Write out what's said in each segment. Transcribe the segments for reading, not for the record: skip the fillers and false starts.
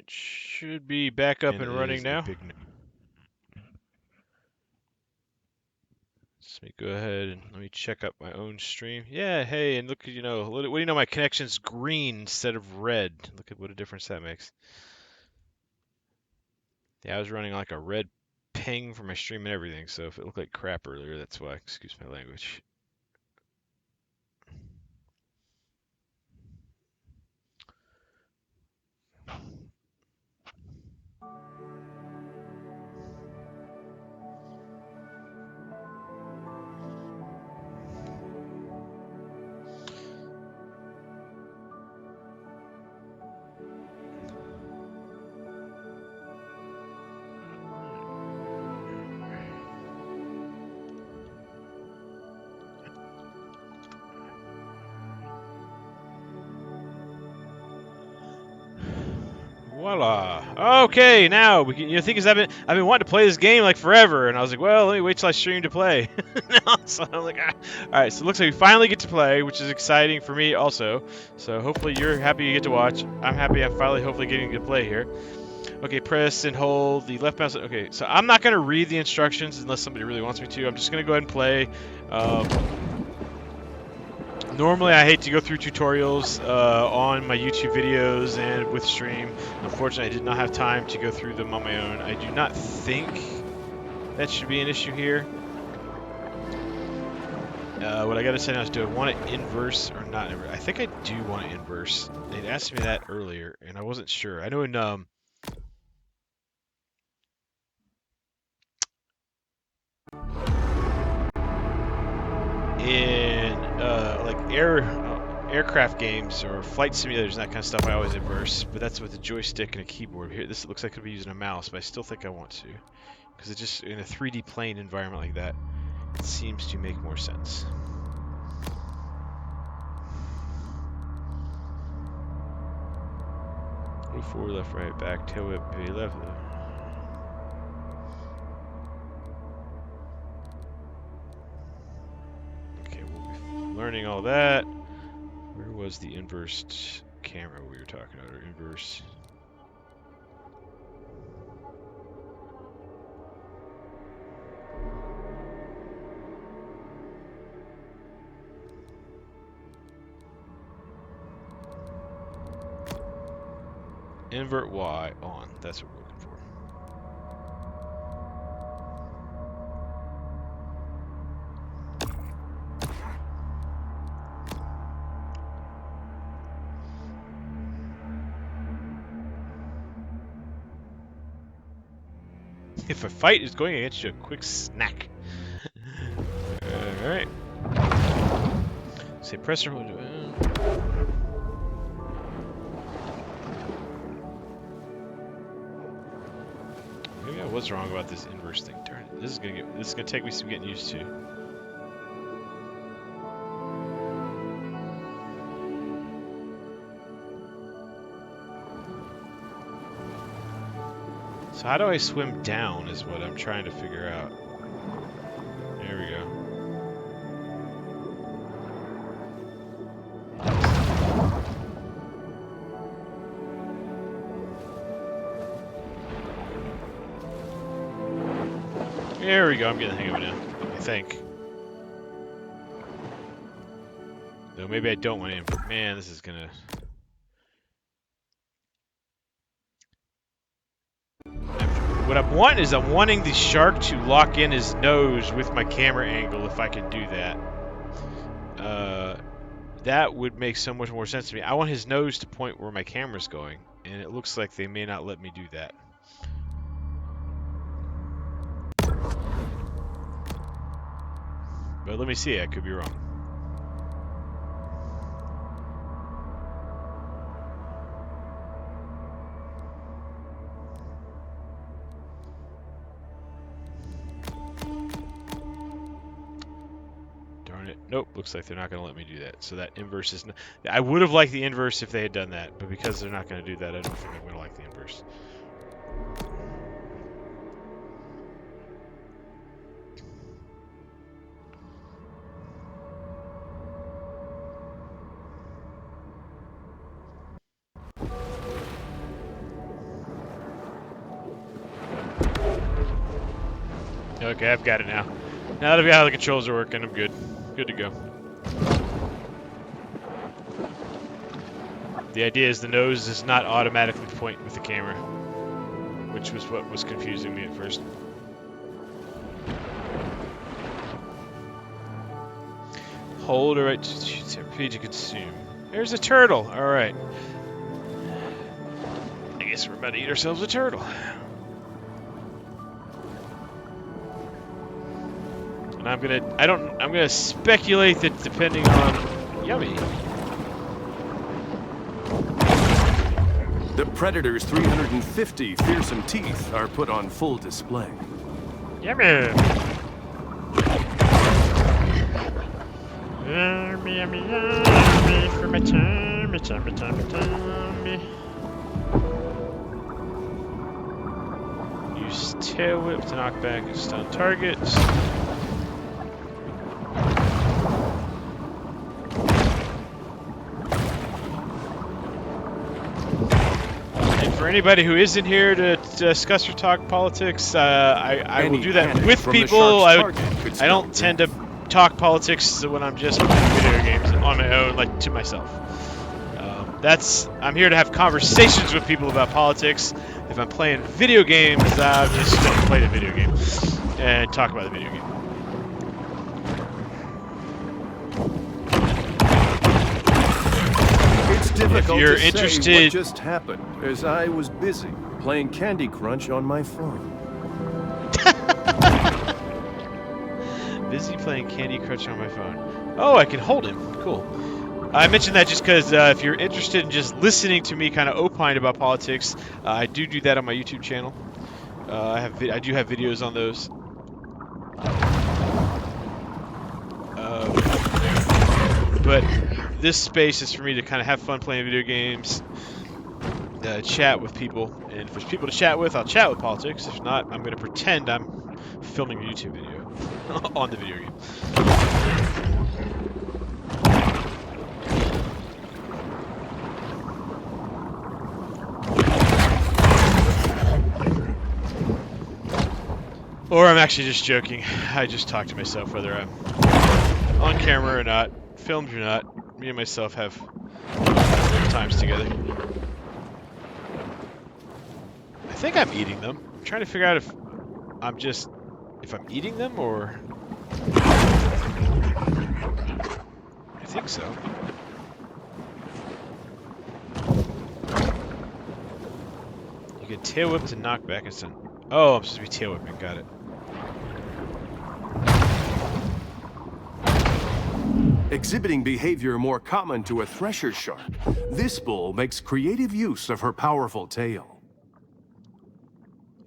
It should be back up and running now. Let me go ahead and let me check up my own stream. Yeah, hey, and look, you know, what do you know? My connection's green instead of red. Look at what a difference that makes. Yeah, I was running like a red ping for my stream and everything, so if it looked like crap earlier, that's why. Excuse my language. Voila. Okay, now we can. You know, thing is, I've been wanting to play this game like forever, and I was like, well, let me wait till I stream to play. So I'm like, all right. So it looks like we finally get to play, which is exciting for me also. So hopefully you're happy you get to watch. I'm happy I'm finally hopefully getting to play here. Okay, press and hold the left mouse. Okay, so I'm not gonna read the instructions unless somebody really wants me to. I'm just gonna go ahead and play. Normally, I hate to go through tutorials on my YouTube videos and with stream. Unfortunately, I did not have time to go through them on my own. I do not think that should be an issue here. What I gotta say now is, do I want it inverse or not inverse? I think I do want it inverse. They asked me that earlier, and I wasn't sure. I know in like aircraft games or flight simulators and that kind of stuff, I always inverse, but that's with a joystick and a keyboard. Here, this looks like I could be using a mouse, but I still think I want to, because it just, in a 3D plane environment like that, it seems to make more sense. Move forward, left, right, back, tail whip, maybe left. Okay, we'll be learning all that. Where was the inversed camera we were talking about, or inverse? Invert Y on. That's what we're looking for. If a fight is going against you, a quick snack. Alright. Say press or hold. Maybe I was wrong about this inverse thing. Darn it. This is gonna take me some getting used to. So how do I swim down is what I'm trying to figure out. There we go. There we go, I'm getting the hang of it now, I think. Though maybe I don't want to, man, this is gonna... What I'm wanting is, I'm wanting the shark to lock in his nose with my camera angle if I can do that. That would make so much more sense to me. I want his nose to point where my camera's going, and it looks like they may not let me do that. But let me see, I could be wrong. Darn it. Nope, looks like they're not going to let me do that. So that inverse is... I would have liked the inverse if they had done that, but because they're not going to do that, I don't think I'm going to like the inverse. Okay, I've got it now. Now that I've got how the controls are working, I'm good. Good to go. The idea is the nose does not automatically point with the camera, which was what was confusing me at first. Hold or right to repeat to consume. There's a turtle. All right. I guess we're about to eat ourselves a turtle. And I'm gonna speculate that depending on yummy. The predator's 350 fearsome teeth are put on full display. Yummy. Yummy, yummy, yummy for my tummy, tummy, tummy, tummy. Use tail whip to knock back and stun targets. And for anybody who isn't here to discuss or talk politics, I will do that with people. I don't tend to talk politics when I'm just playing video games on my own, like to myself. I'm here to have conversations with people about politics. If I'm playing video games, I'm just going to play the video game and talk about the video game. It's difficult If you're to interested, say what just happened, as I was busy playing Candy Crush on my phone. Busy playing Candy Crush on my phone. Oh, I can hold him. Cool. I mentioned that just because if you're interested in just listening to me kind of opine about politics, I do that on my YouTube channel. I do have videos on those. But this space is for me to kind of have fun playing video games, chat with people, and if there's people to chat with, I'll chat with politics. If not, I'm going to pretend I'm filming a YouTube video on the video game. Or I'm actually just joking. I just talk to myself whether I'm on camera or not, filmed or not. Me and myself have times together. I think I'm eating them. I'm trying to figure out if I'm eating them or... I think so. You can tail whip to knock back and stun. Oh, I'm supposed to be tail whipping. Got it. Exhibiting behavior more common to a thresher shark, this bull makes creative use of her powerful tail.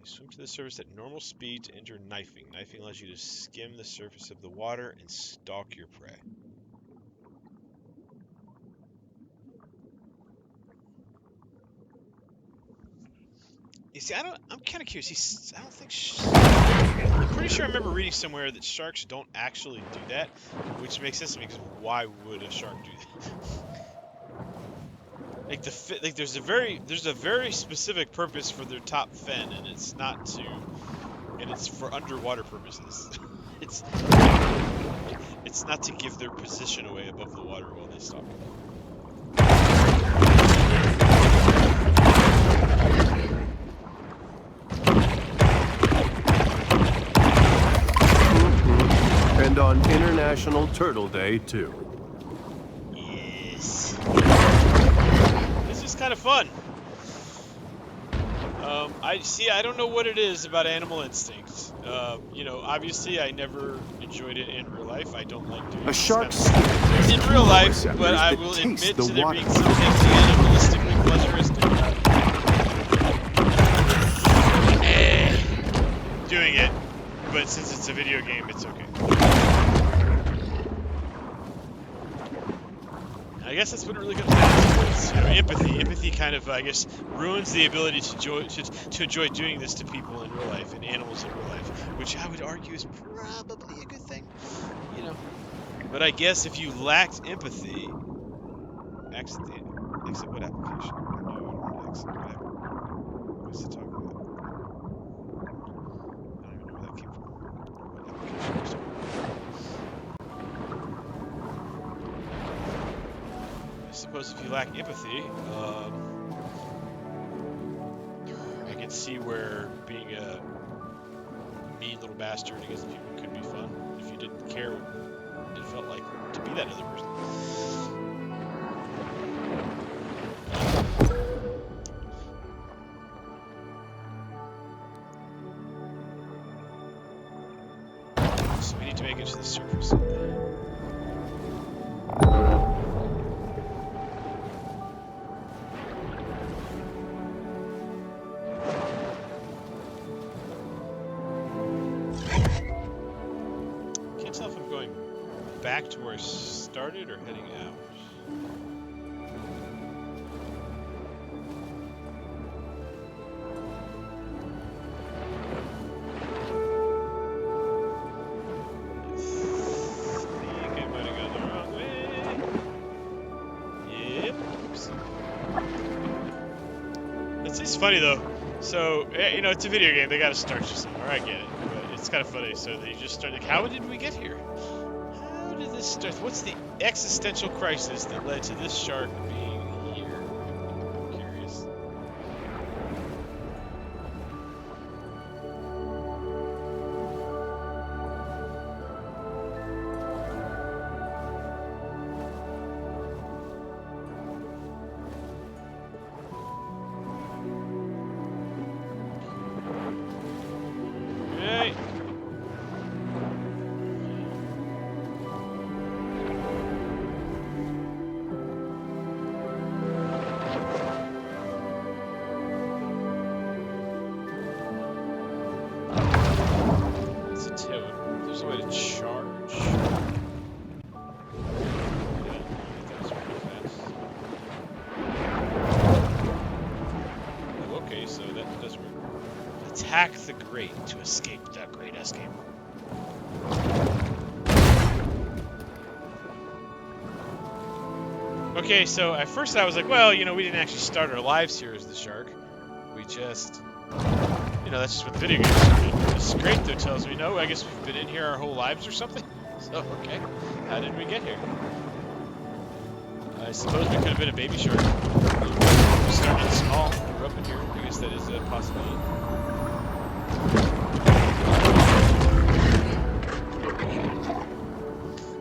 You swim to the surface at normal speed to enter knifing. Knifing allows you to skim the surface of the water and stalk your prey. You see, I'm kind of curious. I don't think... I'm pretty sure I remember reading somewhere that sharks don't actually do that, which makes sense to me, because why would a shark do that? Like there's a very specific purpose for their top fin, and it's for underwater purposes. it's not to give their position away above the water while they stalk. And on International Turtle Day, too. Yes. This is kind of fun. I don't know what it is about animal instinct. You know, obviously I never enjoyed it in real life. I don't like doing A shark's in real life, but I will admit to there being something animalistically pleasuristic about doing it. But since it's a video game, it's okay. I guess that's what it really comes down to. Is, you know, empathy. Empathy kind of, I guess, ruins the ability to enjoy doing this to people in real life and animals in real life, which I would argue is probably a good thing, you know. But I guess if you lacked empathy, exit what application? No, exit what application? What's it talking about? I don't even know where that came from. suppose if you lack empathy, I can see where being a mean little bastard against people could be fun if you didn't care what it felt like to be that other person. So we need to make it to the surface. Can't tell if I'm going back to where I started or heading out. It's funny though. So, you know, it's a video game. They gotta start you somewhere. I get it, but it's kind of funny. So they just start like, how did we get here? How did this start? What's the existential crisis that led to this shark being here? I'm curious. Attack the grate to escape the great escape. Okay, so at first I was like, well, you know, we didn't actually start our lives here as the shark. We just, you know, that's just what the video games do. This grate though tells me, no, I guess we've been in here our whole lives or something. So, okay, how did we get here? I suppose we could have been a baby shark. We started small, grew up in here. I guess that is a possibility.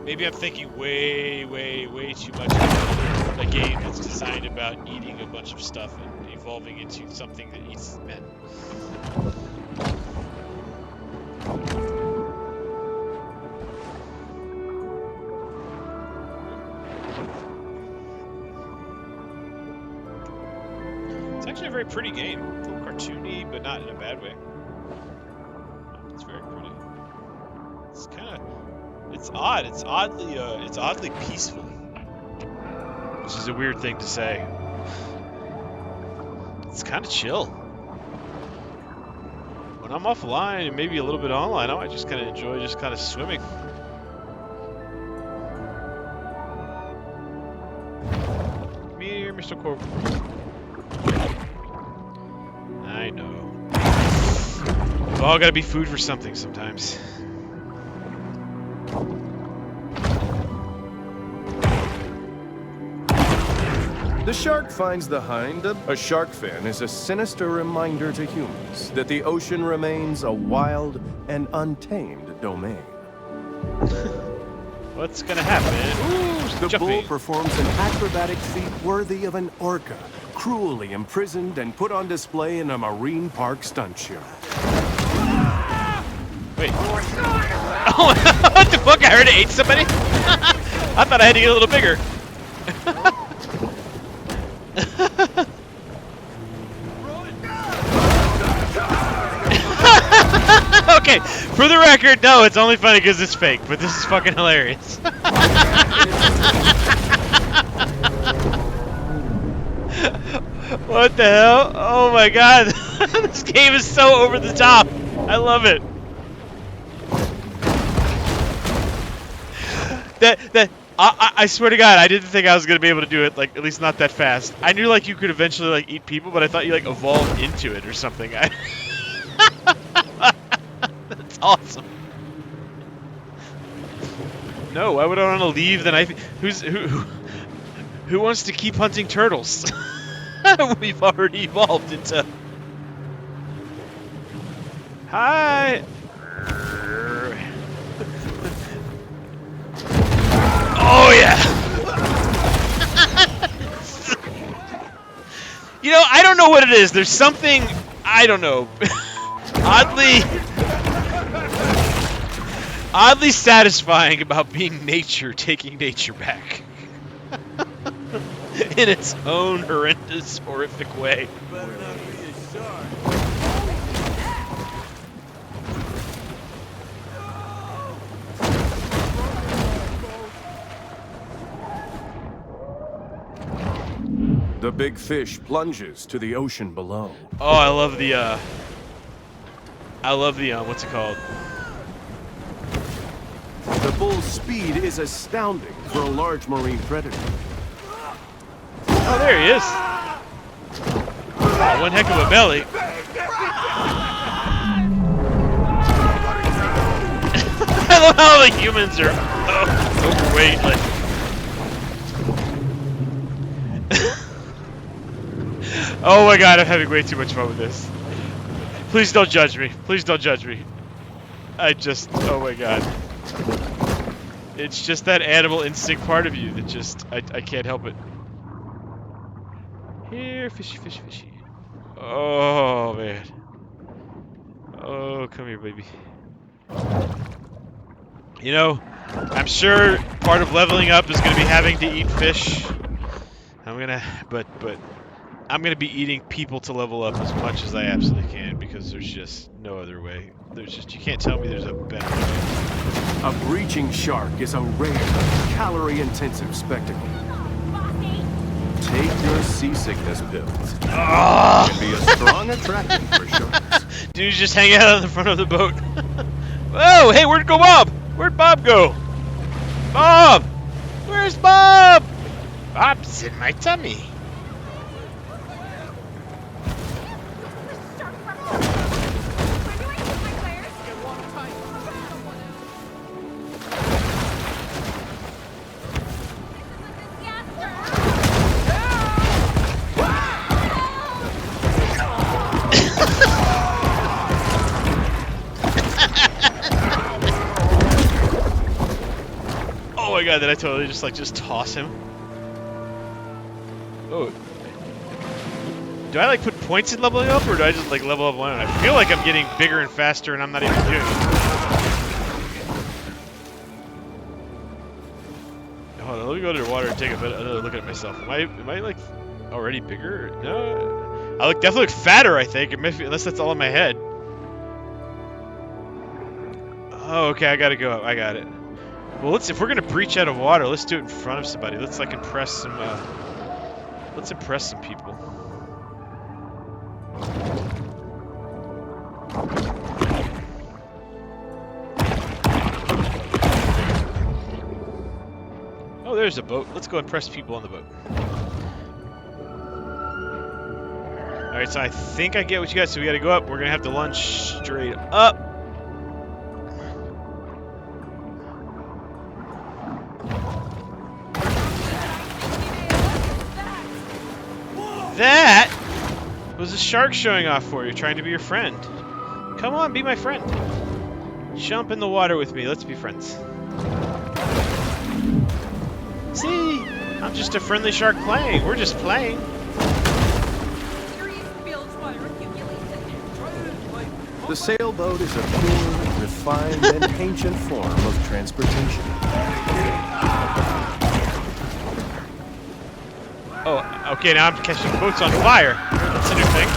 Maybe I'm thinking way too much about a game that's designed about eating a bunch of stuff and evolving into something that eats men. It's actually a very pretty game. A little cartoony, but not in a bad way. It's very pretty. It's kind of, it's odd. It's oddly peaceful, which is a weird thing to say. It's kind of chill. When I'm offline and maybe a little bit online, I might just kind of enjoy just kind of swimming. Come here, Mr. Corporal. I know. We've all got to be food for something sometimes. The shark finds the hind. A shark fin is a sinister reminder to humans that the ocean remains a wild and untamed domain. What's gonna happen? Ooh, the jumping. bull performs an acrobatic feat worthy of an orca, cruelly imprisoned and put on display in a marine park stunt show. Wait. Oh, what the fuck? I heard it ate somebody? I thought I had to get a little bigger. Okay, for the record, no, it's only funny because it's fake, but this is fucking hilarious. What the hell? Oh my god, this game is so over the top. I love it. I swear to God, I didn't think I was gonna be able to do it, like, at least not that fast. I knew, like, you could eventually, like, eat people, but I thought you, like, evolved into it or something. That's awesome. No, why would I want to leave then? Who Who wants to keep hunting turtles? We've already evolved into... Hi! Oh, yeah! You know, I don't know what it is. There's something, I don't know, oddly satisfying about being nature, taking nature back. In its own horrendous, horrific way. The big fish plunges to the ocean below. Oh, I love the, what's it called? The bull's speed is astounding for a large marine predator. Oh, there he is. Oh, one heck of a belly. I love how the humans are overweight. Like. Oh my god, I'm having way too much fun with this. Please don't judge me. Please don't judge me. Oh my god. It's just that animal instinct part of you that just, I can't help it. Here, fishy, fishy, fishy. Oh, man. Oh, come here, baby. You know, I'm sure part of leveling up is going to be having to eat fish. But I'm going to be eating people to level up as much as I absolutely can because there's just no other way. You can't tell me there's a better way. A breaching shark is a rare, calorie-intensive spectacle. Take your seasickness pills. Oh! It can be a strong attraction for sharks. Dude's just hanging out on the front of the boat. Oh, hey, where'd Bob? Where'd Bob go? Bob! Where's Bob? Bob's in my tummy. Oh my god, did I totally just toss him? Oh. Do I put points in leveling up or do I just level up one? I feel like I'm getting bigger and faster and I'm not even doing it. Hold on, let me go to the water and take another look at myself. Am I already bigger? No. I definitely look fatter, I think, unless that's all in my head. Oh, okay, I gotta go up. I got it. Well, if we're gonna breach out of water, let's do it in front of somebody. Let's impress some. Let's impress some people. Oh, there's a boat. Let's go impress people on the boat. All right, so I think I get what you got. So we got to go up. We're gonna have to lunge straight up. That was a shark showing off for you, trying to be your friend. Come on, be my friend. Jump in the water with me. Let's be friends. See? I'm just a friendly shark playing. We're just playing. The sailboat is a pure, refined, and ancient form of transportation. Oh, okay, now I'm catching boats on fire. That's a new thing.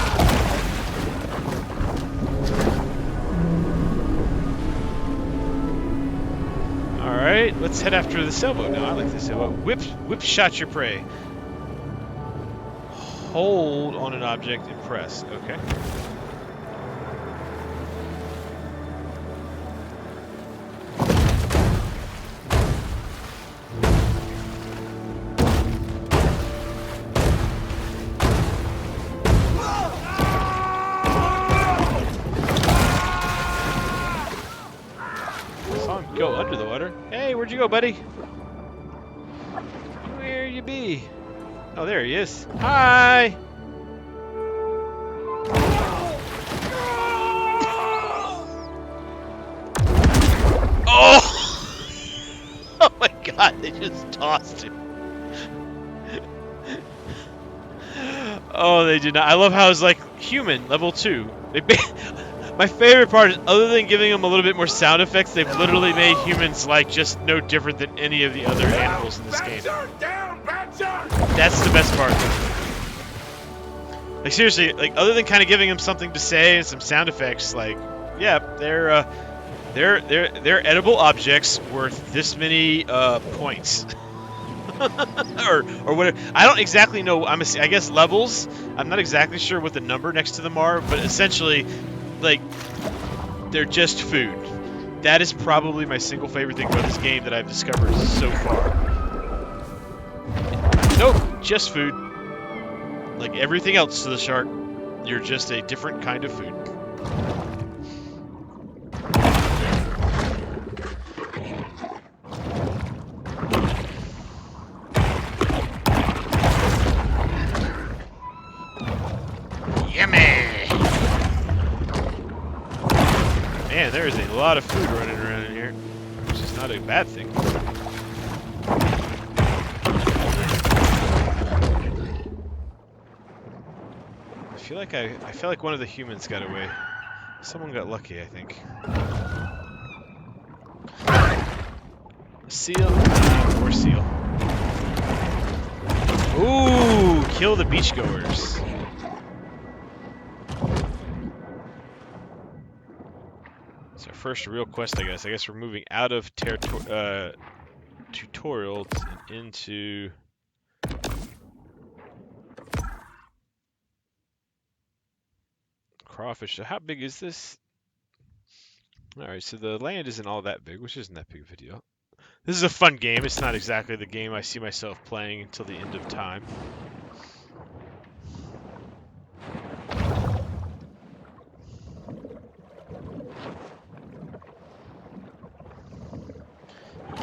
Alright, let's head after the sailboat now. I like this sailboat. Whip shot your prey. Hold on an object and press. Okay. Go under the water. Hey, where'd you go, buddy? Where you be? Oh, there he is. Hi! Oh! Oh my god, they just tossed him. Oh, they did not. I love how it's like human, level 2. My favorite part is, other than giving them a little bit more sound effects, they've literally made humans like just no different than any of the other animals in this game. That's the best part. Like seriously, like other than kind of giving them something to say and some sound effects, like yeah, they're edible objects worth this many points. or whatever. I don't exactly know. I guess levels. I'm not exactly sure what the number next to them are, but essentially, like, they're just food. That is probably my single favorite thing about this game that I've discovered so far. Nope, just food. Like everything else to the shark, you're just a different kind of food. Man, there is a lot of food running around in here, which is not a bad thing. I feel like one of the humans got away. Someone got lucky, I think. A seal? More seal. Ooh, kill the beachgoers. It's our first real quest, I guess. I guess we're moving out of tutorial and into... crawfish. So how big is this? Alright, so the land isn't all that big, which isn't that big of a deal. This is a fun game. It's not exactly the game I see myself playing until the end of time.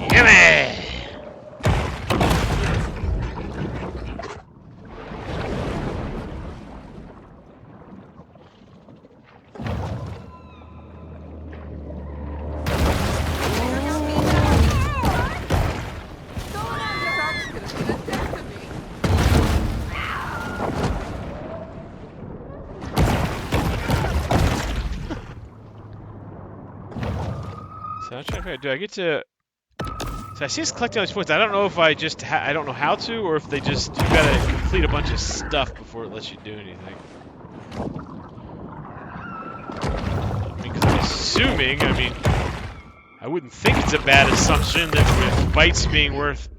Gimme! So I'm trying to figure out, do I get to... So I see us collecting all these points. I don't know if I just... I don't know how to, or if they just... You gotta complete a bunch of stuff before it lets you do anything. I mean, 'cause I'm assuming, I mean... I wouldn't think it's a bad assumption that with bites being worth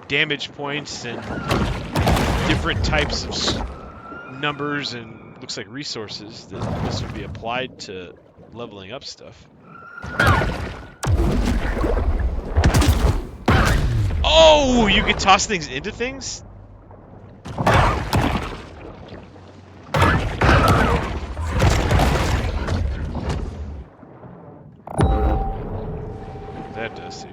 damage points and different types of numbers and looks like resources, that this would be applied to leveling up stuff. Oh, you can toss things into things? That does too.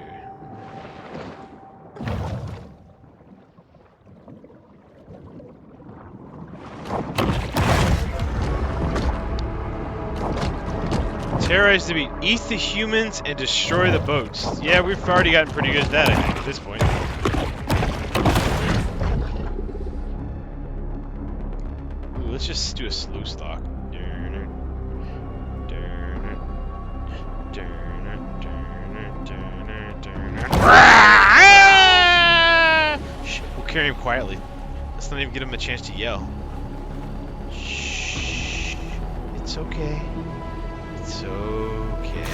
Terrorize the beat. Eat the humans and destroy the boats. Yeah, we've already gotten pretty good at that, I think, at this point. Ooh, let's just do a slow stock. We'll carry him quietly. Let's not even give him a chance to yell. Shh. It's okay. It's okay.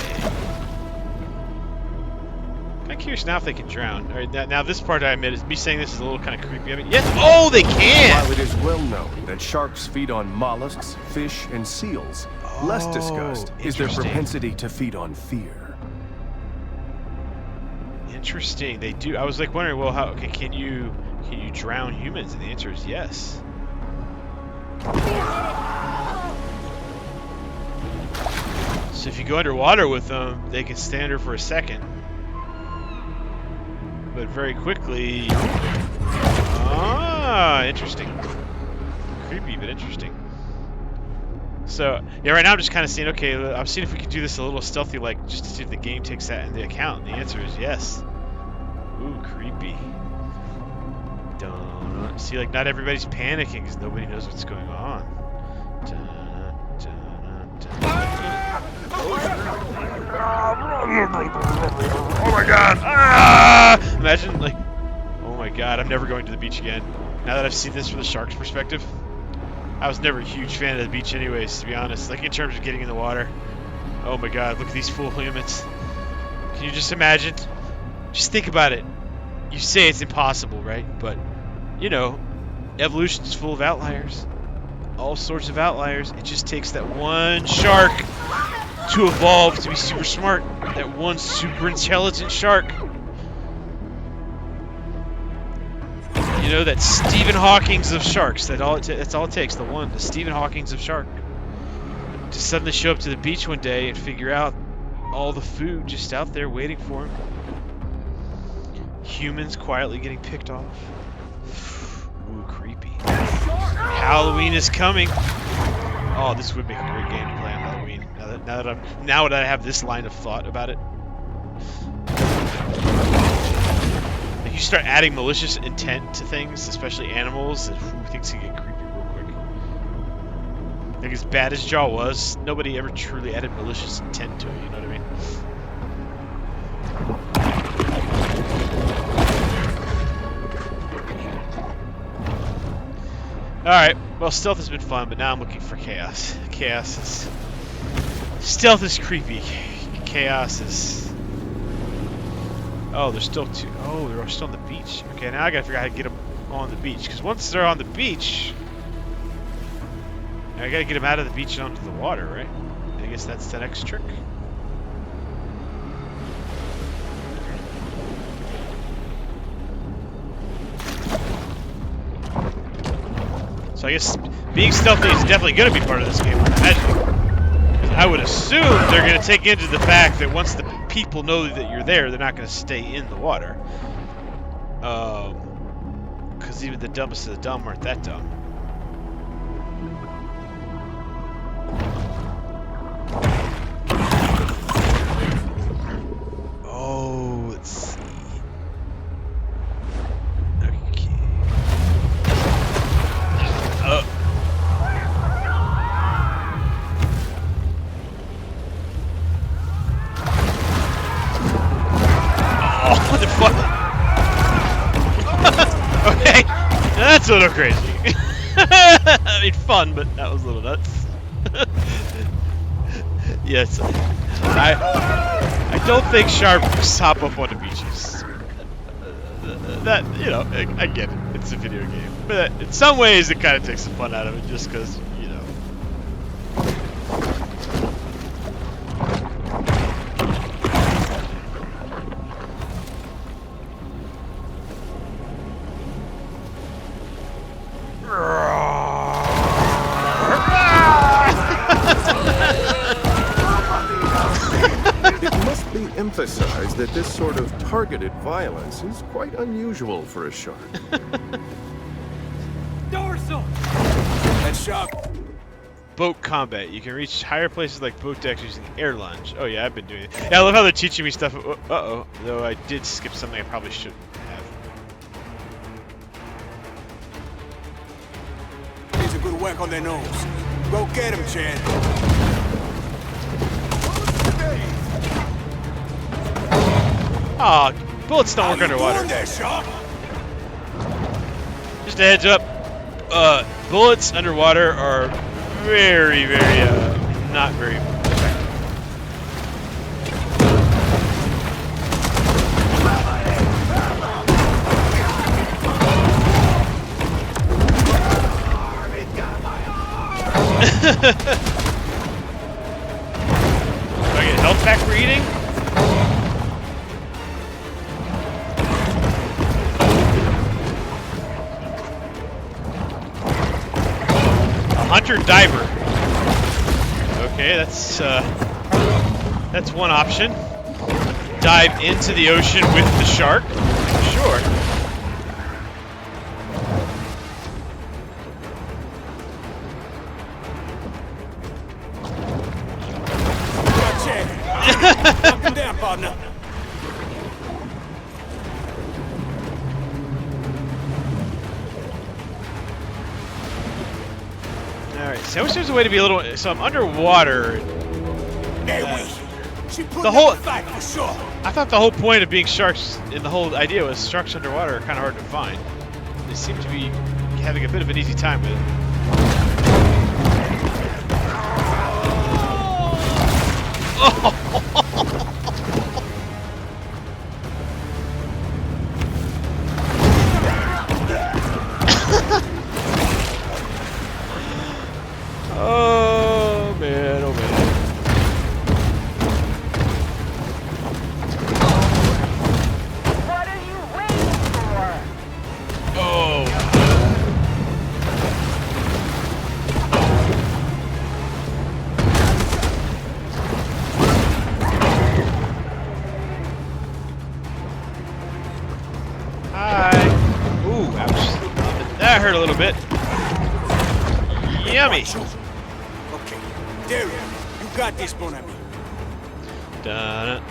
I'm curious now if they can drown. All right, now this part I admit is me saying this is a little kind of creepy. I mean, yes. Oh, they can. While it is well known that sharks feed on mollusks, fish, and seals, less discussed is their propensity to feed on fear. Interesting. They do. I was like wondering, well, how? Okay, can you drown humans? And the answer is yes. So if you go underwater with them, they can stand under for a second. But very quickly... Ah! Ah, interesting. Creepy, but interesting. So, yeah, right now I'm just kind of seeing, okay, I'm seeing if we could do this a little stealthy, like, just to see if the game takes that into account. And the answer is yes. Ooh, creepy. Dun. See, like, not everybody's panicking because nobody knows what's going on. Dun, dun, dun. Oh my god! Ah! Imagine, like, oh my god, I'm never going to the beach again. Now that I've seen this from the shark's perspective. I was never a huge fan of the beach anyways, to be honest. Like, in terms of getting in the water. Oh my god, look at these fool humans. Can you just imagine? Just think about it. You say it's impossible, right? But, you know, evolution's full of outliers. All sorts of outliers. It just takes that one shark to evolve to be super smart. That one super intelligent shark. You know, that Stephen Hawking's of sharks. That's all it takes. The Stephen Hawking's of shark. To suddenly show up to the beach one day and figure out all the food just out there waiting for him. Humans quietly getting picked off. Ooh, creepy. Halloween is coming. Oh, this would make a great game to play on Halloween. Now that I have this line of thought about it. Like, you start adding malicious intent to things, especially animals, and things can get creepy real quick. Like, as bad as Jaw was, nobody ever truly added malicious intent to it, you know what I mean? Alright, well, stealth has been fun, but now I'm looking for chaos. Stealth is creepy. Chaos is... Oh, there's still two. Oh, they're still on the beach. Okay, now I gotta figure out how to get them on the beach. Because once they're on the beach, I gotta get them out of the beach and onto the water, right? I guess that's the next trick. So I guess being stealthy is definitely going to be part of this game, I'm imagining. I would assume they're going to take into the fact that once the people know that you're there, they're not going to stay in the water. Because even the dumbest of the dumb aren't that dumb. Oh, let's see. Okay. What the fuck? Okay, that's a little crazy. I mean, fun, but that was a little nuts. Yes, I don't think sharks hop up on the beaches. That, you know, I get it. It's a video game, but in some ways it kind of takes the fun out of it, just because, you know. It must be emphasized that this sort of targeted violence is quite unusual for a shark. Dorsal! That shark. Boat combat. You can reach higher places like boat decks using air lunge. Oh yeah, I've been doing it. Yeah, I love how they're teaching me stuff. Uh-oh. Though I did skip something I probably shouldn't have. Needs a good whack on their nose. Go get him, Chad. Aw, bullets don't work underwater. Just a heads up, bullets underwater are very, not very effective. Do I get health back for eating? Hunter diver. Okay, that's one option. Dive into the ocean with the shark. Sure. Knock him down, partner. Alright, so I wish there was a way to be a little... So I'm underwater. Hey, wait. She put The whole- up a fight for sure. I thought the whole point of being sharks, and the whole idea was sharks underwater are kind of hard to find. They seem to be having a bit of an easy time with it. Oh man, oh man. What are you waiting for? Oh. Hi. Ooh, ouch. That hurt a little bit. Yummy. Okay, Daryl, you got this, mon ami. Dun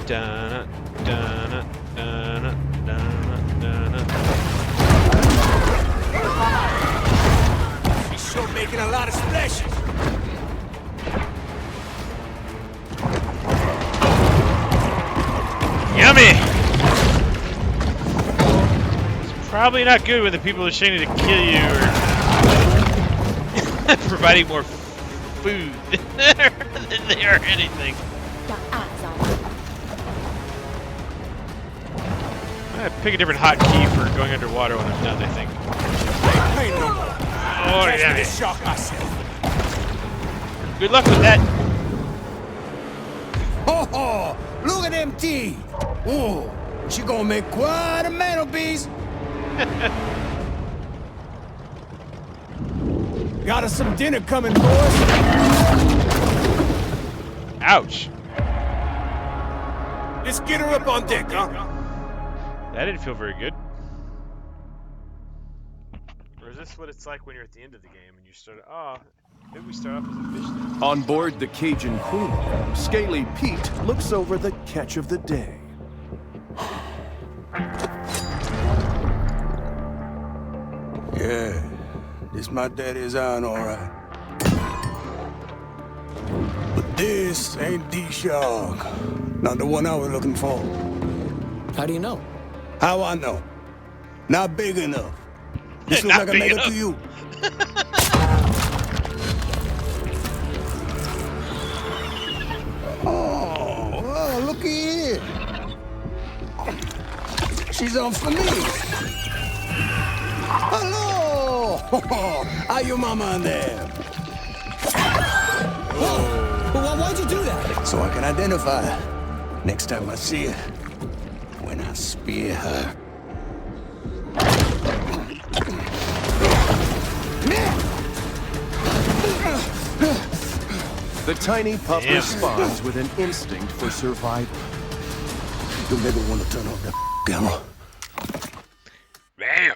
dun dun dun dun. She's sure making a lot of splashes. Yummy. It's probably not good when the people are trying to kill you or providing more food than they are anything. Got eyes on me. I'm gonna pick a different hotkey for going underwater when I'm done, I think. Ain't no more. Oh, Catch me yeah. this shark myself. Good luck with that. Ho ho! Look at them teeth. Oh, she gonna make quite a mantelpiece. Got us some dinner coming, boys. Ouch. Let's get her up on deck, huh? That didn't feel very good. Or is this what it's like when you're at the end of the game and you start? Oh, maybe we start off as a fish then. On board the Cajun Queen, Scaly Pete looks over the catch of the day. Yeah, this my daddy's iron, all right. But this ain't the shark. Not the one I was looking for. How do you know? How I know? Not big enough. This looks Not like a big nigga enough. to you. Oh, well, looky here. She's on for me. Hello! How your mama in there? Well, why'd you do that? So I can identify her next time I see her. When I spear her. The tiny pup Damn. responds with an instinct for survival. Don't ever want to turn off that camera. Bam.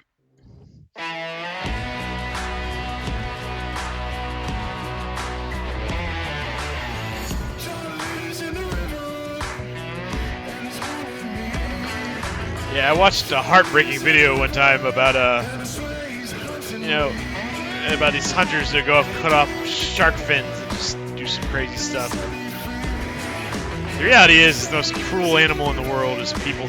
Yeah, I watched a heartbreaking video one time about about these hunters that go up and cut off shark fins and just do some crazy stuff. The reality is the most cruel animal in the world is people.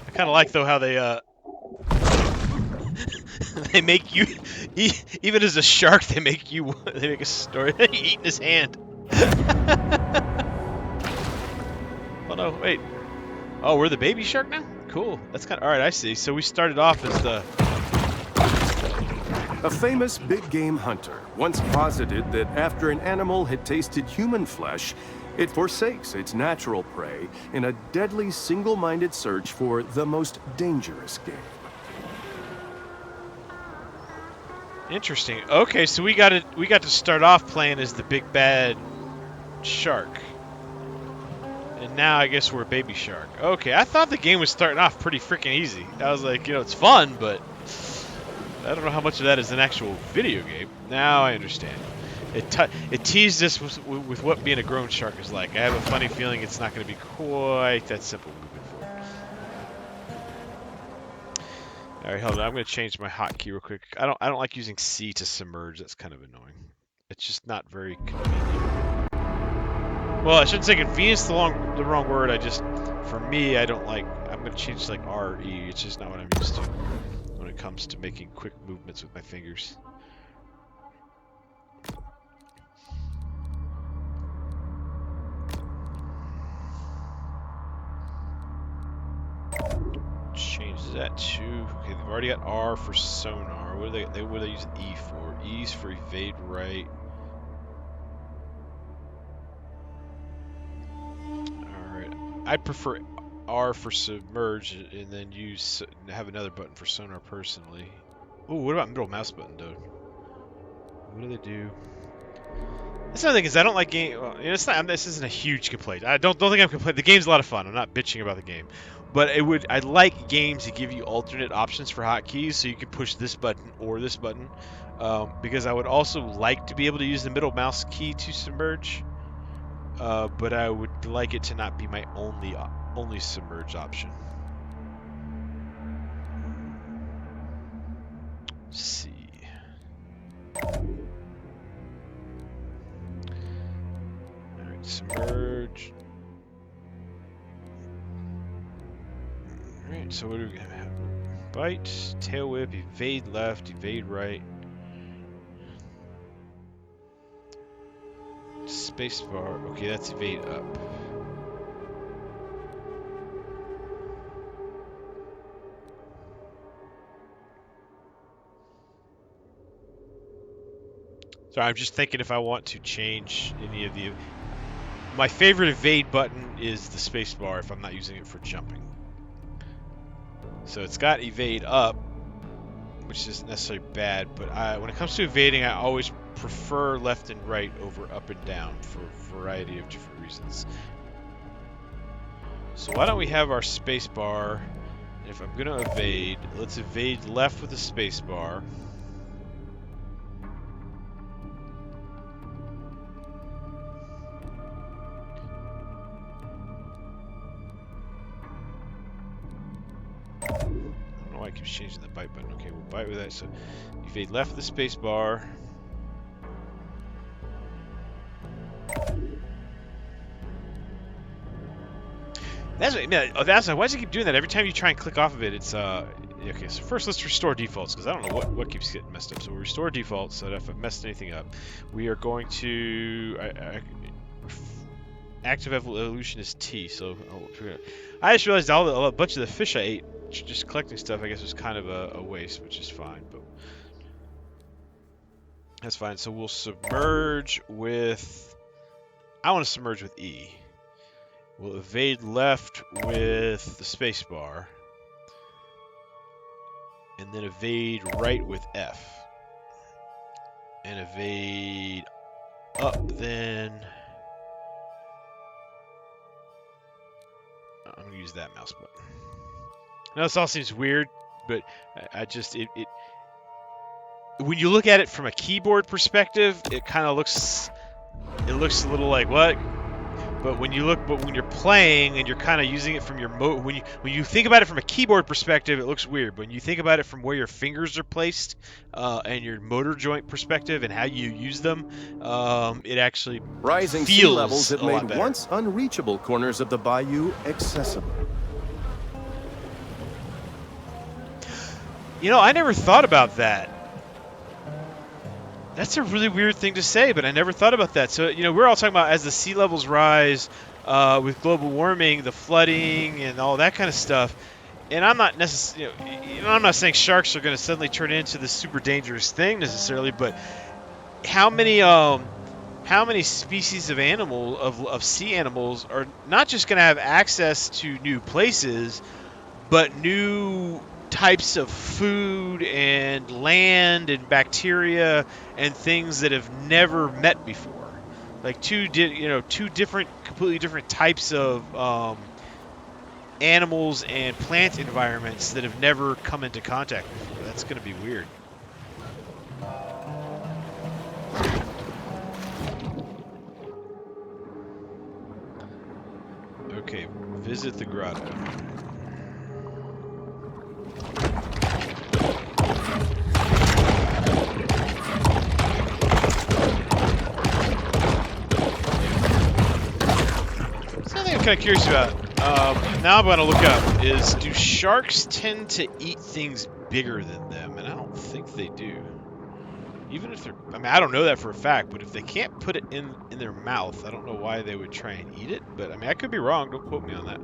I kind of like though how they they make you even as a shark they make a story eating his hand. Oh no, wait. Oh, we're the baby shark now? Cool. That's kind of all right. I see. So we started off as the A famous big game hunter once posited that after an animal had tasted human flesh, it forsakes its natural prey in a deadly single-minded search for the most dangerous game. Interesting. Okay, so we got to start off playing as the big bad shark. And now I guess we're a baby shark. Okay, I thought the game was starting off pretty freaking easy. I was like, it's fun, but I don't know how much of that is an actual video game. Now I understand. It teased us with what being a grown shark is like. I have a funny feeling it's not going to be quite that simple moving forward. All right, hold on. I'm going to change my hotkey real quick. I don't like using C to submerge. That's kind of annoying. It's just not very convenient. Well, I shouldn't say convenience the wrong word. For me, I don't like. I'm going to change to like RE. It's just not what I'm used to when it comes to making quick movements with my fingers. Change that to, okay, they've already got R for sonar. What do they use E for? E's for evade right. Alright. I'd prefer R for submerge and then have another button for sonar personally. Ooh, what about middle mouse button though? What do they do? That's another thing is I don't like game. Well, it's not. This isn't a huge complaint. I don't think I'm complaining. The game's a lot of fun. I'm not bitching about the game, but I like games that give you alternate options for hotkeys, so you can push this button or this button. Because I would also like to be able to use the middle mouse key to submerge, but I would like it to not be my only submerge option. Let's see. Submerge. Alright, so what do we have? Bite, tail whip, evade left, evade right. Spacebar. Okay, that's evade up. So I'm just thinking if I want to change any of the... My favorite evade button is the spacebar if I'm not using it for jumping. So it's got evade up, which isn't necessarily bad, but when it comes to evading, I always prefer left and right over up and down for a variety of different reasons. So why don't we have our spacebar, and if I'm going to evade, let's evade left with the spacebar. I keep changing the bite button. Okay, we'll bite with that. So evade left with the space bar. That's why does it keep doing that? Every time you try and click off of it, it's okay. So first, let's restore defaults because I don't know what keeps getting messed up. So we'll restore defaults so that if I've messed anything up, we are going to active evolution is T. So I just realized a bunch of the fish I ate. Just collecting stuff, I guess, was kind of a waste, which is fine, but that's fine. So we'll submerge with... I want to submerge with E. We'll evade left with the spacebar. And then evade right with F. And evade up, then... I'm going to use that mouse button. Now this all seems weird, but when you look at it from a keyboard perspective, it kind of looks a little like what? But when you're playing and you're kind of using it from your when you think about it from a keyboard perspective, it looks weird. But when you think about it from where your fingers are placed and your motor joint perspective and how you use them, it actually Rising sea feels levels have a lot made better. once unreachable corners of the bayou accessible. I never thought about that. That's a really weird thing to say, but I never thought about that. So, we're all talking about as the sea levels rise with global warming, the flooding, and all that kind of stuff. And I'm not necessarily, I'm not saying sharks are going to suddenly turn into this super dangerous thing necessarily, but how many species of of sea animals are not just going to have access to new places, but new types of food and land and bacteria and things that have never met before. Like two different, completely different types of animals and plant environments that have never come into contact before. That's going to be weird. Okay, visit the grotto. Something I'm kind of curious about. Now I'm going to look up is, do sharks tend to eat things bigger than them? And I don't think they do. Even if they're, I mean, I don't know that for a fact, but if they can't put it in their mouth, I don't know why they would try and eat it. But I mean, I could be wrong. Don't quote me on that.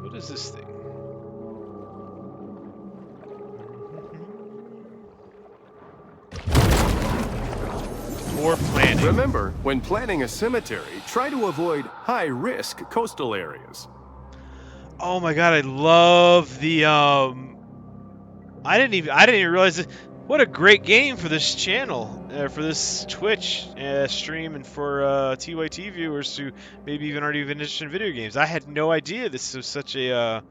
What is this thing? More planning. Remember, when planning a cemetery, try to avoid high-risk coastal areas. Oh my god, I love the I didn't even realize it. What a great game for this channel, for this Twitch stream, and for TYT viewers who maybe even aren't even interested in video games. I had no idea this was such a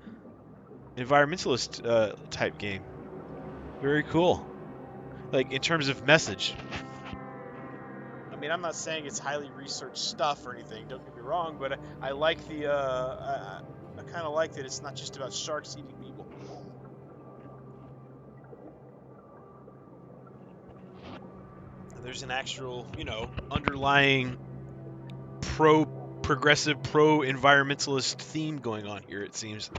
environmentalist type game. Very cool. Like in terms of message. I mean, I'm not saying it's highly researched stuff or anything. Don't get me wrong, but I like the I kind of like that it's not just about sharks eating people. There's an actual, underlying progressive, pro-environmentalist theme going on here, it seems.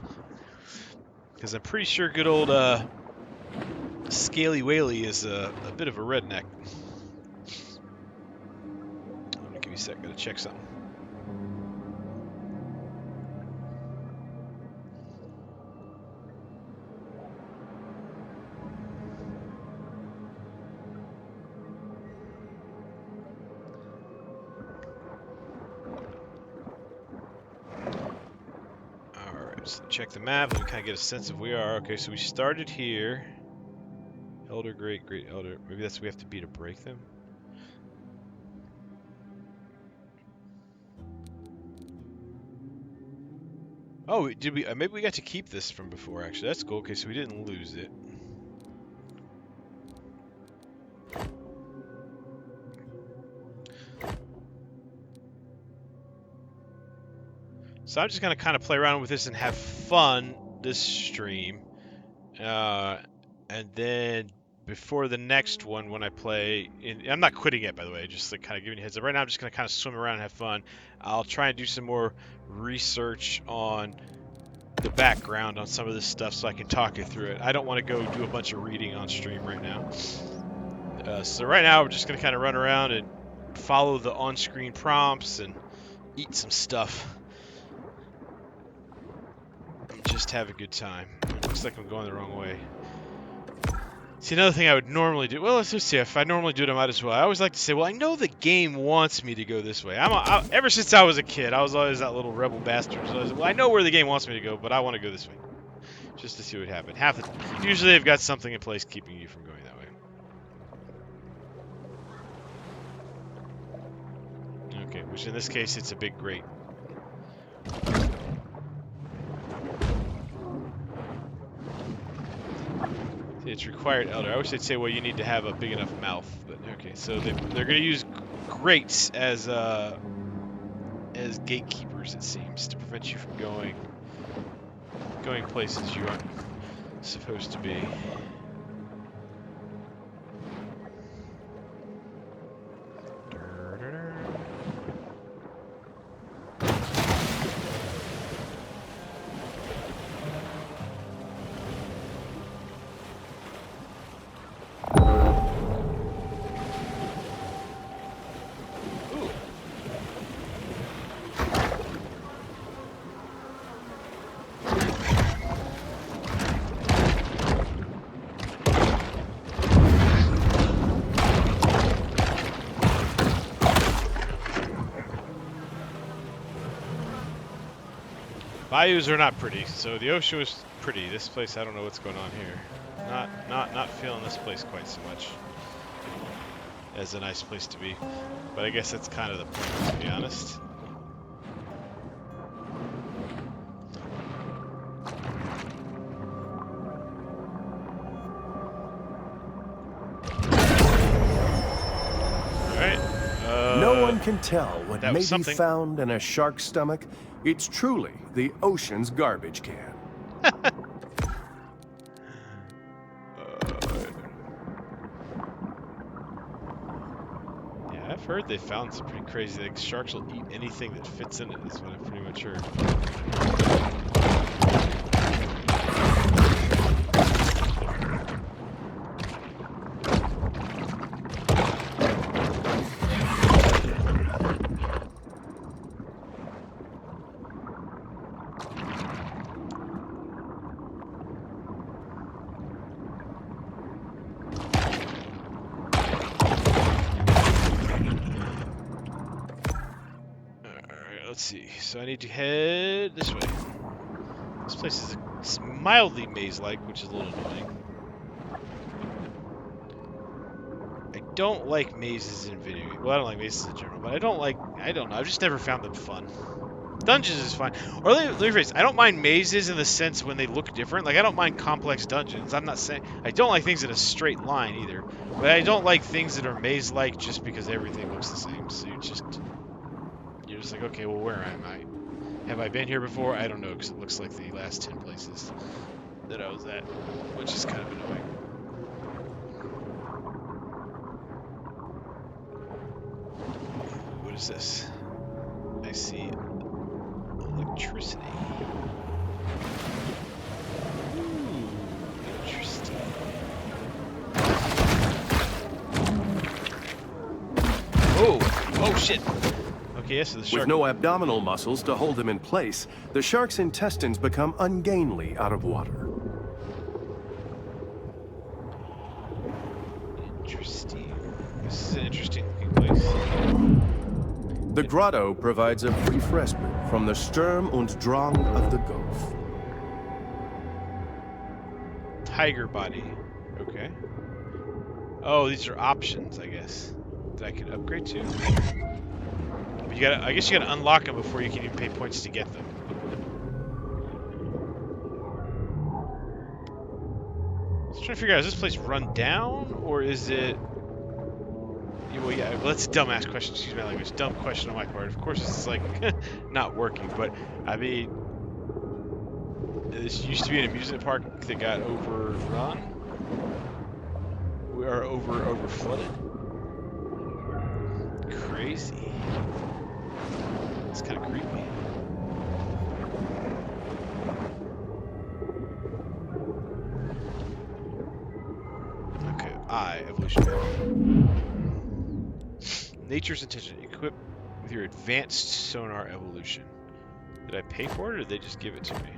Because I'm pretty sure good old Scaly Whaley is a bit of a redneck. Give me a sec, gotta check something. So check the map and we kind of get a sense of where we are. Okay, so we started here. Elder, great elder. Maybe that's what we have to be to break them. Oh, did we? Maybe we got to keep this from before. Actually, that's cool. Okay, so we didn't lose it. So I'm just gonna kind of play around with this and have fun this stream, and then before the next one when I play, I'm not quitting yet, by the way, just like kind of giving you a heads up. Right now I'm just gonna kind of swim around and have fun. I'll try and do some more research on the background on some of this stuff so I can talk you through it. I don't want to go do a bunch of reading on stream right now. So right now we're just gonna kind of run around and follow the on-screen prompts and eat some stuff. Just have a good time. It looks like I'm going the wrong way. See, another thing I would normally do. Well, let's just see. If I normally do it, I might as well. I always like to say, well, I know the game wants me to go this way. Ever since I was a kid, I was always that little rebel bastard. So I know where the game wants me to go, but I want to go this way, just to see what happens. Usually they've got something in place keeping you from going that way. Okay, which in this case, it's a big grate. It's required elder. I wish they'd say, well, you need to have a big enough mouth. But okay, so they're going to use grates as gatekeepers, it seems, to prevent you from going places you aren't supposed to be. Bayous are not pretty, so the ocean was pretty. This place, I don't know what's going on here. Not feeling this place quite so much as a nice place to be. But I guess that's kind of the point, to be honest. No one can tell what that may was be something. found in a shark's stomach. It's truly the ocean's garbage can. Yeah, I've heard they found some pretty crazy things. Sharks will eat anything that fits in it, is what I've pretty much heard. Let's see. So I need to head this way. This place is mildly maze-like, which is a little annoying. I don't like mazes in video. Well, I don't like mazes in general, but I don't know. I've just never found them fun. Dungeons is fine. Or let me rephrase. I don't mind mazes in the sense when they look different. Like, I don't mind complex dungeons. I'm not saying... I don't like things in a straight line, either. But I don't like things that are maze-like just because everything looks the same. So you're just like, okay, well, where am I? Have I been here before? I don't know, because it looks like the last 10 places that I was at, which is kind of annoying. What is this? I see electricity. Ooh, interesting. Oh shit. Okay, yes, so the shark. With no abdominal muscles to hold them in place, the shark's intestines become ungainly out of water. Interesting. This is an interesting looking place. The grotto provides a brief respite from the Sturm und Drang of the Gulf. Tiger body. Okay. Oh, these are options, I guess, that I can upgrade to. But I guess you gotta unlock them before you can even pay points to get them. I was trying to figure out, is this place run down, or is it... Well, yeah, well, that's a dumbass question, excuse my language. Dumb question on my part. Of course, it's like, not working, but, I mean... This used to be an amusement park that got overrun? Or over-flooded? Crazy. It's kind of creepy. Okay, evolution. Nature's intention. Equip with your advanced sonar evolution. Did I pay for it, or did they just give it to me?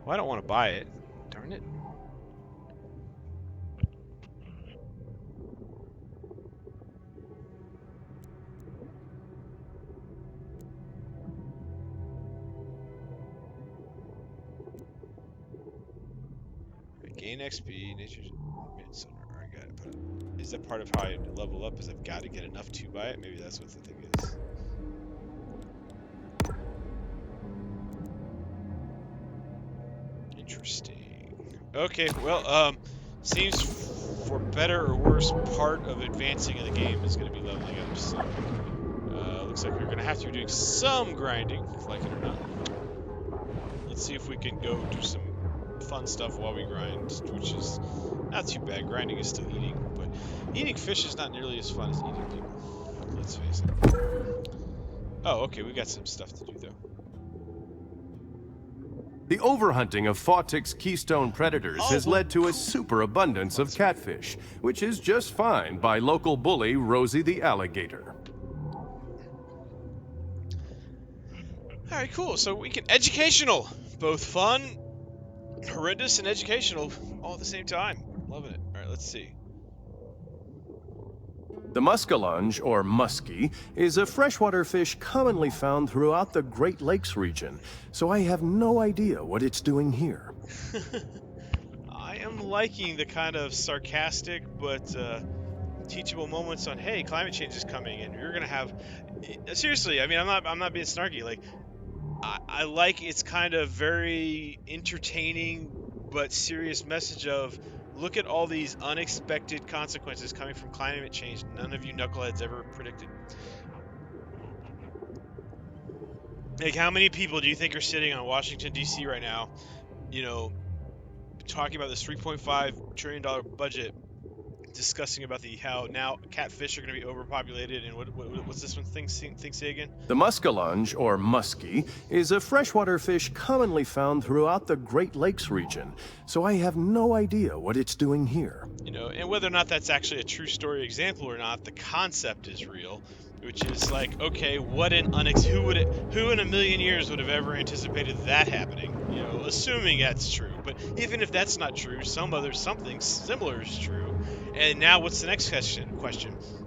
Well, I don't want to buy it. Darn it. Gain XP, nature's sonar. I got it. But is that part of how I level up? Is I've got to get enough to buy it? Maybe that's what the thing is. Interesting. Okay, well, seems for better or worse, part of advancing in the game is going to be leveling up. So, looks like we're going to have to be doing some grinding, like it or not. Let's see if we can go do some fun stuff while we grind, which is not too bad. Grinding is still eating, but eating fish is not nearly as fun as eating people. Let's face it. Oh, okay, we got some stuff to do, though. The overhunting of Fawtick's keystone predators has led to a superabundance of catfish, which is just fine by local bully Rosie the alligator. Alright, cool. So we can... Educational! Both fun, horrendous, and educational all at the same time. Loving it. Alright, let's see. The muskellunge, or muskie, is a freshwater fish commonly found throughout the Great Lakes region, so I have no idea what it's doing here. I am liking the kind of sarcastic but teachable moments on, hey, climate change is coming, and you're gonna have. Seriously, I mean, I'm not being snarky. Like, I like its kind of very entertaining but serious message of, look at all these unexpected consequences coming from climate change none of you knuckleheads ever predicted. Like, how many people do you think are sitting on Washington, D.C. right now, you know, talking about this $3.5 trillion budget, discussing about how now catfish are going to be overpopulated, and what's this one thing say again? The muskellunge, or muskie, is a freshwater fish commonly found throughout the Great Lakes region, so I have no idea what it's doing here. You know, and whether or not that's actually a true story example or not, the concept is real, which is like, okay, who in a million years would have ever anticipated that happening? You know, assuming that's true. But even if that's not true, something similar is true. And now what's the next question?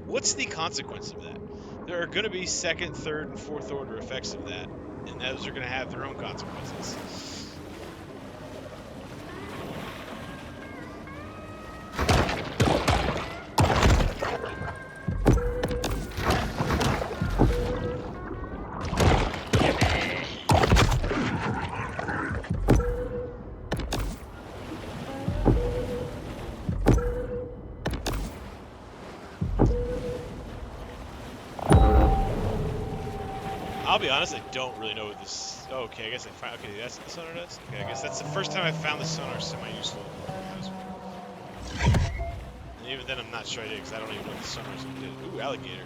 What's the consequence of that? There are going to be second, third, and fourth order effects of that, and those are going to have their own consequences. I'll be honest, I don't really know what this. Oh, okay, I guess I found. Okay, that's what the sonar does. Okay, I guess that's the first time I found the sonar semi-useful. And even then, I'm not sure I did, because I don't even know what the sonar is going to do. Ooh, alligator.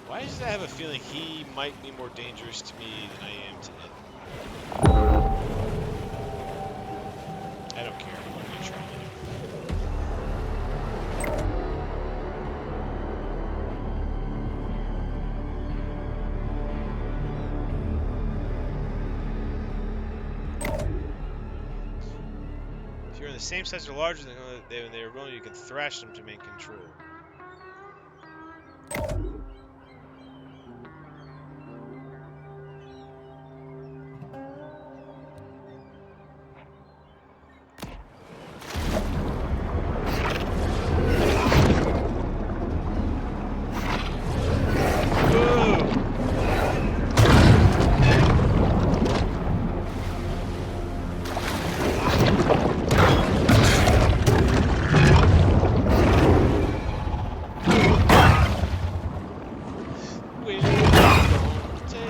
Why does I have a feeling he might be more dangerous to me than I am to him? I don't care. I'm going to try it. The same size or larger than they are willing, you can thrash them to make control.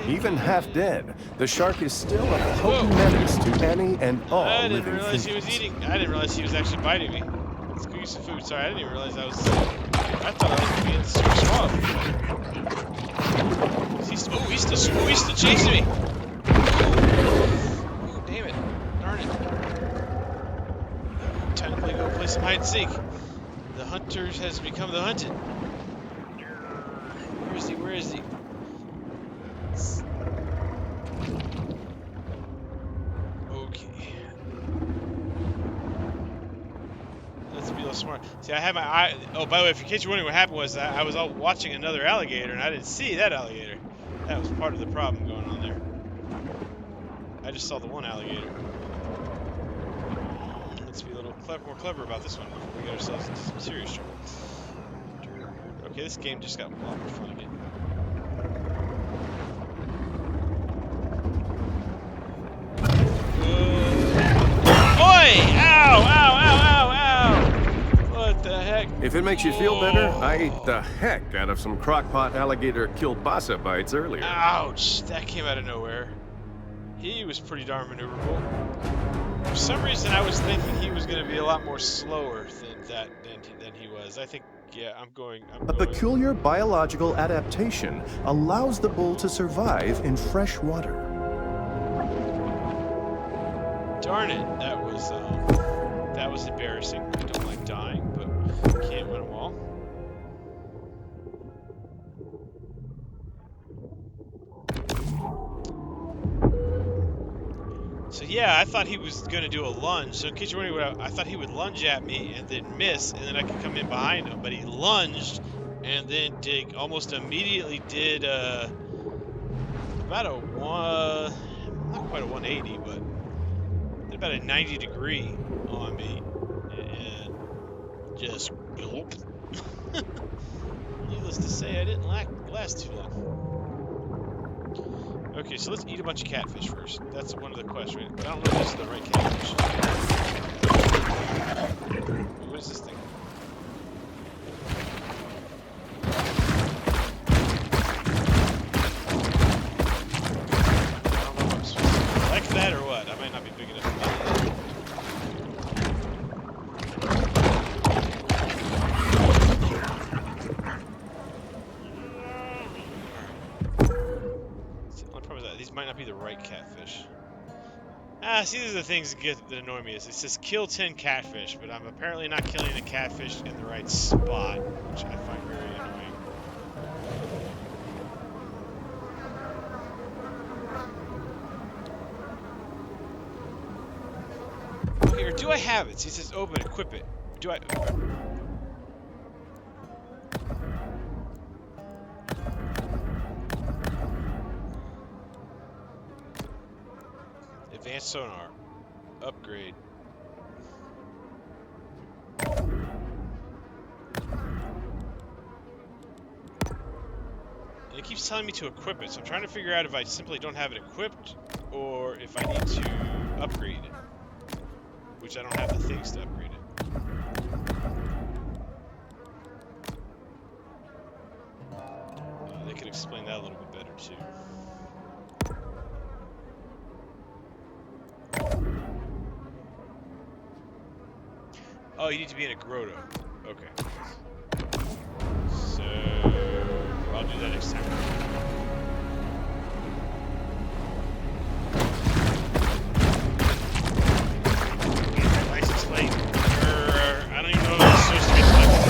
Even half dead, the shark is still a potent menace to any and all I didn't living realize things. he was eating. I didn't realize he was actually biting me. Let's go get some food. Sorry, I didn't even realize I was. I thought I was being super suave. He's still chasing me. Oh, damn it! Darn it! Time to go play some hide and seek. The hunter has become the hunted. Where is he? Where is he? Smart. See, I had my eye. Oh, by the way, if in case you're wondering what happened was I was out watching another alligator and I didn't see that alligator. That was part of the problem going on there. I just saw the one alligator. Let's be a little more clever about this one before we get ourselves into some serious trouble. Okay, this game just got a lot more fun again. Oi! Ow! Ow! Ow! Ow! Ow! What the heck? If it makes you feel better, I ate the heck out of some crockpot alligator kielbasa bites earlier. Ouch! That came out of nowhere. He was pretty darn maneuverable. For some reason, I was thinking he was going to be a lot more slower than he was. I think, yeah, I'm going. A peculiar biological adaptation allows the bull to survive in fresh water. Darn it! That was embarrassing. I don't like dying, but can't win them all. So yeah, I thought he was going to do a lunge. So in case you're wondering, I thought he would lunge at me and then miss, and then I could come in behind him. But he lunged and then almost immediately did about a not quite a 180, but did about a 90-degree on me, and just needless to say, I didn't last too long. Okay, so let's eat a bunch of catfish first. That's one of the quests, right? But I don't know if this is the right catfish. What is this thing? I don't know if I'm supposed to collect that or what. I might not be big enough to do that. These might not be the right catfish. See, these are the things that annoy me. It says kill 10 catfish, but I'm apparently not killing the catfish in the right spot, which I find very annoying. Okay, or do I have it? See, it says open, equip it. Do I? Advanced sonar. Upgrade. And it keeps telling me to equip it, so I'm trying to figure out if I simply don't have it equipped, or if I need to upgrade it. Which I don't have the things to upgrade it. They could explain that a little bit better, too. Oh, you need to be in a grotto. Okay. So, I'll do that next time. License plate. I don't even know if it's supposed to be selected.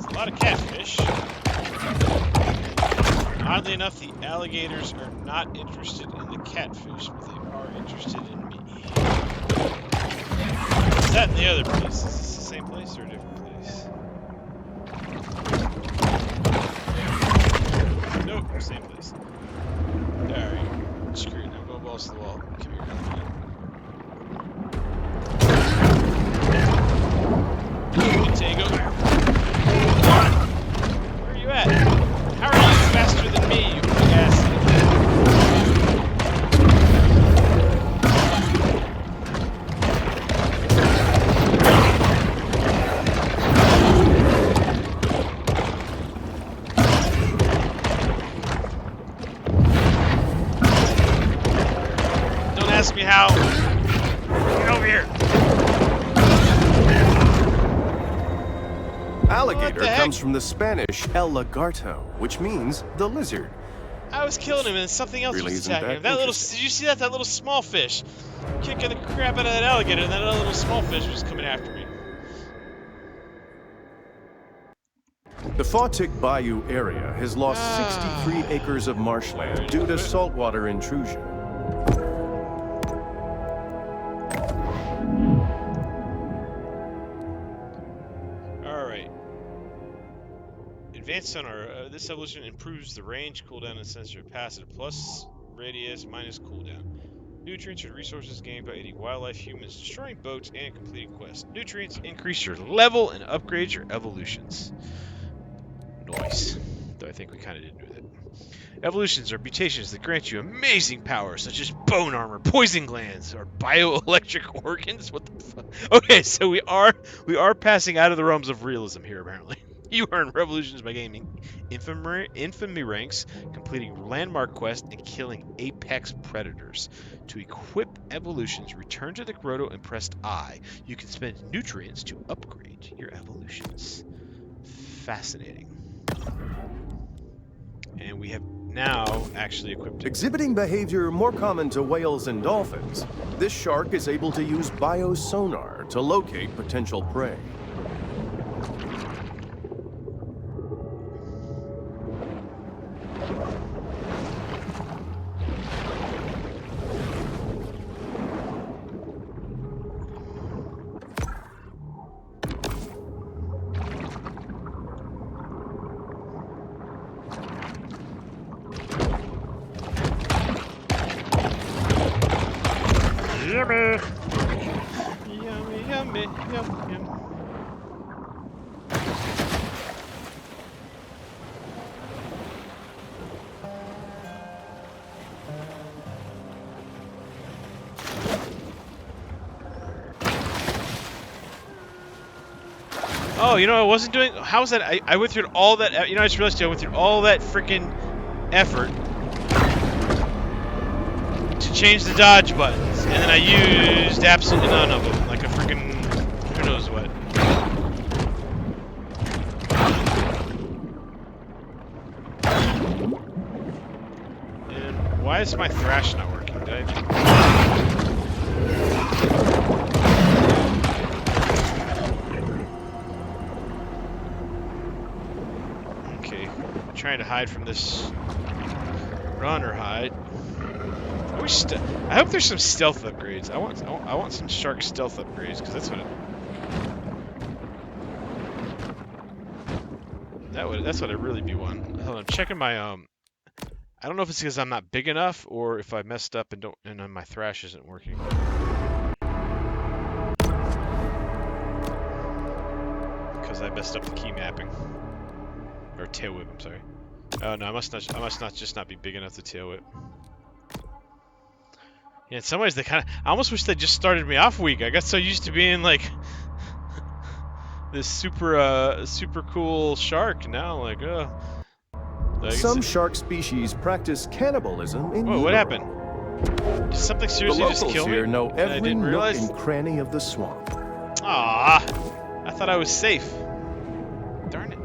A lot of catfish. Oddly enough, the alligators are not interested in the catfish, but they are interested in me. Is that in the other place? Is this the same place or a different place? Nope, same place. Alright, screw it. I'm going balls to the wall. Come here. Tango. Where are you at? How are you faster than me, you big ass? Don't ask me how. Get over here. Alligator comes from the Spanish El Lagarto, which means the lizard. I was killing him and something else Really was isn't attacking him. that Did you see that? That little small fish. Kicking the crap out of that alligator, and that other little small fish was coming after me. The Fawtick Bayou area has lost 63 acres of marshland due to saltwater intrusion. Advanced sonar. This evolution improves the range, cooldown, and sensor passive, plus radius, minus cooldown. Nutrients and resources gained by eating wildlife, humans, destroying boats, and completing quests. Nutrients increase your level and upgrade your evolutions. Nice. Though I think we kind of did with it. Evolutions are mutations that grant you amazing powers, such as bone armor, poison glands, or bioelectric organs. What the fuck? Okay, so we are passing out of the realms of realism here, apparently. You earn revolutions by gaining infamy ranks, completing landmark quests, and killing apex predators. To equip evolutions, return to the grotto and press I. You can spend nutrients to upgrade your evolutions. Fascinating. And we have now actually equipped it. Exhibiting behavior more common to whales and dolphins, this shark is able to use biosonar to locate potential prey. Yummy! Yummy, yummy, yum, yum. Oh, you know, I wasn't doing. How was that? I went through all that. You know, I just realized I went through all that freaking effort to change the dodge buttons, and then I used absolutely none of them, like a freaking who knows what. And why is my thrash not working? Did I? Okay, I'm trying to hide from this. Run or hide. I hope there's some stealth upgrades. I want some shark stealth upgrades because that's what that's what I really be wanting. Hold on, I'm checking my I don't know if it's because I'm not big enough or if I messed up and my thrash isn't working. Because I messed up the key mapping or tail whip. I'm sorry. Oh no, I must not just not be big enough to tail whip. Yeah, in some ways I almost wish they just started me off weak. I got so used to being like this super cool shark. Now like Some shark species practice cannibalism in Whoa, what utero. happened? Did something The seriously just locals kill me? here know and I every didn't nook realize? and cranny of the swamp. Ah, I thought I was safe. Darn it.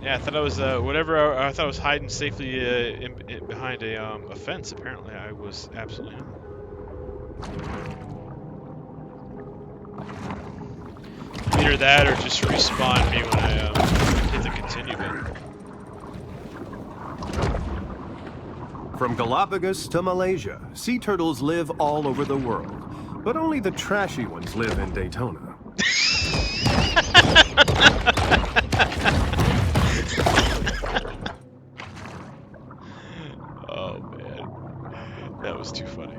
Yeah, I thought I was whatever. I thought I was hiding safely behind a fence. Apparently, I was absolutely not. Either that, or just respawn me when I hit the continue button. From Galapagos to Malaysia, sea turtles live all over the world, but only the trashy ones live in Daytona. Oh man, that was too funny.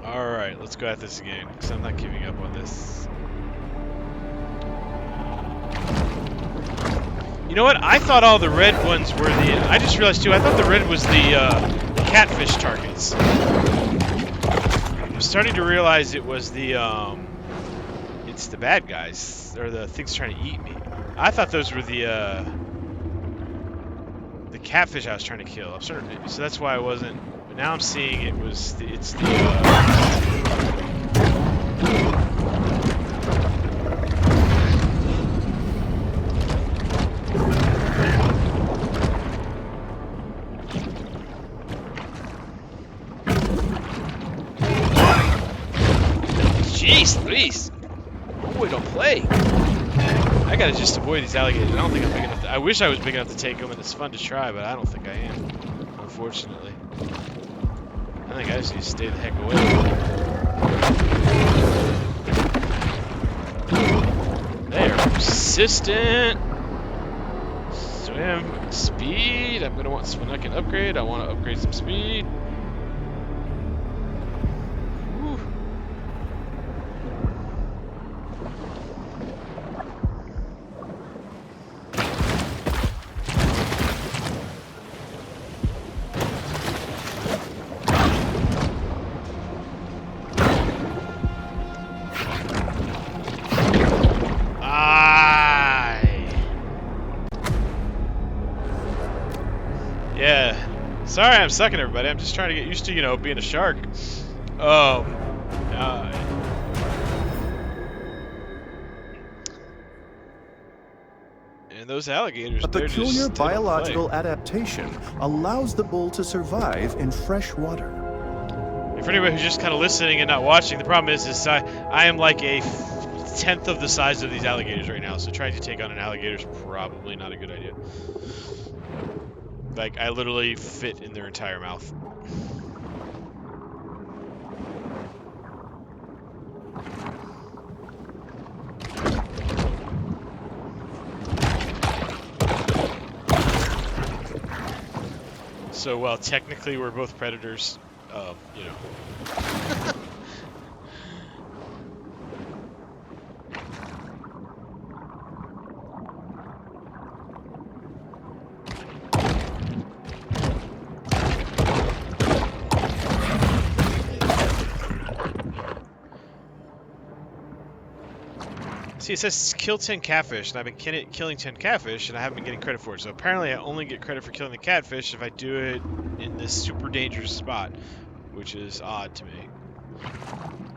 Alright, let's go at this again, because I'm not giving up on this. You know what? I thought all the red ones were the... I just realized too, I thought the red was the catfish targets. I'm starting to realize it was the, it's the bad guys, or the things trying to eat me. I thought those were the catfish I was trying to kill. I'm starting to, so that's why I wasn't... But now I'm seeing it was the, it's the... Jeez, please. Oh, we don't play. I gotta just avoid these alligators. I don't think I'm big enough. I wish I was big enough to take them, and it's fun to try, but I don't think I am. Unfortunately, I think I just need to stay the heck away. They are persistent. Swim speed. I'm gonna want when I can upgrade. I want to upgrade some speed. Whew. Yeah. Sorry I'm sucking everybody. I'm just trying to get used to, you know, being a shark. And those alligators, A they're peculiar just, they don't biological play. adaptation allows the bull to survive in fresh water. And for anybody who's just kind of listening and not watching, the problem is I am like a tenth of the size of these alligators right now, so trying to take on an alligator is probably not a good idea. Like, I literally fit in their entire mouth. So, well, technically we're both predators, you know. See, it says kill 10 catfish, and I've been killing 10 catfish, and I haven't been getting credit for it. So apparently I only get credit for killing the catfish if I do it in this super dangerous spot, which is odd to me.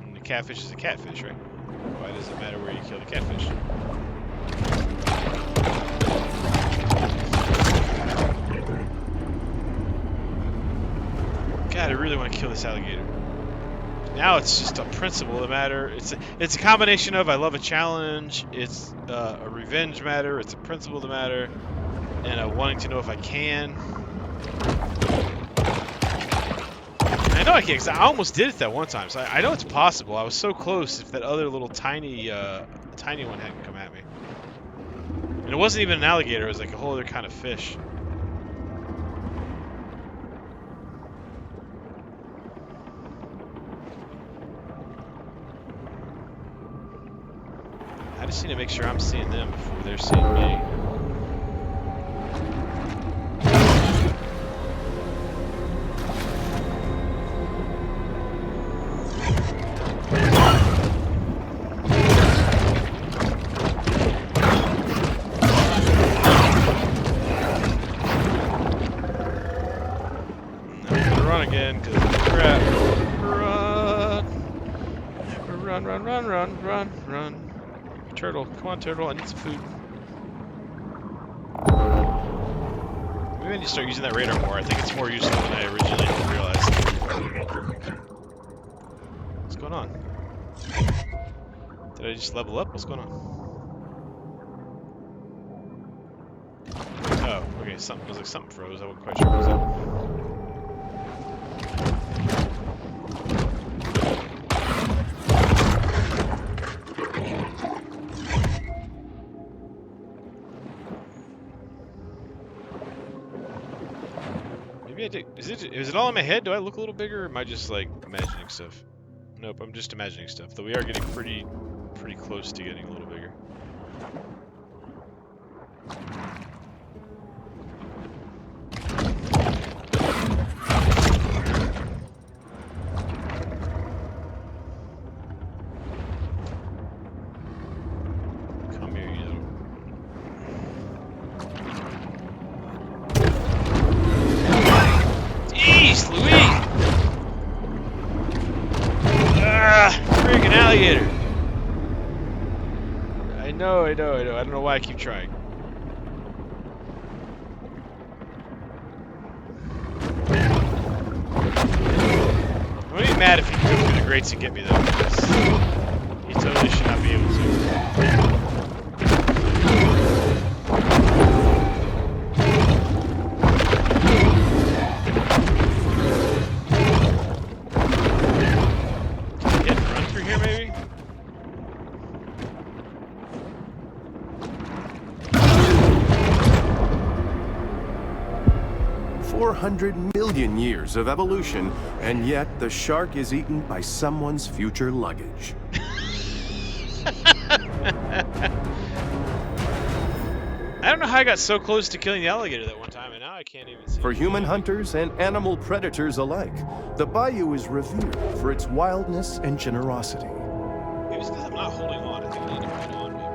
And the catfish is a catfish, right? Why does it matter where you kill the catfish? God, I really want to kill this alligator. Now it's just a principle of the matter. It's a combination of I love a challenge, it's a revenge matter, it's a principle of the matter, and a wanting to know if I can. I know I can, 'cause I almost did it that one time, so I know it's possible. I was so close if that other little tiny one hadn't come at me. And it wasn't even an alligator, it was like a whole other kind of fish. I just need to make sure I'm seeing them before they're seeing me. I'm gonna run again, because crap. Run. Turtle, come on, turtle, I need some food. Maybe I need to start using that radar more. I think it's more useful than I originally realized. What's going on? Did I just level up? What's going on? Oh, okay, something, it was like something froze. I wasn't quite sure what was up. Is it all in my head? Do I look a little bigger, or am I just like imagining stuff? Nope, I'm just imagining stuff. Though we are getting pretty close to getting a little bigger. Come here, you little. Jeez, Louise! Ah, freaking alligator! I know. I don't know why I keep trying. I wouldn't be mad if he could go through the grates and get me though, because he totally should not be able to. 400 million years of evolution, and yet the shark is eaten by someone's future luggage. I don't know how I got so close to killing the alligator that one time, and now I can't even see. For human hunters and animal predators alike, the bayou is revered for its wildness and generosity. Maybe it's because I'm not holding on. I think I need to hold on, maybe.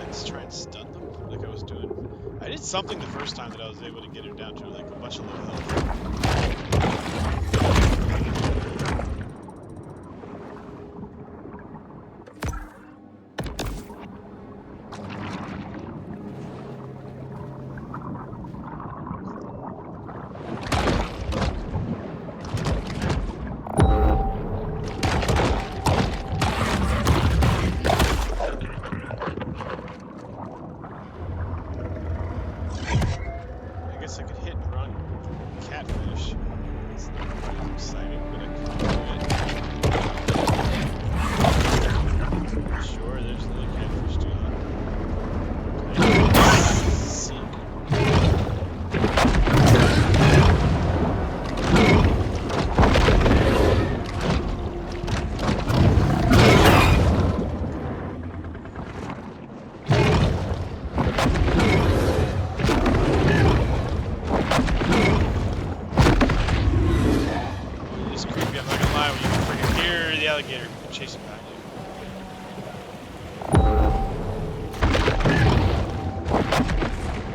Let's try and stun them, like I was doing. I did something the first time that I was able to get him down to like a bunch of low health. I could hit and run catfish. It's not really exciting, but I can do it. Sure, there's a little catfish too. See. Alligator chasing behind you.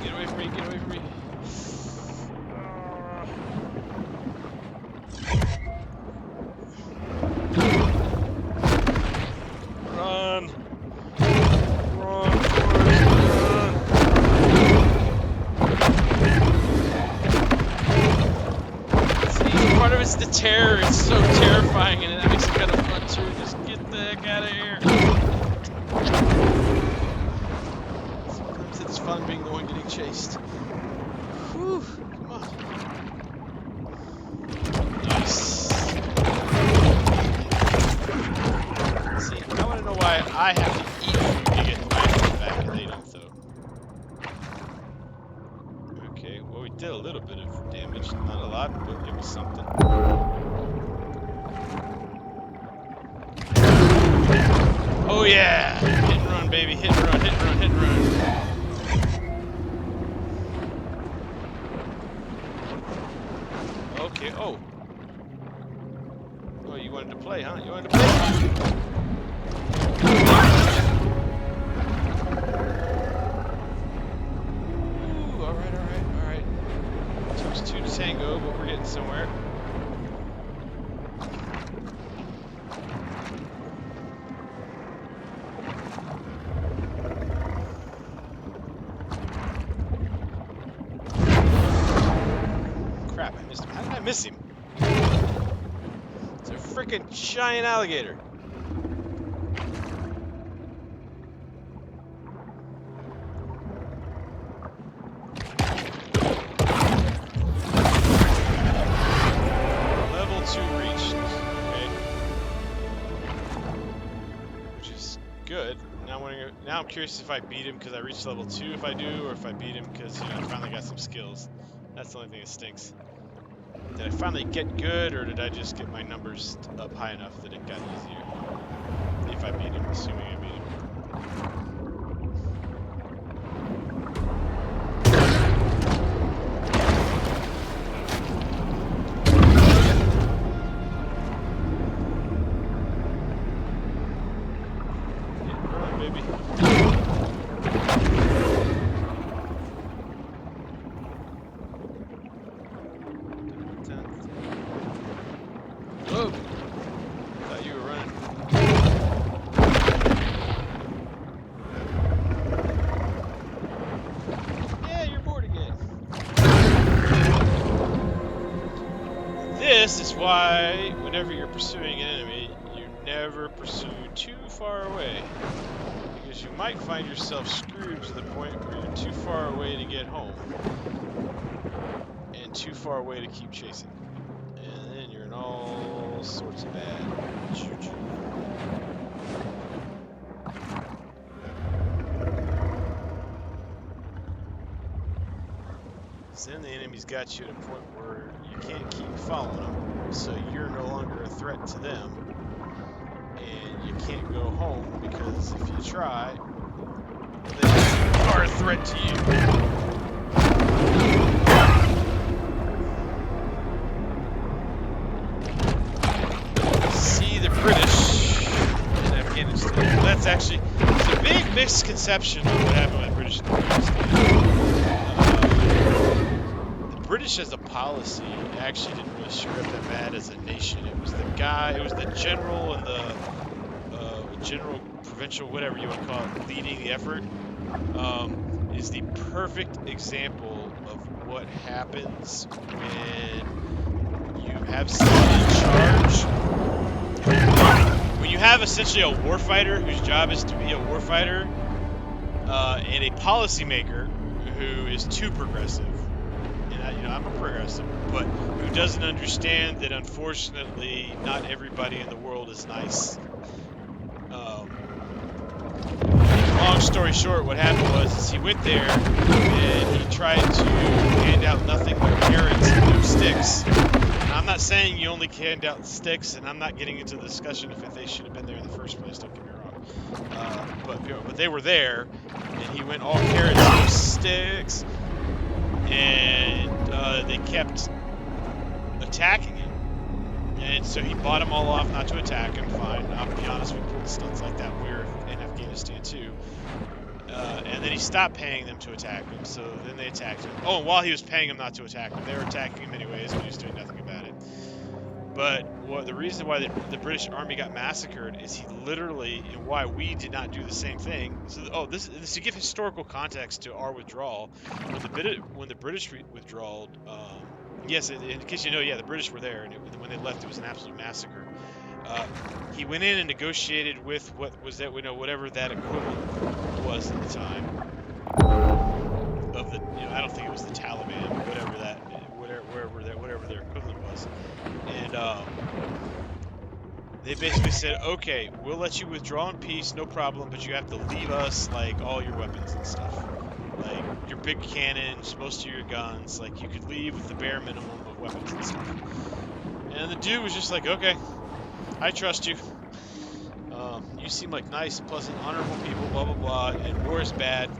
Get away from me, get away from me. Run. Run, Forrest, run. See, part of it's the terror. It's so terrifying, and that makes it kind of fun too. Just get the heck out of here. Sometimes it's fun being the one getting chased. Whew, come on. Nice. See, I want to know why I have to eat food to get my food back and they don't, though. Okay, well, we did a little bit of damage. Not a lot, but it was something. Oh yeah! Hit and run, baby. Hit and run, hit and run, hit and run. Okay, oh. Oh, you wanted to play, huh? You wanted to play? Ooh, alright, alright, alright. Took us 2 to tango, but we're getting somewhere. Crap, I missed him. How did I miss him? It's a freaking giant alligator. Level 2 reached. Okay. Which is good. Now I'm curious if I beat him because I reached level 2 if I do, or if I beat him because, you know, I finally got some skills. That's the only thing that stinks. Did I finally get good, or did I just get my numbers up high enough that it got easier? If I beat him, assuming I beat him. Yeah, run, baby. Whoa! Thought you were running. Yeah, you're bored again. This is why, whenever you're pursuing an enemy, you never pursue too far away. Because you might find yourself screwed to the point where you're too far away to get home. And too far away to keep chasing. And then you're in all sorts of bad juju. because then the enemy's got you at a point where you can't keep following them, so you're no longer a threat to them, and you can't go home because if you try, they are a threat to you. See the British in Afghanistan. That's actually it's a big misconception of what happened with the British in Afghanistan. The British as a policy actually didn't really show up that bad as a nation. It was the general and the general, provincial, whatever you want to call it, leading the effort, is the perfect example of what happens when you have someone in charge. When you have essentially a warfighter whose job is to be a warfighter, and a policymaker who is too progressive. And I'm a progressive, but who doesn't understand that unfortunately not everybody in the world is nice. Long story short, what happened was he went there and he tried to hand out nothing but carrots and no sticks. And I'm not saying you only hand out sticks, and I'm not getting into the discussion if they should have been there in the first place, don't get me wrong. But they were there, and he went all carrots, no sticks, and they kept attacking him. And so he bought them all off not to attack him, fine. I'll be honest, we pulled stunts like that when we were in Afghanistan too. And then he stopped paying them to attack him, so then they attacked him. Oh, and while he was paying them not to attack him, they were attacking him anyways, but he was doing nothing about it. But the reason why the British Army got massacred is he literally, and why we did not do the same thing. So, this to give historical context to our withdrawal, when the British withdrawal, yes, in case you know, yeah, the British were there, and when they left, it was an absolute massacre. He went in and negotiated with whatever that equivalent was at the time of the, I don't think it was the Taliban, but whatever their equivalent was, and they basically said, okay, we'll let you withdraw in peace, no problem, but you have to leave us like all your weapons and stuff, like your big cannons, most of your guns, like you could leave with the bare minimum of weapons and stuff. And the dude was just like, okay, I trust you. You seem like nice, pleasant, honorable people, blah, blah, blah, and war is bad.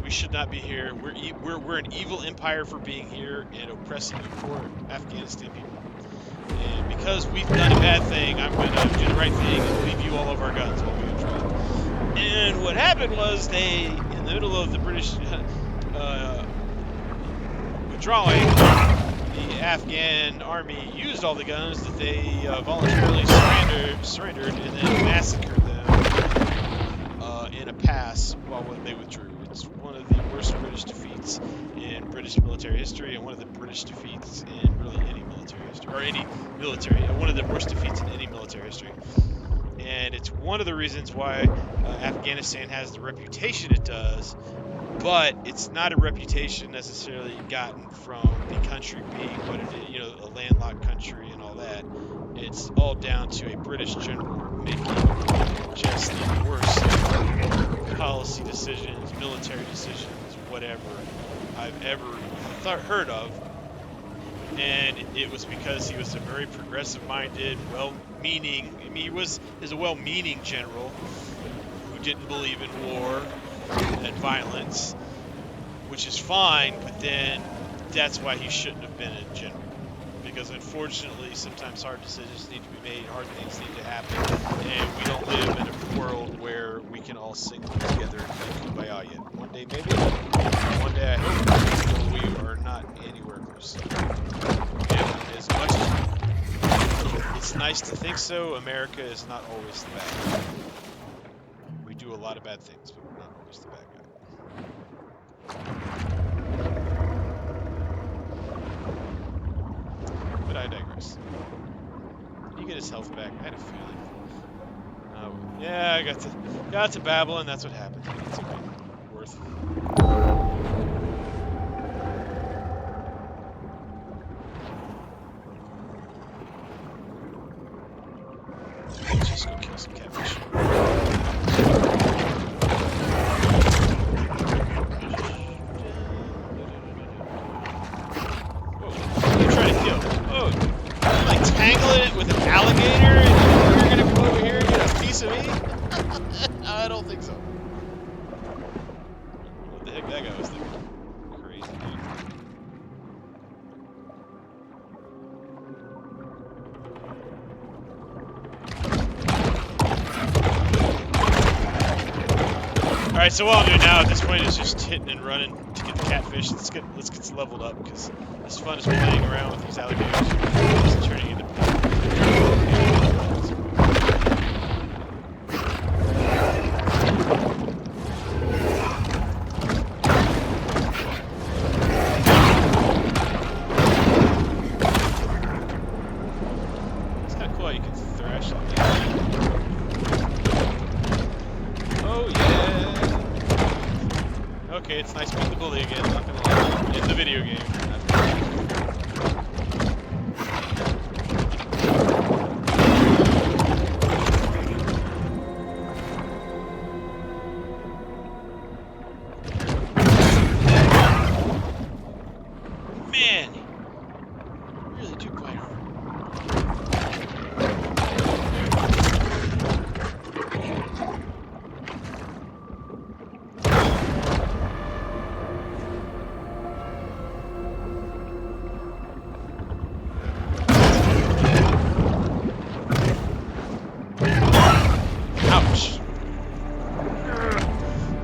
We should not be here. We're an evil empire for being here and oppressing the poor Afghanistan people. And because we've done a bad thing, I'm going to do the right thing and leave you all of our guns while we withdraw. And what happened was they, in the middle of the British withdrawing, the Afghan army used all the guns that they voluntarily surrendered and then massacred them in a pass when they withdrew. It's one of the worst British defeats in British military history, and one of the British defeats in really any military history, one of the worst defeats in any military history. And it's one of the reasons why Afghanistan has the reputation it does, but it's not a reputation necessarily gotten from the country being what it is, a landlocked country and all that. It's all down to a British general making just the worst policy decisions, military decisions, whatever I've ever heard of. And it was because he was a very progressive-minded, well-meaning, he is a well-meaning general who didn't believe in war and violence, which is fine, but then that's why he shouldn't have been a general. Because unfortunately, sometimes hard decisions need to be made, hard things need to happen, and we don't live in a world where we can all sing together and play Kumbaya yet. One day maybe, one day I hope, but we are not anywhere close. And as much as it's nice to think so, America is not always the bad guy. We do a lot of bad things, but we're not always the bad guy. But I digress. Did he get his health back? I had a feeling. Yeah, I got to babble, and that's what happened. It's okay. Worth. Let's just go kill some catfish. tangling it with an alligator, and you're gonna come over here and get a piece of me? I don't think so. What the heck that guy was thinking? Crazy dude. All right, so what I'll do now at this point is just hitting and running to get the catfish. Let's get leveled up because as fun as playing around with these alligators, it's turning into. It's kind of cool how you can thrash like that. Oh yeah. Okay, it's nice being the bully again, not gonna lie. In the video game. Man! You really do bite hard. Ouch.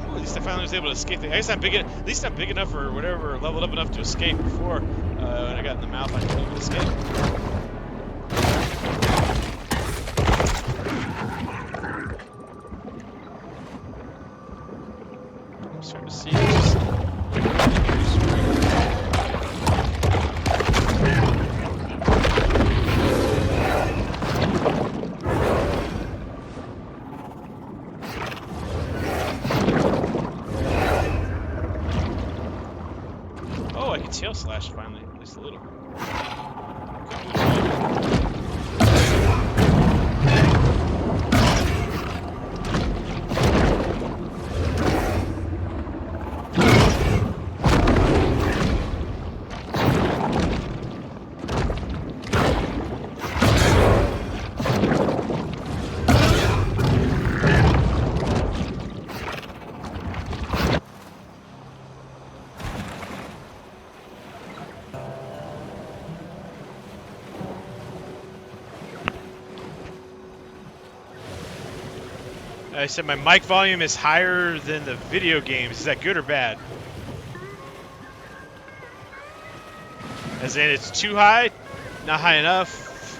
Ooh, at least I finally was able to escape. I guess I'm big. At least I'm big enough or whatever, leveled up enough to escape. Before, when I got in the mouth, I couldn't even escape. I'm starting to see this. Oh, I can tail slash finally, at least a little. I said my mic volume is higher than the video games. Is that good or bad? As in, it's too high, not high enough.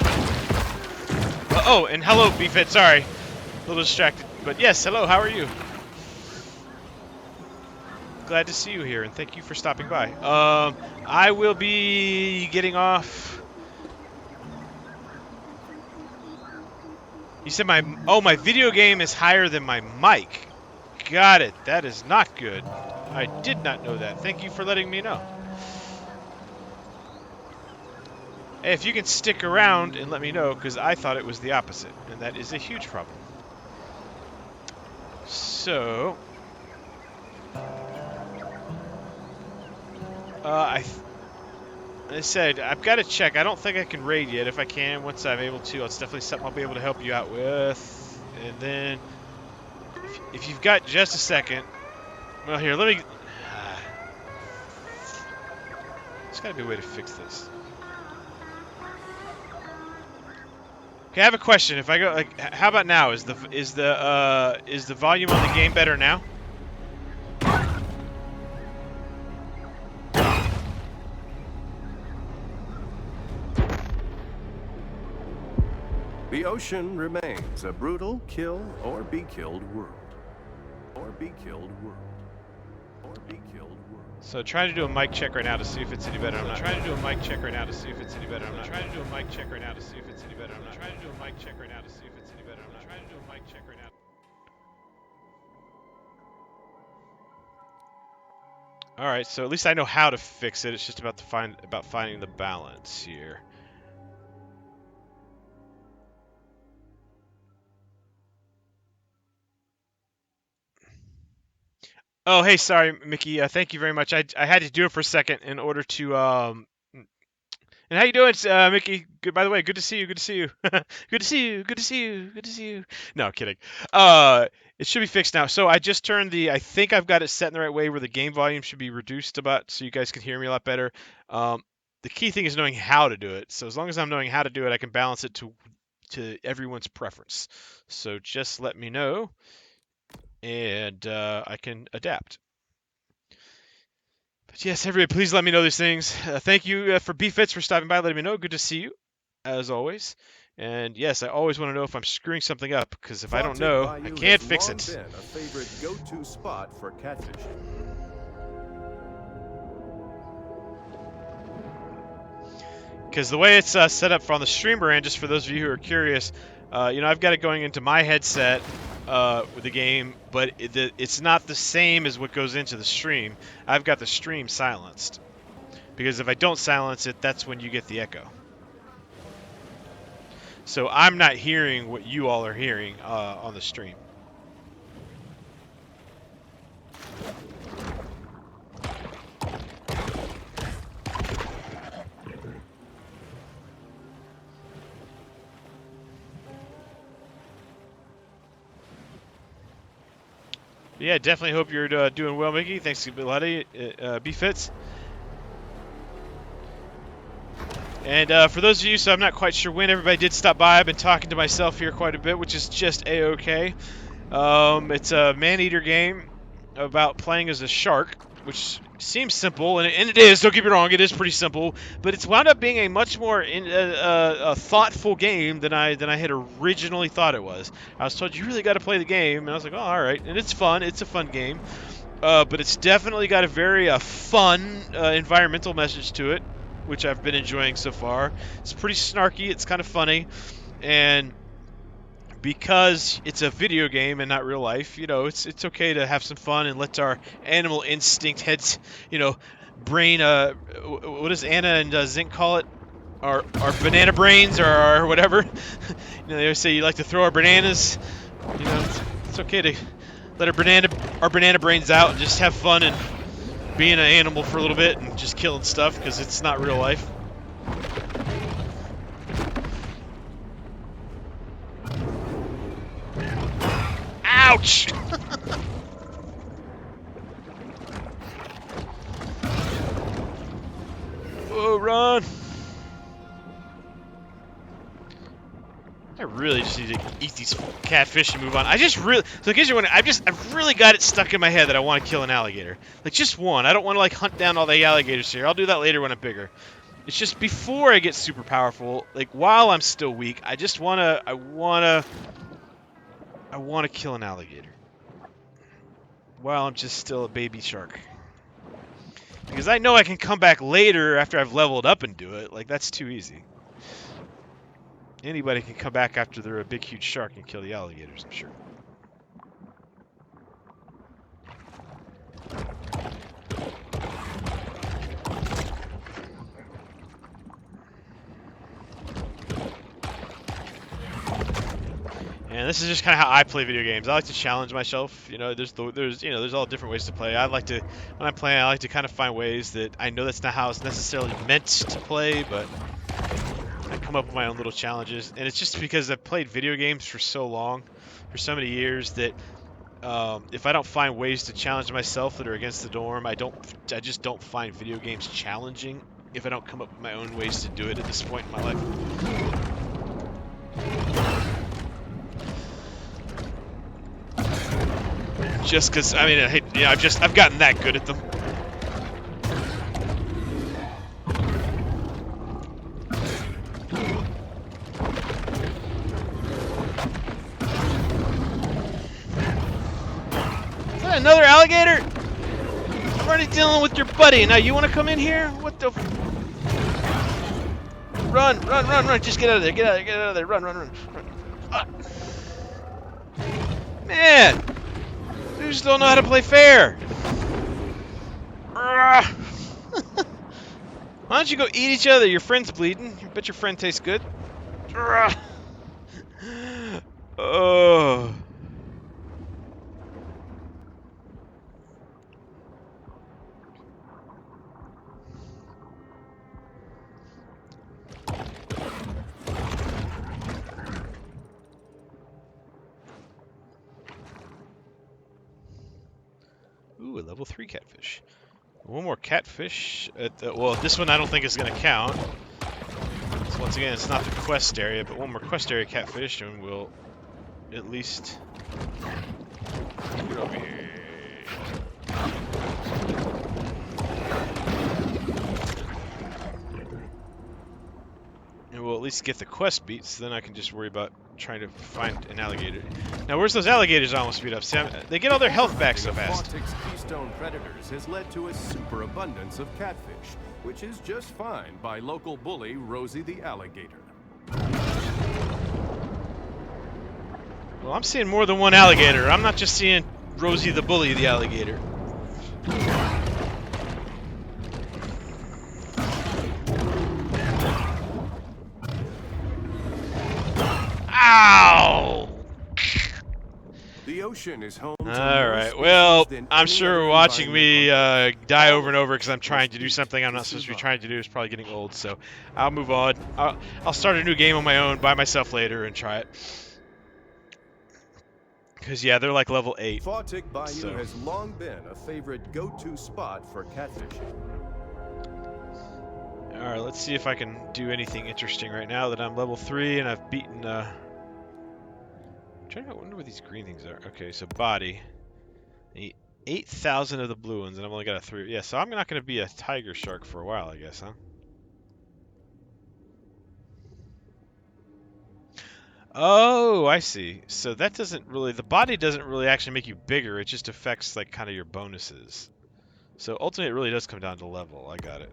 Oh, and hello, BFed. Sorry, a little distracted. But yes, hello. How are you? Glad to see you here, and thank you for stopping by. I will be getting off. You said my video game is higher than my mic. Got it. That is not good. I did not know that. Thank you for letting me know. Hey, if you can stick around and let me know, because I thought it was the opposite, and that is a huge problem. So, I said, I've got to check. I don't think I can raid yet. If I can, once I'm able to, it's definitely something I'll be able to help you out with. And then, if you've got just a second, well, here, let me. There's got to be a way to fix this. Okay, I have a question. If I go, like, how about now? Is the volume on the game better now? The ocean remains a brutal kill or be killed world. Or be killed world. Or be killed world. So trying to do a mic check right now to see if it's any better. I'm not trying to do a mic check right now to see if it's any better. I'm not trying to do a mic check right now to see if it's any better. I'm not trying to do a mic check right now to see if it's any better. I'm not trying to do a mic check right now. All right, so at least I know how to fix it. It's just about finding the balance here. Oh, hey, sorry, Mickey. Thank you very much. I had to do it for a second in order to And how you doing, Mickey? Good. By the way, good to see you. Good to see you. Good to see you. Good to see you. Good to see you. No, kidding. It should be fixed now. So I just turned the. I think I've got it set in the right way where the game volume should be reduced about, so you guys can hear me a lot better. The key thing is knowing how to do it. So as long as I'm knowing how to do it, I can balance it to everyone's preference. So just let me know, and I can adapt. But yes, everybody, please let me know these things. Thank you for BFits for stopping by, letting me know. Good to see you, as always. And yes, I always want to know if I'm screwing something up, because if I don't know, I can't fix it. Been a favorite go-to spot for catfishing. Because the way it's set up on the streamer end, just for those of you who are curious, I've got it going into my headset with the game, but it's not the same as what goes into the stream. I've got the stream silenced. Because if I don't silence it, that's when you get the echo. So I'm not hearing what you all are hearing on the stream. Yeah, definitely hope you're doing well, Mickey. Thanks, Biladi. BFits. And for those of you, so I'm not quite sure when everybody did stop by. I've been talking to myself here quite a bit, which is just A-okay. It's a Maneater game about playing as a shark, which seems simple, and it is. Don't get me wrong, it is pretty simple, but it's wound up being a much more thoughtful game than I had originally thought it was. I was told you really got to play the game, and I was like, oh, all right, and it's fun. It's a fun game, but it's definitely got a very fun environmental message to it, which I've been enjoying so far. It's pretty snarky. It's kind of funny, and because it's a video game and not real life, it's okay to have some fun and let our animal instinct heads, brain. What does Anna and Zinc call it? Our banana brains or our whatever. They always say you like to throw our bananas. It's okay to let our banana brains out and just have fun and being an animal for a little bit and just killing stuff, because it's not real life. Ouch! Whoa, run! I really just need to eat these catfish and move on. So in case you're wondering, I've really got it stuck in my head that I want to kill an alligator. Like, just one. I don't want to, hunt down all the alligators here. I'll do that later when I'm bigger. It's just before I get super powerful, while I'm still weak, I want to kill an alligator. While I'm just still a baby shark. Because I know I can come back later after I've leveled up and do it. That's too easy. Anybody can come back after they're a big, huge shark and kill the alligators, I'm sure. And this is just kind of how I play video games. I like to challenge myself. There's all different ways to play. When I'm playing, I like to kind of find ways that I know that's not how it's necessarily meant to play, but I come up with my own little challenges. And it's just because I've played video games for so long, for so many years, that if I don't find ways to challenge myself that are against the norm, I just don't find video games challenging if I don't come up with my own ways to do it at this point in my life. Just because, I've gotten that good at them. Is that another alligator? I'm already dealing with your buddy. Now you want to come in here? What the? Run! Just get out of there. Get out of there. Run. Man! You just don't know how to play fair. Why don't you go eat each other? Your friend's bleeding. I bet your friend tastes good. Oh. level 3 catfish. One more catfish. Well, this one I don't think is going to count. So once again, it's not the quest area, but one more quest area catfish, and we'll at least get over here. And we'll at least get the quest beat, so then I can just worry about trying to find an alligator. Now, where's those alligators I almost beat up? See, they get all their health back so fast. Baltic's keystone predators has led to a superabundance of catfish, which is just fine by local bully Rosie the alligator. Well, I'm seeing more than one alligator. I'm not just seeing Rosie the bully, the alligator. Ow! The ocean is home to more Alright, well, species than I'm any sure other watching me environment on die Earth. over and over because I'm trying to do something I'm not supposed to be trying to do is probably getting old, so I'll move on. I'll start a new game on my own by myself later and try it. Because, yeah, they're like level 8. Baltic Bayou So. has long been a favorite go-to spot for catfishing. Alright, let's see if I can do anything interesting right now that I'm level 3 and I've beaten, I'm trying to wonder what these green things are. Okay, so body. I need 8,000 of the blue ones, and I've only got a 3. Yeah, so I'm not going to be a tiger shark for a while, I guess, huh? Oh, I see. So that doesn't really, the body doesn't really actually make you bigger, it just affects, like, kind of your bonuses. So ultimately, it really does come down to level. I got it.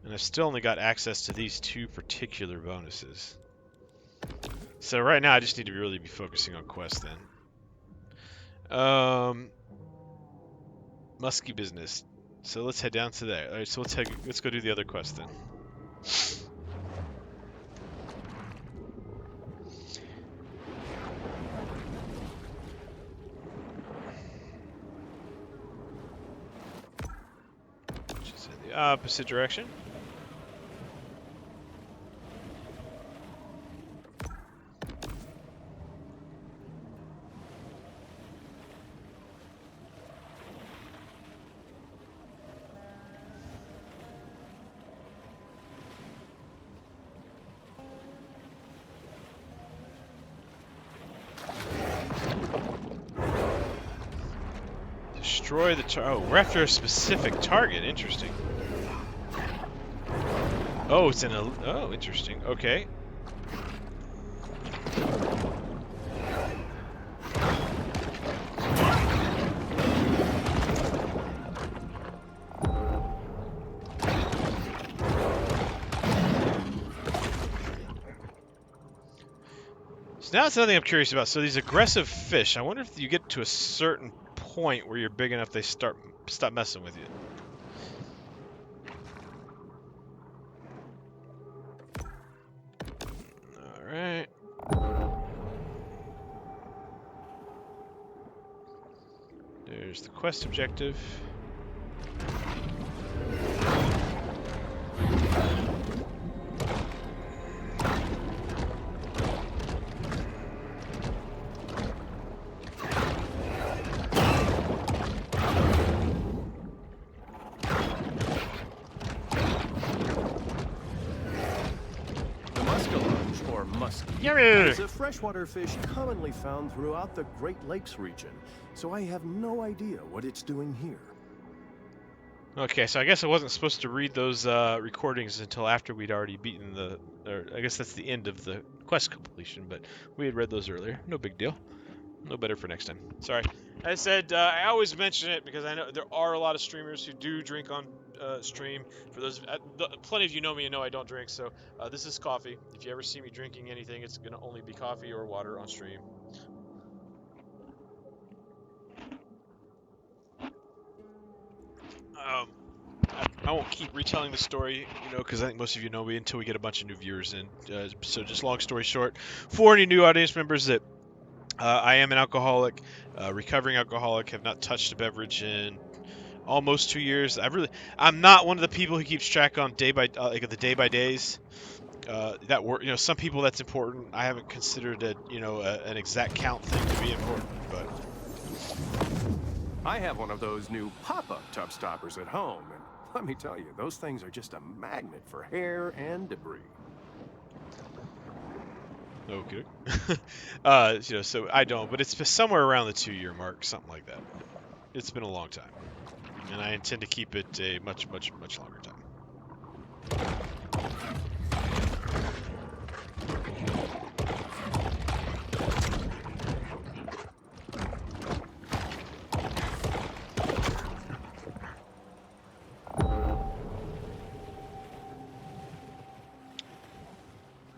And I've still only got access to these 2 particular bonuses. So right now, I just need to really be focusing on quests then. Musky business. So let's head down to there. All right, so let's go do the other quest then. Which is in the opposite direction. Destroy the oh, we're after a specific target. Interesting. Oh, it's in a... Oh, interesting. Okay. So now it's another thing I'm curious about. So these aggressive fish, I wonder if you get to a certain point where you're big enough they stop messing with you. Alright. There's the quest objective. Is a freshwater fish commonly found throughout the Great Lakes region, so I have no idea what it's doing here. Okay, so I guess I wasn't supposed to read those recordings until after we'd already beaten the... Or I guess that's the end of the quest completion, but we had read those earlier. No big deal. No better for next time. Sorry. I said, I always mention it because I know there are a lot of streamers who do drink on stream. For those, plenty of you know me and know I don't drink, so this is coffee. If you ever see me drinking anything, it's going to only be coffee or water on stream. I won't keep retelling the story, you know, because I think most of you know me until we get a bunch of new viewers in. So just long story short, for any new audience members that I am an alcoholic, recovering alcoholic, have not touched a beverage in almost 2 years. I'm not one of the people who keeps track on like the day by days. That work, you know, some people that's important. I haven't considered it, you know, an exact count thing to be important, but I have one of those new pop-up tub stoppers at home, and let me tell you, those things are just a magnet for hair and debris. Okay. You know, so I don't, but it's somewhere around the 2-year mark, something like that. It's been a long time, and I intend to keep it a much, much, much longer time.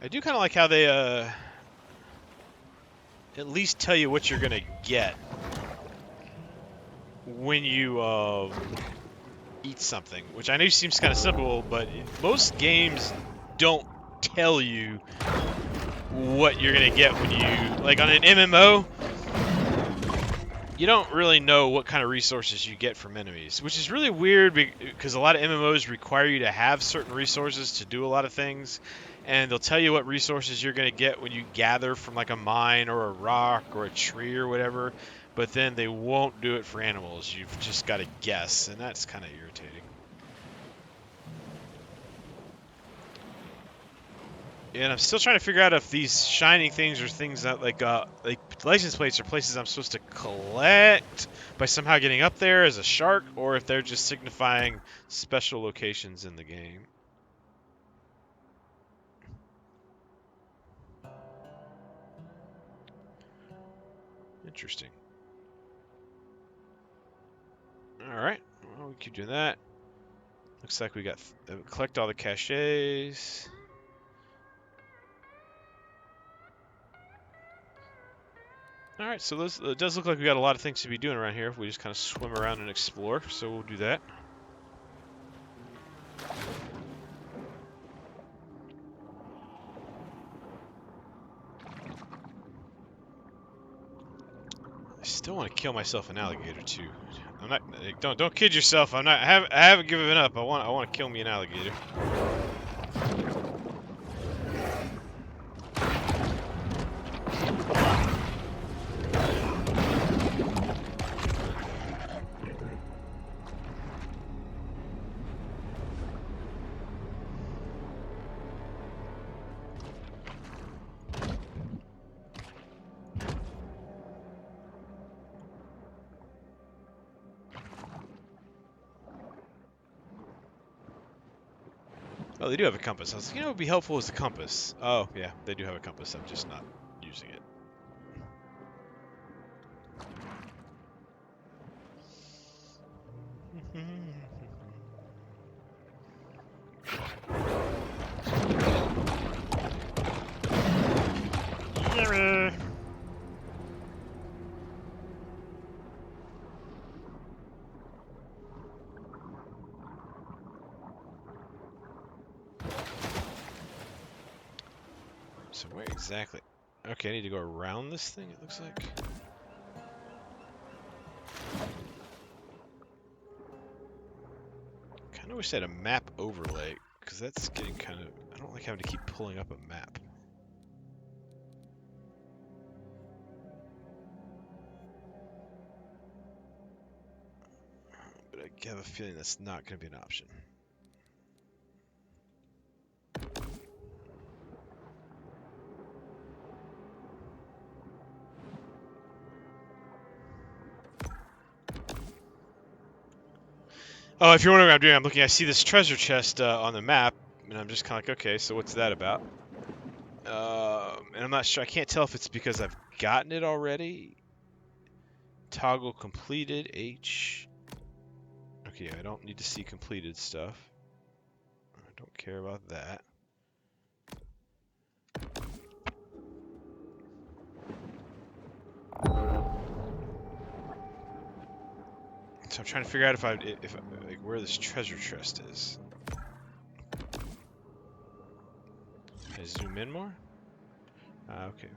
I do kind of like how they at least tell you what you're gonna get when you eat something, which I know seems kind of simple, but most games don't tell you what you're gonna get when you, like on an MMO, you don't really know what kind of resources you get from enemies, which is really weird because a lot of MMOs require you to have certain resources to do a lot of things, and they'll tell you what resources you're going to get when you gather from like a mine or a rock or a tree or whatever, but then they won't do it for animals. You've just got to guess, and that's kind of irritating. And I'm still trying to figure out if these shining things are things that like license plates are places I'm supposed to collect by somehow getting up there as a shark, or if they're just signifying special locations in the game. Interesting. Alright, well, we keep doing that. Looks like we got collect all the caches. Alright, so it does look like we got a lot of things to be doing around here if we just kind of swim around and explore, so we'll do that. I still want to kill myself an alligator too. I'm not. Don't kid yourself. I'm not. I haven't given up. I want to kill me an alligator. Oh, they do have a compass. I was like, you know, what would be helpful is the compass. Oh, yeah, they do have a compass. I'm just not using it. So where exactly? Okay, I need to go around this thing, it looks like. Kind of wish I had a map overlay, because that's getting kind of... I don't like having to keep pulling up a map. But I have a feeling that's not going to be an option. Oh, if you're wondering what I'm doing, I'm looking, I see this treasure chest on the map, and I'm just kind of like, okay, so what's that about? And I'm not sure, I can't tell if it's because I've gotten it already. Toggle completed, H. Okay, I don't need to see completed stuff. I don't care about that. So I'm trying to figure out if like where this treasure chest is. Can I zoom in more? Okay.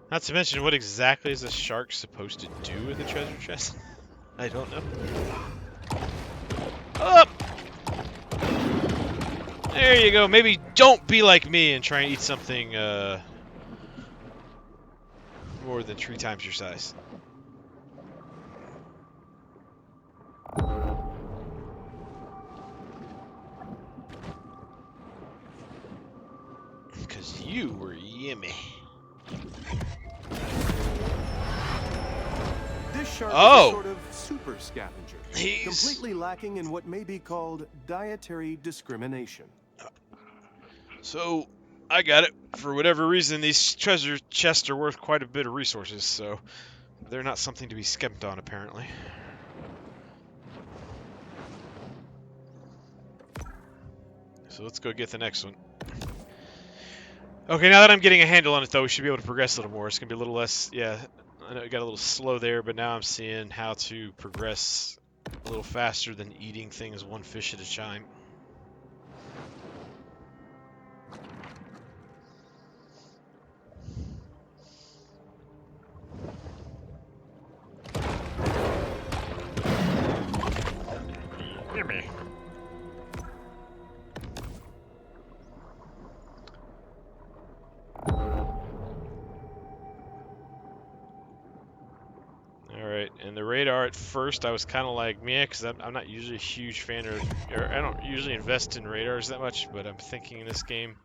Not to mention, what exactly is a shark supposed to do with the treasure chest? I don't know. Up! There you go. Maybe don't be like me and try and eat something more than 3 times your size. Because you were yummy. This shark Oh! is a sort of super scavenger, completely lacking in what may be called dietary discrimination. So, I got it. For whatever reason, these treasure chests are worth quite a bit of resources, so they're not something to be skimped on, apparently. So let's go get the next one. Okay, now that I'm getting a handle on it, though, we should be able to progress a little more. It's going to be a little less, yeah, I know it got a little slow there, but now I'm seeing how to progress a little faster than eating things one fish at a time. Gimme. Alright, and the radar at first I was kind of like, meh, because I'm not usually a huge fan of, or I don't usually invest in radars that much, but I'm thinking in this game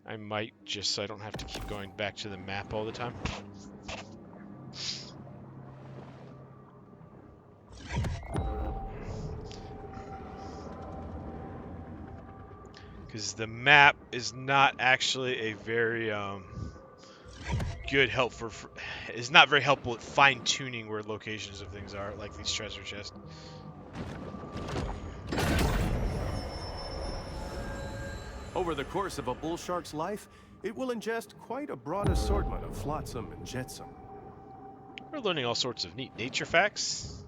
I might, just so I don't have to keep going back to the map all the time. Because the map is not actually a very good help for is not very helpful at fine-tuning where locations of things are, like these treasure chests. Over the course of a bull shark's life, it will ingest quite a broad assortment of flotsam and jetsam. We're learning all sorts of neat nature facts.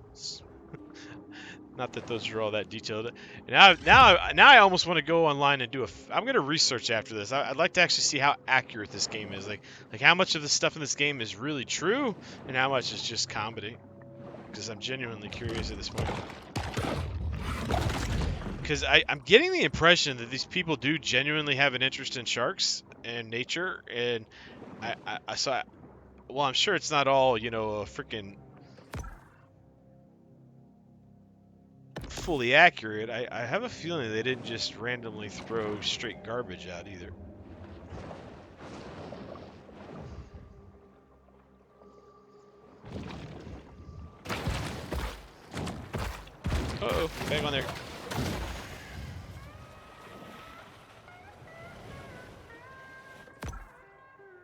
Not that those are all that detailed. Now I almost want to go online and do a. I'm going to research after this. I'd like to actually see how accurate this game is. Like how much of the stuff in this game is really true, and how much is just comedy. Because I'm genuinely curious at this point. Because I'm getting the impression that these people do genuinely have an interest in sharks and nature, and well, I'm sure it's not all, you know, a freaking fully accurate. I have a feeling they didn't just randomly throw straight garbage out either. Uh-oh, back on there.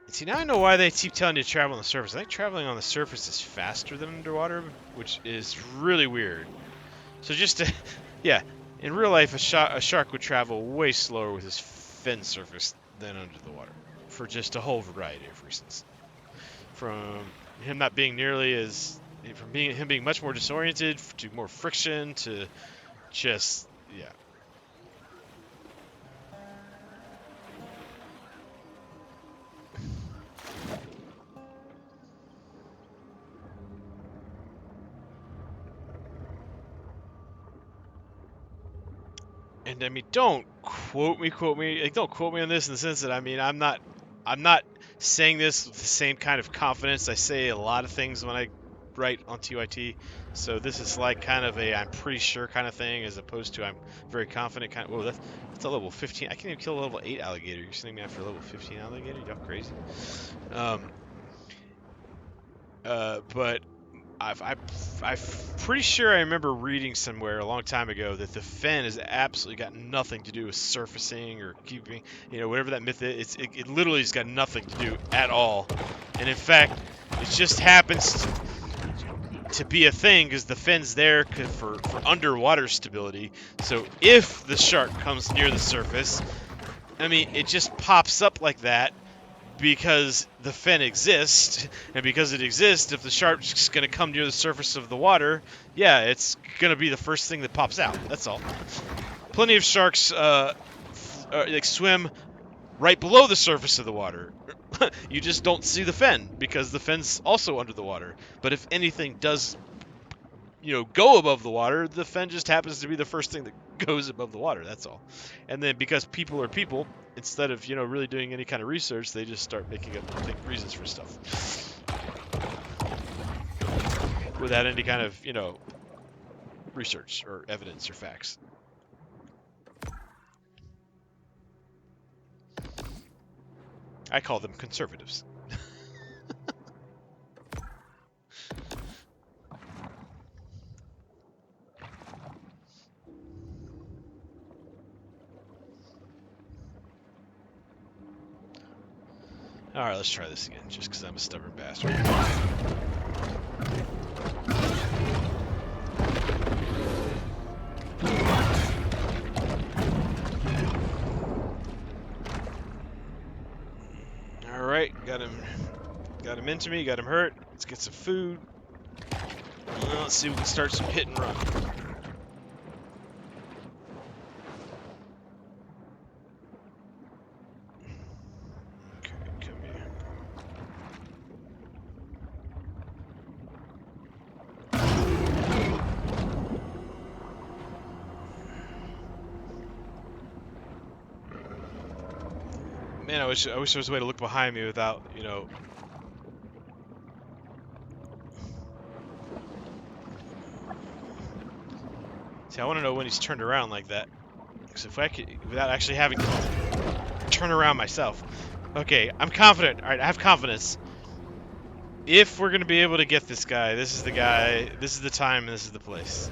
See, now I know why they keep telling you to travel on the surface. I think traveling on the surface is faster than underwater, which is really weird. So just to, yeah, in real life, a shark would travel way slower with his fin surface than under the water, for just a whole variety of reasons. From him not being nearly as, from him being much more disoriented, to more friction, to just, yeah. And I mean, don't quote me, like, don't quote me on this in the sense that, I mean, I'm not saying this with the same kind of confidence I say a lot of things when I write on TYT. So this is like kind of a I'm pretty sure kind of thing, as opposed to I'm very confident kind of. Whoa, that's a level 15. I can't even kill a level 8 alligator. You're sending me after a level 15 alligator? Y'all crazy? But I'm pretty sure I remember reading somewhere a long time ago that the fin has absolutely got nothing to do with surfacing or keeping, you know, whatever that myth is. It literally has got nothing to do at all. And in fact, it just happens to be a thing because the fin's there for underwater stability. So if the shark comes near the surface, I mean, it just pops up like that because the fin exists, and because it exists, if the shark's going to come near the surface of the water, yeah, it's going to be the first thing that pops out. That's all. Plenty of sharks like swim right below the surface of the water. You just don't see the fin because the fin's also under the water. But if anything does, you know, go above the water, the fin just happens to be the first thing that goes above the water. That's all. And then because people are people, instead of, you know, really doing any kind of research, they just start making up reasons for stuff. without any kind of, research or evidence or facts. I call them conservatives. Alright, let's try this again, just because I'm a stubborn bastard. Alright, got him into me, got him hurt. Let's get some food. Let's see if we can start some hit and run. Okay, come here. Man, I wish there was a way to look behind me without, See, I want to know when he's turned around like that. Because if I could, without actually having to turn around myself. Okay, I'm confident. Alright, I have confidence. If we're going to be able to get this guy, this is the guy, this is the time, and this is the place.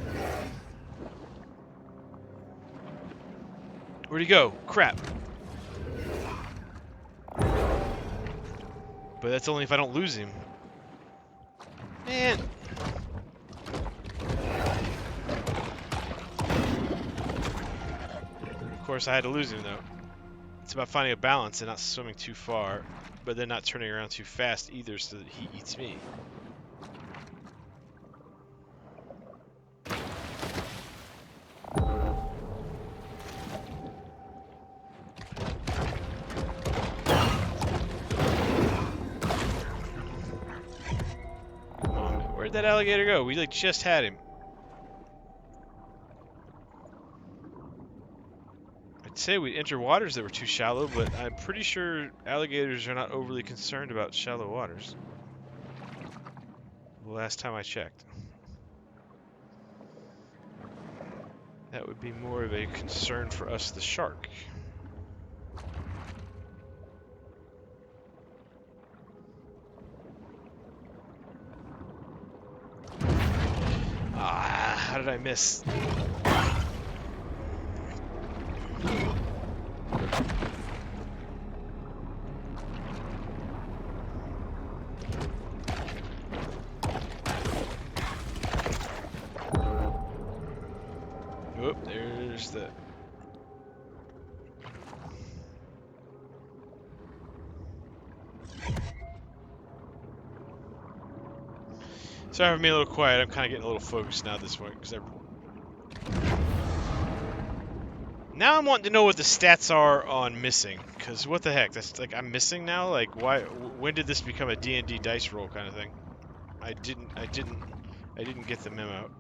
Where'd he go? Crap. But that's only if I don't lose him. Man. Of course, I had to lose him, though. It's about finding a balance and not swimming too far, but then not turning around too fast either so that he eats me. Come on, where'd that alligator go? We like just had him. I'd say we enter waters that were too shallow, but I'm pretty sure alligators are not overly concerned about shallow waters. The last time I checked. That would be more of a concern for us, the shark. Ah, how did I miss? Whoop, there's the... Sorry for being a little quiet. I'm kind of getting a little focused now at this point because now I'm wanting to know what the stats are on missing. Because what the heck? That's like I'm missing now. Like why? When did this become a D&D dice roll kind of thing? I didn't get the memo.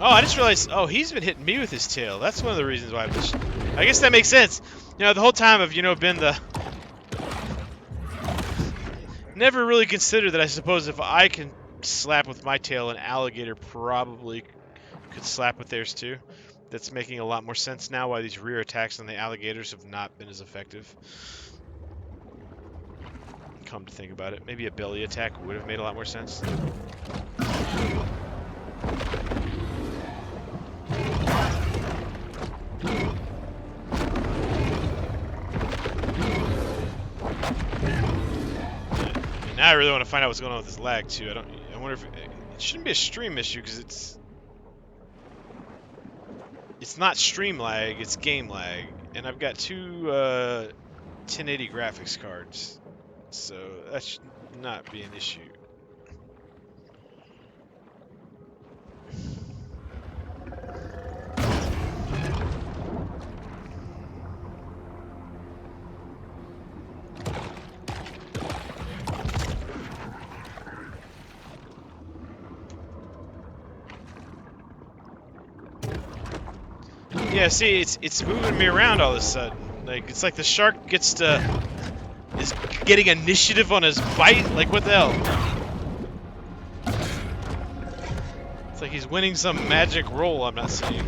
Oh, I just realized, oh, he's been hitting me with his tail. That's one of the reasons why I guess that makes sense. The whole time I've, been the... Never really considered that I suppose if I can slap with my tail, an alligator probably could slap with theirs too. That's making a lot more sense now why these rear attacks on the alligators have not been as effective. Come to think about it, maybe a belly attack would have made a lot more sense. Now I really want to find out what's going on with this lag too. I wonder if it shouldn't be a stream issue because it's not stream lag, it's game lag, and I've got two 1080 graphics cards, so that should not be an issue. Yeah, see, it's moving me around all of a sudden. Like, it's like the shark is getting initiative on his bite. Like, what the hell? It's like he's winning some magic roll I'm not seeing.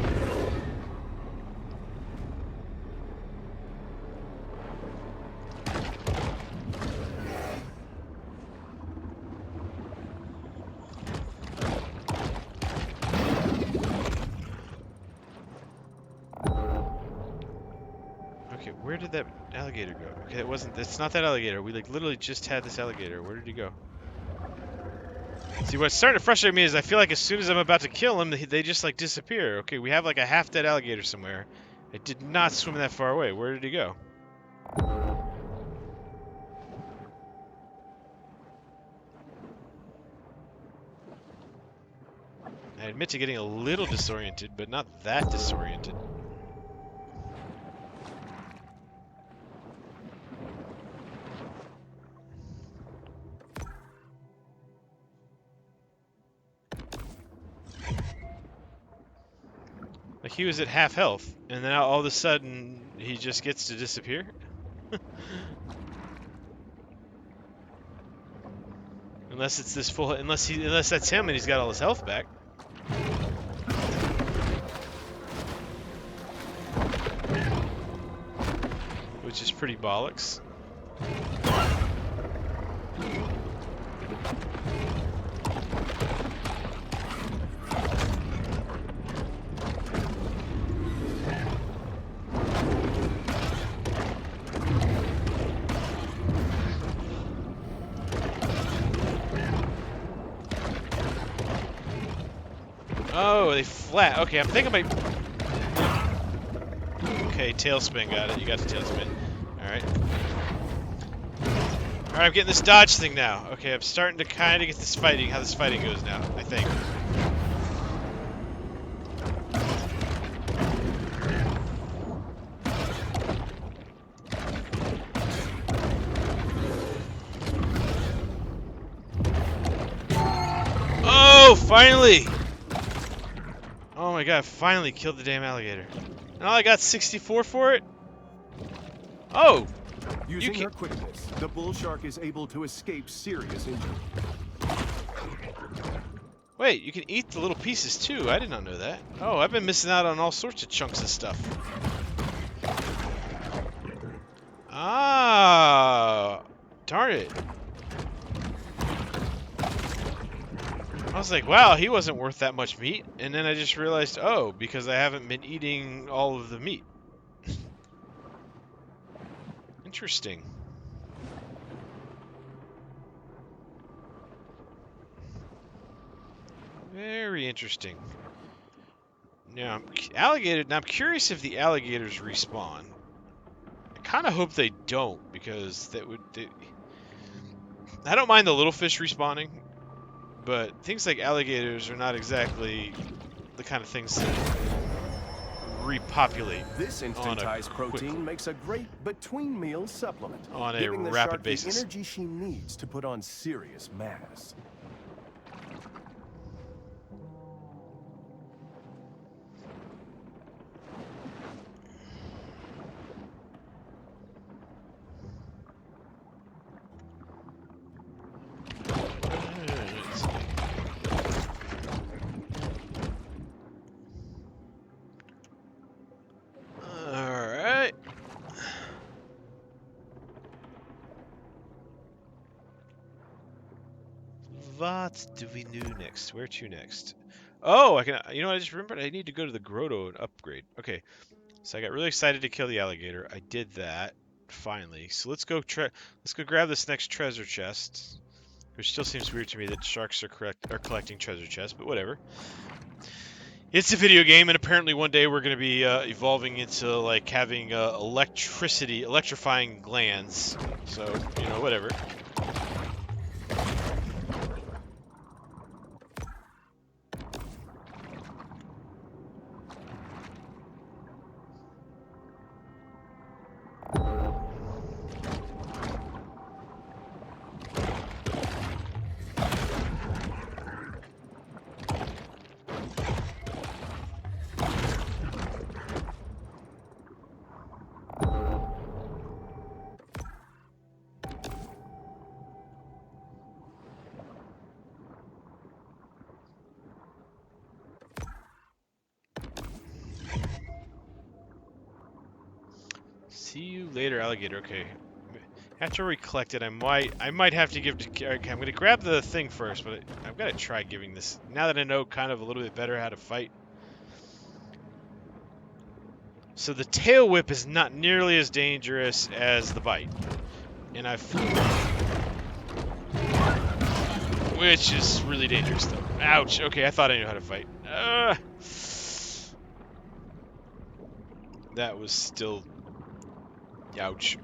Okay, where did that alligator go? Okay, it's not that alligator. We like literally just had this alligator. Where did he go? See, what's starting to frustrate me is I feel like as soon as I'm about to kill him, they just like disappear. Okay, we have like a half-dead alligator somewhere. It did not swim that far away. Where did he go? I admit to getting a little disoriented, but not that disoriented. Like, he was at half health, and then all of a sudden, he just gets to disappear? Unless it's this full, unless that's him and he's got all his health back. Which is pretty bollocks. Oh, they flat. Okay, I'm thinking about... Okay, tailspin, got it. You got the tailspin. Alright. Alright, I'm getting this dodge thing now. Okay, I'm starting to kind of get this fighting, how this fighting goes now, I think. Oh, finally! Oh my god, I finally killed the damn alligator. And all I got 64 for it? Oh! Using her quickness, the bull shark is able to escape serious injury. Wait, you can eat the little pieces too. I did not know that. Oh, I've been missing out on all sorts of chunks of stuff. Ah! Darn it. I was like, wow, he wasn't worth that much meat. And then I just realized, oh, because I haven't been eating all of the meat. Interesting. Very interesting. Now, I'm curious if the alligators respawn. I kind of hope they don't, because that would... I don't mind the little fish respawning. But things like alligators are not exactly the kind of things that repopulate. This instantized protein makes a great between-meal supplement, on a giving the rapid shark basis. the energy she needs to put on serious mass. What do we do next? Where to next? Oh, I can. You know what? I just remembered. I need to go to the grotto and upgrade. Okay, so I got really excited to kill the alligator. I did that finally. So let's go. Let's go grab this next treasure chest. Which still seems weird to me that sharks are collecting treasure chests, but whatever. It's a video game, and apparently one day we're going to be evolving into like having electrifying glands. So you know, whatever. See you later, alligator. Okay. After we collect it, I might have to give to. Okay, I'm gonna grab the thing first, but I've got to try giving this. Now that I know kind of a little bit better how to fight. So the tail whip is not nearly as dangerous as the bite, and which is really dangerous though. Ouch. Okay, I thought I knew how to fight. That was still. Ouch.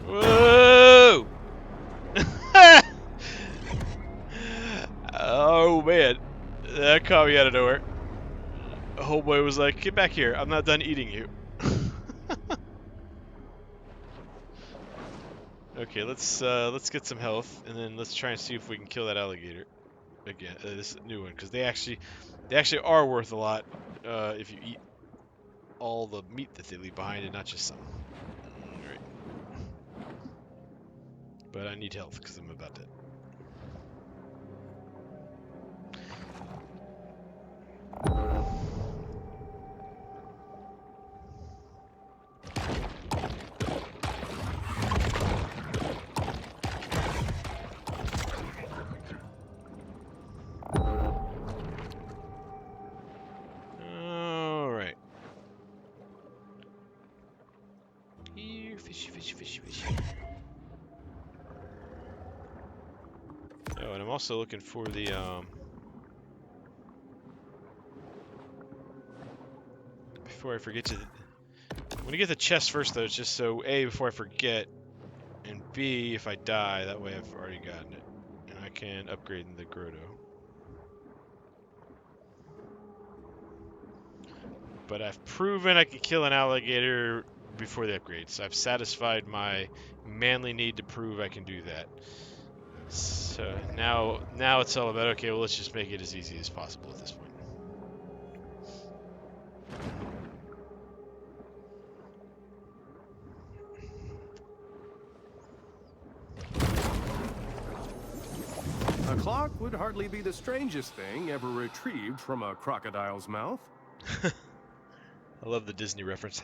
Whoa! Oh man, that caught me out of nowhere. Homeboy was like, "Get back here! I'm not done eating you." Okay, let's get some health, and then let's try and see if we can kill that alligator again. This new one, because they actually are worth a lot if you eat all the meat that they leave behind, and not just some. Alright. But I need health because I'm about dead. Alright. Here, fishy, fishy, fishy, fishy. Oh, and I'm also looking for the, before I forget to... I'm gonna get the chest first, though, just so, A, before I forget, and B, if I die, that way I've already gotten it. And I can upgrade in the Grotto. But I've proven I can kill an alligator before the upgrade, so I've satisfied my manly need to prove I can do that. So now it's all about, okay, well, let's just make it as easy as possible at this point. A clock would hardly be the strangest thing ever retrieved from a crocodile's mouth. I love the Disney reference.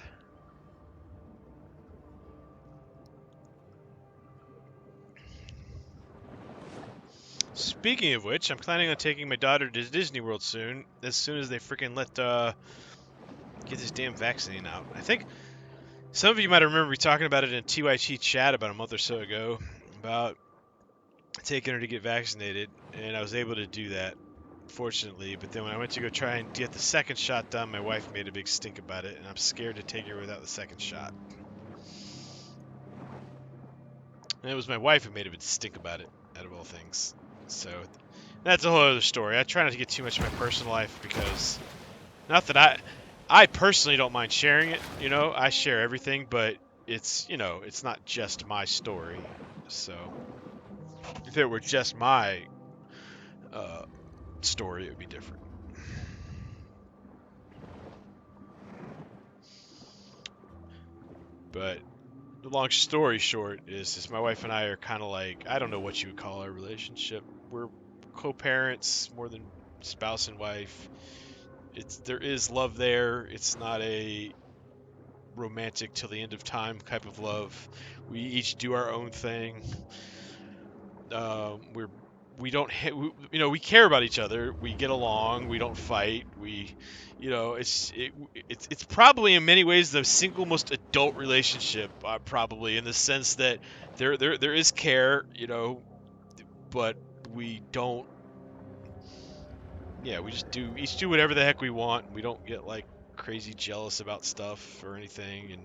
Speaking of which, I'm planning on taking my daughter to Disney World soon, as soon as they freaking let get this damn vaccine out. I think some of you might remember me talking about it in TYT chat about a month or so ago, about taking her to get vaccinated, and I was able to do that, fortunately. But then when I went to go try and get the second shot done, my wife made a big stink about it, and I'm scared to take her without the second shot. And it was my wife who made a big stink about it, out of all things. So that's a whole other story. I try not to get too much of my personal life, because not that I personally don't mind sharing it, you know, I share everything, but it's, you know, it's not just my story. So if it were just my story, it would be different. But the long story short is my wife and I are kind of like, I don't know what you would call our relationship. We're co-parents more than spouse and wife. There is love there. It's not a romantic till the end of time type of love. We each do our own thing. We don't you know, we care about each other. We get along. We don't fight. You know, it's probably in many ways the single most adult relationship, probably, in the sense that there is care, you know, but we don't. Yeah, we just each do whatever the heck we want. We don't get like crazy jealous about stuff or anything, and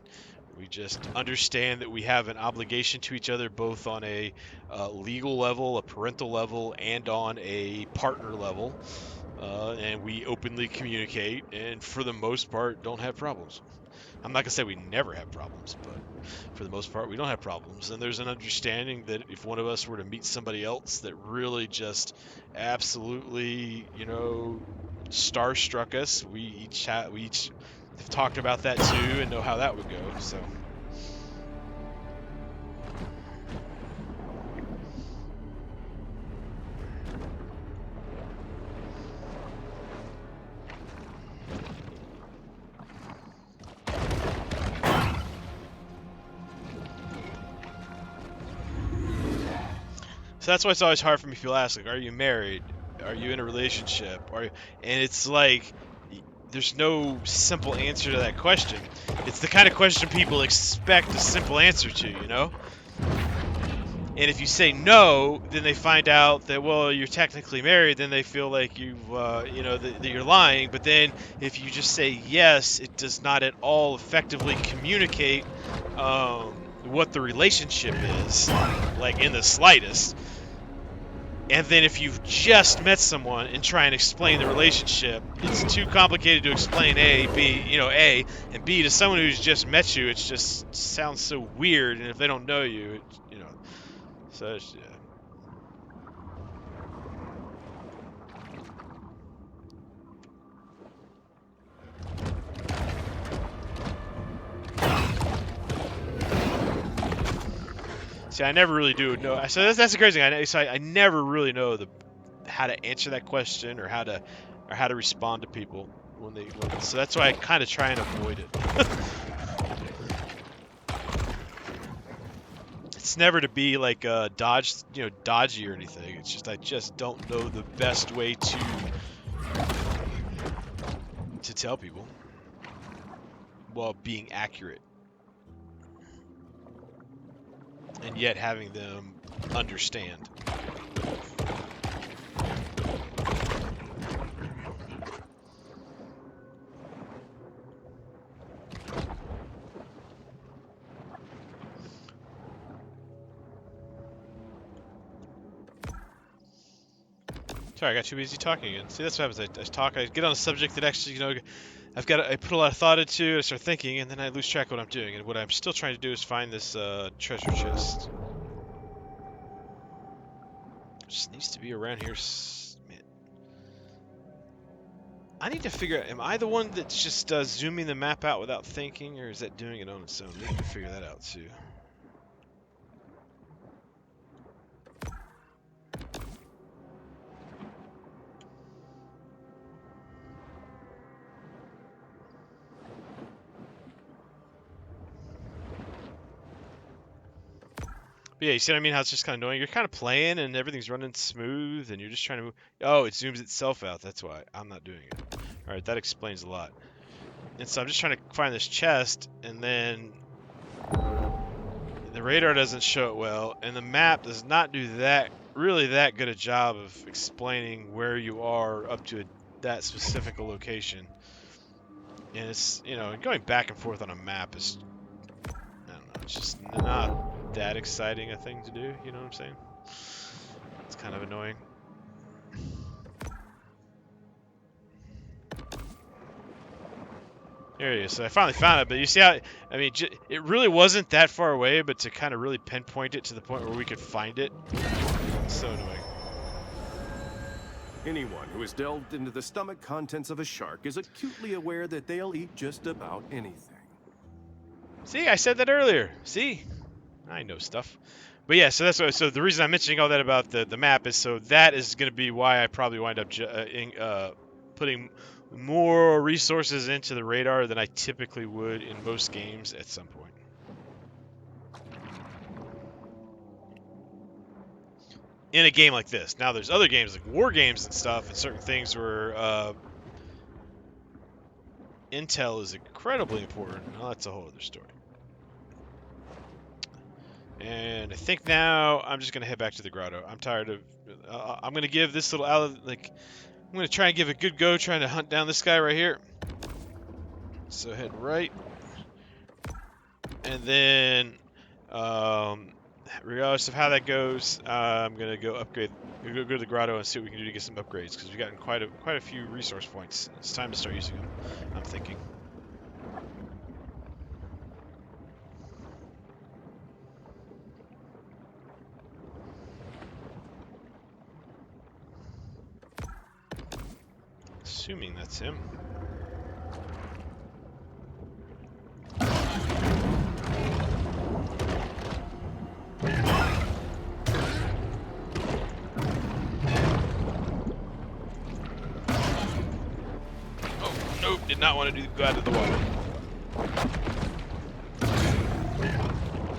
we just understand that we have an obligation to each other, both on a legal level, a parental level, and on a partner level. And we openly communicate, and for the most part, don't have problems. I'm not gonna say we never have problems, but for the most part, we don't have problems. And there's an understanding that if one of us were to meet somebody else that really just absolutely, you know, starstruck us, we each have talked about that too and know how that would go. So. So that's why it's always hard for me. People ask, like, are you married? Are you in a relationship? And it's like, there's no simple answer to that question. It's the kind of question people expect a simple answer to, you know? And if you say no, then they find out that, well, you're technically married. Then they feel like you've, that you're lying. But then if you just say yes, it does not at all effectively communicate what the relationship is, like in the slightest. And then if you've just met someone and try and explain the relationship, it's too complicated to explain A, and B, to someone who's just met you, it just sounds so weird. And if they don't know you, so yeah. See, I never really do know. So that's the crazy thing. I never really know how to answer that question or how to respond to people so that's why I kind of try and avoid it. It's never to be like dodgy or anything. It's just I just don't know the best way to tell people while being accurate and yet having them understand. Sorry, I got too busy talking again. See, that's what happens. I get on a subject that actually, I put a lot of thought into, I start thinking, and then I lose track of what I'm doing. And what I'm still trying to do is find this treasure chest. It just needs to be around here. Man. I need to figure out, am I the one that's just zooming the map out without thinking, or is that doing it on its own? I need to figure that out, too. But yeah, you see what I mean? How it's just kind of annoying. You're kind of playing and everything's running smooth and you're just trying to move. Oh, it zooms itself out. That's why. I'm not doing it. Alright, that explains a lot. And so I'm just trying to find this chest and then the radar doesn't show it well and the map does not do really that good a job of explaining where you are up to that specific location. And it's, going back and forth on a map is, I don't know, it's just not that exciting a thing to do, you know what I'm saying? It's kind of annoying. There it is. So I finally found it, but you see how, it really wasn't that far away, but to kind of really pinpoint it to the point where we could find it, it's so annoying. Anyone who has delved into the stomach contents of a shark is acutely aware that they'll eat just about anything. See, I said that earlier. See? I know stuff. But yeah, so that's what, so the reason I'm mentioning all that about the map is so that is going to be why I probably wind up putting more resources into the radar than I typically would in most games at some point. In a game like this. Now there's other games like war games and stuff and certain things where intel is incredibly important. Well, that's a whole other story. And I think now I'm just going to head back to the grotto. I'm tired of... I'm going to give this little... I'm going to try and give a good go trying to hunt down this guy right here. So head right. And then... regardless of how that goes, I'm going to go upgrade... Go to the grotto and see what we can do to get some upgrades. Because we've gotten quite a few resource points. It's time to start using them, I'm thinking. Assuming that's him. Oh, nope, did not want to go out of the water.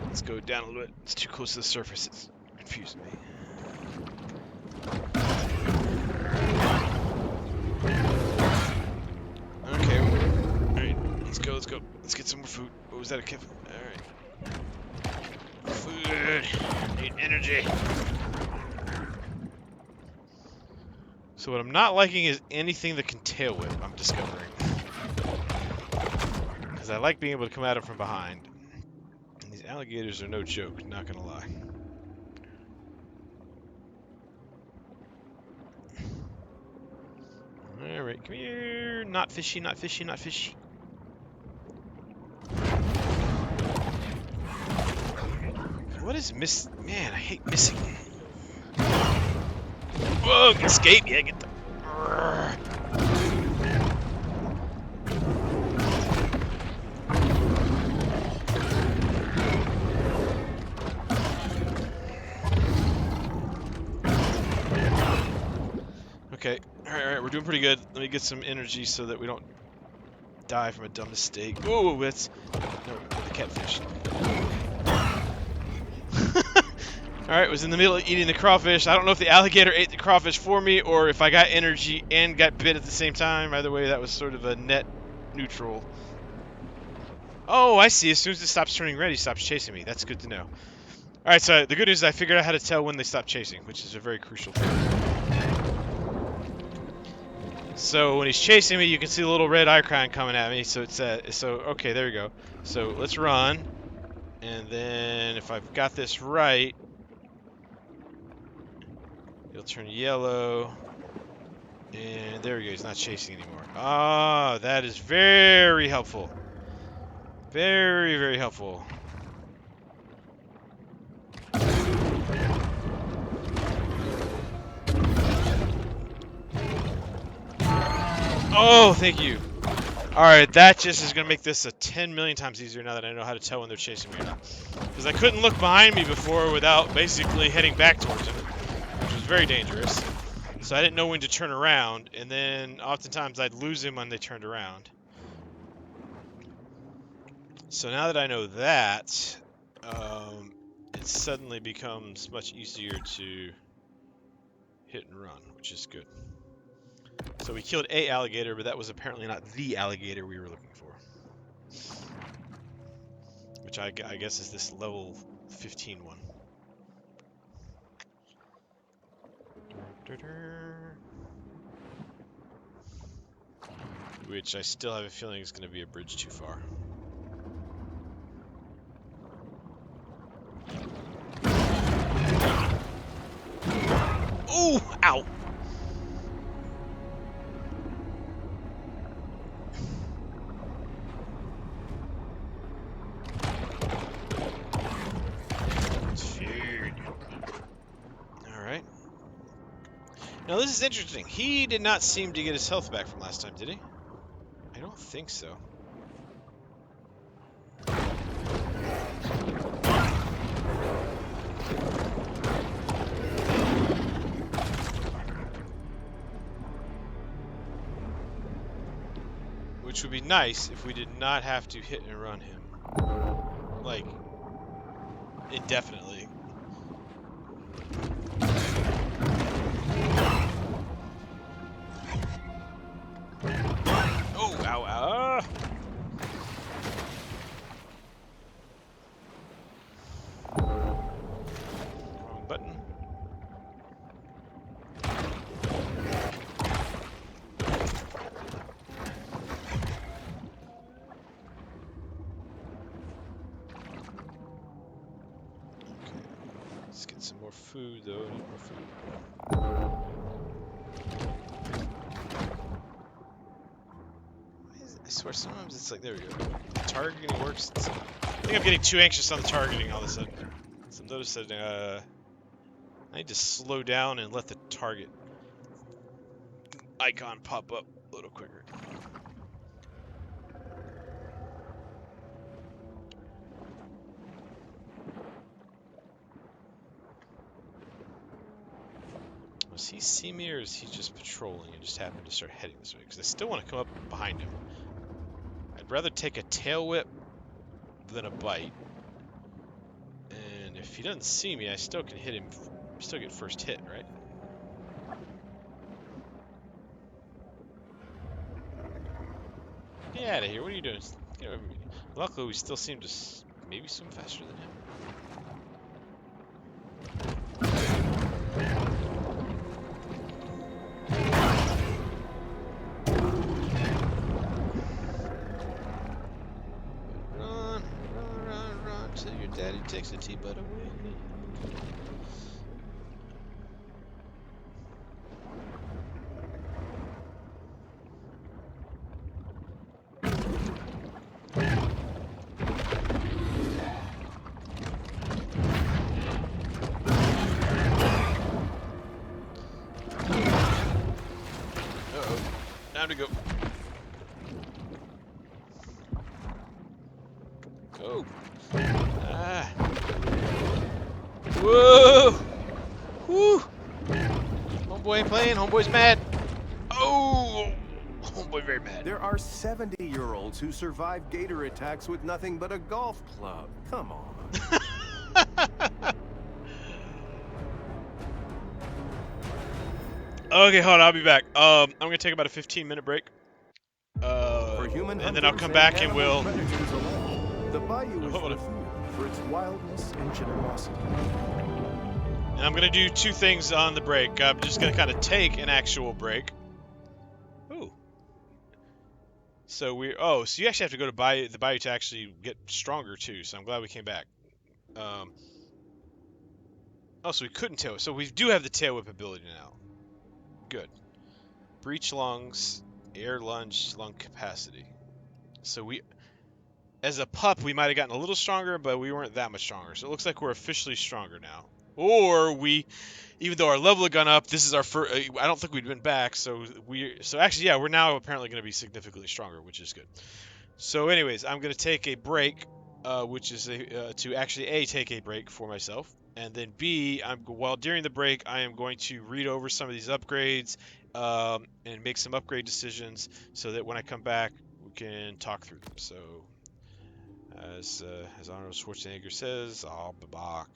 Let's go down a little bit. It's too close to the surface. It's confusing me. go. Let's get some more food. Oh, was that a Kevin? Alright. Food. Need energy. So what I'm not liking is anything that can tail whip, I'm discovering. Because I like being able to come at them from behind. And these alligators are no joke, not gonna lie. Alright, come here. Not fishy, not fishy, not fishy. What is miss? Man, I hate missing. Whoa, escape! Yeah, get the. Okay, alright, we're doing pretty good. Let me get some energy so that we don't die from a dumb mistake. Ooh, that's no, the catfish. Alright, was in the middle of eating the crawfish. I don't know if the alligator ate the crawfish for me or if I got energy and got bit at the same time. Either way, that was sort of a net neutral. Oh, I see. As soon as it stops turning red, he stops chasing me. That's good to know. Alright, so the good news is I figured out how to tell when they stop chasing, which is a very crucial thing. So when he's chasing me, you can see the little red icon coming at me. So it's okay, there we go. So let's run. And then if I've got this right, it'll turn yellow. And there we go, he's not chasing anymore. Ah, that is very helpful. Very, very helpful. Oh, thank you. Alright, that just is going to make this a 10 million times easier now that I know how to tell when they're chasing me or not. Because I couldn't look behind me before without basically heading back towards him, which was very dangerous. So I didn't know when to turn around, and then oftentimes I'd lose him when they turned around. So now that I know that, it suddenly becomes much easier to hit and run, which is good. So we killed a alligator, but that was apparently not the alligator we were looking for. Which I guess is this level 15 one. Which I still have a feeling is going to be a bridge too far. Ooh! Ow! Alright. Now this is interesting. He did not seem to get his health back from last time, did he? I don't think so. Which would be nice if we did not have to hit and run him. Like, indefinitely. Oh, ow, ow. Wrong button. Let's get some more food, though. Need more food. I swear, sometimes it's like, there we go. The targeting works. I think I'm getting too anxious on the targeting all of a sudden. So I've noticed that I need to slow down and let the target icon pop up a little quicker. Does he see me, or is he just patrolling and just happened to start heading this way? Because I still want to come up behind him. I'd rather take a tail whip than a bite. And if he doesn't see me, I still can hit him. Still get first hit, right? Get out of here. What are you doing? You know, I mean, luckily, we still seem to maybe swim faster than him. Run, run, run, run till your daddy takes the T-butt away. Uh-oh. Time to go. Go. Ah. Whoa! Whoo! Homeboy ain't playing. Homeboy's mad. Oh! Homeboy very mad. There are 70-year-olds who survive gator attacks with nothing but a golf club. Come on. Okay, hold on. I'll be back. I'm gonna take about a 15-minute break. For human And then I'll hunters come back and animal we'll. predators alike, the bayou is Hold on. revered for its wildness and generosity. And I'm gonna do two things on the break. I'm just gonna kind of take an actual break. Ooh. So so you actually have to go to the bayou to actually get stronger too. So I'm glad we came back. So we couldn't tail whip. So we do have the tail whip ability now. Good. Breach lungs, air lunge, lung capacity. So as a pup, we might have gotten a little stronger, but we weren't that much stronger. So it looks like we're officially stronger now. Or even though our level had gone up, this is our first. I don't think we'd been back. So actually, yeah, we're now apparently going to be significantly stronger, which is good. So, anyways, I'm going to take a break, which is to actually take a break for myself, and then B, while during the break, I am going to read over some of these upgrades and make some upgrade decisions, so that when I come back, we can talk through them. So, as Arnold Schwarzenegger says, I'll be back.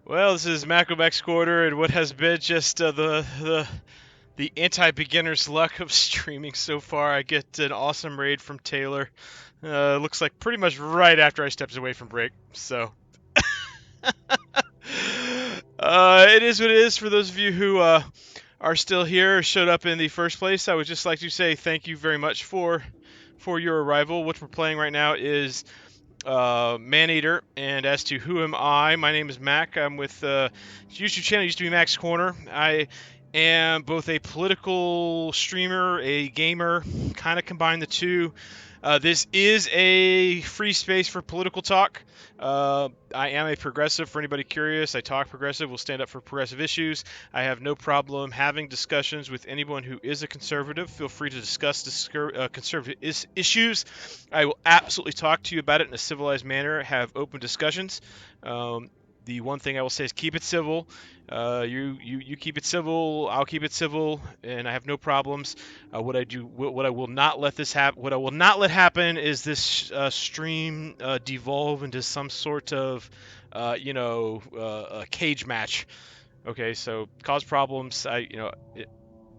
Well, this is Max Quarter, and what has been just the anti-beginner's luck of streaming so far. I get an awesome raid from Taylor. Looks like pretty much right after I stepped away from break. So it is what it is. For those of you who are still here, or showed up in the first place, I would just like to say thank you very much for your arrival. What we're playing right now is Maneater, and as to who am I, my name is Mac. I'm with YouTube channel used to be Max Corner. I am both a political streamer, a gamer, kind of combine the two. This is a free space for political talk. I am a progressive, for anybody curious. I talk progressive, will stand up for progressive issues. I have no problem having discussions with anyone who is a conservative. Feel free to discuss conservative issues. I will absolutely talk to you about it in a civilized manner, have open discussions. The one thing I will say is keep it civil. You keep it civil. I'll keep it civil, and I have no problems. What I will not let happen is this stream devolve into some sort of, a cage match. Okay, so cause problems.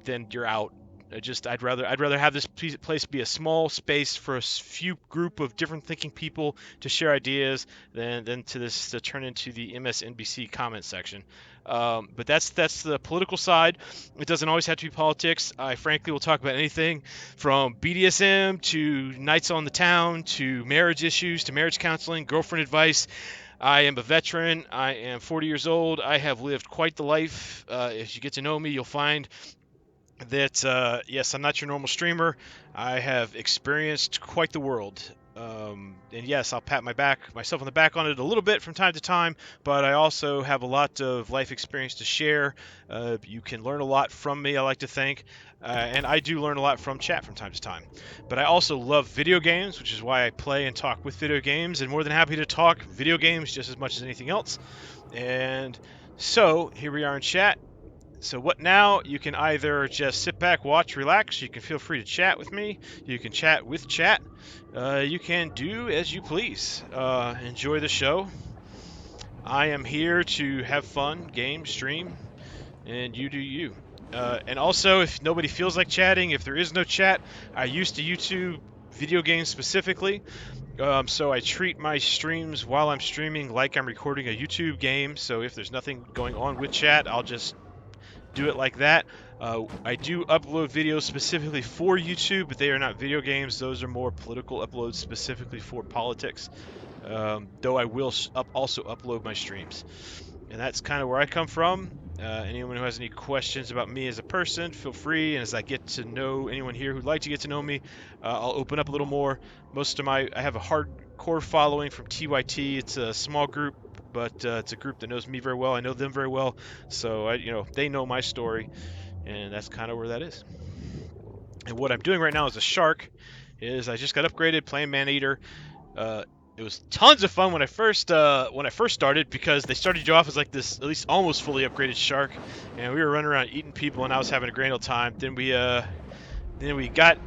Then you're out. I'd rather have this place be a small space for a few group of different thinking people to share ideas than to turn into the MSNBC comment section. But that's the political side. It doesn't always have to be politics. I frankly will talk about anything from BDSM to nights on the town to marriage issues to marriage counseling, girlfriend advice. I am a veteran. I am 40 years old. I have lived quite the life. As you get to know me, you'll find that yes, I'm not your normal streamer. I have experienced quite the world. And yes, I'll pat myself on the back on it a little bit from time to time, but I also have a lot of life experience to share. You can learn a lot from me, I like to think, and I do learn a lot from chat from time to time. But I also love video games, which is why I play and talk with video games, and more than happy to talk video games just as much as anything else. And so here we are in chat. So what now? You can either just sit back, watch, relax. You can feel free to chat with me. You can chat with chat. You can do as you please. Enjoy the show. I am here to have fun, game, stream, and you do you. And also, if nobody feels like chatting, if there is no chat, I used to YouTube video games specifically. So I treat my streams while I'm streaming like I'm recording a YouTube game. So if there's nothing going on with chat, I'll just do it like that. I do upload videos specifically for YouTube, but they are not video games. Those are more political uploads specifically for politics. Though I will also upload my streams. And that's kind of where I come from. Anyone who has any questions about me as a person, feel free. And as I get to know anyone here who'd like to get to know me, I'll open up a little more. I have a hardcore following from TYT. It's a small group, but it's a group that knows me very well. I know them very well, so they know my story, and that's kind of where that is. And what I'm doing right now as a shark is I just got upgraded playing Maneater. It was tons of fun when I first started, because they started you off as like this at least almost fully upgraded shark, and we were running around eating people, and I was having a grand old time. Then we got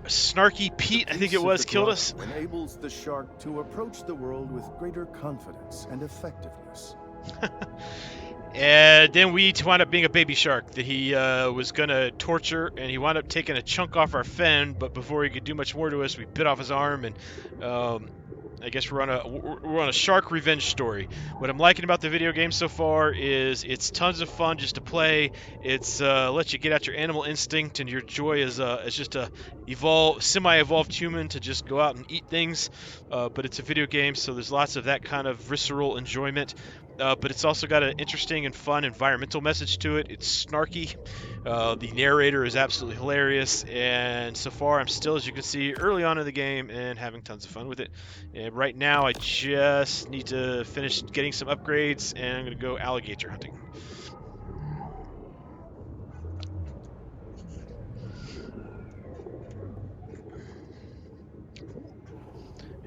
Snarky Pete, I think it was, killed us. Enables the shark to approach the world with greater confidence and effectiveness. And then we wound up being a baby shark that he was gonna torture, and he wound up taking a chunk off our fin. But before he could do much more to us, we bit off his arm, and I guess we're on a shark revenge story. What I'm liking about the video game so far is it's tons of fun just to play. It's lets you get out your animal instinct and your joy as just a semi-evolved human to just go out and eat things. But it's a video game, so there's lots of that kind of visceral enjoyment. But it's also got an interesting and fun environmental message to it. It's snarky. The narrator is absolutely hilarious, and so far I'm still, as you can see, early on in the game and having tons of fun with it. And right now I just need to finish getting some upgrades, and I'm going to go alligator hunting.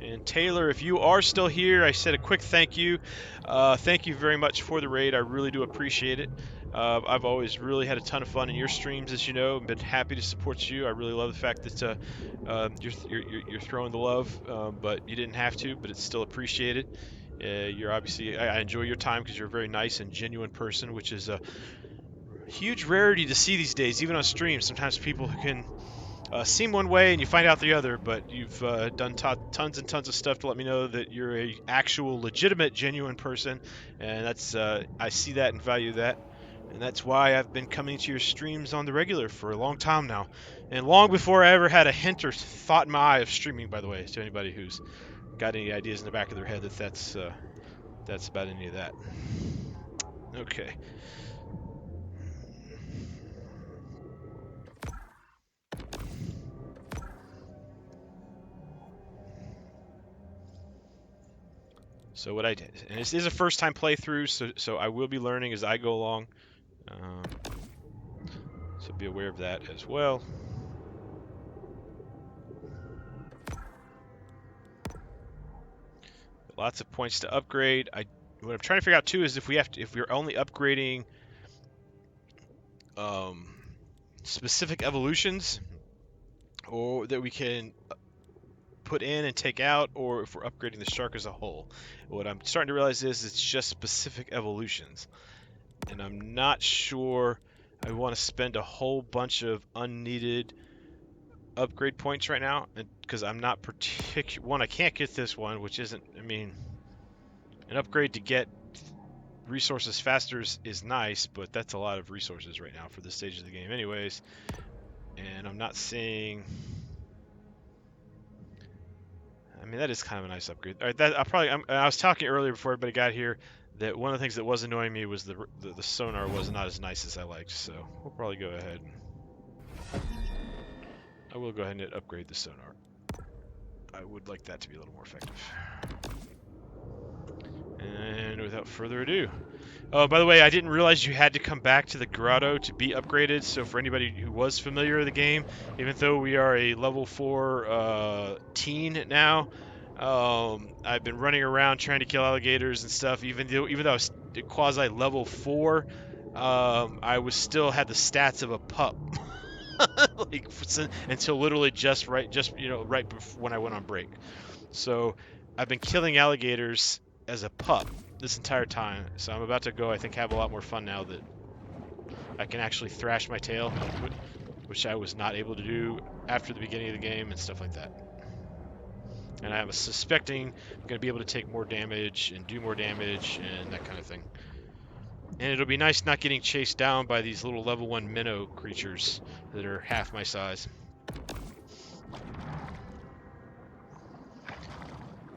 And Taylor, if you are still here, I said a quick thank you. Thank you very much for the raid. I really do appreciate it. I've always really had a ton of fun in your streams, as you know. I've been happy to support you. I really love the fact that you're throwing the love, but you didn't have to, but it's still appreciated. You're obviously, I enjoy your time because you're a very nice and genuine person, which is a huge rarity to see these days, even on stream. Sometimes people who can seem one way and you find out the other, but you've done tons and tons of stuff to let me know that you're a actual, legitimate, genuine person, and that's I see that and value that. And that's why I've been coming to your streams on the regular for a long time now. And long before I ever had a hint or thought in my eye of streaming, by the way, to anybody who's got any ideas in the back of their head that's about any of that. Okay. So what I did, and this is a first time playthrough, so I will be learning as I go along. So be aware of that as well. Lots of points to upgrade. What I'm trying to figure out too is if we're only upgrading specific evolutions, or that we can put in and take out, or if we're upgrading the shark as a whole. What I'm starting to realize is it's just specific evolutions, and I'm not sure I want to spend a whole bunch of unneeded upgrade points right now, because I'm not one, I can't get this one, which isn't, I mean, an upgrade to get resources faster is nice, but that's a lot of resources right now for this stage of the game anyways, and I'm not seeing, I mean, that is kind of a nice upgrade. All right, I was talking earlier before everybody got here that one of the things that was annoying me was the sonar was not as nice as I liked, so we'll probably go ahead. I will go ahead and upgrade the sonar. I would like that to be a little more effective. And without further ado, oh, by the way, I didn't realize you had to come back to the grotto to be upgraded. So for anybody who was familiar with the game, even though we are a level 4 teen now, I've been running around trying to kill alligators and stuff. Even though I was quasi level 4, I was still had the stats of a pup. Like until literally just right before when I went on break. So I've been killing alligators as a pup this entire time. So I'm about to go, I think, have a lot more fun now that I can actually thrash my tail, which I was not able to do after the beginning of the game and stuff like that. And I'm suspecting I'm going to be able to take more damage and do more damage and that kind of thing. And it'll be nice not getting chased down by these little level 1 minnow creatures that are half my size.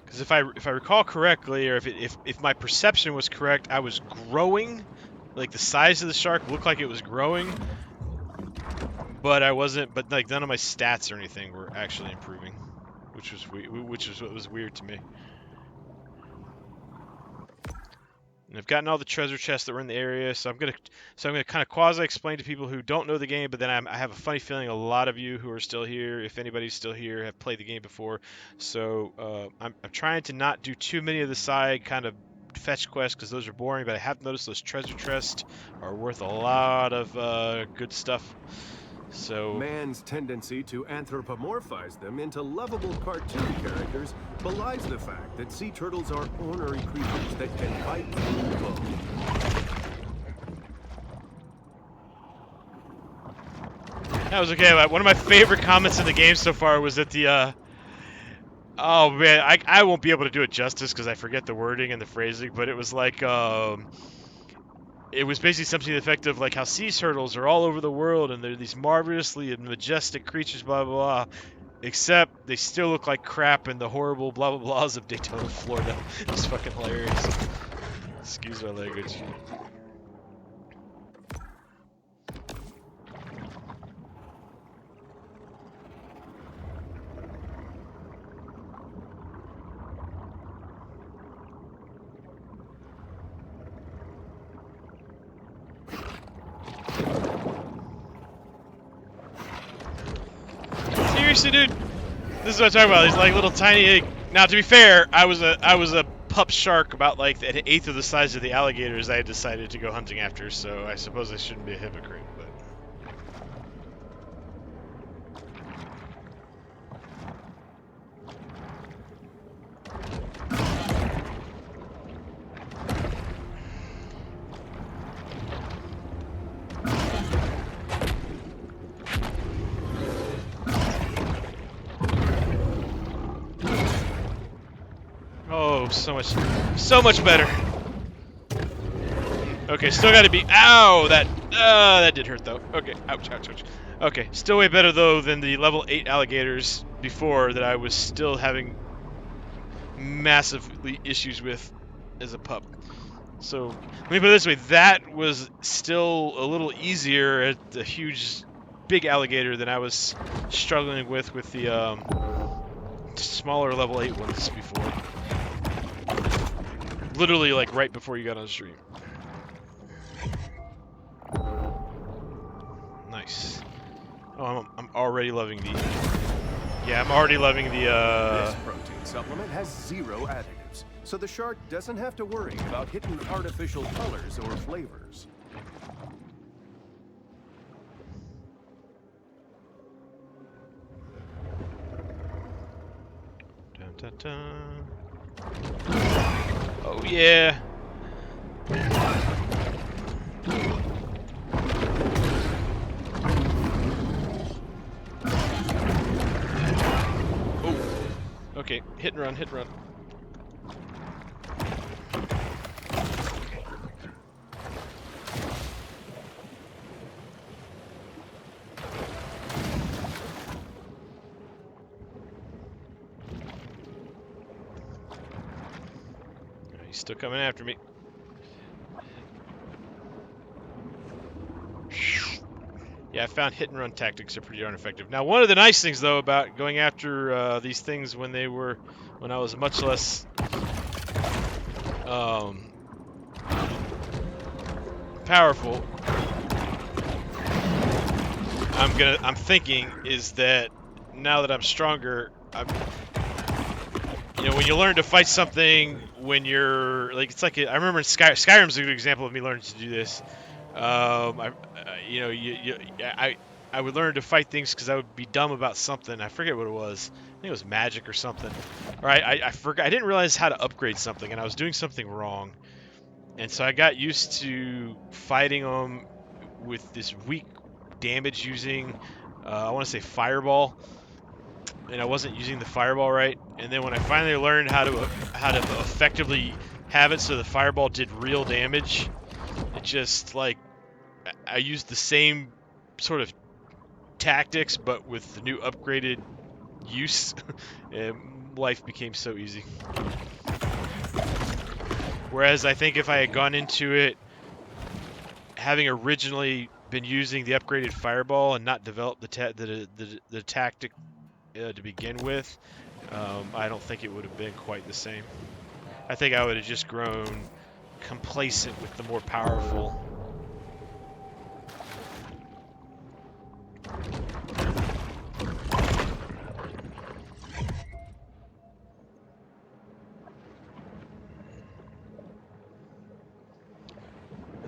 Because if I recall correctly, or if my perception was correct, I was growing, like the size of the shark looked like it was growing, but I wasn't. But like none of my stats or anything were actually improving, which was what was weird to me. And I've gotten all the treasure chests that were in the area, so I'm gonna kind of quasi-explain to people who don't know the game. But then I have a funny feeling a lot of you who are still here, if anybody's still here, have played the game before. So I'm trying to not do too many of the side kind of fetch quests because those are boring. But I have noticed those treasure chests are worth a lot of good stuff. So Man's tendency to anthropomorphize them into lovable cartoon characters belies the fact that sea turtles are ornery creatures that can bite through bone. that was okay. One of my favorite comments in the game so far was that the oh man, I won't be able to do it justice because I forget the wording and the phrasing, but it was like it was basically something to the effect of like how sea turtles are all over the world and they're these marvelously and majestic creatures, blah, blah, blah, except they still look like crap in the horrible blah, blah, blahs of Daytona, Florida. It's fucking hilarious. Excuse my language. Seriously, dude, this is what I'm talking about. These like little tiny. Now, to be fair, I was a pup shark about like an eighth of the size of the alligators I had decided to go hunting after. So I suppose I shouldn't be a hypocrite, but. so much better. Okay, still got to be. Ow, that did hurt though. Okay, ouch, ouch, ouch. Okay, still way better though than the level 8 alligators before that I was still having massively issues with as a pup. So let me put it this way: that was still a little easier at the huge, big alligator than I was struggling with the smaller level 8 ones before. Literally, like right before you got on the stream. Nice. Oh, I'm already loving the. Yeah, I'm already loving the. This protein supplement has 0 additives, so the shark doesn't have to worry about hidden artificial colors or flavors. Dun, dun, dun. Oh yeah. Okay, hit and run, hit and run. He's still coming after me. Yeah, I found hit and run tactics are pretty darn effective. Now, one of the nice things though about going after these things when I was much less powerful, I'm thinking is that now that I'm stronger, when you learn to fight something when you're like, it's like I remember in Skyrim's a good example of me learning to do this. I would learn to fight things because I would be dumb about something. I forget what it was. I think it was magic or something. Or I forgot. I didn't realize how to upgrade something, and I was doing something wrong. And so I got used to fighting them with this weak damage using, I want to say fireball, and I wasn't using the fireball right. And then when I finally learned how to effectively have it so the fireball did real damage, it just like I used the same sort of tactics, but with the new upgraded use, and life became so easy. Whereas I think if I had gone into it having originally been using the upgraded fireball and not developed the tactic to begin with, I don't think it would have been quite the same. I think I would have just grown complacent with the more powerful.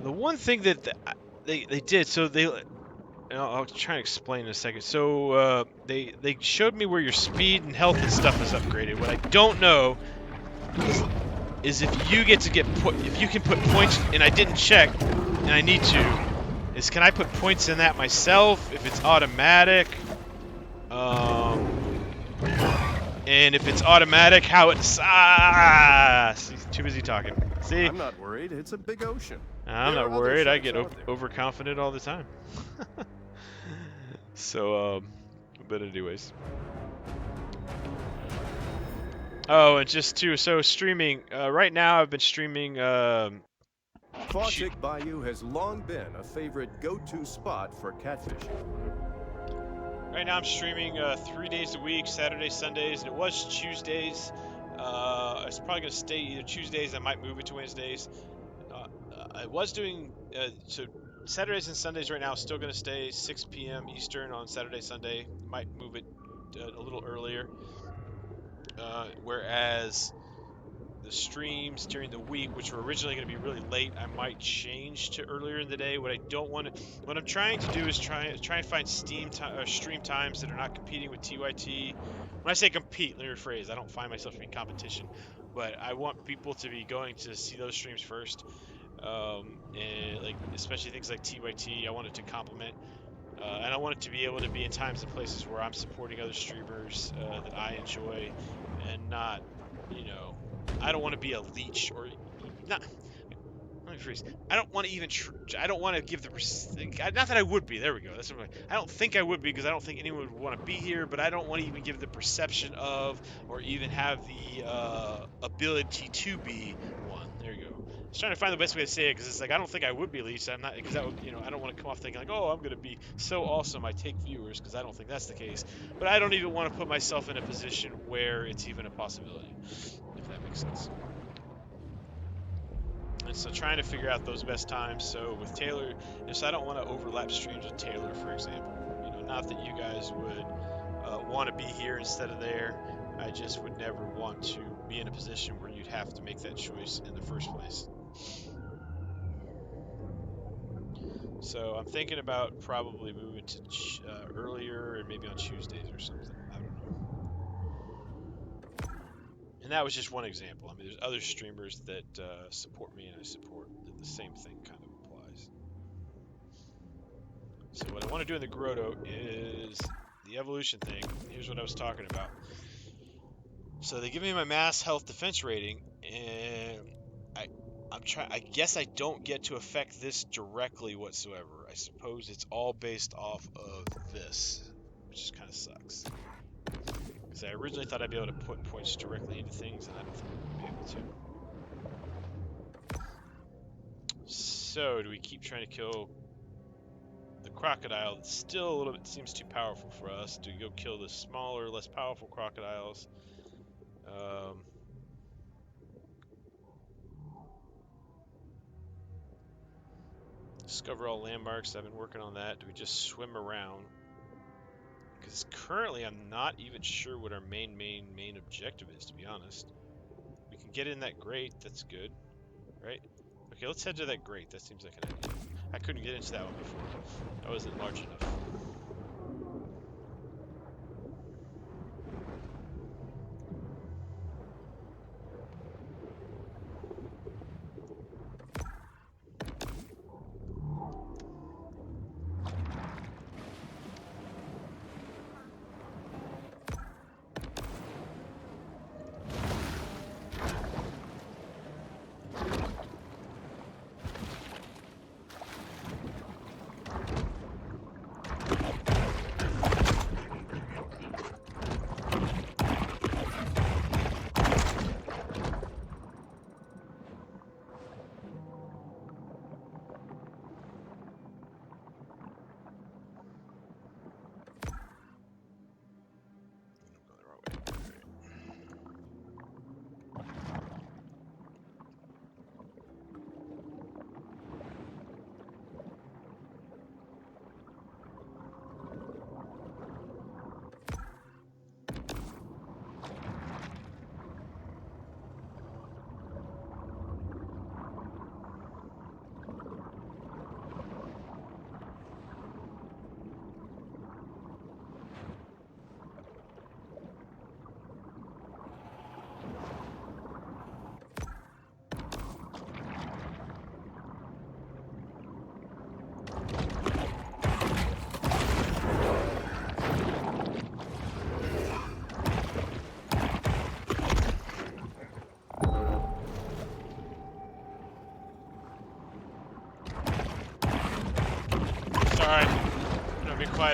The one thing that they did, so I'll try and explain in a second. So they showed me where your speed and health and stuff is upgraded. What I don't know is if you can put points, and I didn't check, and I need to, is can I put points in that myself? If it's automatic, and if it's automatic, how it's too busy talking. See, I'm not worried. It's a big ocean. I'm not worried. I get overconfident all the time. So, but anyways. Oh, and just too, so streaming. Right now, I've been streaming. Fawcett Bayou has long been a favorite go-to spot for catfishing. Right now, I'm streaming 3 days a week, Saturdays, Sundays, and it was Tuesdays. It's probably gonna stay either Tuesdays. I might move it to Wednesdays. I was doing so Saturdays and Sundays right now. Still gonna stay 6 p.m. Eastern on Saturday, Sunday. Might move it a little earlier. Whereas the streams during the week, which were originally going to be really late, I might change to earlier in the day. What I'm trying to do is try and find stream times that are not competing with TYT. When I say compete, let me rephrase. I don't find myself in competition, but I want people to be going to see those streams first, and like especially things like TYT. I want it to complement. And I want it to be able to be in times and places where I'm supporting other streamers that I enjoy, and not, I don't want to be a leech or not. Let me rephrase. I don't want to even. I don't want to give the. Not that I would be. There we go. That's what I don't think I would be because I don't think anyone would want to be here. But I don't want to even give the perception of, or even have the ability to be one. There you go. I was trying to find the best way to say it because it's like I don't think I would be least. I'm not because that would I don't want to come off thinking like I'm gonna be so awesome I take viewers because I don't think that's the case. But I don't even want to put myself in a position where it's even a possibility. If that makes sense. And so trying to figure out those best times. So with Taylor, so I don't want to overlap streams with Taylor, for example. Not that you guys would want to be here instead of there. I just would never want to be in a position where you'd have to make that choice in the first place. So I'm thinking about probably moving to earlier and maybe on Tuesdays or something. I don't know. And that was just one example. I mean, there's other streamers that support me and I support that the same thing kind of applies. So what I want to do in the Grotto is the evolution thing. Here's what I was talking about. So they give me my mass health defense rating, and I guess I don't get to affect this directly whatsoever. I suppose it's all based off of this, which just kind of sucks. Because I originally thought I'd be able to put points directly into things, and I don't think I'm going to be able to. So, do we keep trying to kill the crocodile? It's still a little bit seems too powerful for us. Do we go kill the smaller, less powerful crocodiles? Discover all landmarks. I've been working on that. Do we just swim around? Because currently I'm not even sure what our main objective is, to be honest. We can get in that grate, that's good, right? Okay, let's head to that grate, that seems like an idea. I couldn't get into that one before. That wasn't large enough.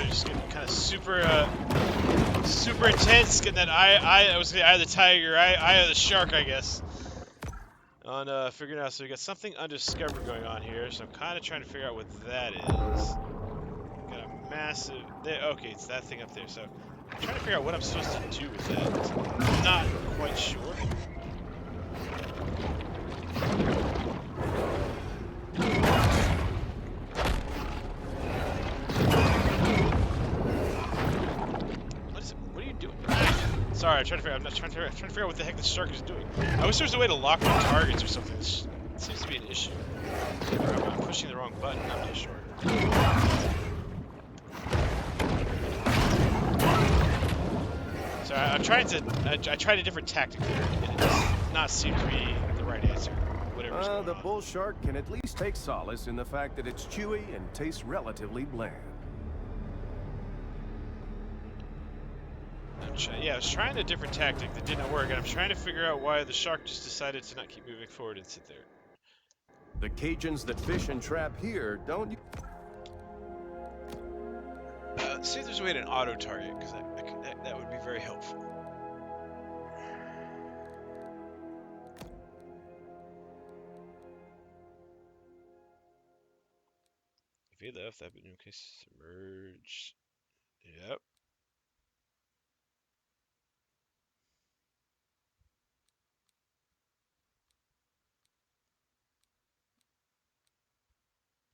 Just getting kind of super intense, getting that I was the eye of the tiger, eye of the shark, I guess. On figuring out, so we got something undiscovered going on here, so I'm kind of trying to figure out what that is. Got a massive, okay, it's that thing up there. So I'm trying to figure out what I'm supposed to do with that. I'm not quite sure. Sorry, I'm trying to figure out what the heck this shark is doing. I wish there was a way to lock on targets or something. This seems to be an issue. Or I'm pushing the wrong button, I'm not sure. So I tried a different tactic there, and it does not seem to be the right answer. Whatever's going the on. bull shark can at least take solace in the fact that it's chewy and tastes relatively bland. I'm Yeah, I was trying a different tactic that did not work, and I'm trying to figure out why the shark just decided to not keep moving forward and sit there. The Cajuns that fish and trap here don't. See if there's a way to auto target, because that would be very helpful. If he left, that would be okay. Submerge. Yep.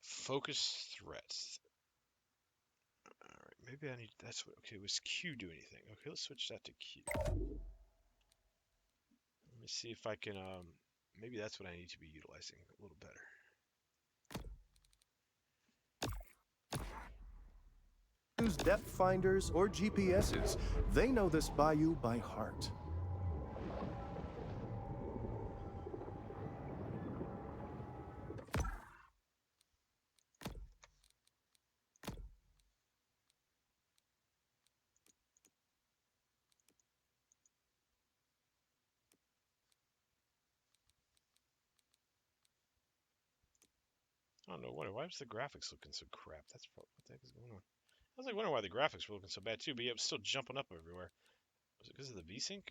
Focus threats. Alright, maybe I need. That's what. Okay, was Q do anything? Okay, let's switch that to Q. Let me see if I can. Maybe that's what I need to be utilizing a little better. Use depth finders or GPSs. They know this bayou by heart. I don't know. Why was the graphics looking so crap? That's probably what the heck is going on. I was like wondering why the graphics were looking so bad too, but yeah, it was still jumping up everywhere. Was it because of the VSync?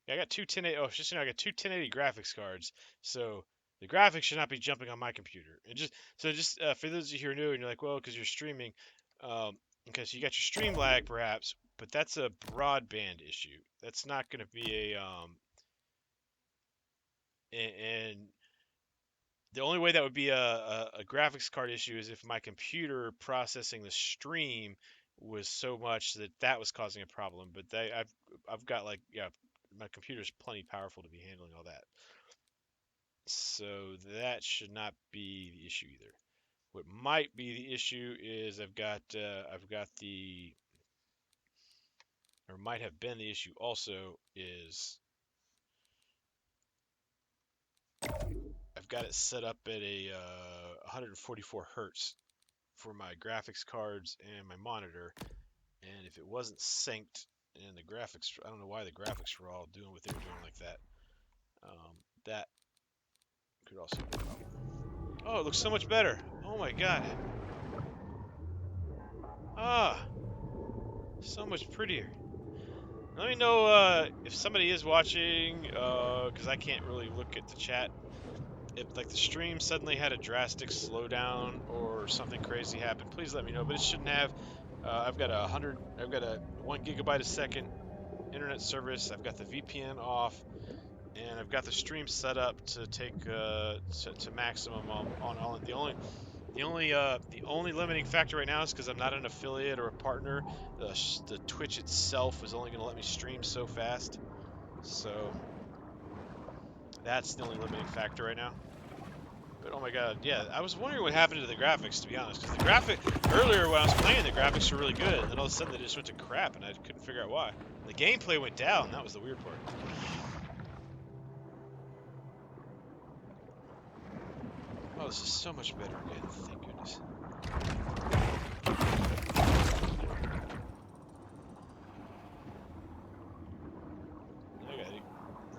Yeah, I got two 1080. Oh, just I got two 1080 graphics cards, so the graphics should not be jumping on my computer. And just for those of you who are new and you're like, well, because you're streaming, okay, so you got your stream lag perhaps, but that's a broadband issue. That's not going to be a and the only way that would be a graphics card issue is if my computer processing the stream was so much that was causing a problem. But I've got like, yeah, my computer's plenty powerful to be handling all that. So that should not be the issue either. What might be the issue is I've got the, or might have been the issue also is I've got it set up at a 144 hertz for my graphics cards and my monitor, and if it wasn't synced and the graphics, I don't know why the graphics were all doing what they were doing like that. That could also be a problem. Oh, it looks so much better. Oh my god. Ah, so much prettier. Let me know if somebody is watching, because I can't really look at the chat. If like the stream suddenly had a drastic slowdown or something crazy happened, please let me know. But it shouldn't have. I've got a 1 gigabyte a second internet service. I've got the VPN off, and I've got the stream set up to take to maximum on all. The only limiting factor right now is because I'm not an affiliate or a partner. The Twitch itself is only going to let me stream so fast, so that's the only limiting factor right now. But oh my god, yeah, I was wondering what happened to the graphics, to be honest. Because the graphic earlier when I was playing, the graphics were really good, and then all of a sudden they just went to crap, and I couldn't figure out why. The gameplay went down. That was the weird part. Oh, this is so much better again. Thank goodness.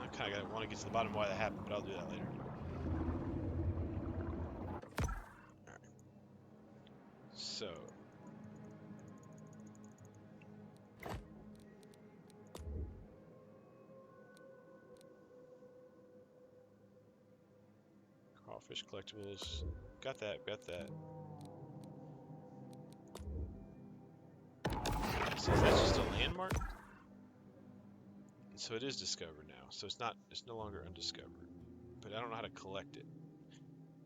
I kind of want to get to the bottom of why that happened, but I'll do that later. Alright. So. Crawfish collectibles. Got that. So is that just a landmark? So it is discovered now. So it's no longer undiscovered. But I don't know how to collect it.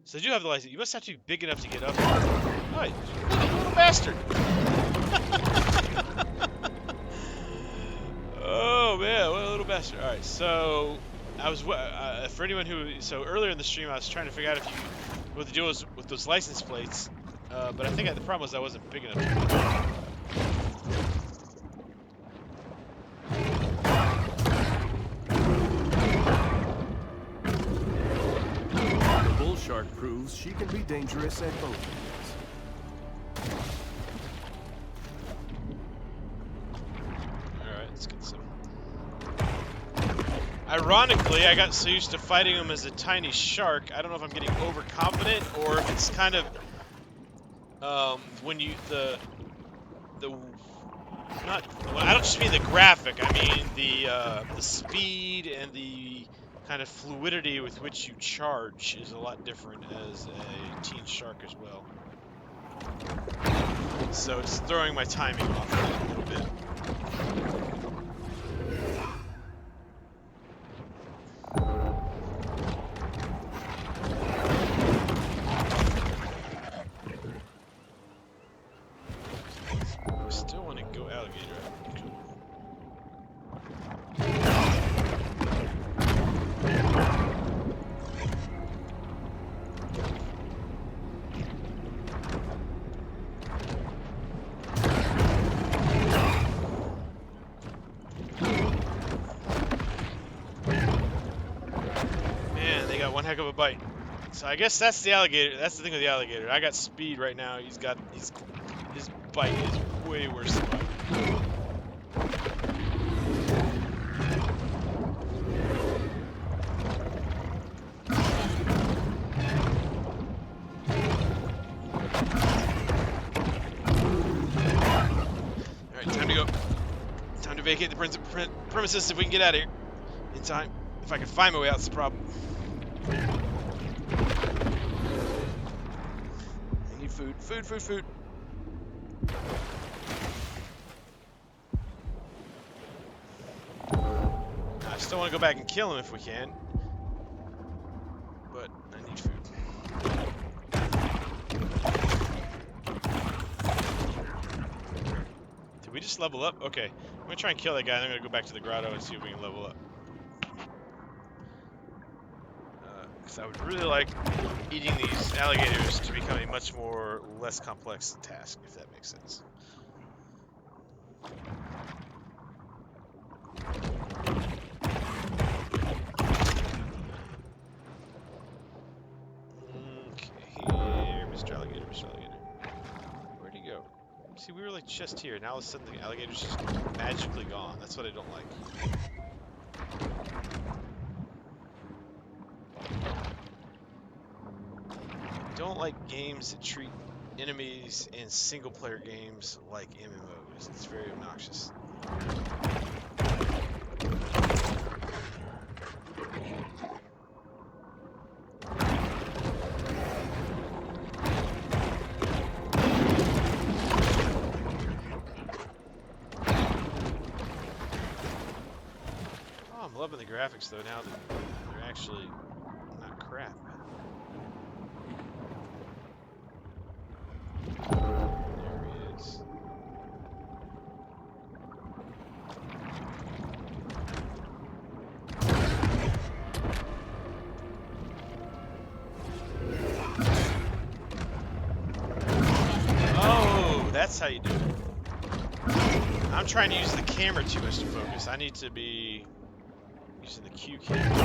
So I do have the license. You must have to be big enough to get up here. Oh, you little bastard! Oh man, what a little bastard. Alright, so I was for anyone who, so earlier in the stream I was trying to figure out what the deal was with those license plates, but I think the problem was I wasn't big enough to get up. Shark proves she can be dangerous at both ends. Alright, ironically, I got so used to fighting him as a tiny shark. I don't know if I'm getting overconfident or if it's kind of when you the not. Well, I don't just mean the graphic. I mean the speed and the kind of fluidity with which you charge is a lot different as a teen shark as well. So it's throwing my timing off a little bit. Still want to go alligator. Man, they got one heck of a bite. So I guess that's the alligator. That's the thing with the alligator. I got speed right now. His bite is way worse than mine. Alright, time to go. Time to vacate the premises if we can get out of here. In time. If I can find my way out, that's the problem. I need food. Food. I still want to go back and kill him if we can. But I need food. Did we just level up? Okay. I'm going to try and kill that guy, and I'm going to go back to the grotto and see if we can level up. Because I would really like eating these alligators to become a much more less complex task, if that makes sense. Okay, here, Mr. Alligator. Where'd he go? See, we were like just here. Now all of a sudden the alligator's just magically gone. That's what I don't like. I don't like games that treat enemies in single-player games like MMOs. It's very obnoxious. Oh, I'm loving the graphics though now that they're actually not crap. That's how you do it. I'm trying to use the camera too much to focus. I need to be using the Q key. Alright.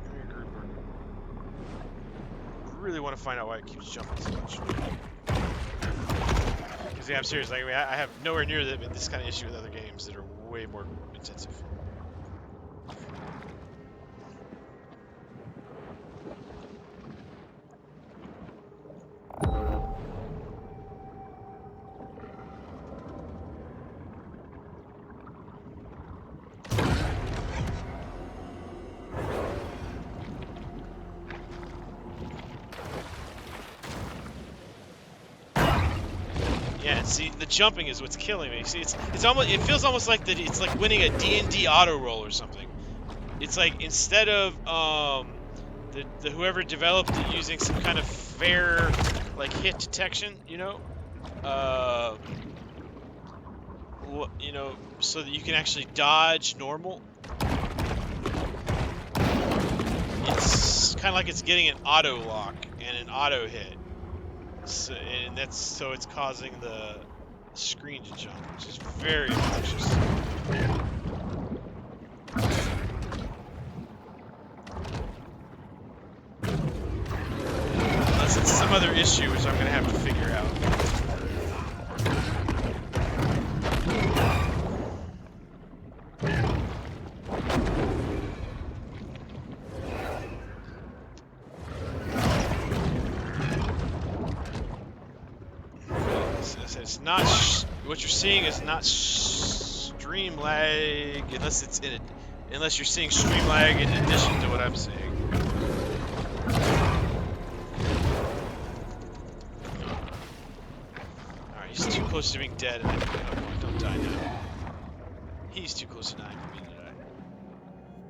Give me a grouper. I really want to find out why it keeps jumping so much. Because yeah, I'm serious. Like, I have nowhere near this kind of issue with other games that are way more intensive. Yeah, see, the jumping is what's killing me. See, it's almost, it feels almost like that. It's like winning a D&D auto roll or something. It's like instead of the whoever developed it using some kind of fair like hit detection, you know, so that you can actually dodge normal. It's kind of like it's getting an auto lock and an auto hit. So, and it's causing the screen to jump, which is very obnoxious. Unless it's some other issue, which I'm gonna have to figure out. It's not. What you're seeing is not stream lag, unless it's in it. Unless you're seeing stream lag in addition to what I'm seeing. Alright, he's too close to being dead. And don't die now. He's too close to dying for me to die.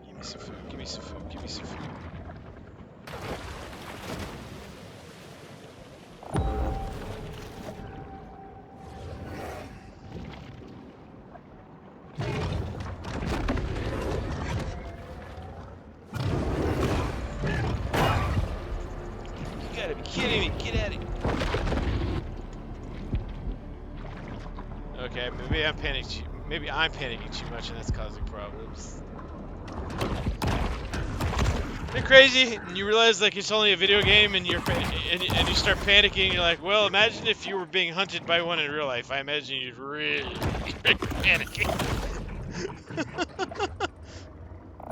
Give me some food. Give me some food. Give me some food. Kidding me, get at it. Okay, maybe I'm panicking. Maybe I'm panicking too much, and that's causing problems. Isn't it crazy? And you realize like it's only a video game, and you start panicking. You're like, well, imagine if you were being hunted by one in real life. I imagine you'd really be panicking.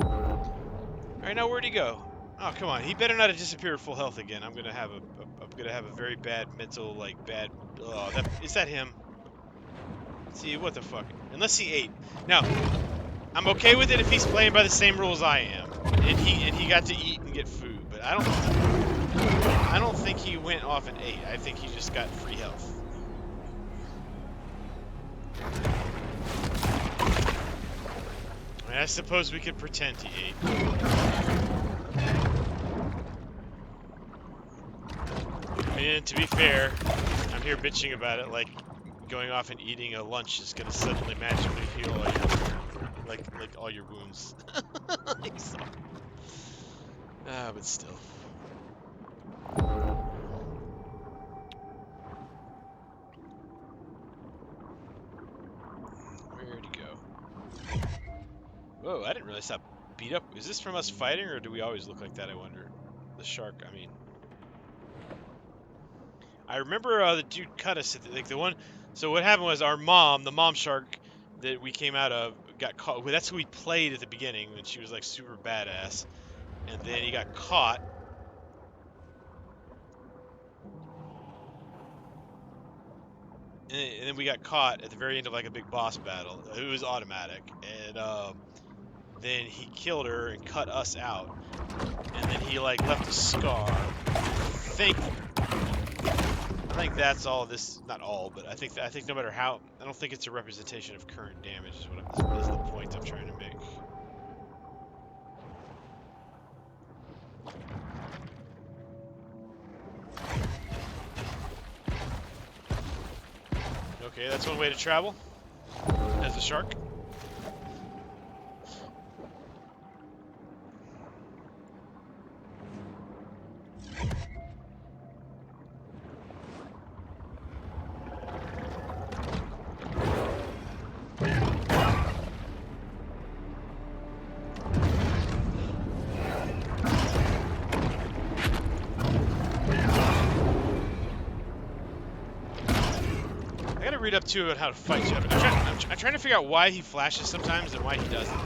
All right, now where'd he go? Oh, come on. He better not have disappeared full health again. I'm gonna have a very bad mental, like, bad... Oh, is that him? See, what the fuck? Unless he ate. Now, I'm okay with it if he's playing by the same rules I am. And he got to eat and get food. But I don't think he went off and ate. I think he just got free health. I mean, I suppose we could pretend he ate. And to be fair, I'm here bitching about it like going off and eating a lunch is gonna suddenly magically heal all your, like all your wounds. So. But still. Where'd he go? Whoa, I didn't realize how beat up. Is this from us fighting, or do we always look like that, I wonder? The shark, I mean. I remember the dude cut us, like the one. So what happened was our mom, the mom shark that we came out of, got caught. Well, that's who we played at the beginning when she was like super badass, and then he got caught. And then we got caught at the very end of like a big boss battle. It was automatic, and then he killed her and cut us out, and then he like left a scar. I think that's all this, not all, but I think no matter how, I don't think it's a representation of current damage is is the point I'm trying to make. Okay, that's one way to travel as a shark. Read up too about how to fight you. I'm trying to figure out why he flashes sometimes and why he doesn't.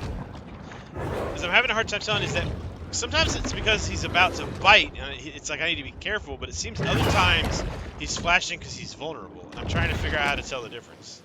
Because I'm having a hard time telling is that sometimes it's because he's about to bite and it's like I need to be careful, but it seems other times he's flashing because he's vulnerable. And I'm trying to figure out how to tell the difference.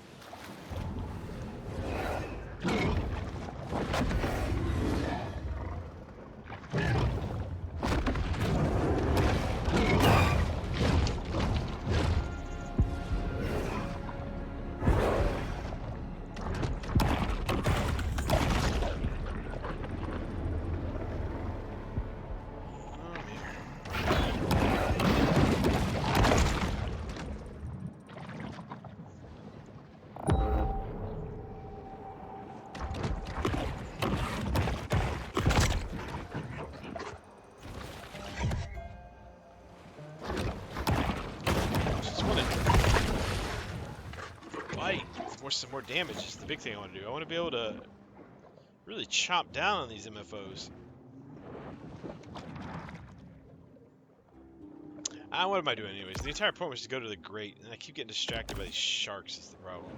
Some more damage is the big thing I want to do. I want to be able to really chomp down on these MFOs. What am I doing anyways? The entire point was to go to the grate, and I keep getting distracted by these sharks is the problem.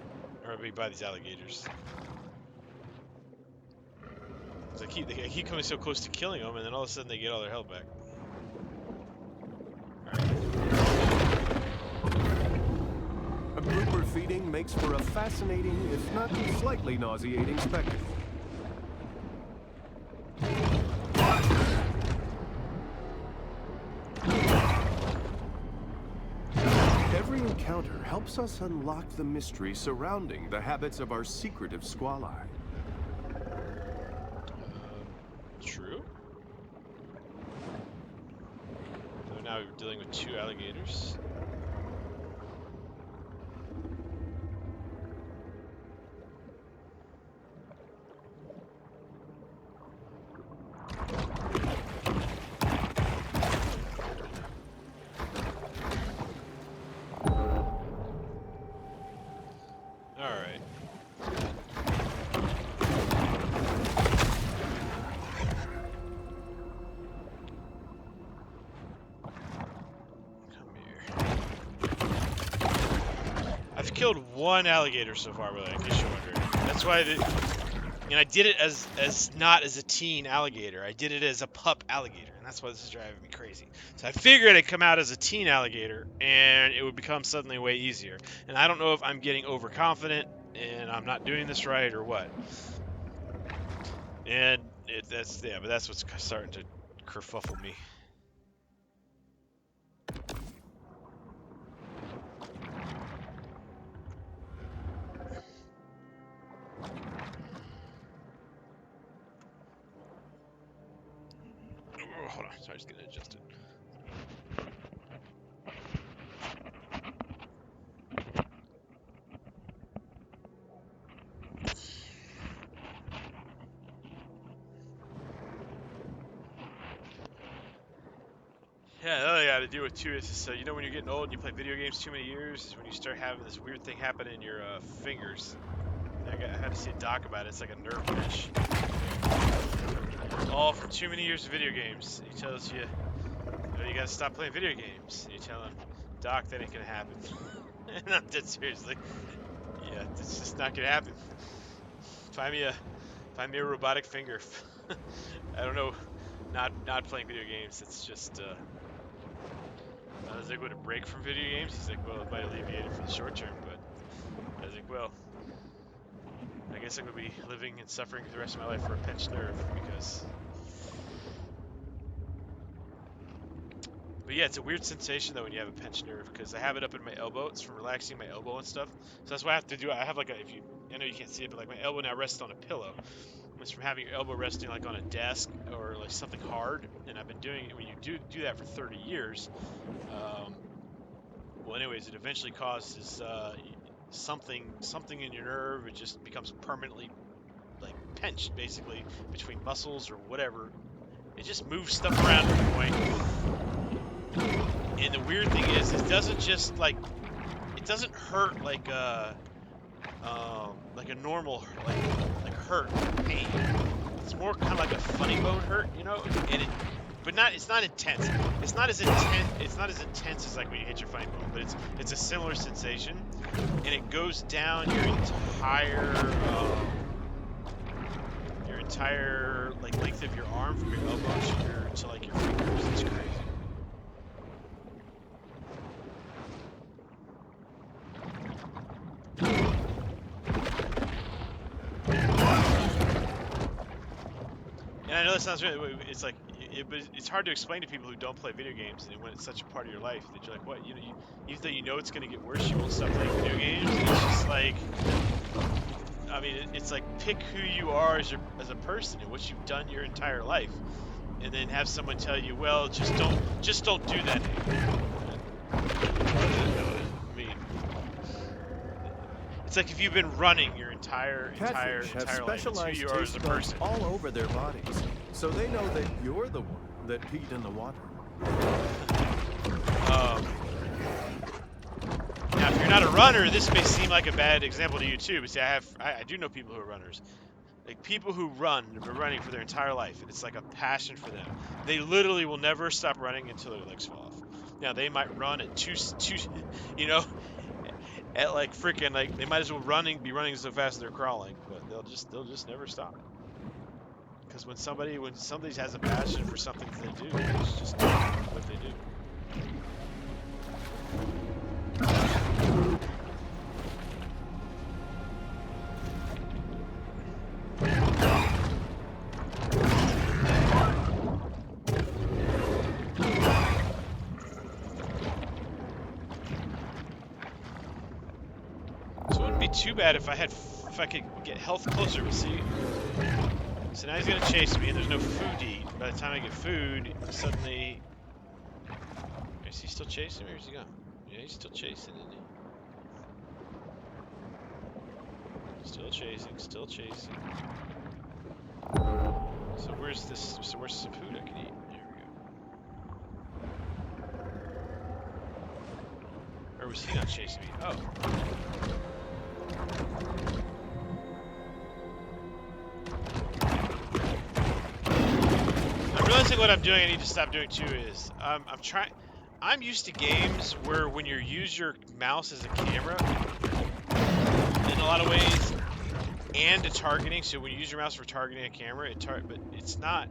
Or I mean, by these alligators. 'Cause I keep coming so close to killing them, and then all of a sudden they get all their health back. A grouper feeding makes for a fascinating, if not slightly nauseating spectacle. Every encounter helps us unlock the mystery surrounding the habits of our secretive squali. True. So now we're dealing with 2 alligators. Alright. Come here. I've killed 1 alligator so far, but in case you're wondering. That's why and I did it as not as a teen alligator. I did it as a pup alligator, and that's why this is driving me crazy. So I figured I'd come out as a teen alligator, and it would become suddenly way easier. And I don't know if I'm getting overconfident, and I'm not doing this right, or what. And but that's what's starting to kerfuffle me. Oh, hold on, sorry, just getting adjusted. Yeah, another thing I got to deal with too is so you know when you're getting old and you play video games too many years is when you start having this weird thing happen in your fingers. I had to see a doc about it. It's like a nerve pinch. All from too many years of video games. He tells you, you gotta stop playing video games. And you tell him, Doc, that ain't gonna happen. And I'm dead seriously. Yeah, it's just not gonna happen. Find me a robotic finger. I don't know. Not playing video games. It's just. I was like, would it break from video games? He's like, well, it might alleviate it for the short term, but I was like, well, I guess I'm gonna be living and suffering for the rest of my life for a pinched nerve because. But yeah, it's a weird sensation though when you have a pinched nerve because I have it up in my elbow. It's from relaxing my elbow and stuff. So that's what I have to do. I have like I know you can't see it, but like my elbow now rests on a pillow. It's from having your elbow resting like on a desk or like something hard, and I've been doing it when you do that for 30 years. Well, anyways, it eventually causes something in your nerve. It just becomes permanently like pinched, basically between muscles or whatever. It just moves stuff around to the point. And the weird thing is, it doesn't just like it doesn't hurt like a normal like hurt pain. It's more kind of like a funny bone hurt, you know. And it's not intense. It's not as intense as like when you hit your funny bone, but it's a similar sensation, and it goes down your entire like length of your arm from your elbow to like your fingers. It's crazy. And I know that sounds really, it's like, but it's hard to explain to people who don't play video games, and when it's such a part of your life that you're like, what, even though you know it's going to get worse, you won't stop playing video games. And it's just like, I mean, it's like pick who you are as a person and what you've done your entire life, and then have someone tell you, well, just don't do that anymore. I mean, it's like if you've been running your entire life, it's who you are as a person. All over their bodies, so they know that you're the one that peed in the water. Now, if you're not a runner, this may seem like a bad example to you too. But see, I do know people who are runners, like people who have been running for their entire life, and it's like a passion for them. They literally will never stop running until their legs fall off. Now they might run at two, you know, at like freaking like they might as well be running so fast as they're crawling, but they'll just never stop. Because when somebody has a passion for something that they do, it's just what they do. So it wouldn't be too bad if I could get health closer. But see, so now he's gonna chase me, and there's no food to eat. By the time I get food, suddenly, is he still chasing me, or is he gone? Yeah, he's still chasing, isn't he? Still chasing, still chasing. So where's this? So where's some food I can eat? There we go. Or was he not chasing me? Oh. I'm realizing what I'm doing. I need to stop doing too. Is I'm used to games where when you use your mouse as a camera, in a lot of ways, and to targeting. So when you use your mouse for targeting a camera, but it's not.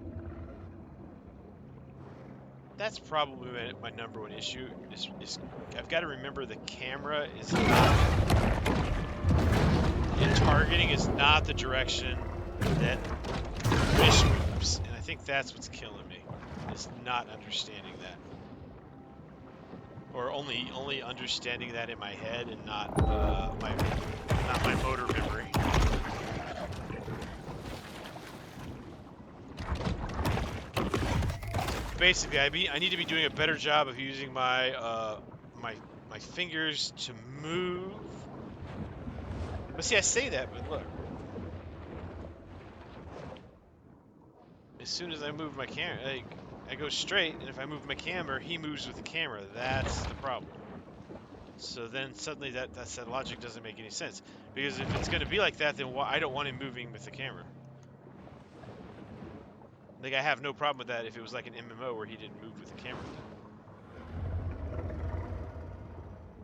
That's probably my number one issue. Is I've got to remember the camera is not, and targeting is not the direction that fish moves, and I think that's what's killing me. Is not understanding that, or only understanding that in my head and not my motor memory. Basically, I need to be doing a better job of using my my fingers to move. But see, I say that, but look, as soon as I move my camera, like I go straight, and if I move my camera, he moves with the camera. That's the problem. So then suddenly that logic doesn't make any sense, because if it's going to be like that, then I don't want him moving with the camera. Like, I have no problem with that if it was like an MMO where he didn't move with the camera.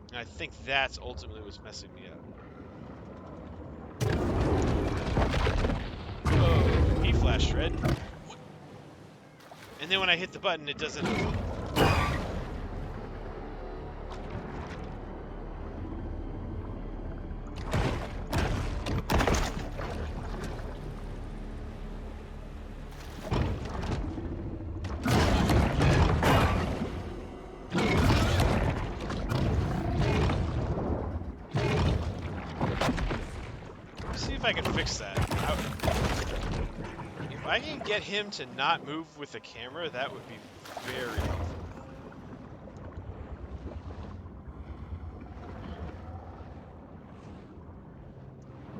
And I think that's ultimately what's messing me up. Oh, he flashed red. And then when I hit the button, it doesn't... See if I can fix that. If I can get him to not move with the camera, that would be very helpful.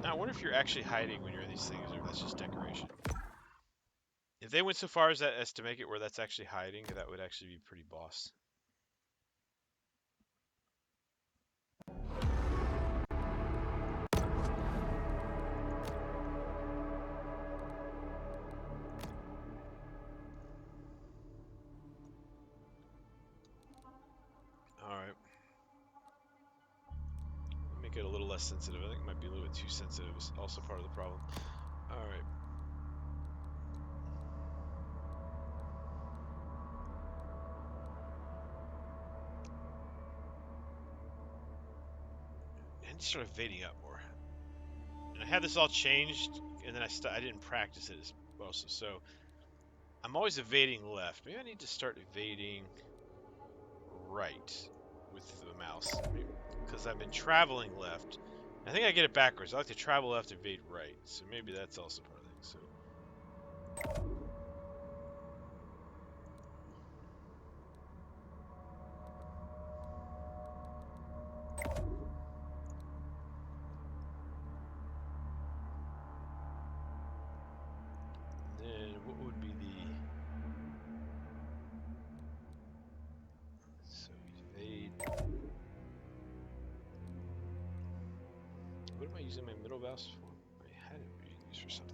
Now, I wonder if you're actually hiding when you're in these things, or that's just decoration. If they went so far as to make it where that's actually hiding, that would actually be pretty boss. Alright. Make it a little less sensitive. I think it might be a little bit too sensitive. It's also part of the problem. Alright. I need to start evading up more. And I had this all changed, and then I didn't practice it as well. So I'm always evading left. Maybe I need to start evading right with the mouse, because I've been traveling left. I think I get it backwards. I like to travel left and evade right. So maybe that's also part of the thing. So. Then what would be the... So evade... What am I using my middle mouse for? I had it being used for something.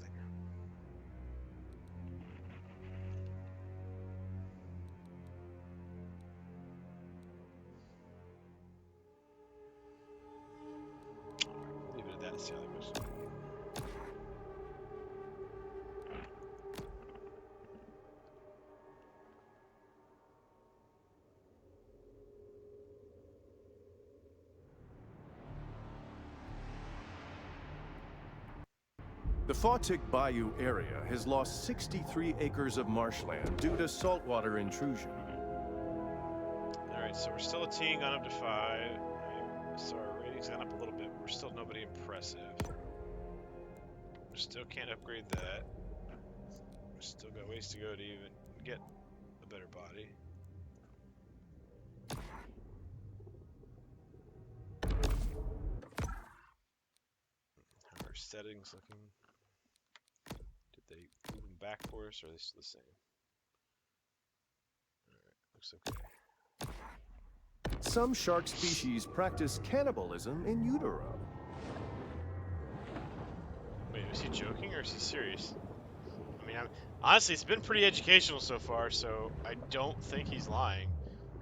Let's see how that goes. The Fawtick Bayou area has lost 63 acres of marshland due to saltwater intrusion. Alright, so we're still a team, gone up to 5. Right, so our rating's gone up a little bit, but we're still nobody impressive. We still can't upgrade that. We still got ways to go to even get a better body. How are our settings looking? Did they move them back for us, or are they still the same? Alright, looks okay. Some shark species practice cannibalism in utero. Wait, is he joking or is he serious? I mean, honestly, it's been pretty educational so far, so I don't think he's lying.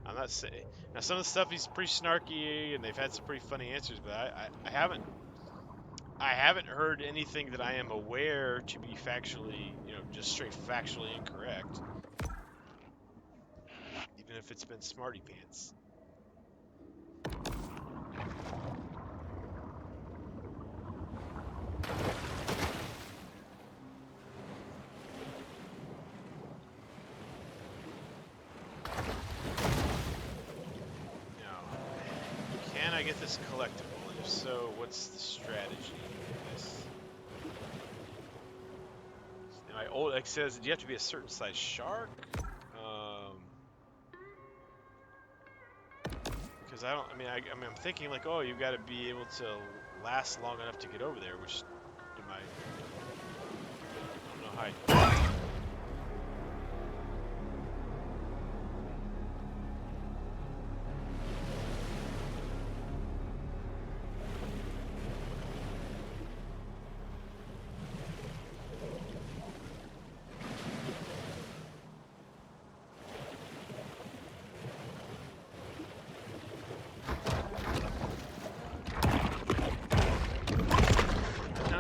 I'm not saying. Now, some of the stuff he's pretty snarky, and they've had some pretty funny answers, but I haven't heard anything that I am aware to be factually, just straight factually incorrect. Even if it's been smarty pants. Can I get this collectible? And if so, what's the strategy for this? Now, like it says, do you have to be a certain size shark? Because I'm thinking like, oh, you've got to be able to last long enough to get over there, which I don't know how I do.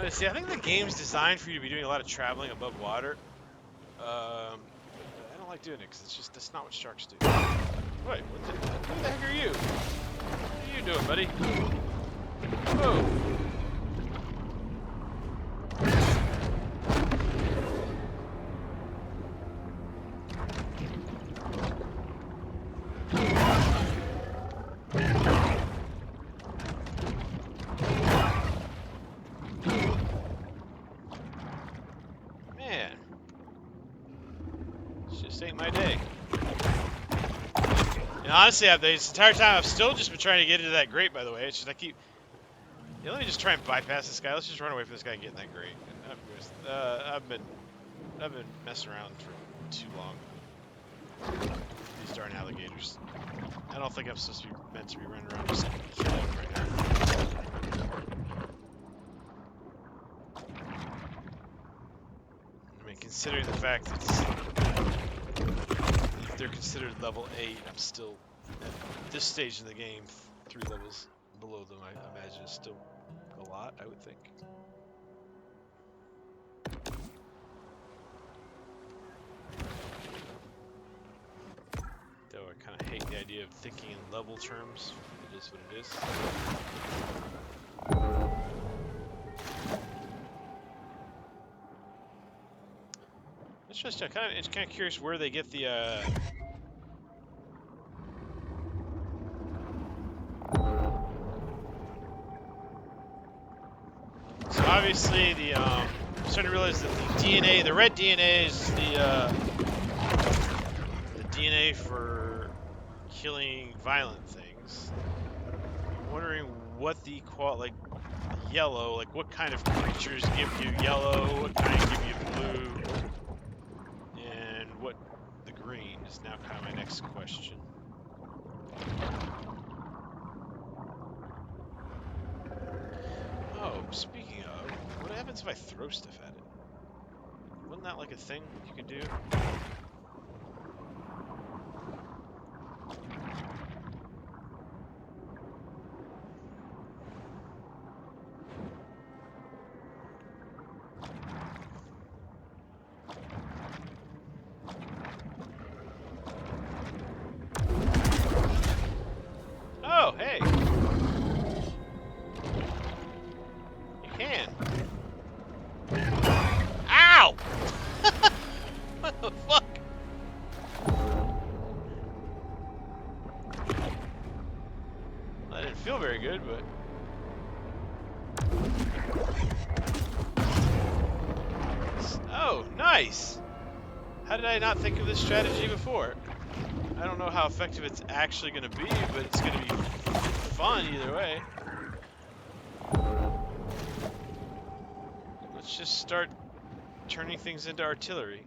See, I think the game's designed for you to be doing a lot of traveling above water. I don't like doing it because that's not what sharks do. Wait, what the heck are you? What are you doing, buddy? Whoa. Honestly, this entire time I've still just been trying to get into that grate. By the way, it's just let me just try and bypass this guy. Let's just run away from this guy and get in that grate. I've been messing around for too long. These darn alligators. I don't think I'm supposed to be meant to be running around just killing them right now. I mean, considering the fact that they're considered level 8, I'm still at this stage in the game 3 levels below them. I imagine it's still a lot, I would think. Though I kind of hate the idea of thinking in level terms. It is what it is. It's just kind of curious where they get the So obviously I'm starting to realize that the red DNA is the DNA for killing violent things. I'm wondering what the yellow, like what kind of creatures give you yellow, what kind give you blue, and what the green is now kind of my next question. Oh, speaking of, what happens if I throw stuff at it? Wasn't that like a thing you could do? can. Ow! What the fuck? That didn't feel very good, but... Oh, nice! How did I not think of this strategy before? I don't know how effective it's actually going to be, but it's going to be fun either way. Let's just start turning things into artillery.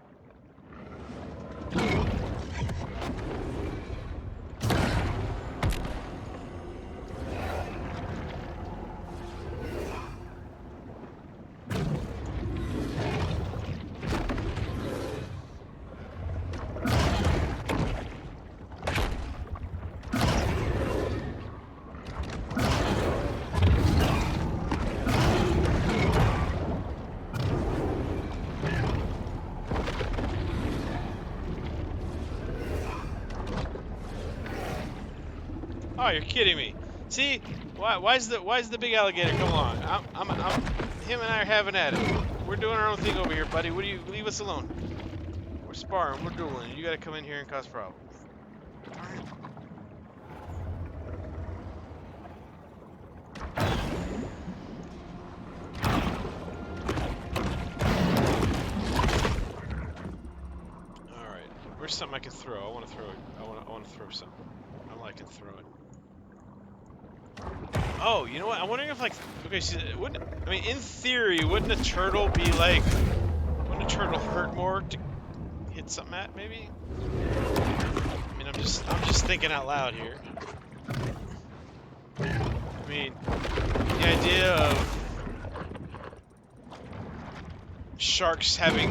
Oh, you're kidding me. See, why is the big alligator come along? Him and I are having at it. We're doing our own thing over here, buddy. What do you leave us alone? We're sparring, we're dueling. You gotta come in here and cause problems. Alright. Where's something I can throw? I wanna throw it. I wanna throw something. I don't know I can throw it. Oh, you know what? I'm wondering if, like, okay, so I mean, in theory, wouldn't a turtle be like, wouldn't a turtle hurt more to hit something at, maybe? I mean, I'm just thinking out loud here. I mean, the idea of sharks having,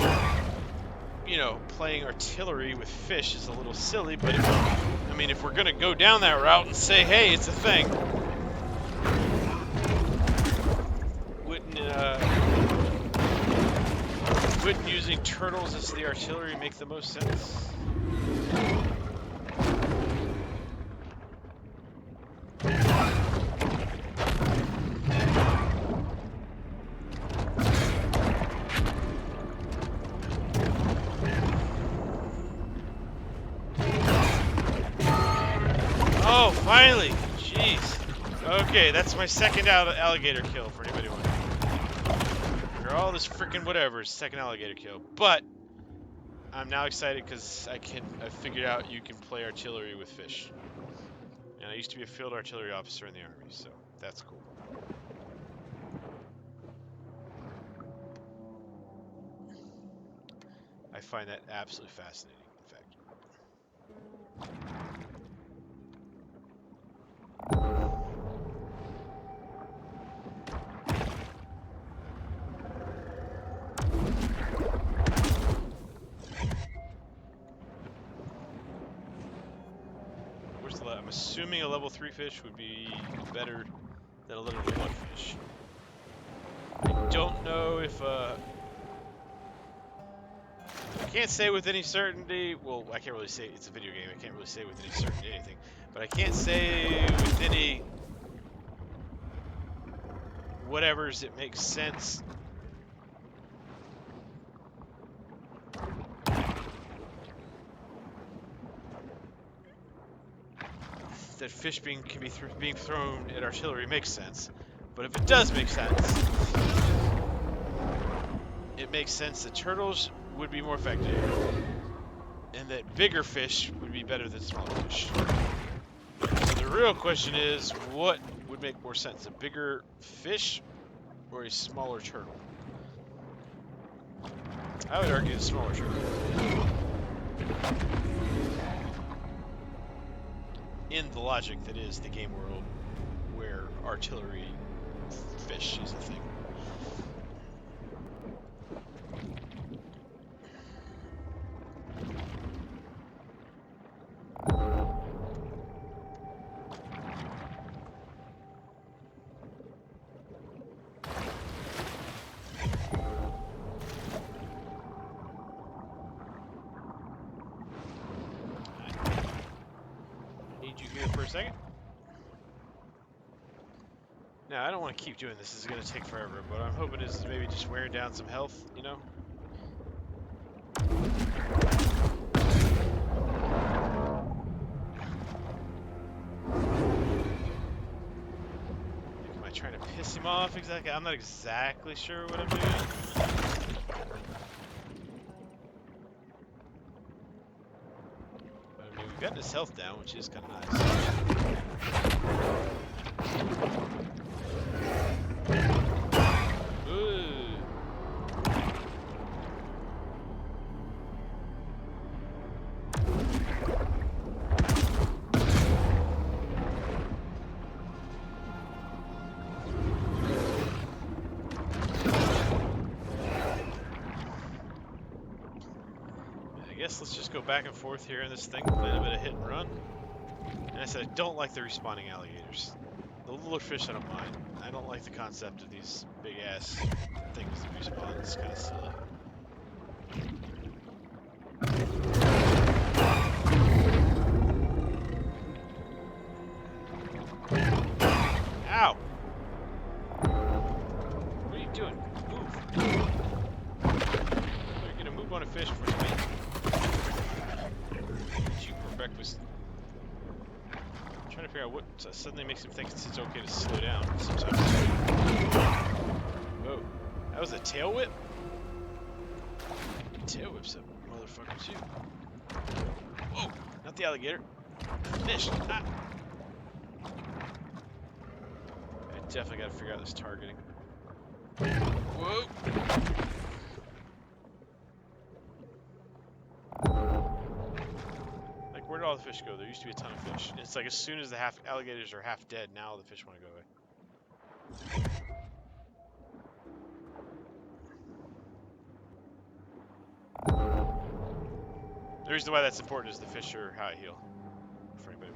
you know, playing artillery with fish is a little silly, but I mean, if we're gonna go down that route and say, hey, it's a thing. Wouldn't using turtles as the artillery make the most sense? Oh, finally! Jeez. Okay, that's my second alligator kill for anybody wondering. After all this freaking whatever, second alligator kill. But I'm now excited because I figured out you can play artillery with fish. And I used to be a field artillery officer in the Army, so that's cool. I find that absolutely fascinating, in fact. I'm assuming a level 3 fish would be better than a level 1 fish. I don't know if I can't say with any certainty. Well, I can't really say, it's a video game. I can't really say with any certainty anything. But I can't say with any whatever's it makes sense. That fish being thrown at artillery makes sense, but if it does make sense, it makes sense that turtles would be more effective, and that bigger fish would be better than smaller fish. So the real question is, what would make more sense, a bigger fish or a smaller turtle? I would argue the smaller turtle. In the logic that is the game world where artillery fish is a thing. For a second. Now, I don't want to keep doing this. This is going to take forever, but I'm hoping this is maybe just wearing down some health, you know? Like, am I trying to piss him off exactly? I'm not exactly sure what I'm doing. But, I mean, we've gotten his health down, which is kind of nice. I guess let's just go back and forth here in this thing, play a bit of hit and run. And I said I don't like the respawning alligators. The littler fish I don't mind. I don't like the concept of these big ass things that respawn. It's kind of silly. Ow! What are you doing? Move! You're gonna move on a fish for me. You for breakfast. I'm trying to figure out what suddenly makes him think it's okay to slow down sometimes. Whoa. That was a tail whip? Tail whips up motherfuckers too. Whoa! Not the alligator. Fish! Ah! I definitely gotta figure out this targeting. Whoa! Like, where did all the fish go? There used to be a ton of fish. It's like as soon as the alligators are half dead, now the fish want to go away. The reason why that's important is the fish are high heal. For anybody.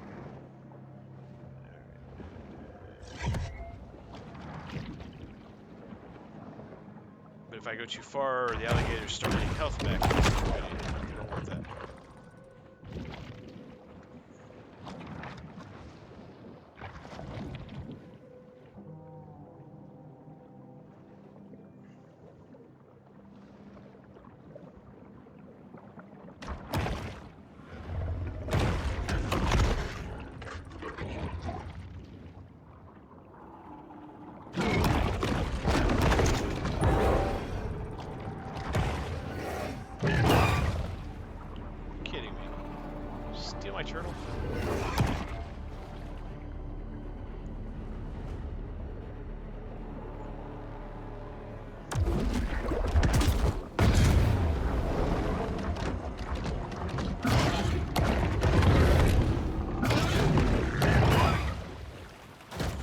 But if I go too far, or the alligators start getting health back, I don't want that. Steal my turtle?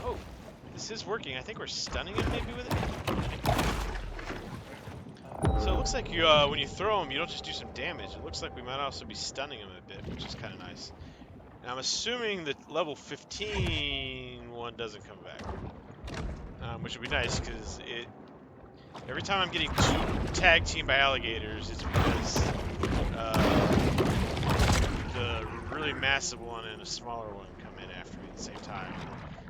Oh, this is working. I think we're stunning him maybe with it. So it looks like you, when you throw them, you don't just do some damage. It looks like we might also be stunning them a bit, which is kind of nice. Now I'm assuming that level 15 one doesn't come back, which would be nice because every time I'm getting tag teamed by alligators, it's because the really massive one and a smaller one come in after me at the same time.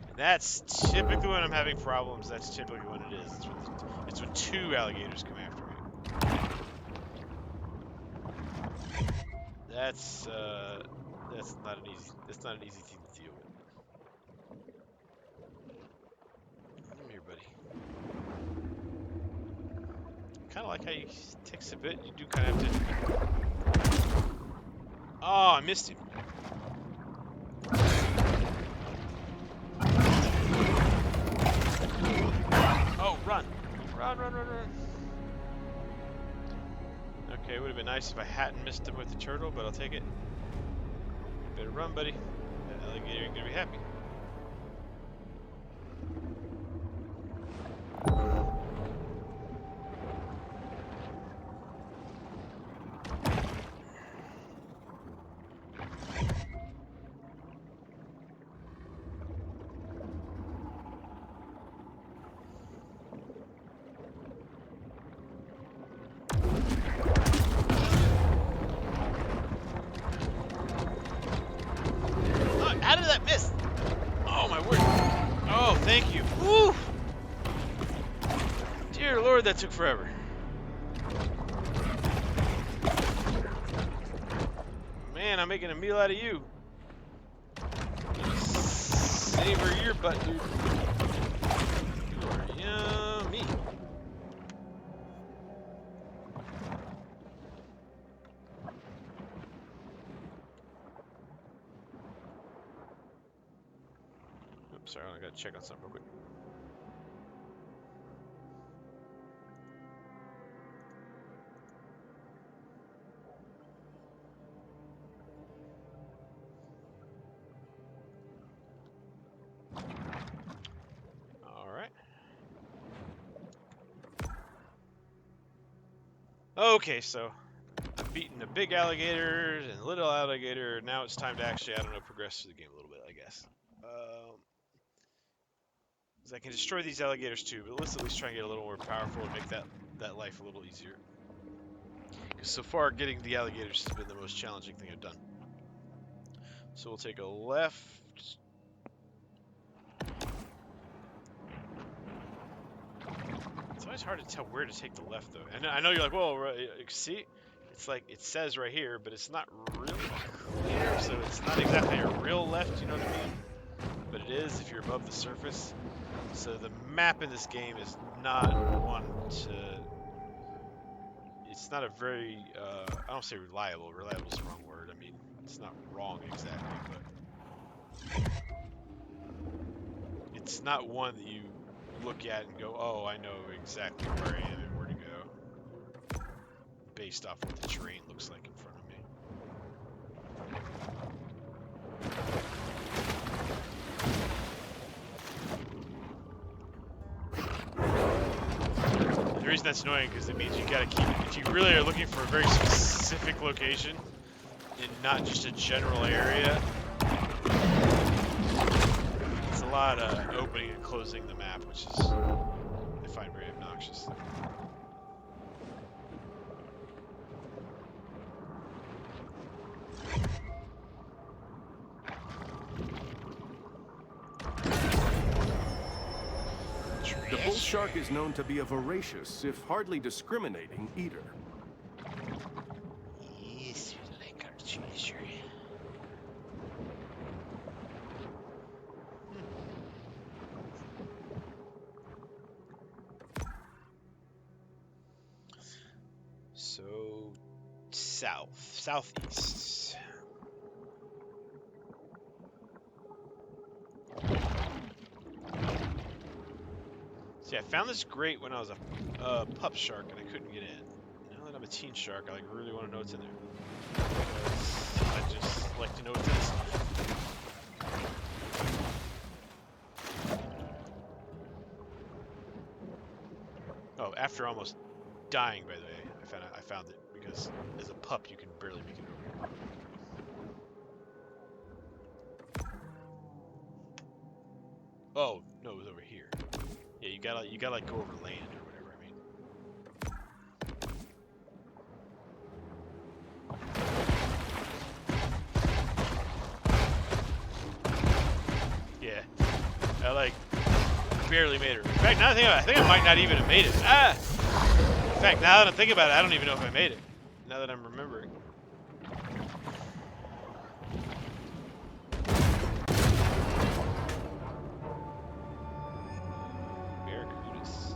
And that's typically when I'm having problems. That's typically when it is. It's when two alligators come after me. That's not an easy thing to deal with. Come here, buddy. Kind of like how he takes a bit. You do kind of have to. Oh, I missed him. Oh, run! Run, run, run, run. Okay, it would have been nice if I hadn't missed him with the turtle, but I'll take it. Better run, buddy. That alligator ain't gonna be happy. How did that miss? lord, that took forever. Man, I'm making a meal out of you. Savor your butt, dude. You are yummy. Oops, sorry, I gotta check on something real quick. Okay, so I've beaten the big alligators and little alligator. Now it's time to actually, I don't know, progress through the game a little bit, I guess. 'Cause I can destroy these alligators too, but let's at least try and get a little more powerful and make that life a little easier. Because so far, getting the alligators has been the most challenging thing I've done. So we'll take a left. It's always hard to tell where to take the left, though. And I know you're like, well, see? It's like, it says right here, but it's not really clear, so it's not exactly a real left, you know what I mean? But it is if you're above the surface. So the map in this game is not one to... It's not a very, I don't say reliable. Reliable is the wrong word. I mean, it's not wrong exactly, but... It's not one that you look at and go, oh, I know exactly where I am and where to go, based off what the terrain looks like in front of me. And the reason that's annoying because it means you gotta keep, if you really are looking for a very specific location and not just a general area, it's a lot of opening and closing the map, which is, I find very obnoxious. The bull shark is known to be a voracious, if hardly discriminating, eater. Yes, we like our treasure. So, southeast. See, I found this great when I was a pup shark and I couldn't get in. Now that I'm a teen shark, I really want to know what's in there. Because I just like to know what's in this stuff. Oh, after almost dying, by the way, I found it because as a pup you can barely make it over. Oh no, it was over here. Yeah, you gotta like go over land or whatever. I mean, yeah, I like barely made it. In fact, now I think I might not even have made it. Ah! In fact, now that I'm thinking about it, I don't even know if I made it. Now that I'm remembering. Barracudas.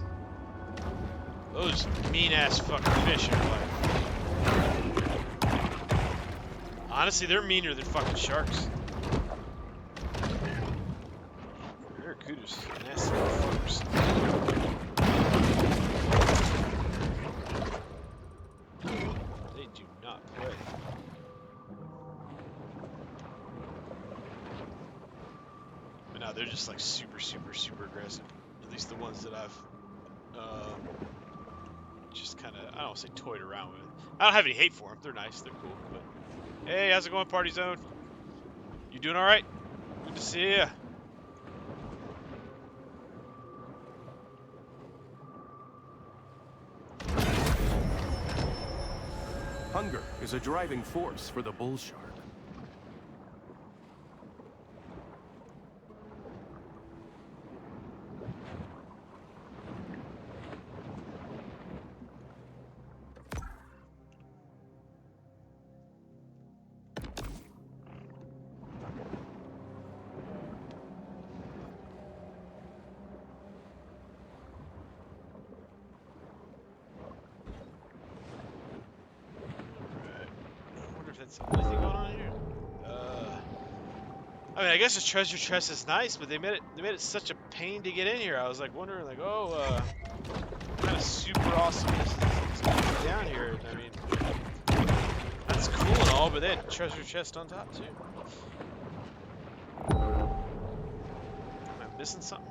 Those mean-ass fucking fish in life. Honestly, they're meaner than fucking sharks. Barracudas, nasty fuckers. They do not play. But no, they're just like super, super, super aggressive. At least the ones that I've just kind of, I don't say toyed around with. I don't have any hate for them. They're nice. They're cool. But hey, how's it going, Party Zone? You doing all right? Good to see ya. Hunger is a driving force for the bull shark. that's the only thing going on here. I mean, I guess the treasure chest is nice, but they made it such a pain to get in here. I was like wondering, like, oh, what kind of super awesomeness is going to be down here? I mean, that's cool and all, but they had treasure chest on top too. Am I missing something?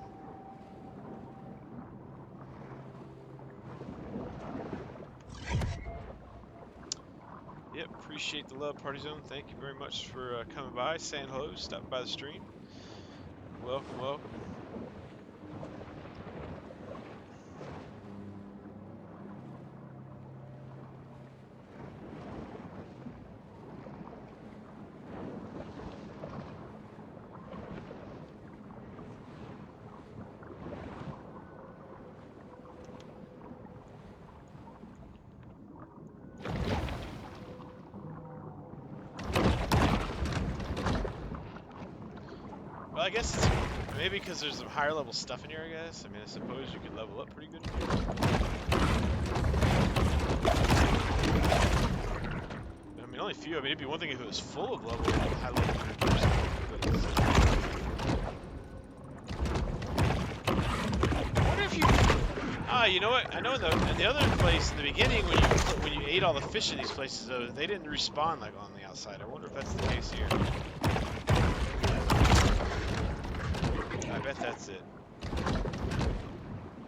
Yep, appreciate the love, Party Zone. Thank you very much for coming by, saying hello, stopping by the stream. Welcome, welcome. Well, I guess it's maybe because there's some higher level stuff in here, I guess. I mean, I suppose you could level up pretty good in here. I mean, only a few. I mean, it'd be one thing if it was full of level, high level creatures. I wonder if you... Ah, you know what? I know in the other place, in the beginning, when you ate all the fish in these places, though, they didn't respawn like on the outside. I wonder if that's the case here. I bet that's it.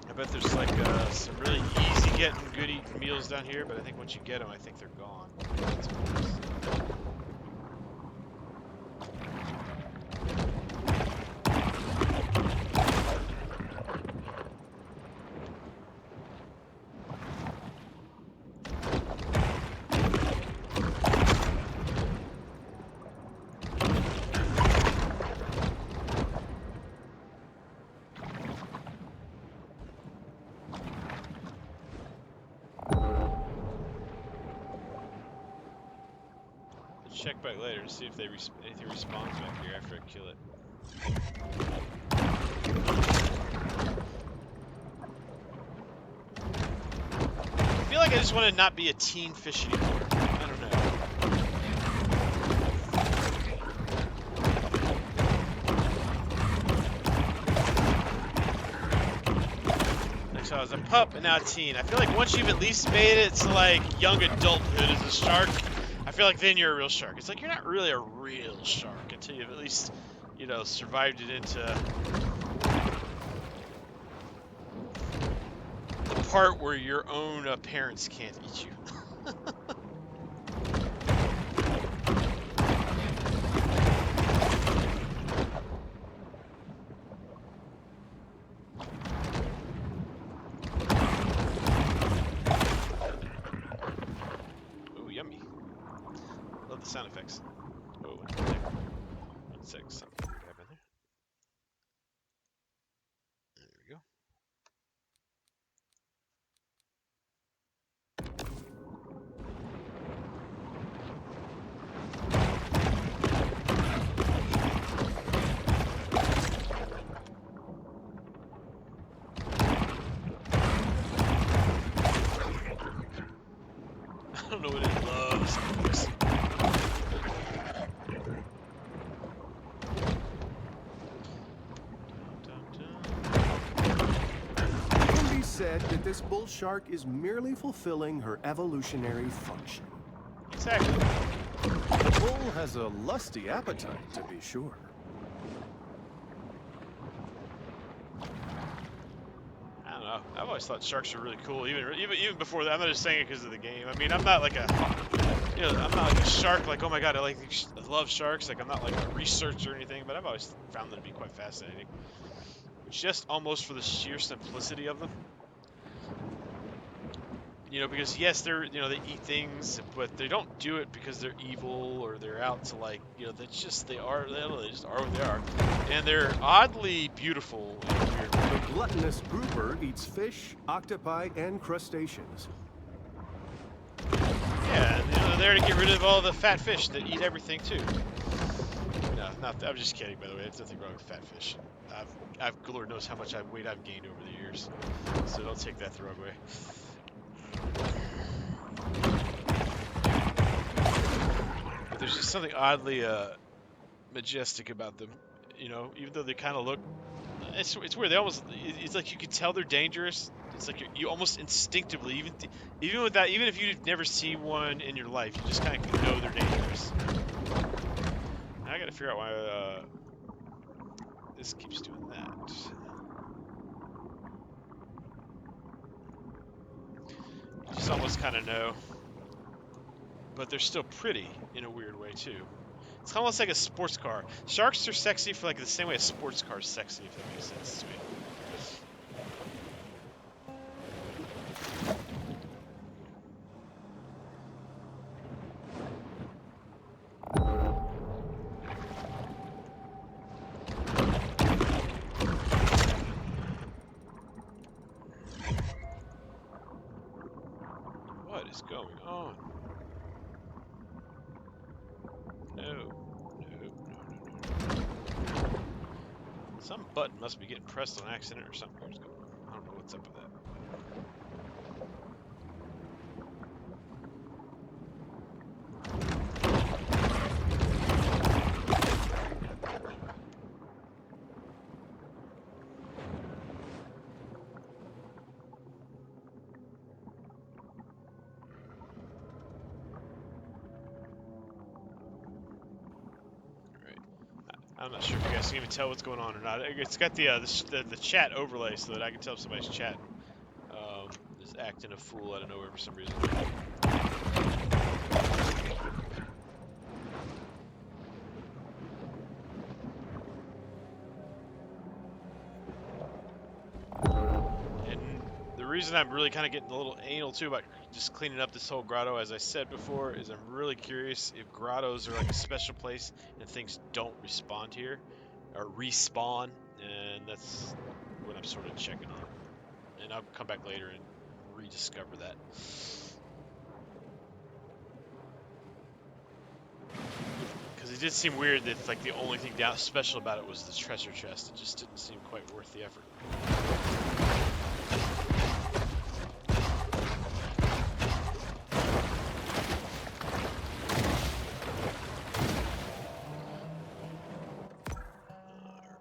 I bet there's like some really easy getting, good eating meals down here, but I think once you get them, I think they're gone. That's what it is. Check back later to see if anything respawns back here after I kill it. I feel like I just want to not be a teen fish anymore. I don't know. Like, so I was a pup and now a teen. I feel like once you've at least made it to like young adulthood as a shark, I feel like then you're a real shark. It's like you're not really a real shark until you've at least, you know, survived it into the part where your own parents can't eat you. Ooh, yummy. Love the sound effects. Oh, 1 sec, something to grab in there. There we go. I don't know what it loves. Said that this bull shark is merely fulfilling her evolutionary function. Exactly. The bull has a lusty appetite, to be sure. I don't know. I've always thought sharks are really cool, even before that. I'm not just saying it because of the game. I mean, I'm not like I'm not like a shark. Like, oh my god, I love sharks. Like, I'm not like a researcher or anything, but I've always found them to be quite fascinating. Just almost for the sheer simplicity of them. You know, because yes, they eat things, but they don't do it because they're evil or they're out to like, they just are what they are, and they're oddly beautiful in a weird way. The gluttonous grouper eats fish, octopi, and crustaceans. Yeah, they're there to get rid of all the fat fish that eat everything too. No, I'm just kidding, by the way. There's nothing wrong with fat fish. I've Lord knows how much weight I've gained over the years, so don't take that the wrong way. there's just something oddly majestic about them. You know, even though they kind of look, it's weird. They almost, it's like you can tell they're dangerous. It's like you almost instinctively, even with that, even if you've never seen one in your life, you just kind of know they're dangerous. Now I got to figure out why this keeps doing that. You just almost kind of know, but they're still pretty in a weird way too. It's almost like a sports car. Sharks are sexy for like the same way a sports car is sexy, if that makes sense to me. What is going on? No. Some button must be getting pressed on accident or something. I don't know what's up with that. I'm not sure if you guys can even tell what's going on or not. It's got the chat overlay so that I can tell if somebody's chat is acting a fool out of nowhere for some reason. And the reason I'm really kind of getting a little anal too about just cleaning up this whole grotto, as I said before, is I'm really curious if grottos are like a special place and things don't respond here or respawn, and that's what I'm sort of checking on. And I'll come back later and rediscover that. Because it did seem weird that like the only thing special about it was the treasure chest. It just didn't seem quite worth the effort.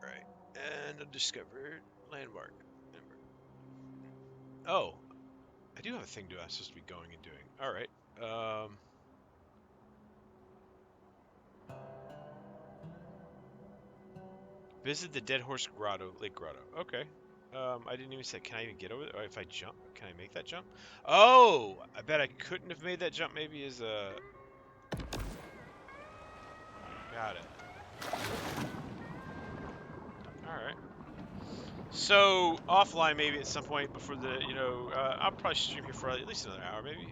Alright, and undiscovered landmark. Oh, I do have a thing I'm supposed to be going and doing. Alright. Visit the Dead Horse Grotto, Lake Grotto. Okay. I didn't even say, can I even get over there? Or if I jump, can I make that jump? Oh, I bet I couldn't have made that jump maybe as a... Got it. Alright. So, offline maybe at some point before the, I'll probably stream here for at least another hour maybe. I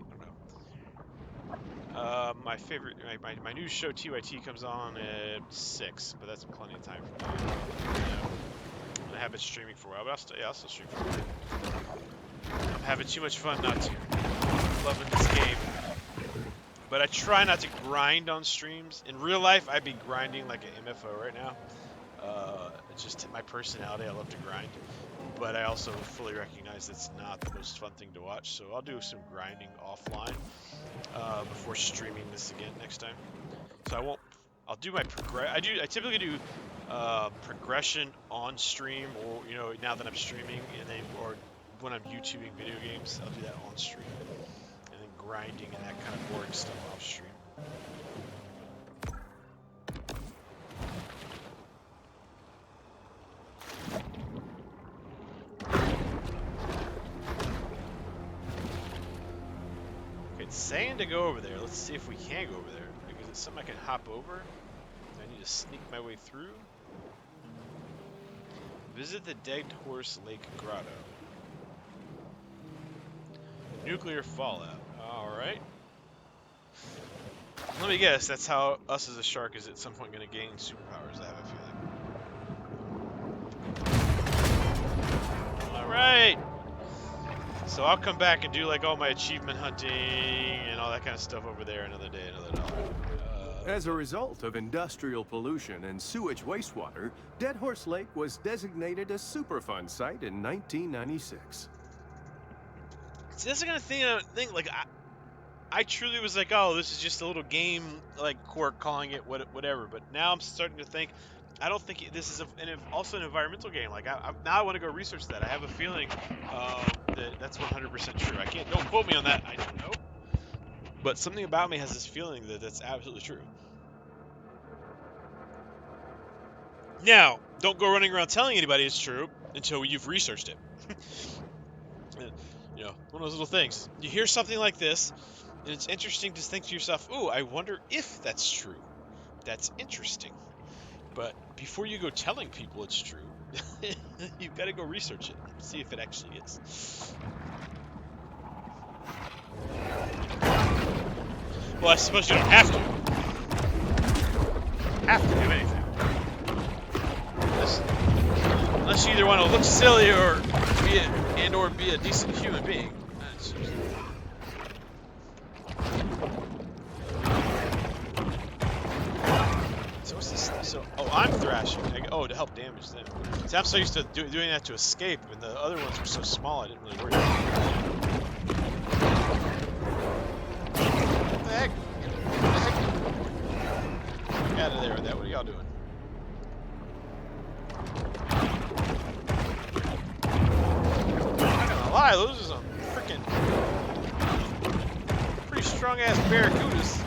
don't know. My favorite, my new show TYT comes on at 6, but that's plenty of time for me. I have been streaming for a while, but I'll still stream for a while. I'm having too much fun not to. Loving this game. But I try not to grind on streams. In real life, I'd be grinding like an MFO right now. It's just my personality, I love to grind. But I also fully recognize it's not the most fun thing to watch, so I'll do some grinding offline before streaming this again next time. So I'll do my I typically do progression on stream, or now that I'm streaming, or when I'm YouTubing video games, I'll do that on stream, and then grinding and that kind of boring stuff off stream. It's saying to go over there. Let's see if we can go over there, because it's something I can hop over. I need to sneak my way through. Visit the Dead Horse Lake Grotto. Nuclear fallout. Alright. Let me guess, that's how us as a shark is at some point going to gain superpowers, I have a feeling. Alright! So I'll come back and do like all my achievement hunting and all that kind of stuff over there another day, another dollar. As a result of industrial pollution and sewage wastewater, Dead Horse Lake was designated a Superfund site in 1996. See, that's the kind of thing like I truly was like, oh, this is just a little game, like quirk, calling it whatever. But now I'm starting to think, I don't think this is also an environmental game. Like now I want to go research that. I have a feeling that that's 100% true. I can't. Don't quote me on that. I don't know. But something about me has this feeling that that's absolutely true. Now, don't go running around telling anybody it's true until you've researched it. You know, one of those little things. You hear something like this, and it's interesting to think to yourself, "Ooh, I wonder if that's true." That's interesting. But before you go telling people it's true, you've got to go research it and see if it actually is. Well, I suppose you don't have to. Have to do anything. Unless you either want to look silly or be a decent human being. So what's this? So I'm thrashing. Oh, to help damage them. See, I'm so used to doing that to escape, and the other ones were so small I didn't really worry about it. What the heck? What the heck? Get out of there with that. What are y'all doing? Lie, those are some freaking pretty strong ass barracudas.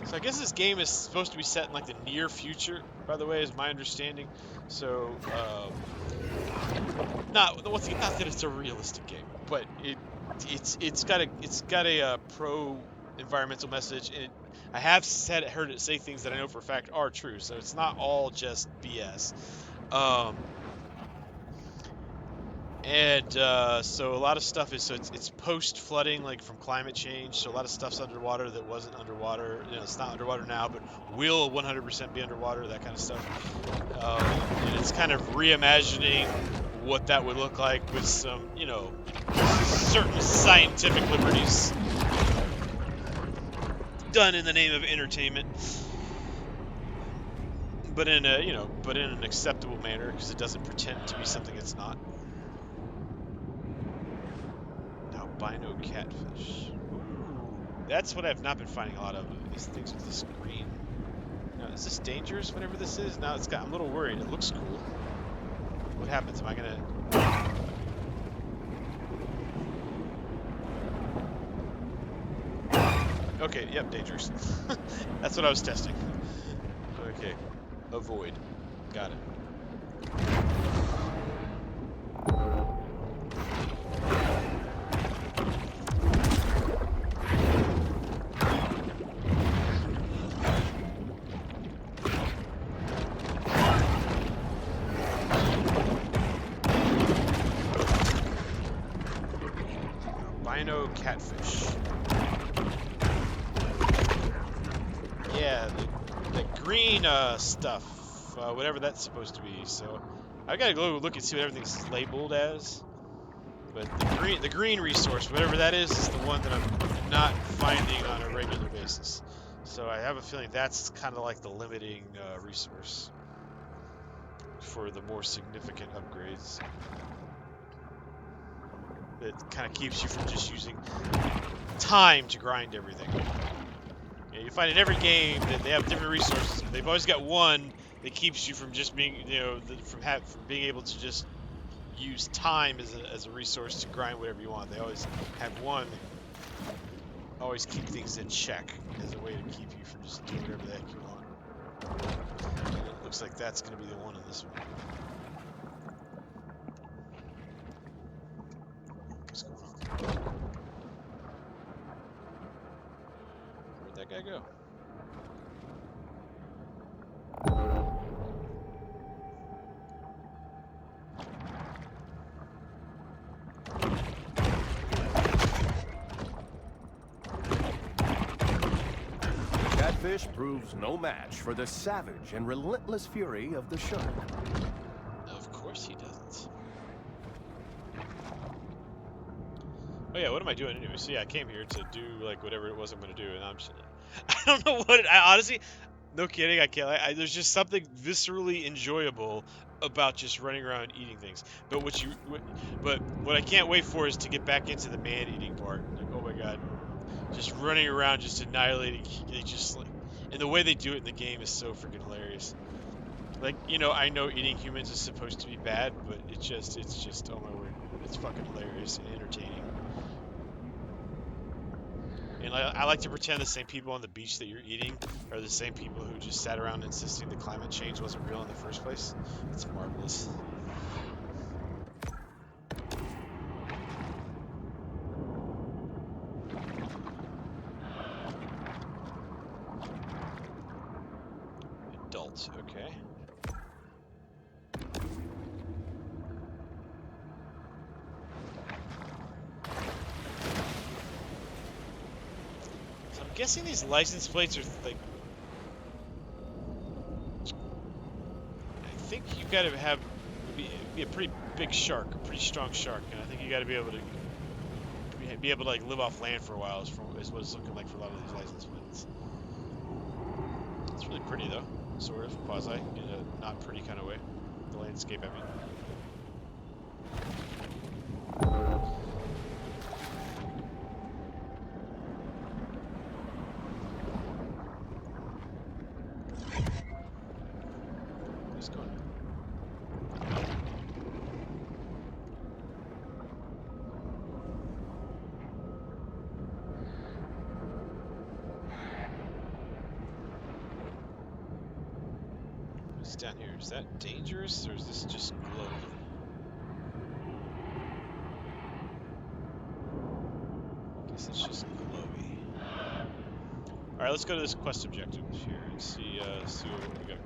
So I guess this game is supposed to be set in like the near future, by the way, is my understanding. So not that it's a realistic game, but it's got a pro environmental message, and I have heard it say things that I know for a fact are true. So it's not all just BS. So a lot of stuff is it's post flooding, like from climate change. So a lot of stuff's underwater that wasn't underwater. You know, it's not underwater now, but will 100% be underwater. That kind of stuff. And it's kind of reimagining what that would look like with some, you know, certain scientific liberties done in the name of entertainment, but in an acceptable manner, because it doesn't pretend to be something it's not. Albino catfish. That's what I've not been finding a lot of, is things with this green. Now, is this dangerous, whatever this is? Now I'm a little worried. It looks cool. What happens? Am I gonna... Okay, yep, dangerous. That's what I was testing. Okay. Avoid. Got it. Albino catfish. Yeah, the green stuff, whatever that's supposed to be. So I gotta go look and see what everything's labeled as. But the green resource, whatever that is the one that I'm not finding on a regular basis. So I have a feeling that's kind of like the limiting resource for the more significant upgrades. It kind of keeps you from just using time to grind everything. Yeah, you find in every game that they have different resources, but they've always got one that keeps you from just being, you know, from being able to just use time as a resource to grind whatever you want. They always have one. Always keep things in check as a way to keep you from just doing whatever the heck you want. And it looks like that's going to be the one in this one. What's going on? Where'd that guy go? Catfish proves no match for the savage and relentless fury of the shark. Of course he doesn't. Oh yeah, what am I doing anyway? So yeah, I came here to do like whatever it was I'm gonna do, and I'm just, I don't know what I honestly, no kidding, I can't. There's just something viscerally enjoyable about just running around eating things. But what I can't wait for is to get back into the man-eating part. Like, oh my god, just running around, just annihilating. They just like, and the way they do it in the game is so freaking hilarious. Like, you know, I know eating humans is supposed to be bad, but it's just, oh my word, it's fucking hilarious and entertaining. And I like to pretend the same people on the beach that you're eating are the same people who just sat around insisting that climate change wasn't real in the first place. It's marvelous. Adults, okay. I'm guessing these license plates are like, I think you gotta be a pretty big shark, a pretty strong shark, and I think you gotta be able to like live off land for a while is what it's looking like for a lot of these license plates. It's really pretty though, sort of, quasi, in a not pretty kind of way. The landscape, I mean. Down here, is that dangerous or is this just glowy? I guess it's just glowy. Alright, let's go to this quest objective here and see what we got.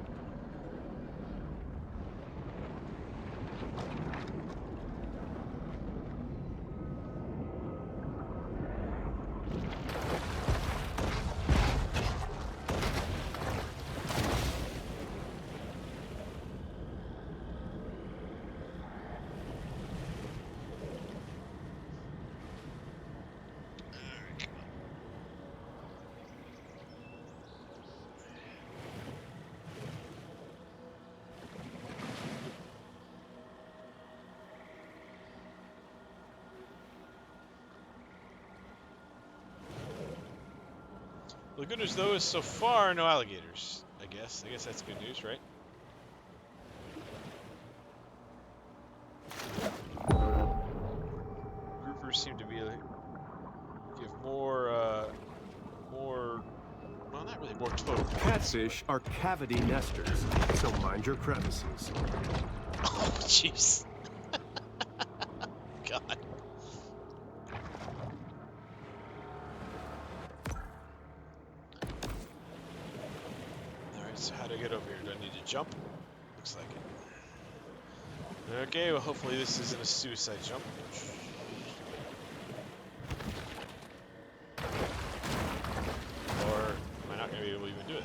The good news, though, is so far no alligators. I guess that's good news, right? Groupers seem to be like, give more, well, not really more total. Catfish are cavity nesters, so mind your crevices. Oh, jeez. God. So how do I get over here? Do I need to jump? Looks like it. Okay, well hopefully this isn't a suicide jump. Or am I not going to be able to even do that?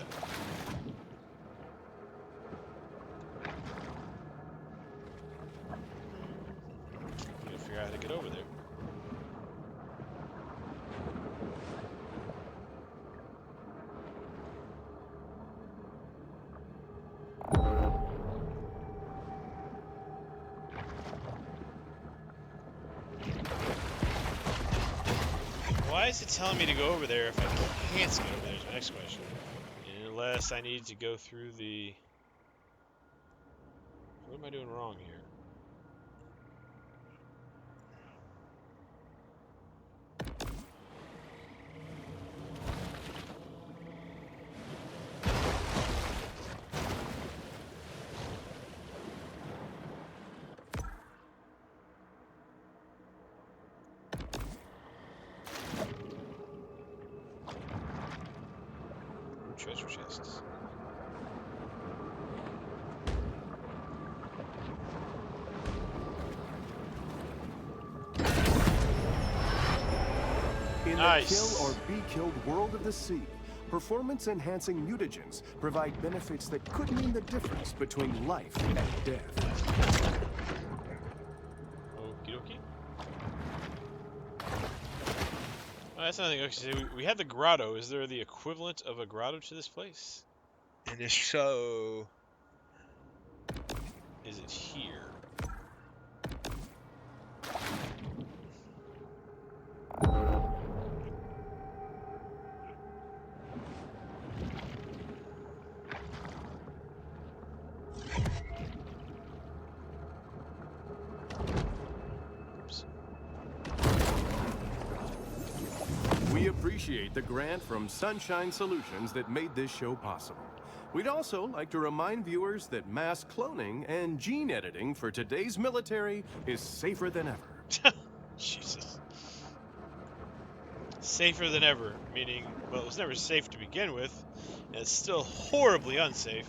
I'm going to figure out how to get over there. Why is it telling me to go over there if I can't get over there is my next question. Unless I need to go through the... What am I doing wrong here? Treasure chests. In Nice. the kill or be killed world of the sea, performance-enhancing mutagens provide benefits that could mean the difference between life and death. Okie dokie. Oh, that's another thing. Okay, we had the grotto. Is there the equivalent of a grotto to this place? And if so, is it here? We appreciate the grant from Sunshine Solutions that made this show possible. We'd also like to remind viewers that mass cloning and gene editing for today's military is safer than ever. Jesus. Safer than ever, meaning, well, it was never safe to begin with, and it's still horribly unsafe,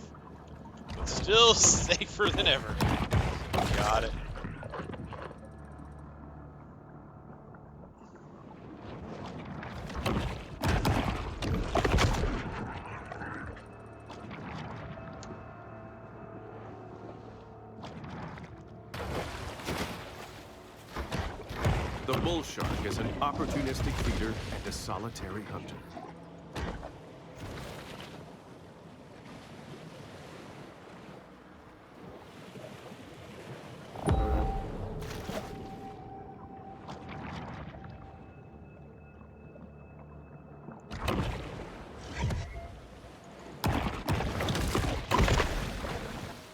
but still safer than ever. Got it. The bull shark is an opportunistic feeder and a solitary hunter.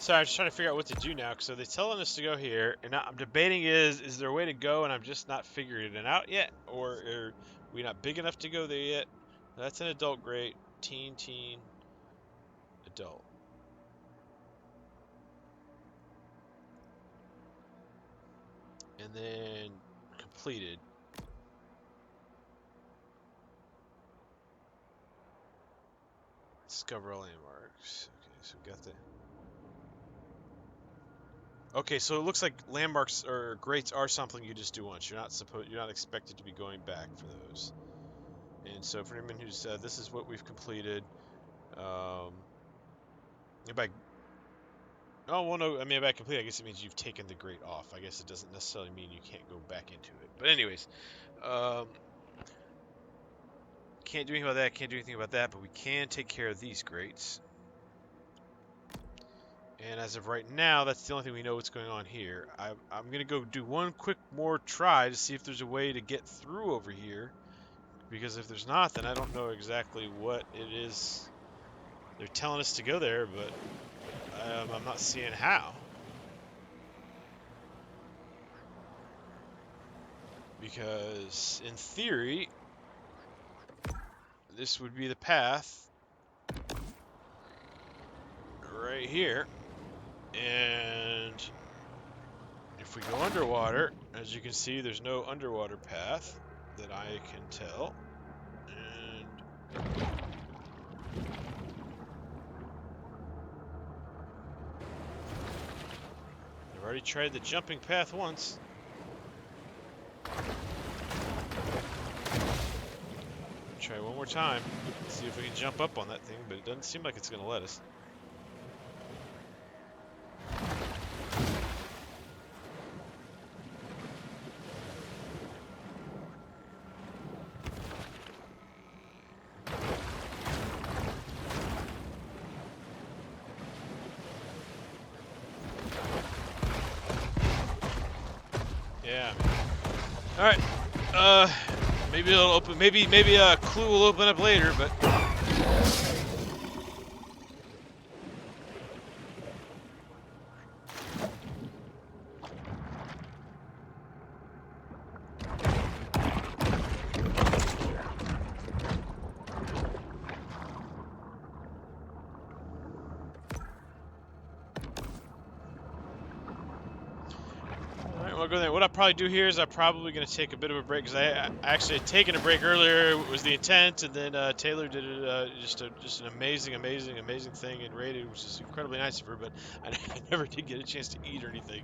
Sorry, I'm just trying to figure out what to do now, because so they're telling us to go here, and I'm debating is there a way to go, and I'm just not figuring it out yet, or are we not big enough to go there yet? That's an adult grade, teen, adult. And then completed. Discover all landmarks. Okay, so we got that. Okay, so it looks like landmarks or greats are something you just do once. You're not expected to be going back for those. And so for anyone who said this is what we've completed, if I, oh well, no, I mean if I complete, I guess it means you've taken the great off. I guess it doesn't necessarily mean you can't go back into it. But anyways, can't do anything about that. Can't do anything about that. But we can take care of these greats. And as of right now, that's the only thing we know what's going on here. I'm going to go do one quick more try to see if there's a way to get through over here. Because if there's not, then I don't know exactly what it is. They're telling us to go there, but I'm not seeing how. Because in theory, this would be the path right here. And if we go underwater, as you can see, there's no underwater path that I can tell. And I've already tried the jumping path once. Try one more time, see if we can jump up on that thing, but it doesn't seem like it's going to let us. Yeah. All right. Maybe it'll open. Maybe a clue will open up later, but. What I'll probably do here is I'm probably going to take a bit of a break, because I actually had taken a break earlier, was the intent, and then Taylor did just an amazing thing and rated, which is incredibly nice of her, but I never did get a chance to eat or anything.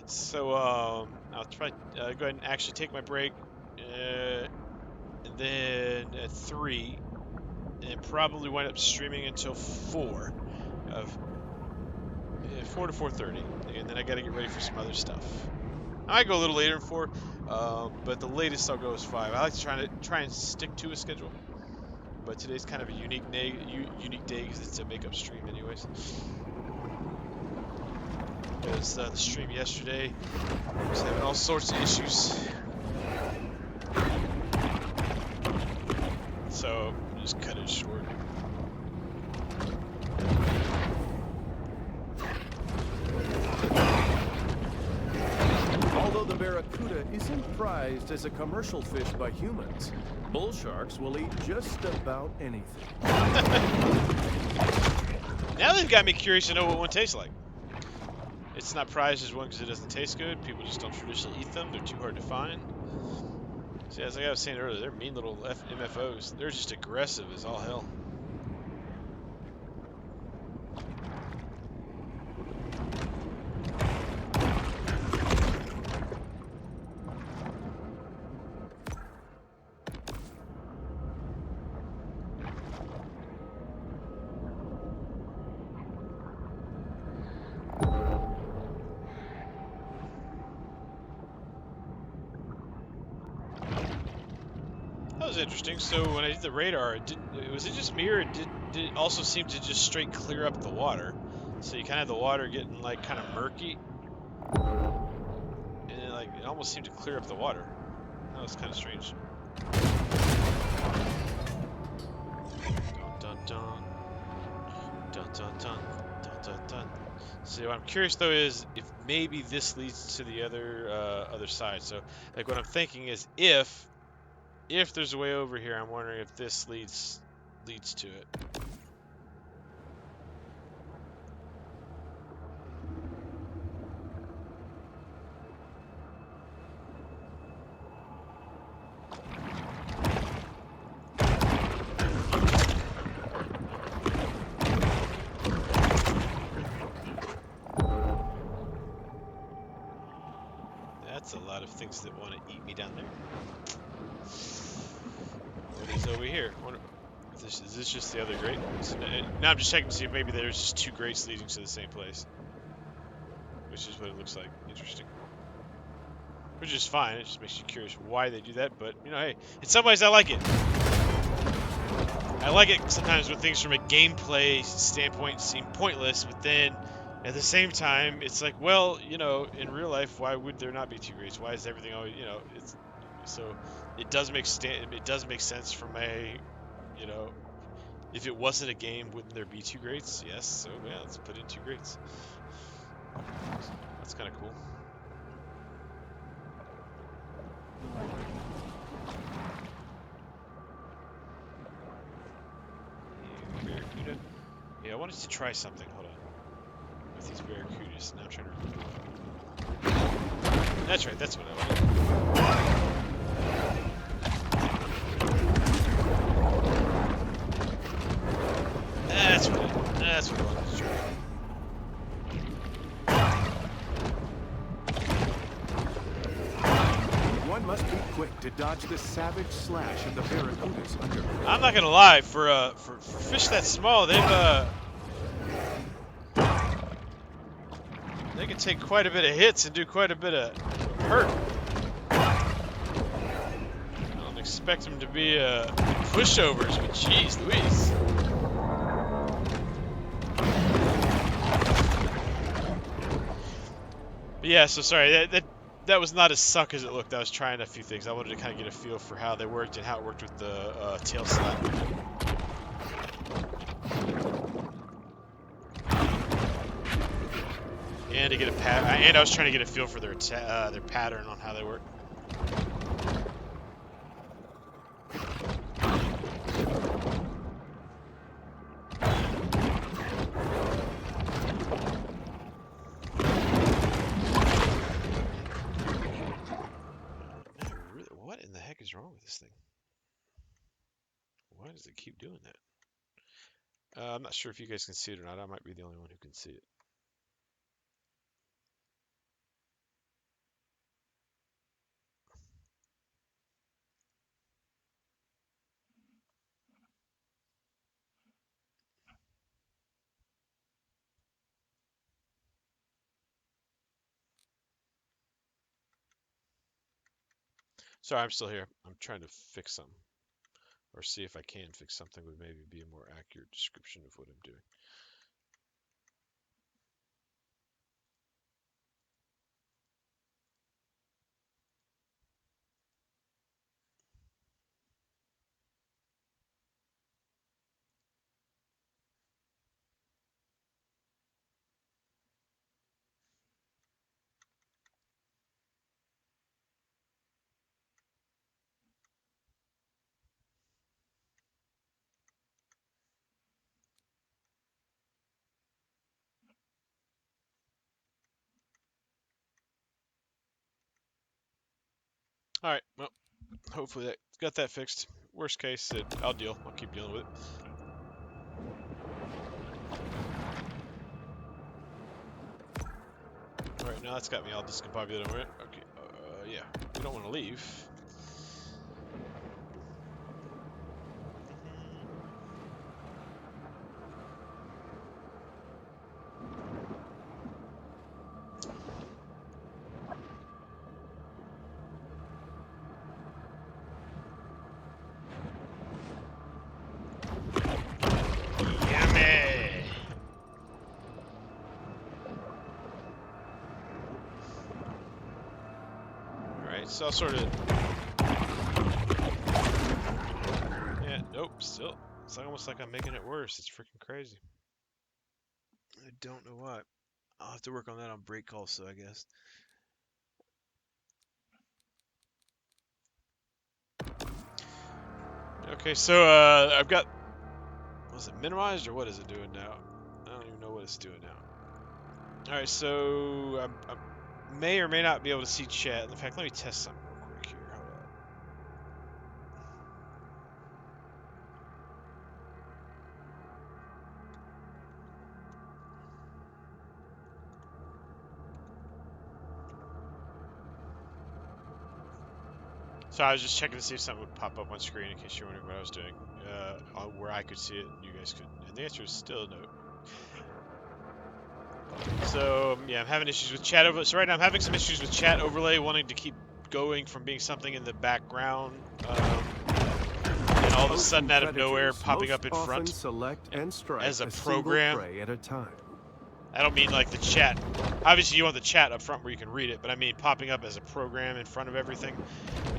So I'll try go ahead and actually take my break, and then at 3, and probably wind up streaming until 4 to 4:30, and then I got to get ready for some other stuff. I go a little later than 4, but the latest I'll go is 5. I like to try and stick to a schedule, but today's kind of a unique day because it's a makeup stream, anyways. because the stream yesterday was having all sorts of issues. So just cut it short. Although the barracuda isn't prized as a commercial fish by humans, bull sharks will eat just about anything. Now they've got me curious to know what one tastes like. It's not prized as one because it doesn't taste good. People just don't traditionally eat them. They're too hard to find. So yeah, as I was saying earlier, they're mean little MFOs. They're just aggressive as all hell. That was interesting. So when I did the radar, was it just me, or did it also seem to just straight clear up the water? So you kind of have the water getting like kind of murky, and then, like it almost seemed to clear up the water. That was kind of strange. Dun dun dun dun dun dun dun dun dun. So what I'm curious though is if maybe this leads to the other side. So like what I'm thinking is if there's a way over here, I'm wondering if this leads to it. That's a lot of things that want to eat me down there. What is over here? Is this just the other grate? Now I'm just checking to see if maybe there's just two grates leading to the same place. Which is what it looks like. Interesting. Which is fine. It just makes you curious why they do that. But, you know, hey, in some ways I like it. I like it sometimes when things from a gameplay standpoint seem pointless, but then at the same time, it's like, well, you know, in real life, why would there not be two grates? Why is everything always, you know, it's so it does make sense from a, you know, if it wasn't a game, wouldn't there be two grates? Yes. So yeah, let's put in two grates. That's kind of cool. Barracuda. Yeah, I wanted to try something. Hold on. With these barracudas. Now I'm trying to remember. That's right. That's what I wanted. That's what I wanted to try. One must be quick to dodge the savage slash of the barracuda's undergrowth. I'm not gonna lie. For fish that small, they can take quite a bit of hits and do quite a bit of hurt. I don't expect them to be pushovers, but jeez Louise. But yeah, so sorry, that was not as suck as it looked. I was trying a few things. I wanted to kind of get a feel for how they worked and how it worked with the tail slap. And to get and I was trying to get a feel for their pattern on how they work. What in the heck is wrong with this thing? Why does it keep doing that? I'm not sure if you guys can see it or not. I might be the only one who can see it. Sorry, I'm still here. I'm trying to fix something. Or see if I can fix something with maybe be a more accurate description of what I'm doing. All right. Well, hopefully that got that fixed. Worst case, I'll deal. I'll keep dealing with it. All right, now that's got me all discombobulated. Okay. Yeah. We don't want to leave. Yummy. All right, so I'll sort of. Yeah. Nope. Still, it's almost like I'm making it worse. It's freaking crazy. I don't know what. I'll have to work on that on break also, I guess. Okay, so I've got. Was it minimized or what is it doing now? I don't even know what it's doing now. All right, so I may or may not be able to see chat. In fact, let me test something real quick here. Hold on. So I was just checking to see if something would pop up on screen in case you're wondering what I was doing, where I could see it and you guys couldn't. And the answer is still no. So yeah, I'm having issues with chat overlay. So right now I'm having some issues with chat overlay, wanting to keep going from being something in the background, and all of a sudden out of nowhere popping up in front as a program. At a time. I don't mean like the chat. Obviously, you want the chat up front where you can read it, but I mean popping up as a program in front of everything.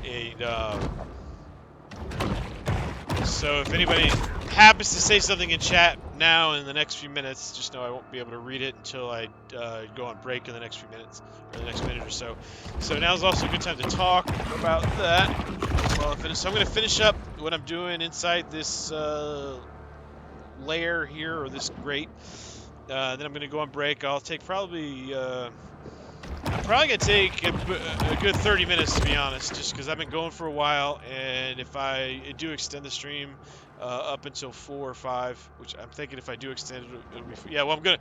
And so if anybody happens to say something in chat now in the next few minutes, just know I won't be able to read it until I go on break in the next few minutes, or the next minute or so. So now's also a good time to talk about that. Well, so I'm going to finish up what I'm doing inside this layer here, or this grate. Then I'm going to go on break. I'll take probably... I'm probably going to take a good 30 minutes, to be honest, just because I've been going for a while, and if I do extend the stream up until 4 or 5, which I'm thinking if I do extend it, it'll be... Yeah, well, I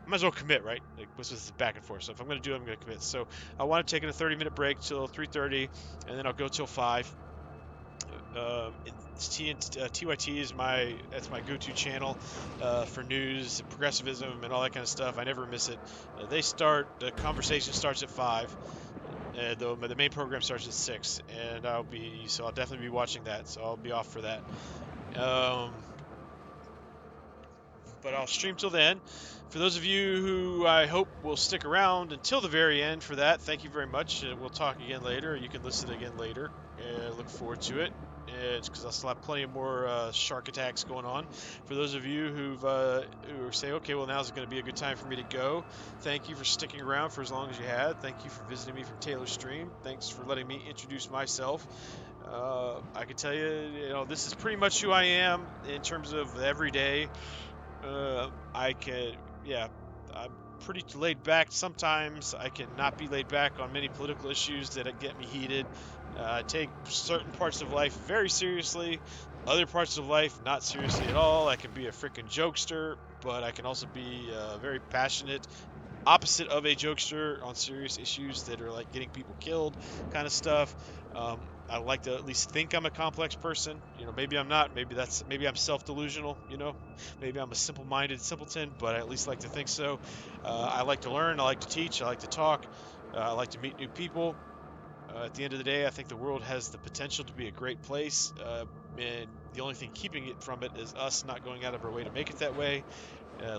might as well commit, right? Like, this is back and forth, so if I'm going to do it, I'm going to commit. So I want to take a 30-minute break till 3:30, and then I'll go till 5. TYT is my go-to channel for news, progressivism, and all that kind of stuff. I never miss it. The conversation starts at 5. The main program starts at 6, and I'll definitely be watching that. So I'll be off for that. But I'll stream till then. For those of you who I hope will stick around until the very end for that, thank you very much. We'll talk again later. You can listen again later, and look forward to it. It's because I'll still have plenty of more shark attacks going on. For those of you who say, okay, well, now's going to be a good time for me to go. Thank you for sticking around for as long as you had. Thank you for visiting me from Taylor's stream. Thanks for letting me introduce myself. I can tell you, this is pretty much who I am in terms of everyday. I'm pretty laid back. Sometimes I can not be laid back on many political issues that get me heated. I take certain parts of life very seriously, other parts of life not seriously at all. I can be a freaking jokester, but I can also be very passionate, opposite of a jokester on serious issues that are like getting people killed kind of stuff. I like to at least think I'm a complex person. Maybe I'm not. Maybe I'm self-delusional. Maybe I'm a simple-minded simpleton, but I at least like to think so. I like to learn. I like to teach. I like to talk. I like to meet new people. At the end of the day, I think the world has the potential to be a great place, and the only thing keeping it from it is us not going out of our way to make it that way.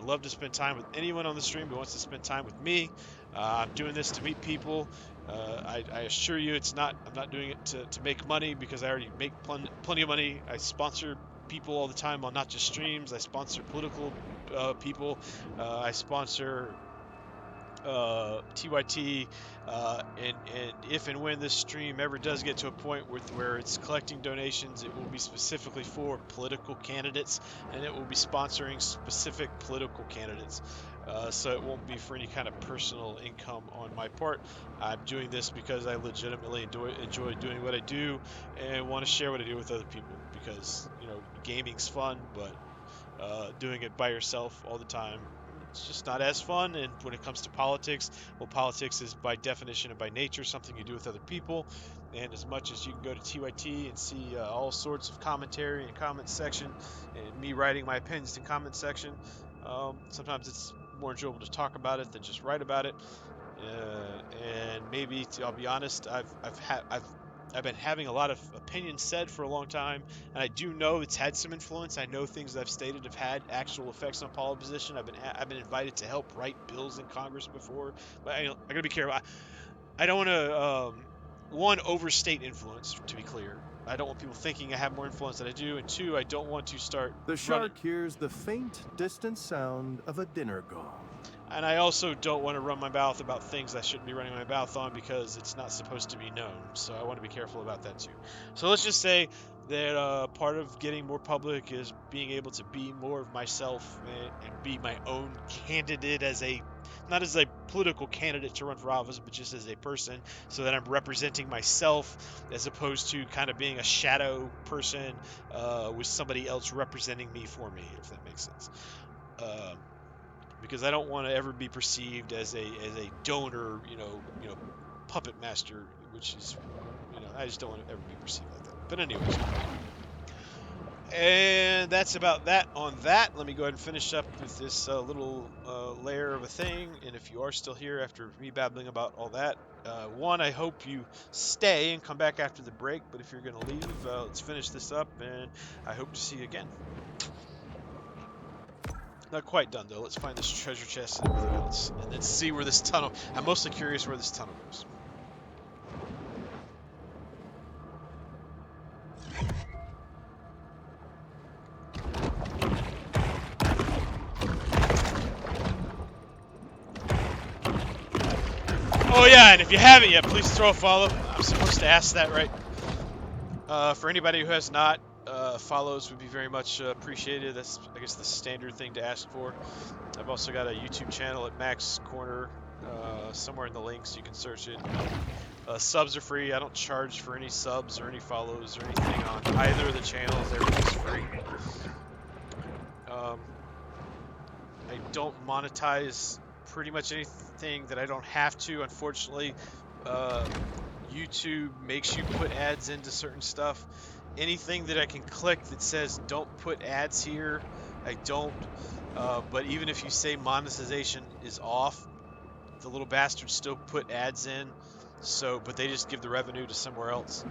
Love to spend time with anyone on the stream who wants to spend time with me. I'm doing this to meet people. I assure you, I'm not doing it to make money, because I already make plenty of money. I sponsor people all the time on not just streams. I sponsor political people. I sponsor TYT, and if and when this stream ever does get to a point where it's collecting donations, it will be specifically for political candidates, and it will be sponsoring specific political candidates. So it won't be for any kind of personal income on my part. I'm doing this because I legitimately enjoy doing what I do and want to share what I do with other people, because gaming's fun, but doing it by yourself all the time, it's just not as fun. And when it comes to politics, well, politics is by definition and by nature something you do with other people. And as much as you can go to TYT and see all sorts of commentary and comment section, and me writing my opinions in comment section, sometimes it's more enjoyable to talk about it than just write about it. And maybe, I'll be honest, I've been having a lot of opinions said for a long time, and I do know it's had some influence. I know things I've stated have had actual effects on policy position. I've been invited to help write bills in Congress before, but I gotta be careful. I don't want to one, overstate influence. To be clear, I don't want people thinking I have more influence than I do, and two, I don't want to start The running. shark hears the faint, distant sound of a dinner gong. And I also don't want to run my mouth about things I shouldn't be running my mouth on, because it's not supposed to be known. So I want to be careful about that too. So let's just say that part of getting more public is being able to be more of myself, and be my own candidate, not as a political candidate to run for office, but just as a person, so that I'm representing myself as opposed to kind of being a shadow person with somebody else representing me for me, if that makes sense. Because I don't want to ever be perceived as a donor, puppet master, which is, I just don't want to ever be perceived like that. But anyways, and that's about that on that. Let me go ahead and finish up with this little layer of a thing. And if you are still here after me babbling about all that, one, I hope you stay and come back after the break. But if you're going to leave, let's finish this up, and I hope to see you again. Not quite done though. Let's find this treasure chest and everything else, and then see where this tunnel. I'm mostly curious where this tunnel goes. Oh yeah, and if you haven't yet, please throw a follow. I'm supposed to ask that, right? For anybody who has not, follows would be very much appreciated. That's, I guess, the standard thing to ask for. I've also got a YouTube channel at Max Corner, somewhere in the links. You can search it. Subs are free. I don't charge for any subs or any follows or anything on either of the channels. Everything's free. I don't monetize pretty much anything that I don't have to. Unfortunately, YouTube makes you put ads into certain stuff. Anything that I can click that says don't put ads here, I don't. But even if you say monetization is off, the little bastards still put ads in. But they just give the revenue to somewhere else.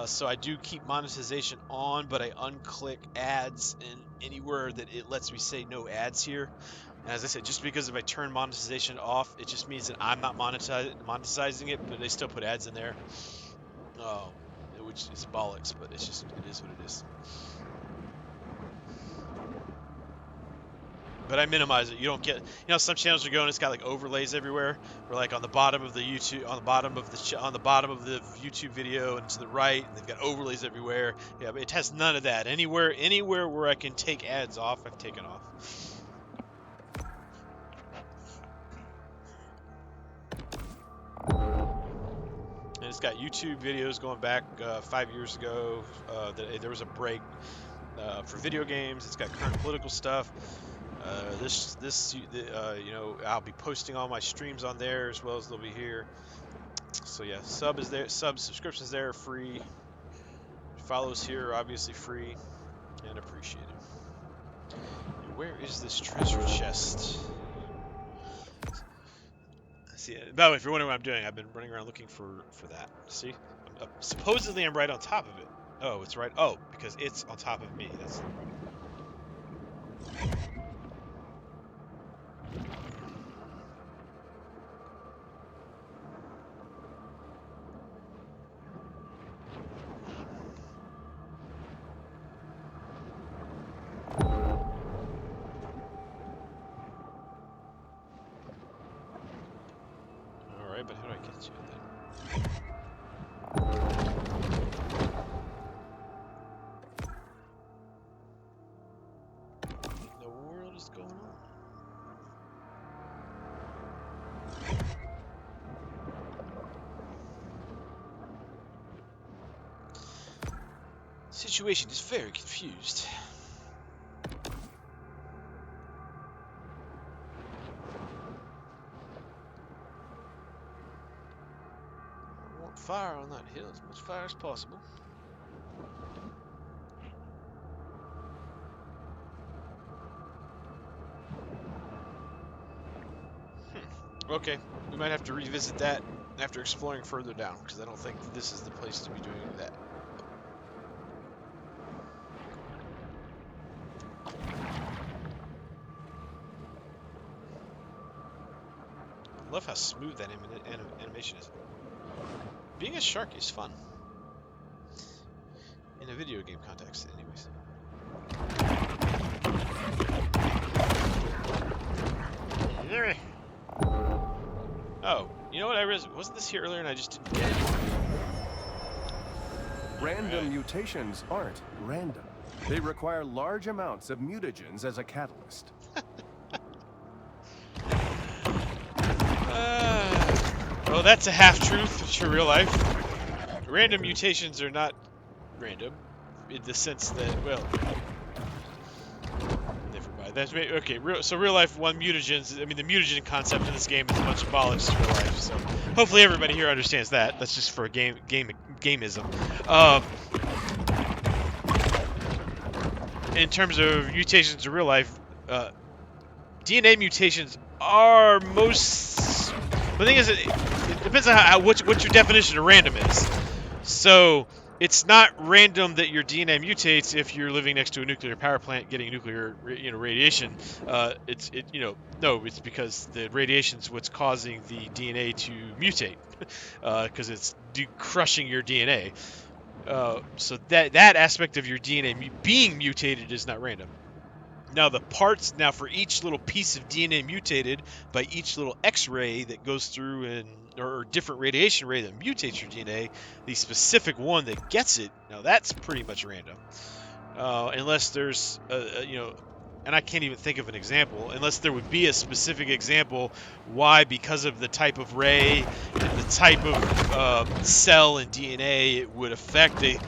So I do keep monetization on, but I unclick ads in anywhere that it lets me say no ads here. And as I said, just because if I turn monetization off, it just means that I'm not monetizing it, but they still put ads in there. Which is bollocks, but it is what it is. But I minimize it. You don't get, some channels are going, it's got like overlays everywhere. Or like on the bottom of the YouTube, on the bottom of the YouTube video, and to the right, and they've got overlays everywhere. Yeah, but it has none of that. Anywhere where I can take ads off, I've taken off. And it's got YouTube videos going back 5 years ago. There was a break for video games. It's got current political stuff. I'll be posting all my streams on there as well as they'll be here. So yeah, subscriptions there are free. Follows here are obviously free and appreciated. And where is this treasure chest? See, by the way, if you're wondering what I'm doing, I've been running around looking for that. See, supposedly I'm right on top of it. Oh, it's right. Oh, because it's on top of me. That's the problem. Situation is very confused. I want fire on that hill, as much fire as possible. Okay, we might have to revisit that after exploring further down, because I don't think this is the place to be doing that. I love how smooth that animation is. Being a shark is fun. In a video game context, anyways. Oh, you know what? I realized, wasn't this here earlier and I just didn't get it? Random mutations aren't random. They require large amounts of mutagens as a catalyst. Well, that's a half-truth to real life. Random mutations are not random, in the sense that, well, never mind. That's okay. So real life, mutagens. I mean, the mutagen concept in this game is a bunch of bollocks to real life. So hopefully everybody here understands that. That's just for a gameism. In terms of mutations in real life, DNA mutations are most. The thing is, it depends on what your definition of random is. So it's not random that your DNA mutates if you're living next to a nuclear power plant getting nuclear radiation. It's because the radiation's what's causing the DNA to mutate, because it's crushing your DNA. So that aspect of your DNA being mutated is not random. Now for each little piece of DNA mutated by each little X-ray that goes through or different radiation ray that mutates your DNA, the specific one that gets it, now that's pretty much random. Unless there's and I can't even think of an example, unless there would be a specific example why, because of the type of ray and the type of cell in DNA, it would affect a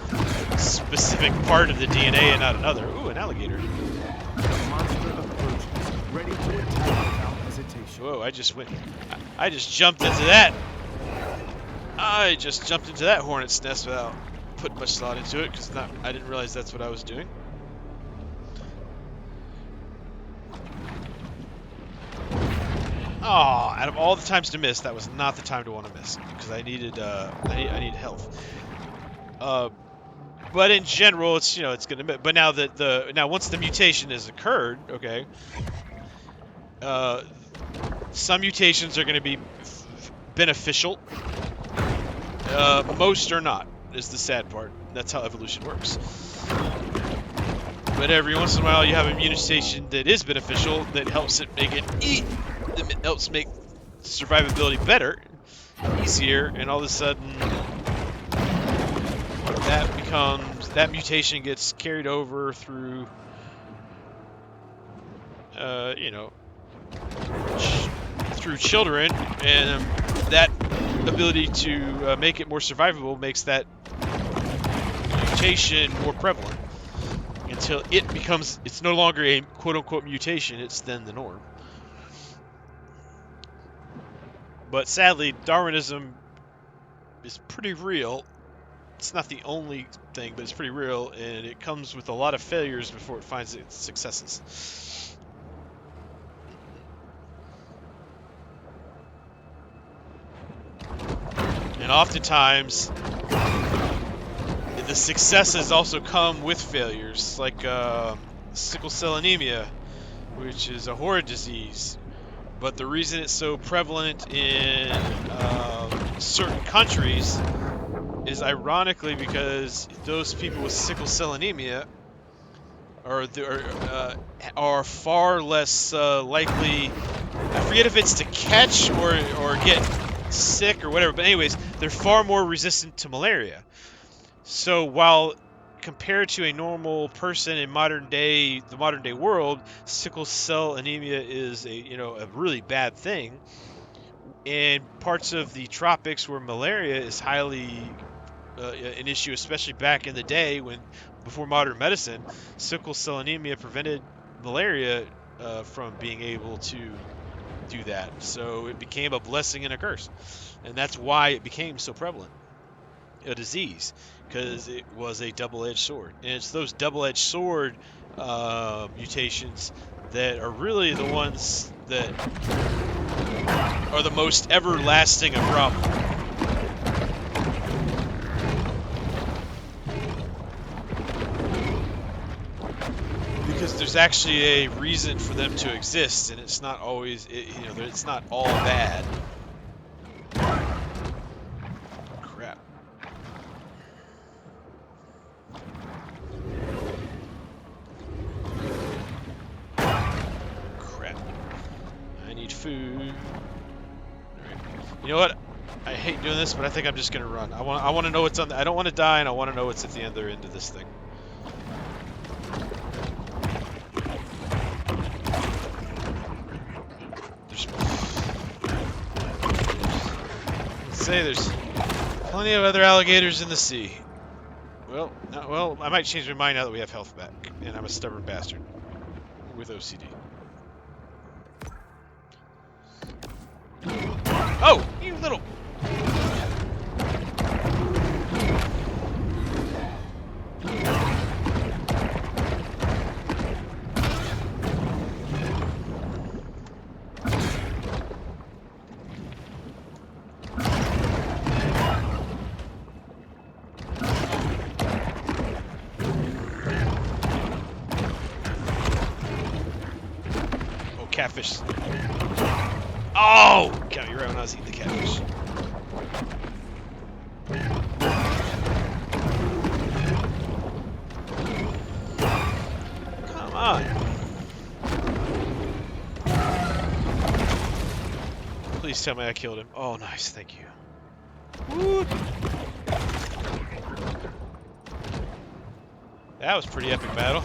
specific part of the DNA and not another. Ooh, an alligator. The monster approaches, ready to attack without hesitation. Whoa, I just jumped into that. I just jumped into that hornet's nest without putting much thought into it, because I didn't realize that's what I was doing. Oh, out of all the times to miss, that was not the time to want to miss, because I needed I need health. But in general, it's gonna miss. But now that now once the mutation has occurred, okay, some mutations are going to be beneficial. Most are not. Is the sad part. That's how evolution works. But every once in a while, you have a mutation that is beneficial, that helps it make that helps make survivability better, easier, and all of a sudden, that mutation gets carried over through, through children, and that ability to make it more survivable makes that mutation more prevalent until it's no longer a quote-unquote mutation, it's then the norm. But sadly, Darwinism is pretty real. It's not the only thing, but it's pretty real, and it comes with a lot of failures before it finds its successes. And oftentimes, the successes also come with failures, like sickle cell anemia, which is a horrid disease. But the reason it's so prevalent in certain countries is ironically because those people with sickle cell anemia are far less likely. I forget if it's to catch or get sick or whatever, but anyways, they're far more resistant to malaria. So while compared to a normal person in the modern day world, sickle cell anemia is a really bad thing. In parts of the tropics where malaria is highly an issue, especially back in the day when before modern medicine, sickle cell anemia prevented malaria from being able to do that. So it became a blessing and a curse. And that's why it became so prevalent a disease, because it was a double-edged sword. And it's those double-edged sword mutations that are really the ones that are the most everlasting a problem. Because there's actually a reason for them to exist, and it's not always, it's not all bad. Crap. Crap. I need food. Alright. You know what? I hate doing this, but I think I'm just gonna run. I want to know what's on. I don't want to die, and I want to know what's at the other end of this thing. Say there's plenty of other alligators in the sea. Well, I might change my mind now that we have health back, and I'm a stubborn bastard with OCD. Oh, you little. Catfish. Oh! Got me right when I was eating the catfish. Come on. Please tell me I killed him. Oh, nice. Thank you. Woo. That was a pretty epic battle.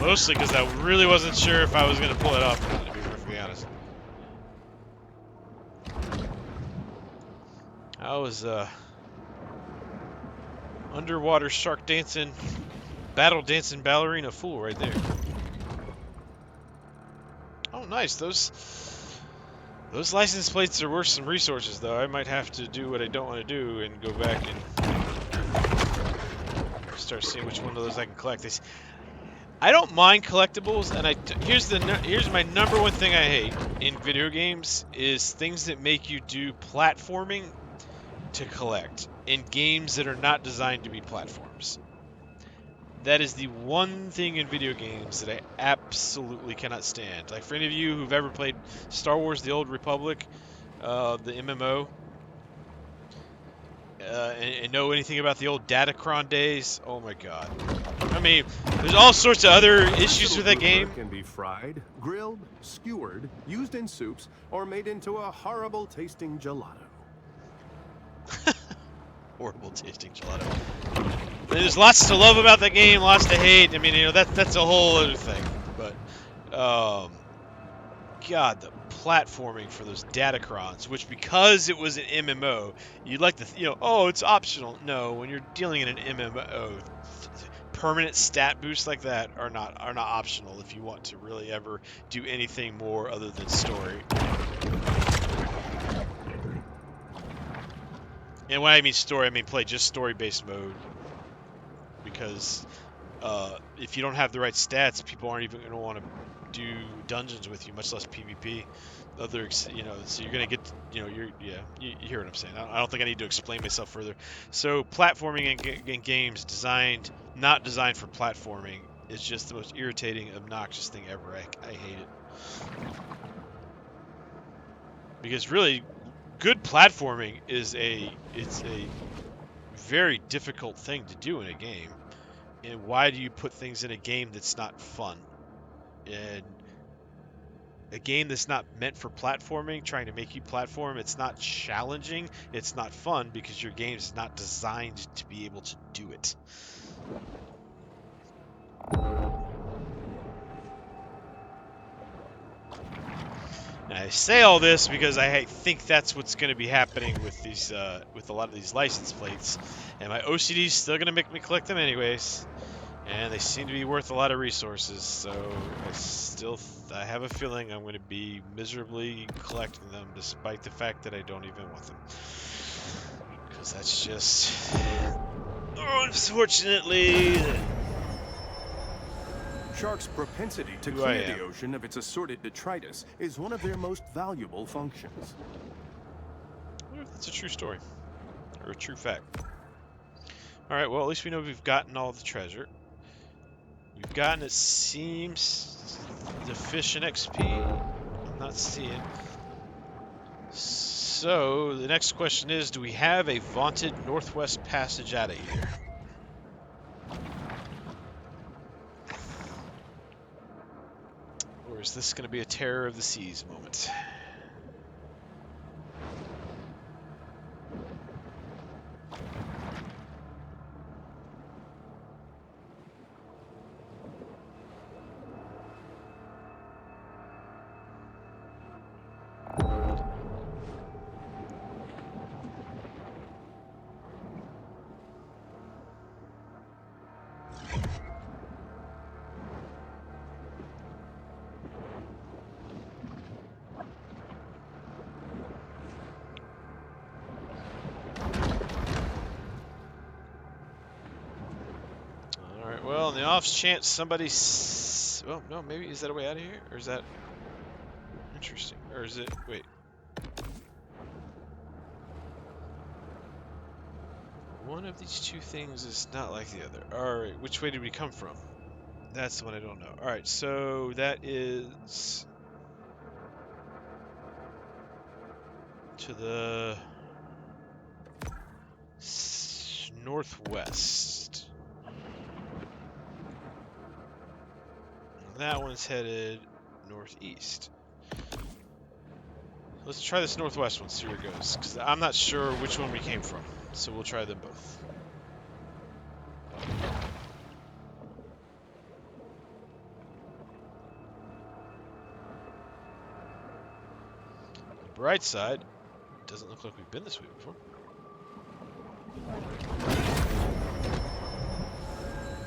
Mostly because I really wasn't sure if I was going to pull it off or not, to be perfectly honest. I was, underwater shark dancing, battle dancing ballerina fool right there. Oh, nice. Those license plates are worth some resources, though. I might have to do what I don't want to do and go back and start seeing which one of those I can collect. I don't mind collectibles, and here's my number one thing I hate in video games is things that make you do platforming to collect in games that are not designed to be platforms. That is the one thing in video games that I absolutely cannot stand. Like, for any of you who've ever played Star Wars: The Old Republic, the MMO, and know anything about the old Datacron days, oh my god. I mean, there's all sorts of other issues with that game. Can be fried, grilled, skewered, used in soups, or made into a horrible tasting gelato. Horrible tasting gelato. There's lots to love about that game, lots to hate. I mean, that's a whole other thing. But, God, the platforming for those Datacrons, which because it was an MMO, you'd like to, oh, it's optional. No, when you're dealing in an MMO, permanent stat boosts like that are not optional if you want to really ever do anything more other than story. And when I mean story, I mean play just story-based mode. Because if you don't have the right stats, people aren't even going to want to do dungeons with you, much less PvP. So you're going to get, you hear what I'm saying. I don't think I need to explain myself further. So platforming in games not designed for platforming is just the most irritating, obnoxious thing ever. I hate it. Because really, good platforming it's a very difficult thing to do in a game. And why do you put things in a game that's not fun? And a game that's not meant for platforming, trying to make you platform, it's not challenging, it's not fun because your game is not designed to be able to do it. And I say all this because I think that's what's going to be happening with these, with a lot of these license plates, and my OCD is still going to make me collect them anyways, and they seem to be worth a lot of resources. So I have a feeling I'm going to be miserably collecting them, despite the fact that I don't even want them, because that's just, unfortunately. Sharks' propensity to Who I clear am. the ocean of its assorted detritus is one of their most valuable functions. I wonder if that's a true story, or a true fact. Alright, well, at least we know we've gotten all the treasure. We've gotten, it seems, the fish and XP. I'm not seeing. So, the next question is, do we have a vaunted Northwest Passage out of here? Or is this going to be a Terror of the Seas moment? Well, in the off chance somebody's... Well, no, maybe... Is that a way out of here? Or is that... Interesting. Or is it... Wait. One of these two things is not like the other. Alright, which way did we come from? That's the one I don't know. Alright, so that is... to the... northwest. That one's headed northeast. Let's try this northwest one, see where it goes. Because I'm not sure which one we came from. So we'll try them both. The bright side, doesn't look like we've been this way before.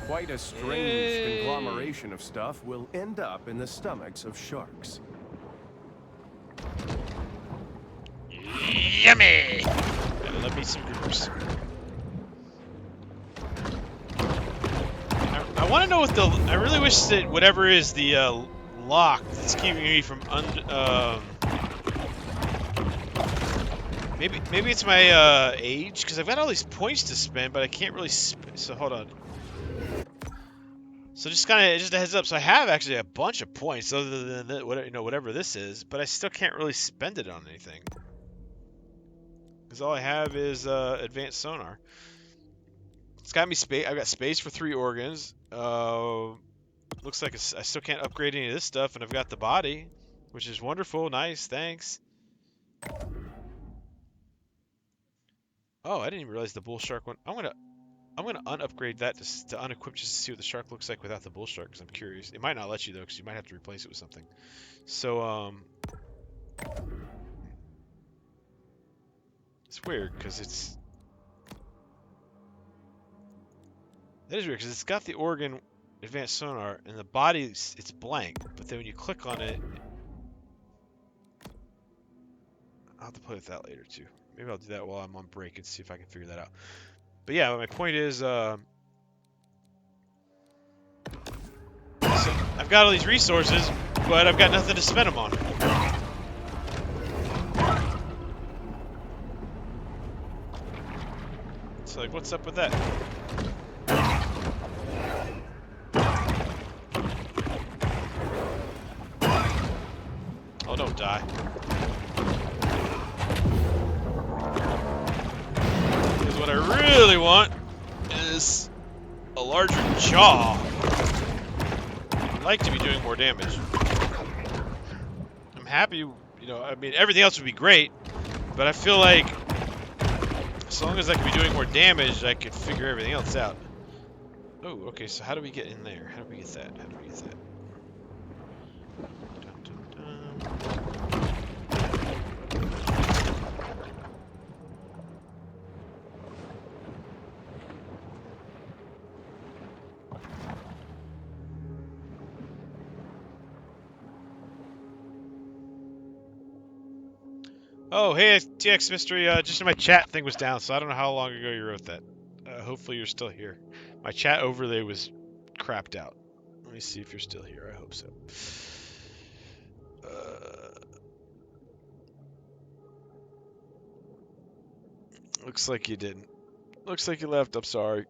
Quite a strange conglomeration of stuff will end up in the stomachs of sharks. Yummy! I love me some groupers. I want to know what the... I really wish that whatever is the lock that's keeping me from... Maybe it's my age, because I've got all these points to spend, but I can't really so hold on. So just a heads up. So I have actually a bunch of points other than whatever this is, but I still can't really spend it on anything. Because all I have is advanced sonar. It's got me space. I've got space for 3 organs. Looks like I still can't upgrade any of this stuff, and I've got the body, which is wonderful. Nice, thanks. Oh, I didn't even realize the bull shark one. I'm gonna unupgrade that to unequip just to see what the shark looks like without the bull shark, because I'm curious. It might not let you though, because you might have to replace it with something. So it's weird because that is weird because it's got the organ advanced sonar and the body it's blank, but then when you click on it, I'll have to play with that later too. Maybe I'll do that while I'm on break and see if I can figure that out. But yeah, my point is, so I've got all these resources, but I've got nothing to spend them on. It's like, what's up with that? Oh, don't die. Because what I really want is a larger jaw. I'd like to be doing more damage. I'm happy, I mean, everything else would be great, but I feel like as long as I can be doing more damage, I could figure everything else out. Oh, okay, so how do we get in there? How do we get that? How do we get that? Dun, dun, dun. Oh, hey, TX Mystery. Just my chat thing was down, so I don't know how long ago you wrote that. Hopefully you're still here. My chat overlay was crapped out. Let me see if you're still here. I hope so. Looks like you didn't. Looks like you left. I'm sorry.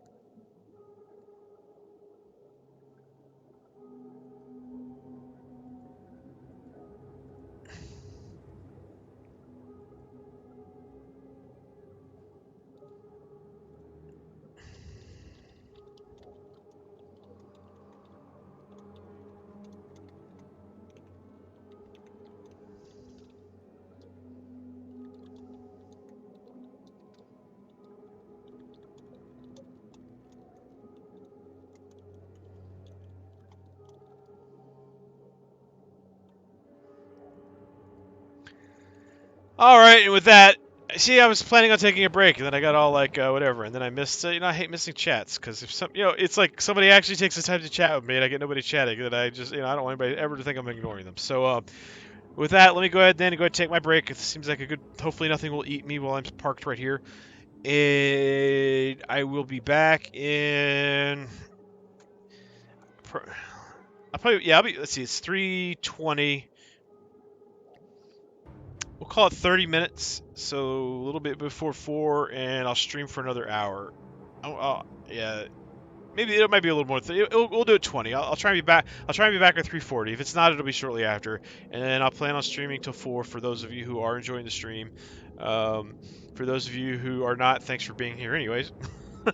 All right, and with that, see, I was planning on taking a break, and then I got all like whatever, and then I missed. I hate missing chats because if some, it's like somebody actually takes the time to chat with me, and I get nobody chatting, then I just, I don't want anybody ever to think I'm ignoring them. So, with that, let me go ahead then and go ahead and take my break. It seems like a good. Hopefully, nothing will eat me while I'm parked right here. And I will be back in. I'll probably, yeah. Let's see. It's 3:20. We'll call it 30 minutes, so a little bit before 4, and I'll stream for another hour. Yeah, maybe it might be a little more. We'll do it 20. I'll try and be back. I'll try and be back at 3:40. If it's not, it'll be shortly after, and then I'll plan on streaming till 4 for those of you who are enjoying the stream. For those of you who are not, thanks for being here, anyways.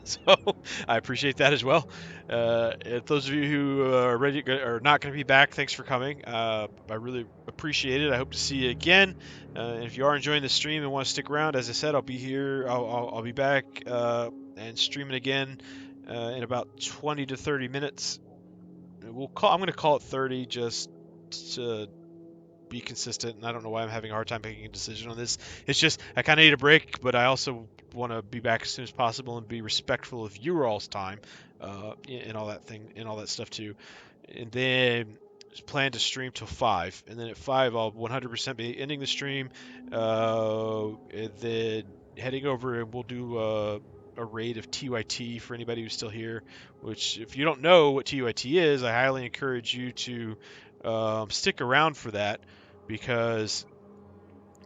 So I appreciate that as well. If those of you who are ready are not going to be back, thanks for coming. I really appreciate it. I hope to see you again. And if you are enjoying the stream and want to stick around, as I said, I'll be here. I'll be back and streaming again in about 20 to 30 minutes. I'm going to call it 30 just to be consistent, and I don't know why I'm having a hard time making a decision on this. It's just I kind of need a break, but I also want to be back as soon as possible and be respectful of your all's time, and all that thing and all that stuff too. And then plan to stream till 5, and then at 5 I'll 100% be ending the stream, and then heading over and we'll do a raid of TYT for anybody who's still here. Which, if you don't know what TYT is, I highly encourage you to stick around for that because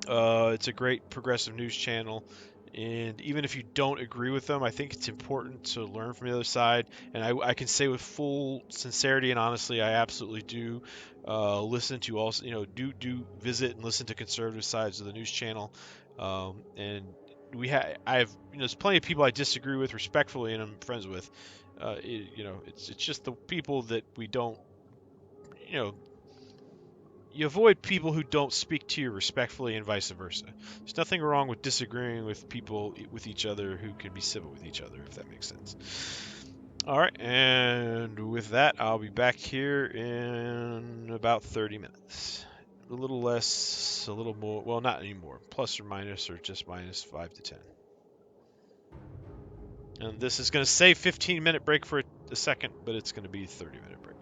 it's a great progressive news channel. And even if you don't agree with them, I think it's important to learn from the other side. And I can say with full sincerity and honestly, I absolutely do listen to also, do visit and listen to conservative sides of the news channel. And I have, there's plenty of people I disagree with respectfully and I'm friends with. It's just the people that we don't, you know, you avoid people who don't speak to you respectfully and vice versa. There's nothing wrong with disagreeing with people with each other who can be civil with each other, if that makes sense. All right, and with that, I'll be back here in about 30 minutes. A little less, a little more, well, not anymore. Plus or minus, or just minus 5 to 10. And this is going to say 15-minute break for a second, but it's going to be 30-minute break.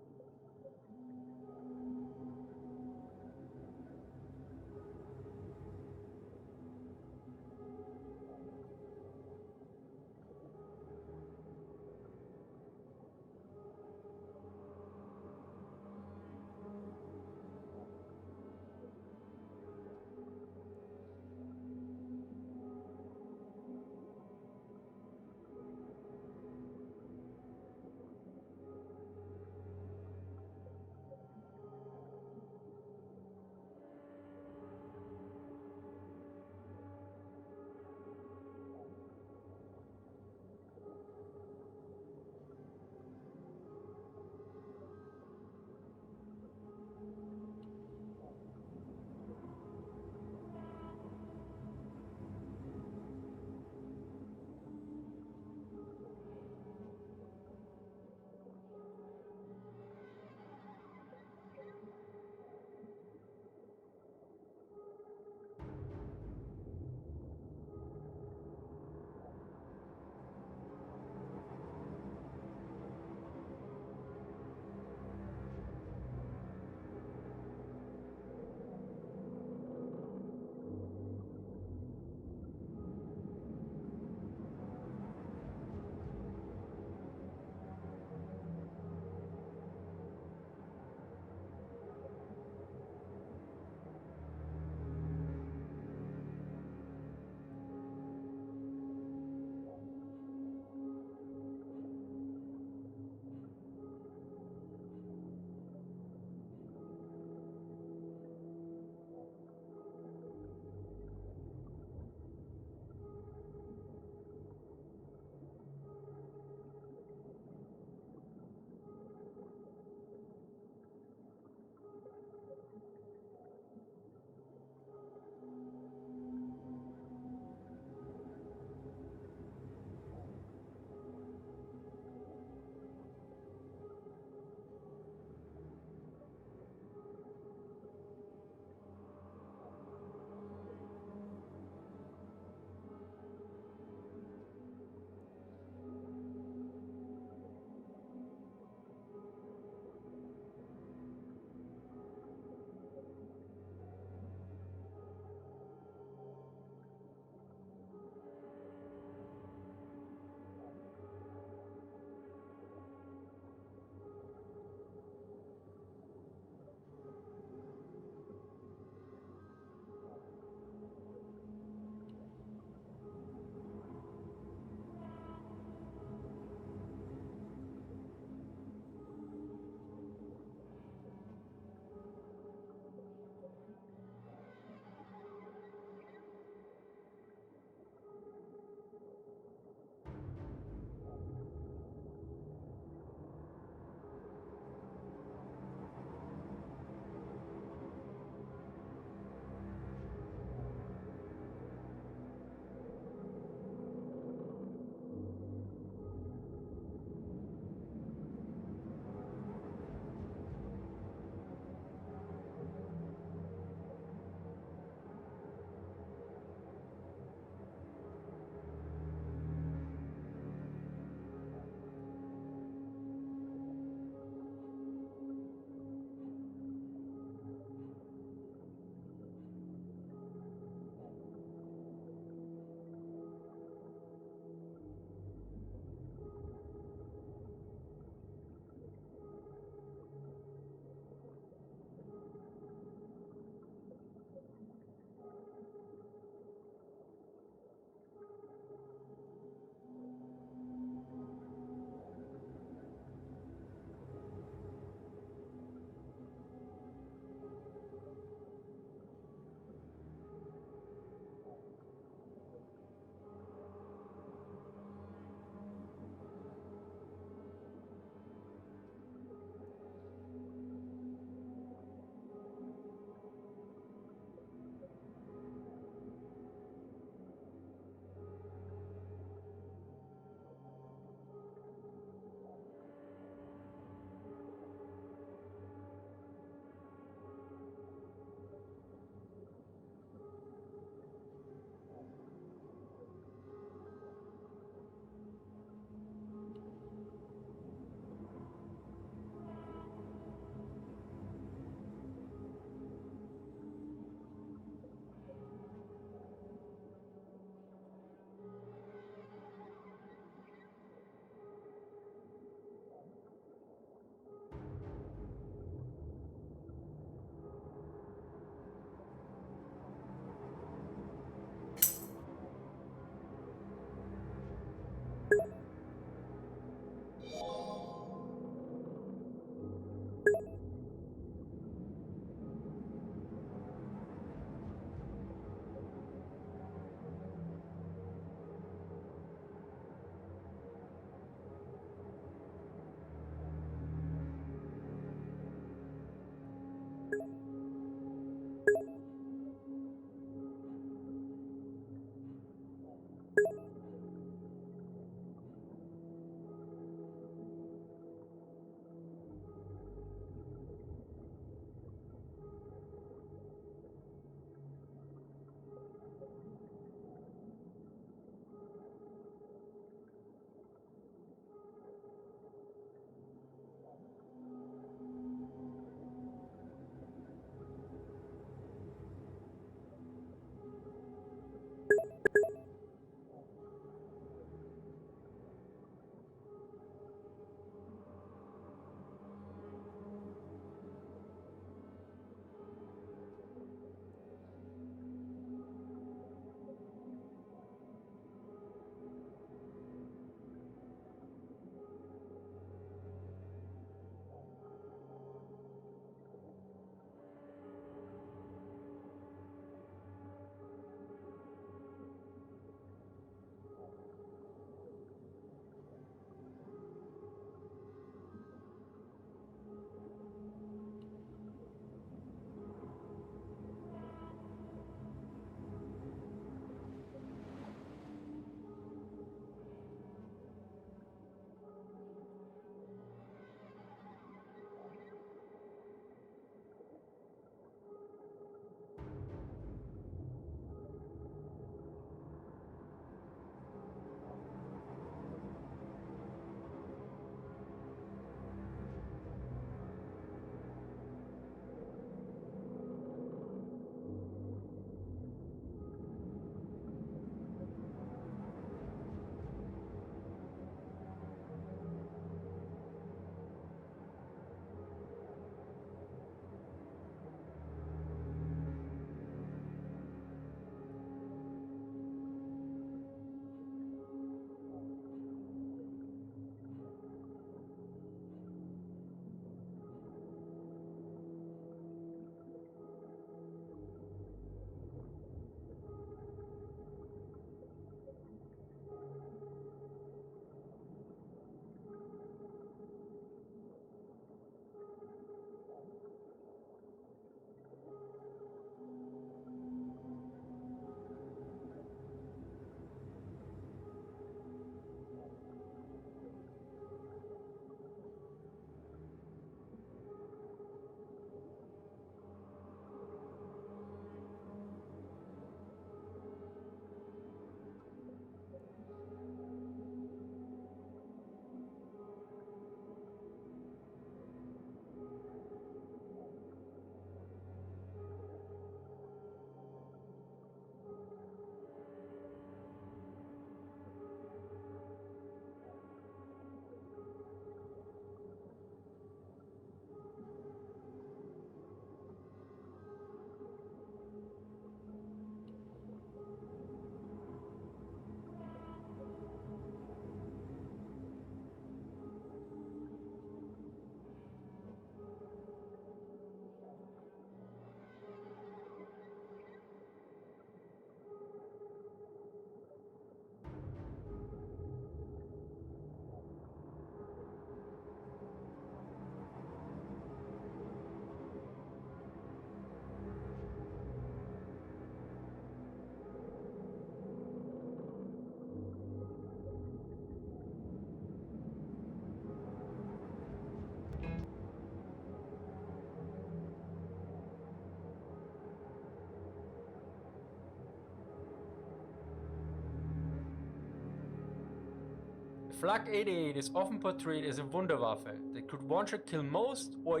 Flak 88 is often portrayed as a Wunderwaffe that could one-shot kill most or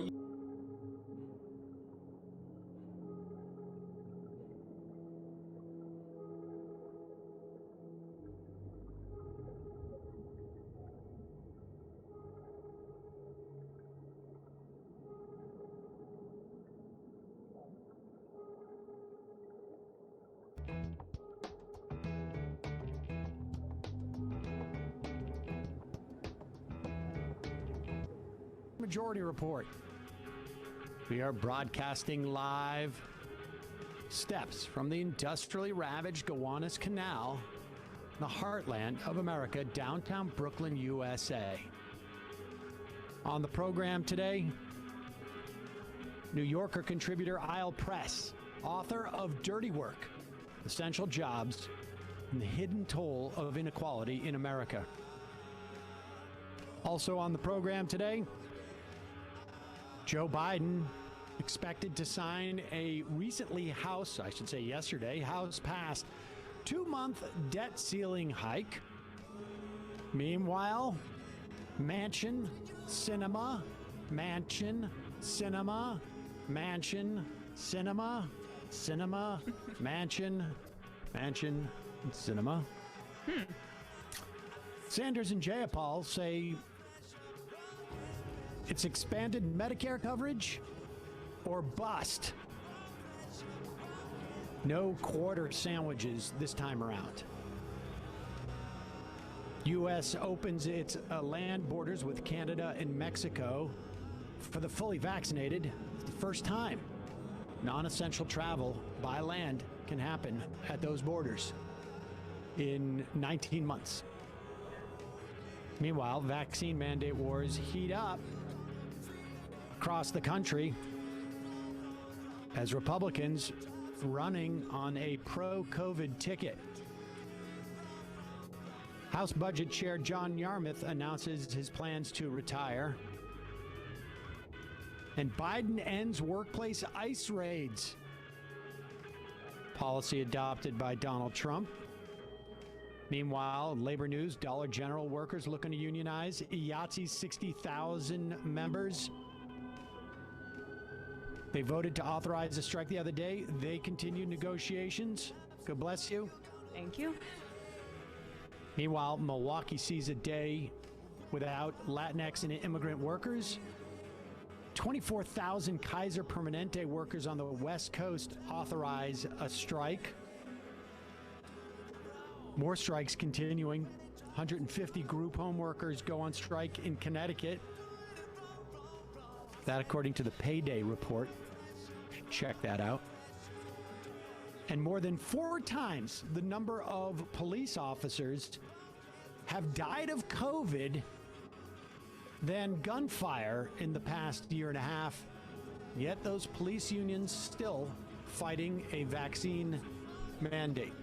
Majority Report. We are broadcasting live steps from the industrially ravaged Gowanus Canal, the heartland of America, downtown Brooklyn, USA. On the program today, New Yorker contributor Isle Press, author of Dirty Work, Essential Jobs, and the Hidden Toll of Inequality in America. Also on the program today, Joe Biden expected to sign a recently yesterday, House-passed 2-month debt ceiling hike. Meanwhile, mansion, cinema, mansion, cinema, mansion, cinema, cinema, mansion, mansion, cinema. Sanders and Jayapal say it's expanded Medicare coverage or bust. No quarter sandwiches this time around. U.S. opens its land borders with Canada and Mexico for the fully vaccinated. It's the first time non-essential travel by land can happen at those borders in 19 months. Meanwhile, vaccine mandate wars heat up across the country as Republicans running on a pro-COVID ticket. House Budget Chair John Yarmuth announces his plans to retire. And Biden ends workplace ICE raids. Policy adopted by Donald Trump. Meanwhile, labor news, Dollar General workers looking to unionize. IATSE's 60,000 members. They voted to authorize a strike the other day. They continue negotiations. God bless you. Thank you. Meanwhile, Milwaukee sees a day without Latinx and immigrant workers. 24,000 Kaiser Permanente workers on the West Coast authorize a strike. More strikes continuing. 150 group home workers go on strike in Connecticut. That according to the Payday report. Check that out. And more than 4 times the number of police officers have died of COVID than gunfire in the past year and a half. Yet those police unions still fighting a vaccine mandate.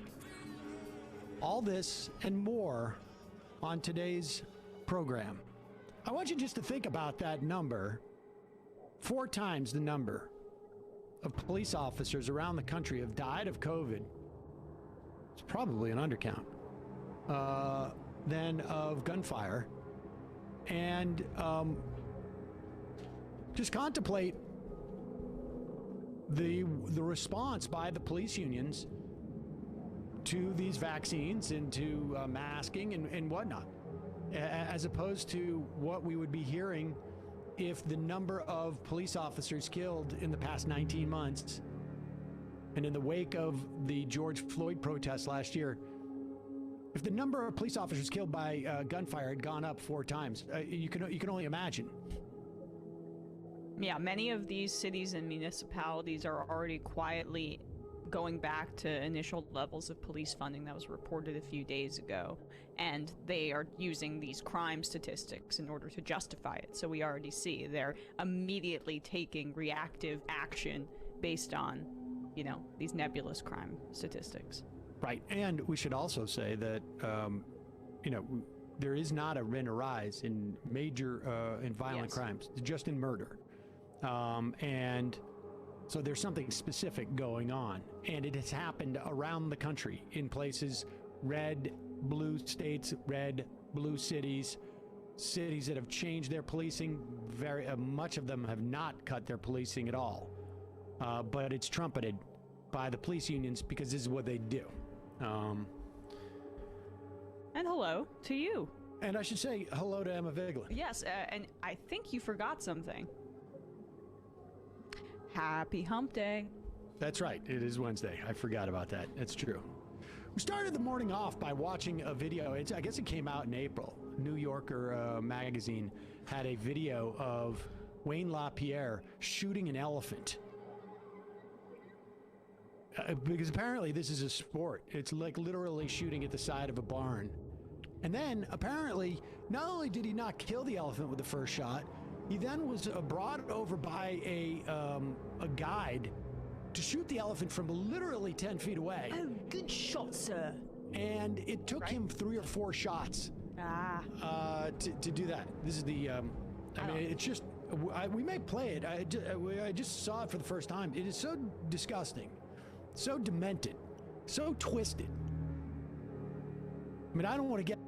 All this and more on today's program. I want you just to think about that number. 4 times the number of police officers around the country have died of COVID. It's probably an undercount. Than of gunfire. And just contemplate the response by the police unions to these vaccines and to masking and whatnot, as opposed to what we would be hearing if the number of police officers killed in the past 19 months and in the wake of the George Floyd protests last year, if the number of police officers killed by gunfire had gone up 4 times, you can only imagine. Yeah, many of these cities and municipalities are already quietly going back to initial levels of police funding that was reported a few days ago, and they are using these crime statistics in order to justify it. So we already see they're immediately taking reactive action based on, these nebulous crime statistics. Right, and we should also say that, there is not a rise in major and violent crimes, just in murder. And so there's something specific going on, and it has happened around the country in places, red, blue states, red, blue cities, cities that have changed their policing. Very much of them have not cut their policing at all, but it's trumpeted by the police unions because this is what they do. And hello to you. And I should say hello to Emma Vigla. Yes, and I think you forgot something. Happy Hump Day. That's right. It is Wednesday. I forgot about that. It's true. We started the morning off by watching a video. I guess it came out in April. New Yorker magazine had a video of Wayne LaPierre shooting an elephant. Because apparently this is a sport. It's like literally shooting at the side of a barn. And then apparently, not only did he not kill the elephant with the first shot, he then was brought over by a guide to shoot the elephant from literally 10 feet away. Oh, good shot, sir. And it took him 3 or 4 shots to do that. This is the, I mean, it's just, we may play it. I just saw it for the first time. It is so disgusting, so demented, so twisted. I mean, I don't want to get...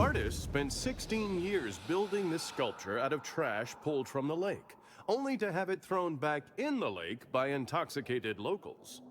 Artists spent 16 years building this sculpture out of trash pulled from the lake, only to have it thrown back in the lake by intoxicated locals.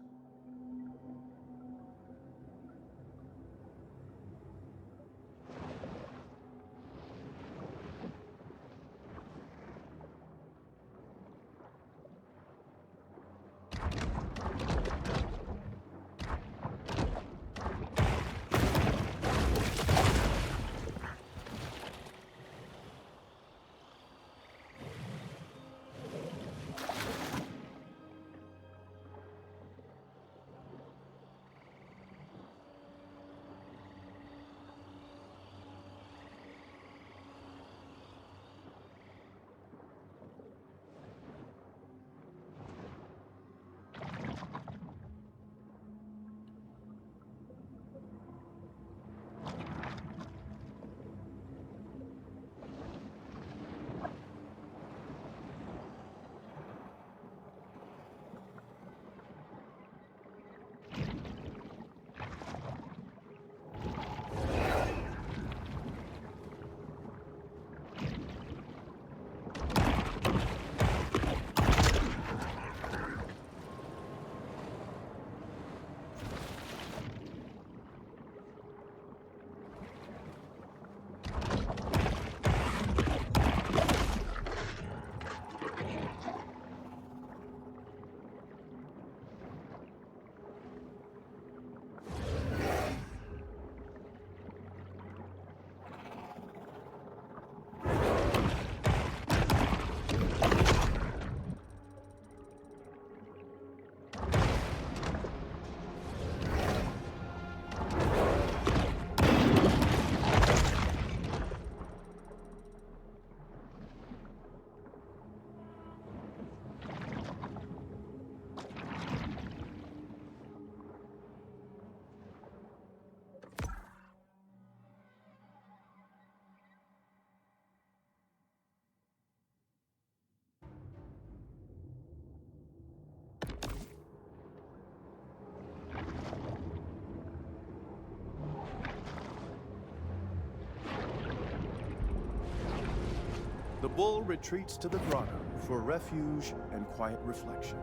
The bull retreats to the grotto for refuge and quiet reflection.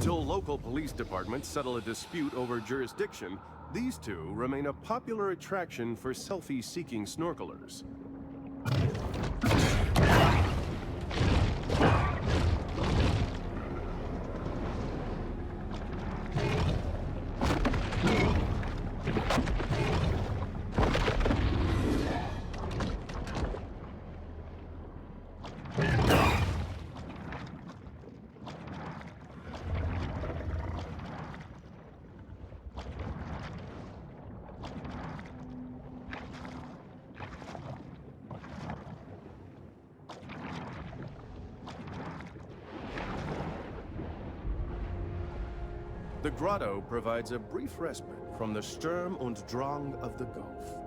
Until local police departments settle a dispute over jurisdiction, these two remain a popular attraction for selfie-seeking snorkelers. The grotto provides a brief respite from the Sturm und Drang of the Gulf.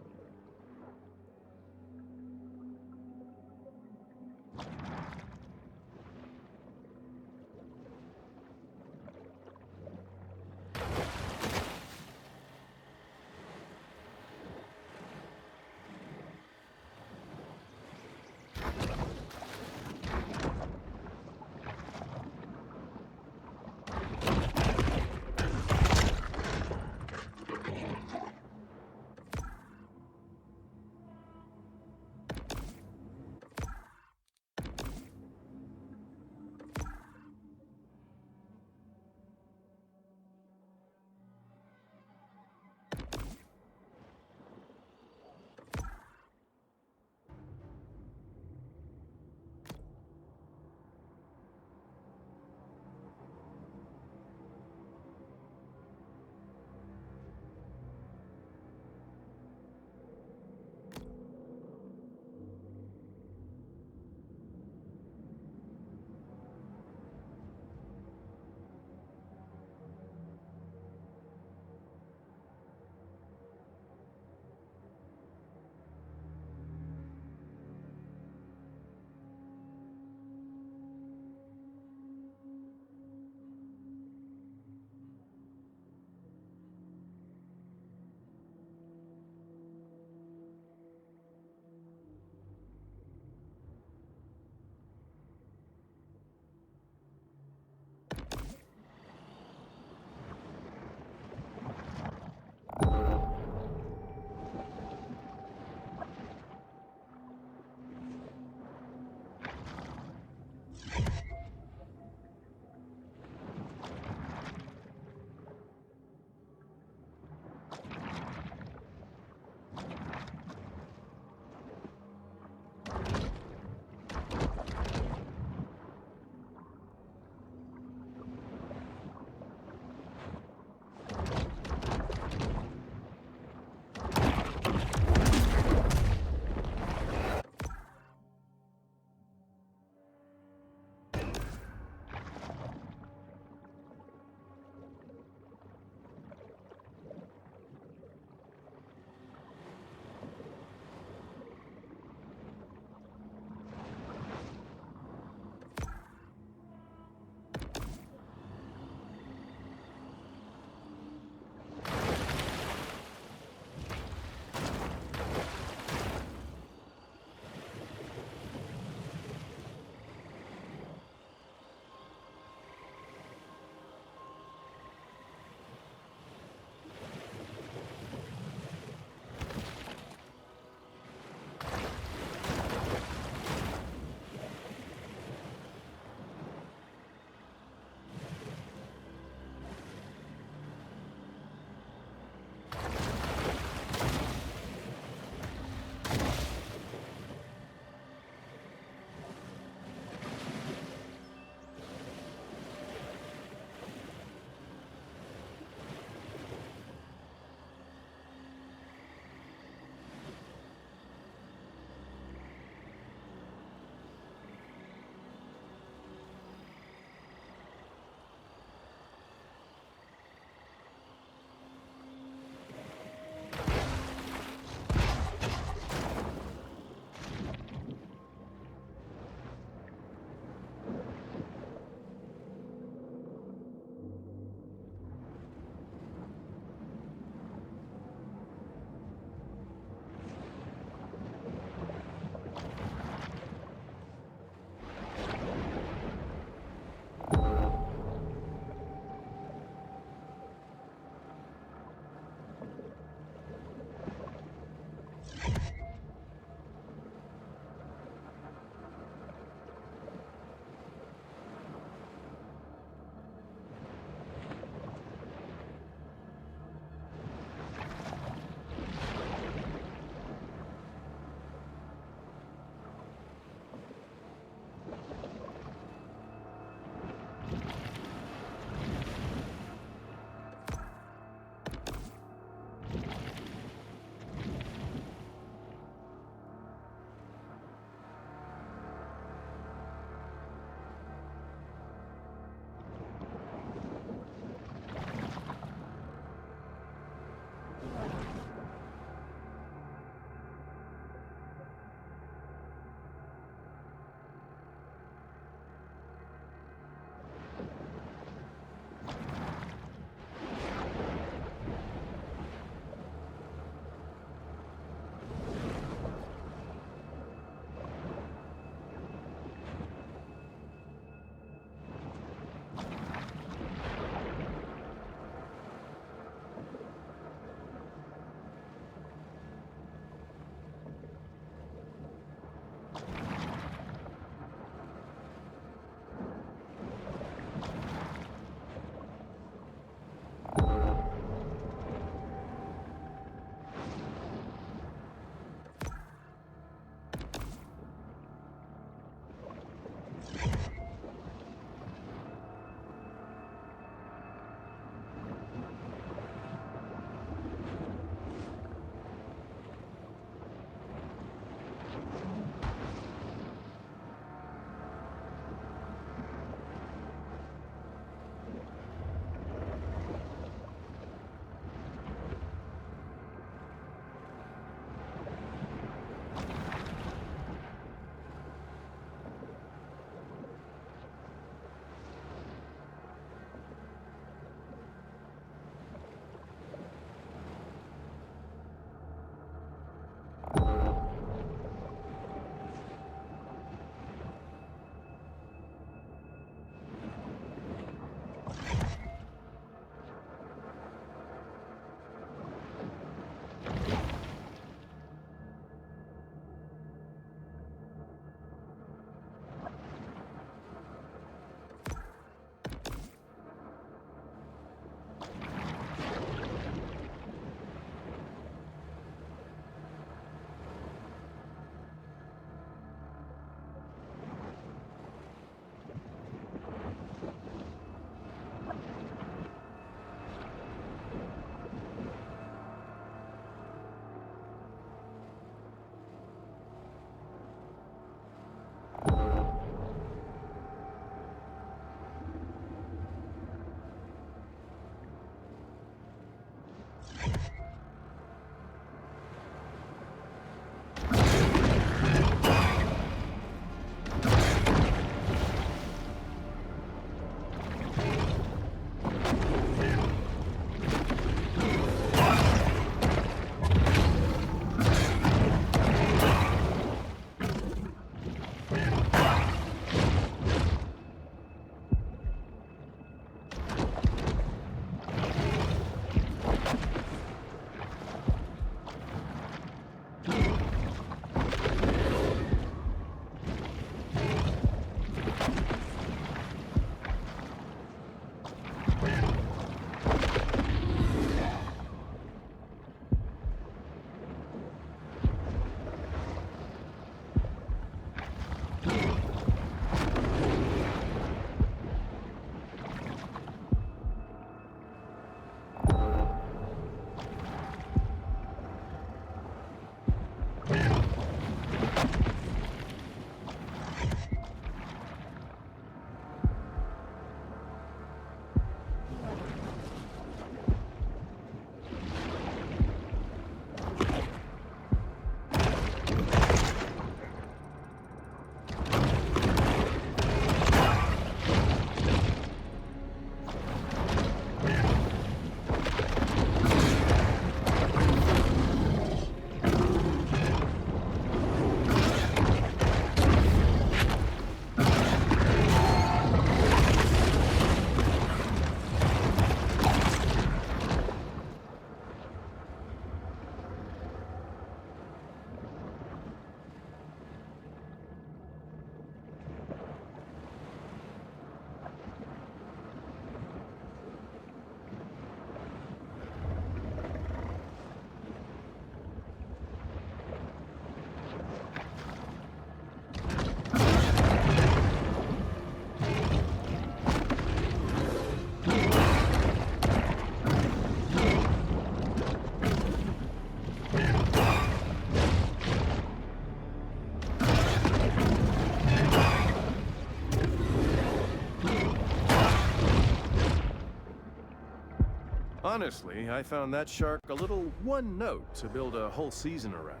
Honestly, I found that shark a little one note to build a whole season around.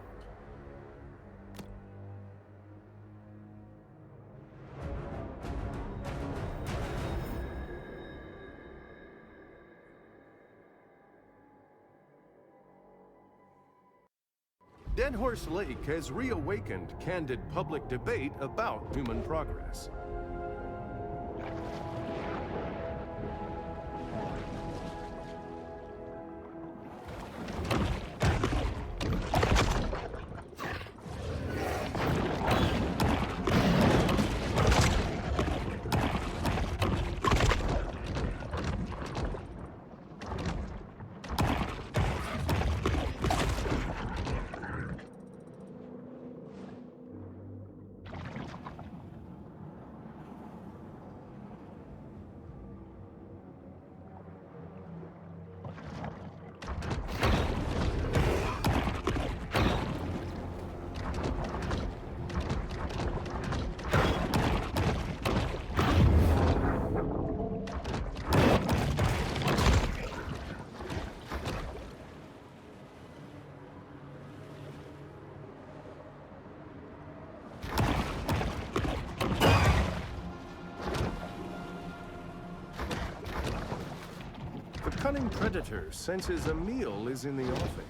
Dead Horse Lake has reawakened candid public debate about human progress. The cunning predator senses a meal is in the offing.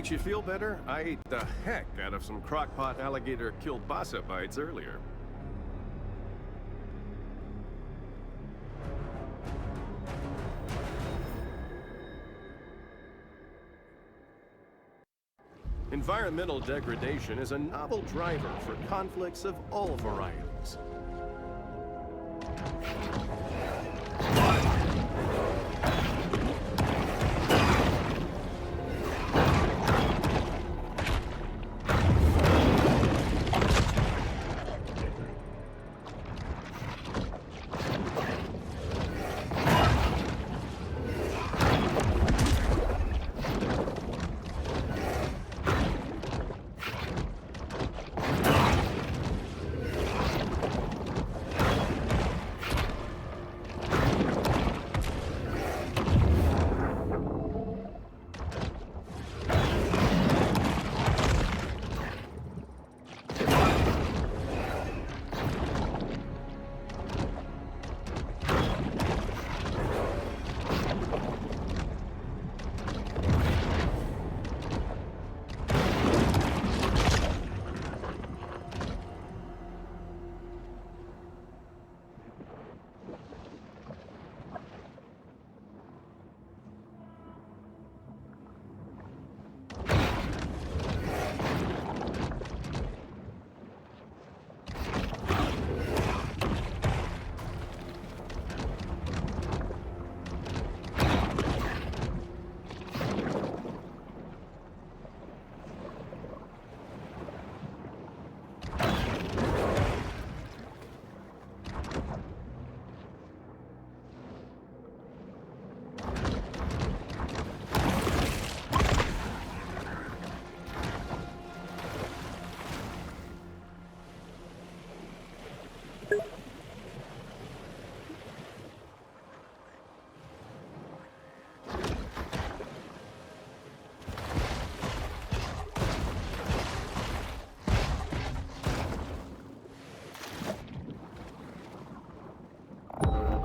makes you feel better, I ate the heck out of some crockpot alligator kielbasa bites earlier. Environmental degradation is a novel driver for conflicts of all varieties.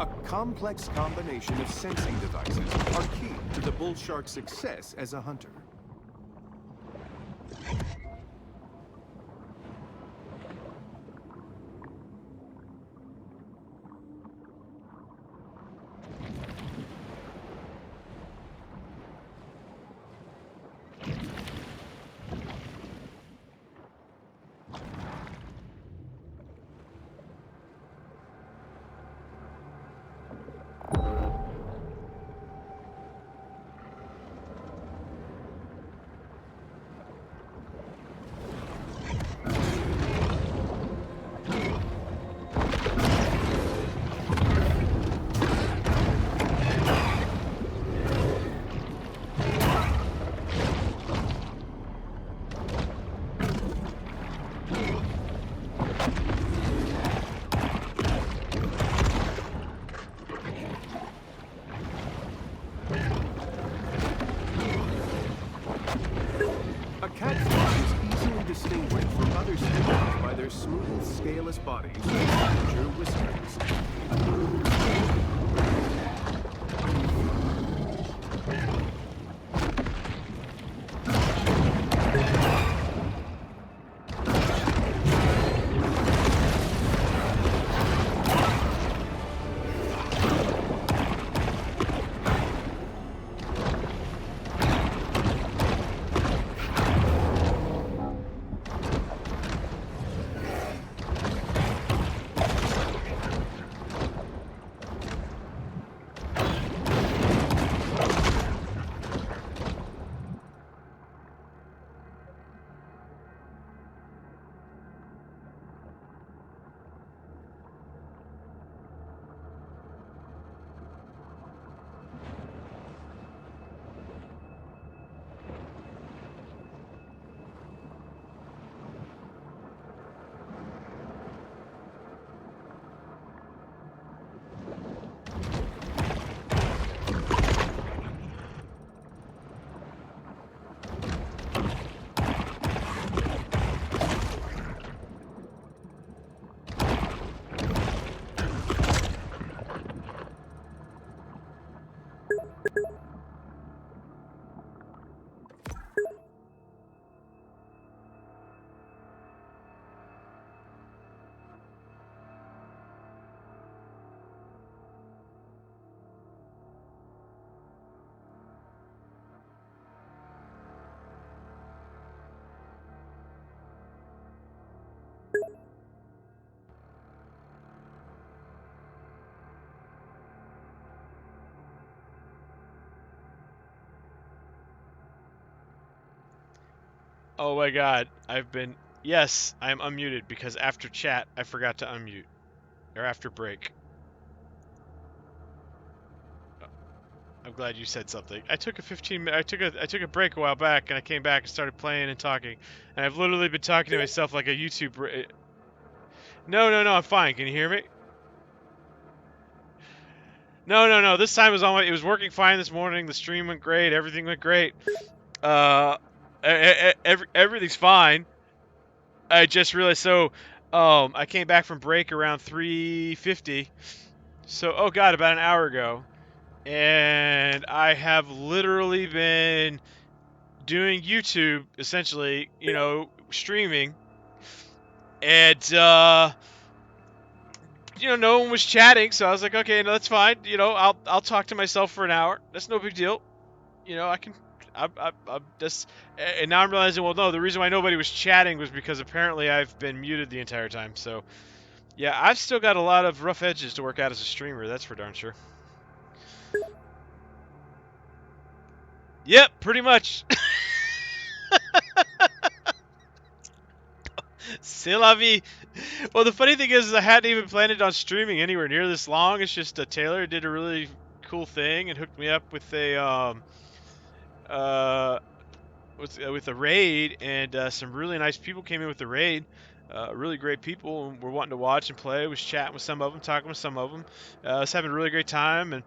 A complex combination of sensing devices are key to the bull shark's success as a hunter. A catfish is easily distinguished from other species by their smooth, scaleless bodies and larger whiskers. Oh my god, yes, I am unmuted because after chat I forgot to unmute, or after break. I'm glad you said something. I took a break a while back, and I came back and started playing and talking, and I've literally been talking to myself like a YouTube. No, I'm fine. Can you hear me? No. This time it was working fine this morning. The stream went great. Everything went great. Everything's fine. I just realized. So, I came back from break around 3:50. So, oh god, about an hour ago, and I have literally been doing YouTube, essentially, streaming, and no one was chatting, so I was like, okay, no, that's fine. I'll talk to myself for an hour. That's no big deal. I can. I'm just, and now I'm realizing, well, no, the reason why nobody was chatting was because apparently I've been muted the entire time. So, yeah, I've still got a lot of rough edges to work out as a streamer. That's for darn sure. Yep, pretty much. C'est la vie. Well, the funny thing is I hadn't even planned on streaming anywhere near this long. It's just Taylor did a really cool thing and hooked me up with uh with a raid, and some really nice people came in with the raid. Really great people, and were wanting to watch and play. Was chatting with some of them, talking with some of them. I was having a really great time, and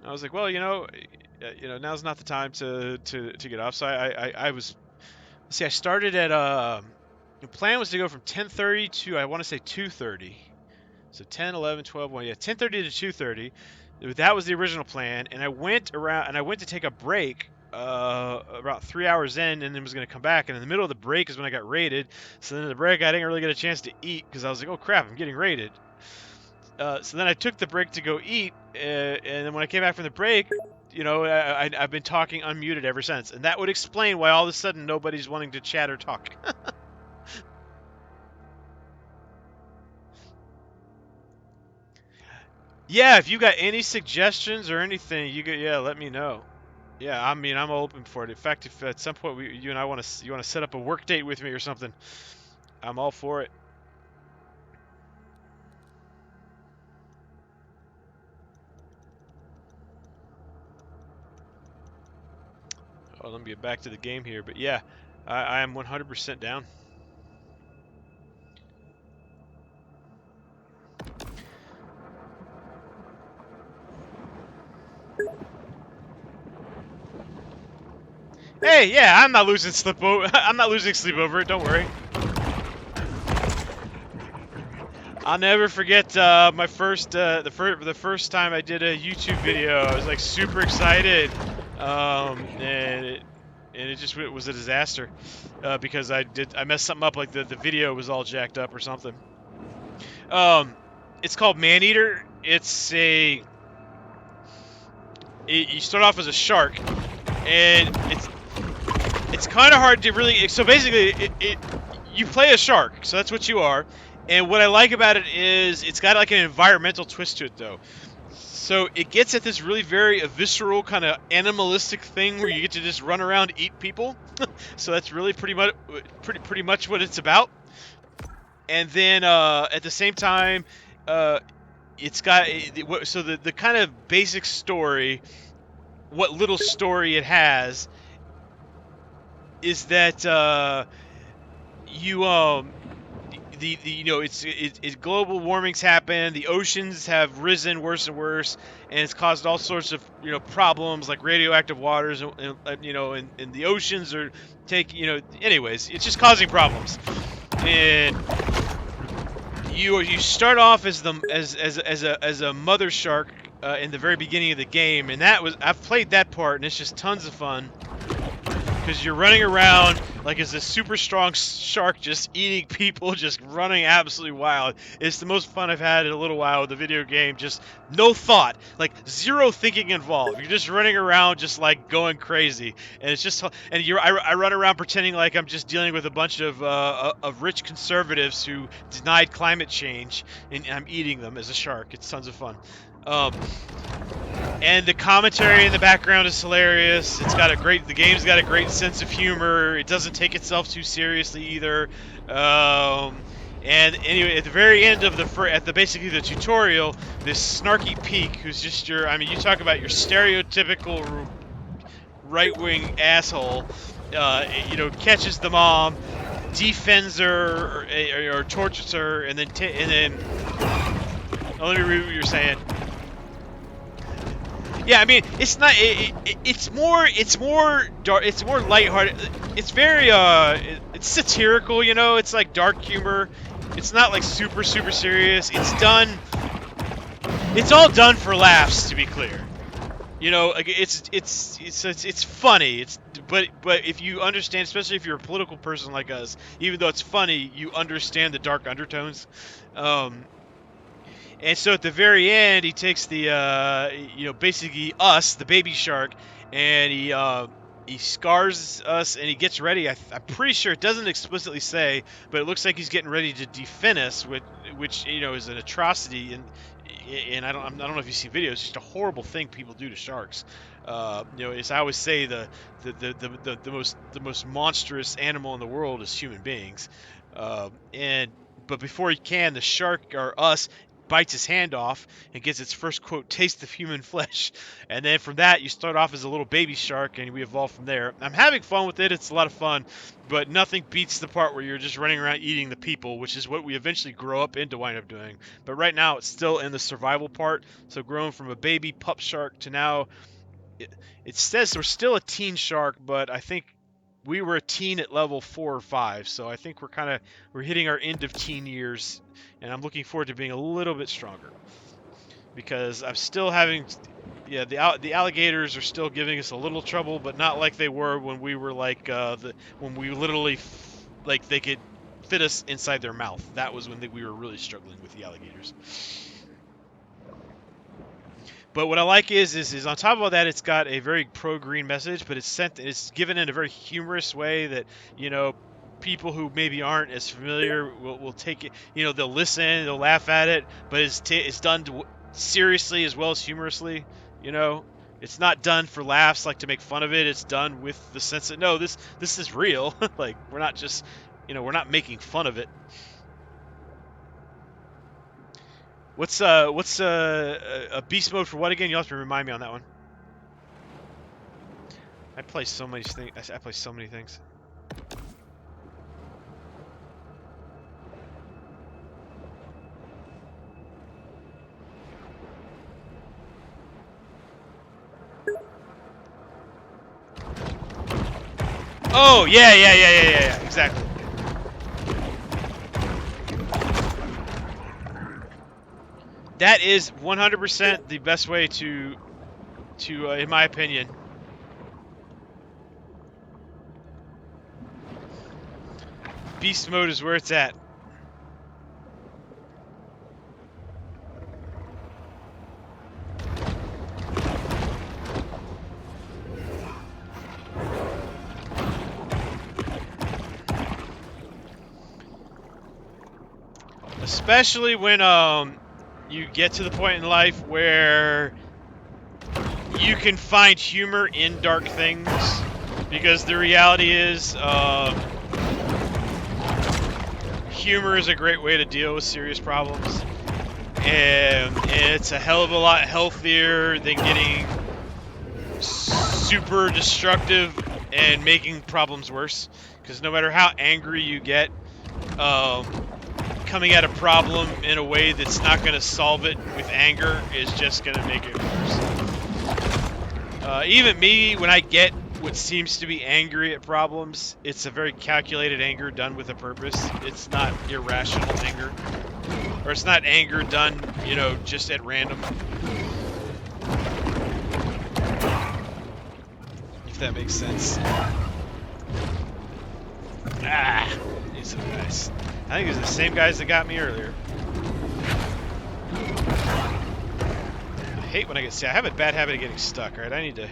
I was like, well, now's not the time to get off. So I was, see, I started at the plan was to go from 10:30 to, I want to say, 2:30. So 10, 11, 12, 1, yeah, 10:30 to 2:30. That was the original plan, and I went to take a break about 3 hours in, and then was going to come back. And in the middle of the break is when I got raided. So then in the break, I didn't really get a chance to eat because I was like, oh crap, I'm getting raided. So then I took the break to go eat, and then when I came back from the break, I've been talking unmuted ever since, and that would explain why all of a sudden nobody's wanting to chat or talk. Yeah, if you got any suggestions or anything, let me know. Yeah, I mean, I'm open for it. In fact, if at some point you and I want to set up a work date with me or something, I'm all for it. Oh, let me get back to the game here, but yeah, I am 100% down. Hey, yeah, I'm not losing sleep over it. Don't worry. I'll never forget my first the first time I did a YouTube video. I was like super excited, and it just was a disaster because I messed something up, like the video was all jacked up or something. It's called Maneater. You start off as a shark, and it's kind of hard to really. So basically, you play a shark, so that's what you are. And what I like about it is it's got like an environmental twist to it, though. So it gets at this really very visceral kind of animalistic thing where you get to just run around, eat people. So that's really pretty much what it's about. And then at the same time, it's got so the kind of basic story, what little story it has, is that it's global warming's happened. The oceans have risen worse and worse, and it's caused all sorts of problems like radioactive waters, and the oceans are anyways, it's just causing problems. And you start off as a mother shark in the very beginning of the game, and I've played that part, and it's just tons of fun. Because you're running around like as a super strong shark, just eating people, just running absolutely wild. It's the most fun I've had in a little while with a video game. Just no thought, like zero thinking involved. You're just running around, just like going crazy, and it's just I run around pretending like I'm just dealing with a bunch of rich conservatives who denied climate change, and I'm eating them as a shark. It's tons of fun. And the commentary in the background is hilarious. The game's got a great sense of humor. It doesn't take itself too seriously either. And anyway, at the very end of basically the tutorial, this snarky peak, who's just you talk about your stereotypical right-wing asshole, catches the mom, defends her or tortures her, and then. Oh, let me read what you're saying. Yeah, I mean, it's not. It's more dark. It's more lighthearted. It's very it's satirical. It's like dark humor. It's not like super serious. It's all done for laughs, to be clear. It's funny. But if you understand, especially if you're a political person like us, even though it's funny, you understand the dark undertones. And so at the very end, he takes basically us, the baby shark, and he scars us and he gets ready. I'm pretty sure it doesn't explicitly say, but it looks like he's getting ready to defend us, which is an atrocity. And I don't know if you see videos. It's just a horrible thing people do to sharks. As I always say, the most monstrous animal in the world is human beings. But before he can, the shark or us bites his hand off and gets its first, quote, taste of human flesh. And then from that, you start off as a little baby shark, and we evolve from there. I'm having fun with it. It's a lot of fun, but nothing beats the part where you're just running around eating the people, which is what we eventually grow up into wind up doing. But right now, it's still in the survival part. So growing from a baby pup shark to now, it says we're still a teen shark, but I think we were a teen at level 4 or 5, so I think we're hitting our end of teen years, and I'm looking forward to being a little bit stronger, because I'm still having, the alligators are still giving us a little trouble, but not like they were when we were when we literally like they could fit us inside their mouth. That was when we were really struggling with the alligators. But what I like is on top of all that, it's got a very pro-green message, but it's given in a very humorous way that, people who maybe aren't as familiar will take it, they'll listen, they'll laugh at it, but it's done seriously as well as humorously, It's not done for laughs, like to make fun of it. It's done with the sense that, no, this is real. Like, we're not just, we're not making fun of it. What's a beast mode for what again? You'll have to remind me on that one. I play so many things. I play so many things. Oh yeah, exactly. That is 100% the best way to in my opinion. Beast mode is where it's at. Especially when you get to the point in life where you can find humor in dark things, because the reality is humor is a great way to deal with serious problems, and it's a hell of a lot healthier than getting super destructive and making problems worse, because no matter how angry you get, coming at a problem in a way that's not going to solve it with anger is just going to make it worse. Even me, when I get what seems to be angry at problems, it's a very calculated anger done with a purpose. It's not irrational anger. Or it's not anger done, just at random. If that makes sense. These are nice. I think it's the same guys that got me earlier. I hate when I get... I have a bad habit of getting stuck, right? I need to...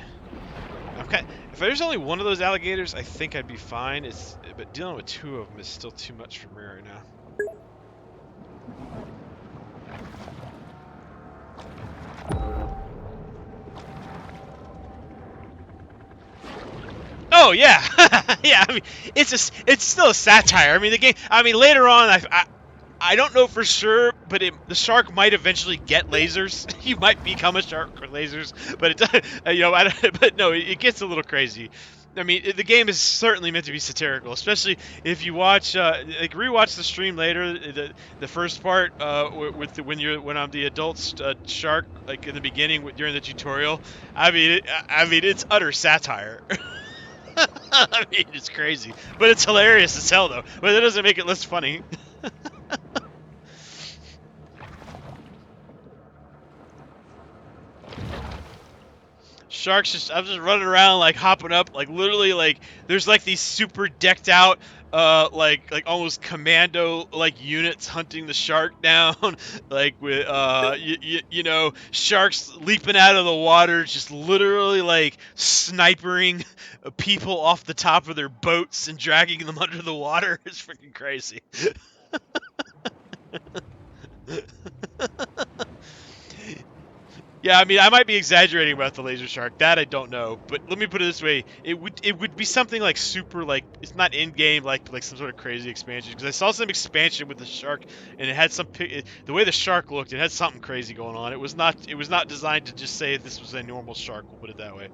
if there's only one of those alligators, I think I'd be fine. But dealing with two of them is still too much for me right now. Oh yeah, yeah. I mean, it's still a satire. I mean, the game. I mean, later on, I don't know for sure, but the shark might eventually get lasers. You might become a shark with lasers, but it does, you know, but no, it gets a little crazy. I mean, the game is certainly meant to be satirical, especially if you watch, like rewatch the stream later, the first part, with when I'm the adult shark, like in the beginning during the tutorial. I mean, it's utter satire. I mean, it's crazy, but it's hilarious as hell though. But that doesn't make it less funny. Sharks I'm just running around like hopping up like literally like there's like these super decked out like almost commando like units hunting the shark down like with you know sharks leaping out of the water just literally like snipering people off the top of their boats and dragging them under the water. It's freaking crazy. Yeah, I mean, I might be exaggerating about the laser shark. That I don't know, but let me put it this way: it would be something like super like it's not in game like some sort of crazy expansion because I saw some expansion with the shark and it had the way the shark looked. It had something crazy going on. It was not designed to just say this was a normal shark. We'll put it that way.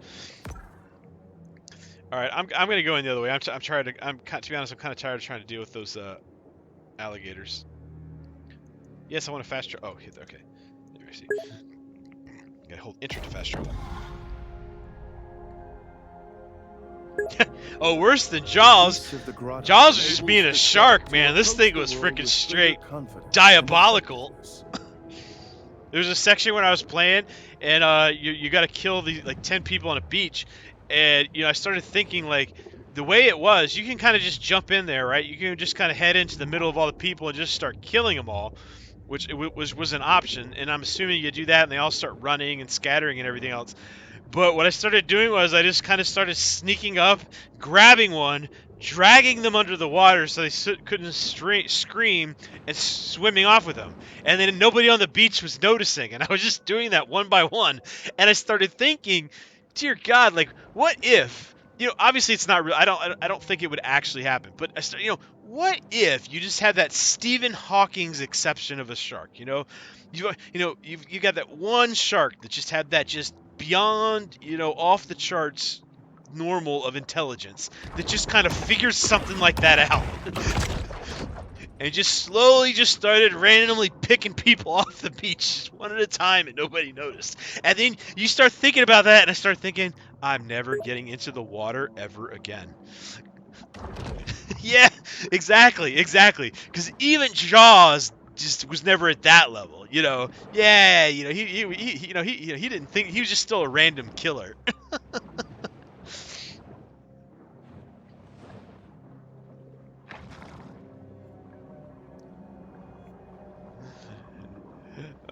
All right, I'm gonna go in the other way. I'm tired. To be honest, I'm kind of tired of trying to deal with those alligators. Yes, I want to fast travel. Oh, hit okay. There I see. Gotta hold enter to fast travel. Oh, worse than Jaws. Jaws was just being a shark, man. This thing was freaking straight diabolical. There's a section when I was playing, and you got to kill the like 10 people on a beach, and you know I started thinking like the way it was, you can kind of just jump in there, right? You can just kind of head into the middle of all the people and just start killing them all, which was an option. And I'm assuming you do that, and they all start running and scattering and everything else. But what I started doing was I just kind of started sneaking up, grabbing one, dragging them under the water so they couldn't scream, and swimming off with them. And then nobody on the beach was noticing, and I was just doing that one by one. And I started thinking, dear God, like, what if? You know, obviously it's not real. I don't think it would actually happen. But what if you just had that Stephen Hawking's exception of a shark? You got that one shark that just had that just beyond, off the charts normal of intelligence that just kind of figures something like that out. And just slowly just started randomly picking people off the beach just one at a time and nobody noticed. And then you start thinking about that and I start thinking, I'm never getting into the water ever again. Yeah, exactly. Because even Jaws just was never at that level, you know. Yeah, he didn't think he was just still a random killer.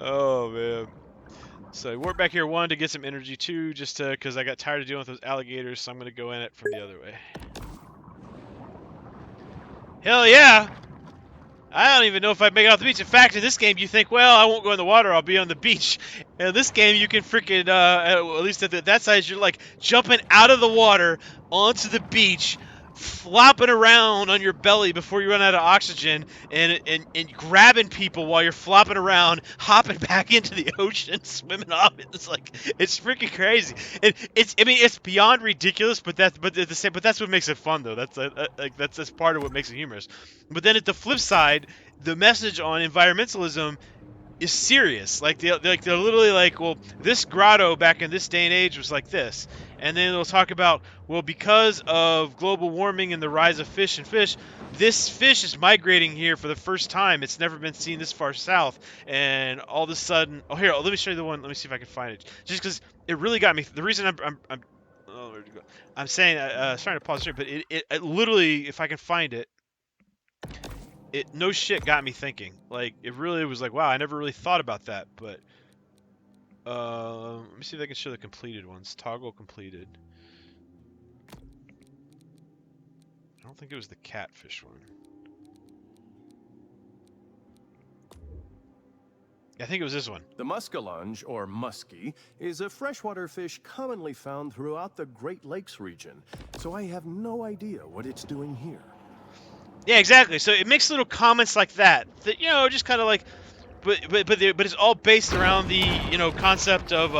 Oh man. So we're back here one to get some energy, two just to because I got tired of dealing with those alligators, so I'm gonna go in it from the other way. Hell yeah! I don't even know if I'd make it off the beach. In fact, in this game, you think, well, I won't go in the water, I'll be on the beach. In this game, you can freaking, at least at that size, you're like jumping out of the water onto the beach, flopping around on your belly before you run out of oxygen, and grabbing people while you're flopping around, hopping back into the ocean, swimming off. It's freaking crazy. I mean, it's beyond ridiculous, but that's what makes it fun, though. That's part of what makes it humorous. But then at the flip side, the message on environmentalism is serious. They're literally like, well, this grotto back in this day and age was like this, and then they'll talk about, well, because of global warming and the rise of fish, this fish is migrating here for the first time. It's never been seen this far south, and all of a sudden, oh here, let me show you the one. Let me see if I can find it. Just because it really got me. The reason oh, where'd it go? I'm saying, trying to pause here, but it literally, if I can find it. It no shit got me thinking. Like it really was like, wow, I never really thought about that. But let me see if I can show the completed ones. Toggle completed. I don't think it was the catfish one. I think it was this one. The muskellunge, or muskie, is a freshwater fish commonly found throughout the Great Lakes region, so I have no idea what it's doing here. Yeah, exactly. So it makes little comments like that, you know, just kind of like, but it's all based around the, you know, concept of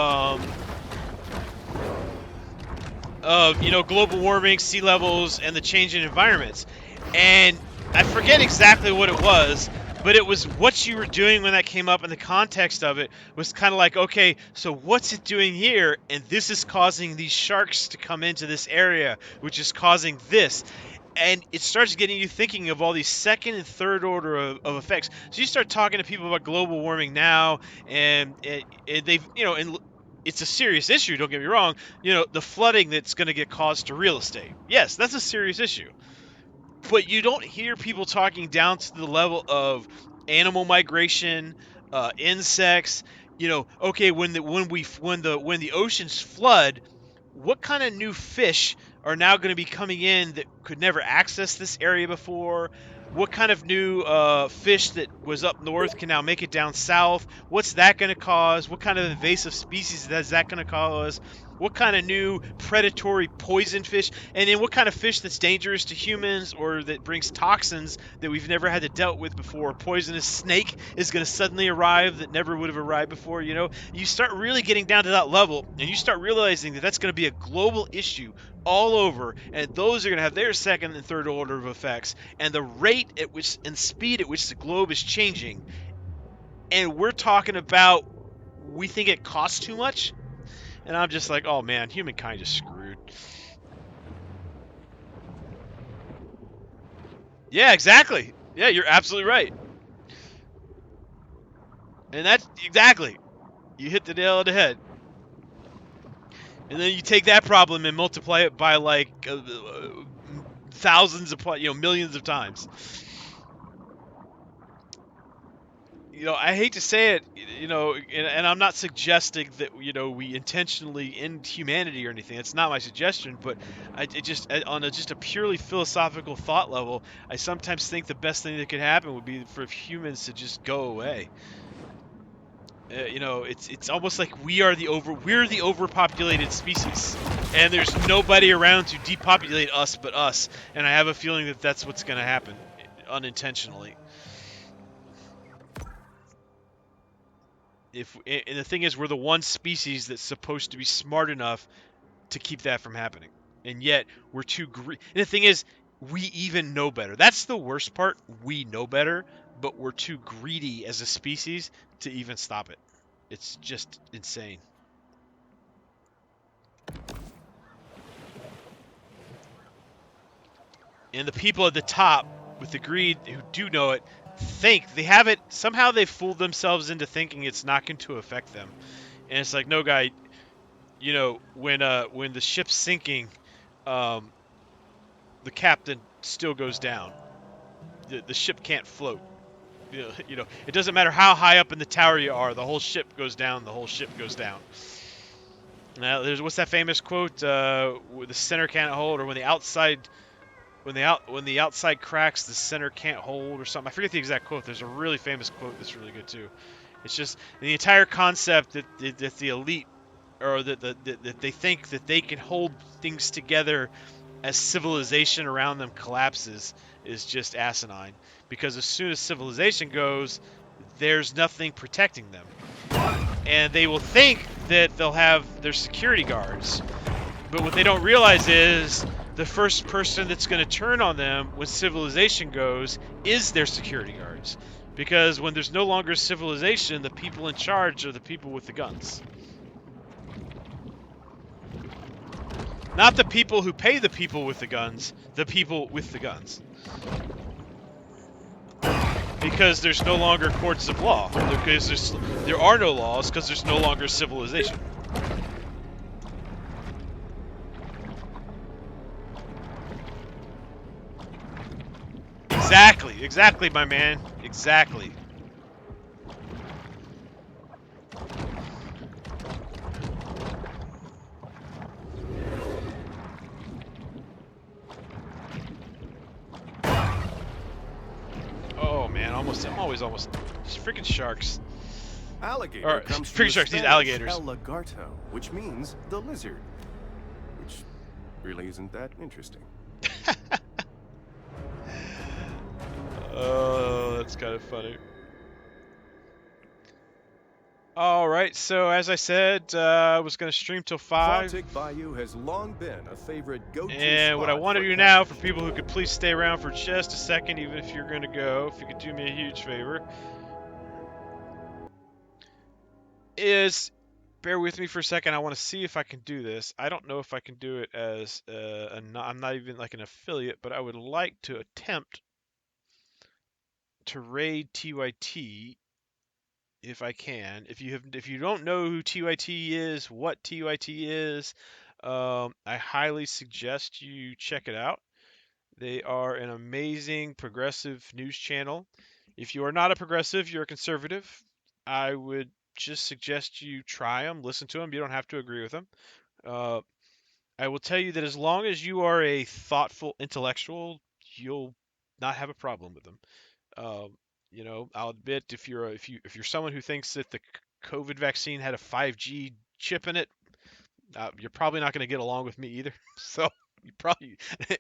you know, global warming, sea levels, and the change in environments. And I forget exactly what it was, but it was what you were doing when that came up, and the context of it was kind of like, okay, so what's it doing here? And this is causing these sharks to come into this area, which is causing this. And it starts getting you thinking of all these second and third order of effects. So you start talking to people about global warming now, and they've, you know, and it's a serious issue, don't get me wrong. You know, the flooding that's going to get caused to real estate. Yes, that's a serious issue. But you don't hear people talking down to the level of animal migration, insects. You know, okay, when the oceans flood, what kind of new fish are now going to be coming in that could never access this area before? What kind of new fish that was up north can now make it down south? What's that going to cause? What kind of invasive species is that going to cause? What kind of new predatory poison fish? And then what kind of fish that's dangerous to humans or that brings toxins that we've never had to dealt with before? Poisonous snake is going to suddenly arrive that never would have arrived before, you know? You start really getting down to that level, and you start realizing that that's going to be a global issue all over, and those are going to have their second and third order of effects, and the rate at which and speed at which the globe is changing. And we're talking about, we think it costs too much, and I'm just like, oh man, humankind is screwed. Yeah, exactly. Yeah, you're absolutely right. And that's exactly, you hit the nail on the head. And then you take that problem and multiply it by like thousands of, you know, millions of times. You know, I hate to say it, you know, and I'm not suggesting that, you know, we intentionally end humanity or anything. It's not my suggestion, but on just a purely philosophical thought level, I sometimes think the best thing that could happen would be for humans to just go away. You know, it's almost like we're the overpopulated species, and there's nobody around to depopulate us but us. And I have a feeling that that's what's going to happen, unintentionally. And the thing is, we're the one species that's supposed to be smart enough to keep that from happening, and yet we're too greedy. And the thing is, we even know better. That's the worst part. We know better, but we're too greedy as a species to even stop it. It's just insane. And the people at the top with the greed who do know it think they have it. Somehow they fooled themselves into thinking it's not going to affect them. And it's like, no, guy, you know, when the ship's sinking, the captain still goes down. The ship can't float. You know, it doesn't matter how high up in the tower you are. The whole ship goes down. The whole ship goes down. Now, what's that famous quote? The center can't hold, or when the outside cracks, the center can't hold, or something. I forget the exact quote. There's a really famous quote that's really good too. It's just the entire concept that the elite, or that they think that they can hold things together as civilization around them collapses, is just asinine. Because as soon as civilization goes, there's nothing protecting them. And they will think that they'll have their security guards. But what they don't realize is the first person that's going to turn on them when civilization goes is their security guards. Because when there's no longer civilization, the people in charge are the people with the guns. Not the people who pay the people with the guns, the people with the guns. Because there's no longer courts of law. Because there are no laws, because there's no longer civilization. Exactly, my man. Exactly. Oh man, I'm always almost just freaking sharks. Alligator Or comes from pretty the sure these Spanish alligators. el lagarto, which means the lizard, which really isn't that interesting. Oh, that's kind of funny. All right, so as I said, I was going to stream till 5. Clawtick Bayou has long been a favorite go-to And what I spot want to for do now, for campers. people who could please stay around for just a second, even if you're going to go, if you could do me a huge favor, is bear with me for a second. I want to see if I can do this. I don't know if I can do it as I'm not even like an affiliate, but I would like to attempt to raid TYT if I can. If you don't know who TYT is, what TYT is, I highly suggest you check it out. They are an amazing progressive news channel. If you are not a progressive, you're a conservative, I would just suggest you try them, listen to them. You don't have to agree with them. Uh, I will tell you that as long as you are a thoughtful intellectual, you'll not have a problem with them. Um, I'll admit if you're someone who thinks that the COVID vaccine had a 5G chip in it, you're probably not going to get along with me either. So you probably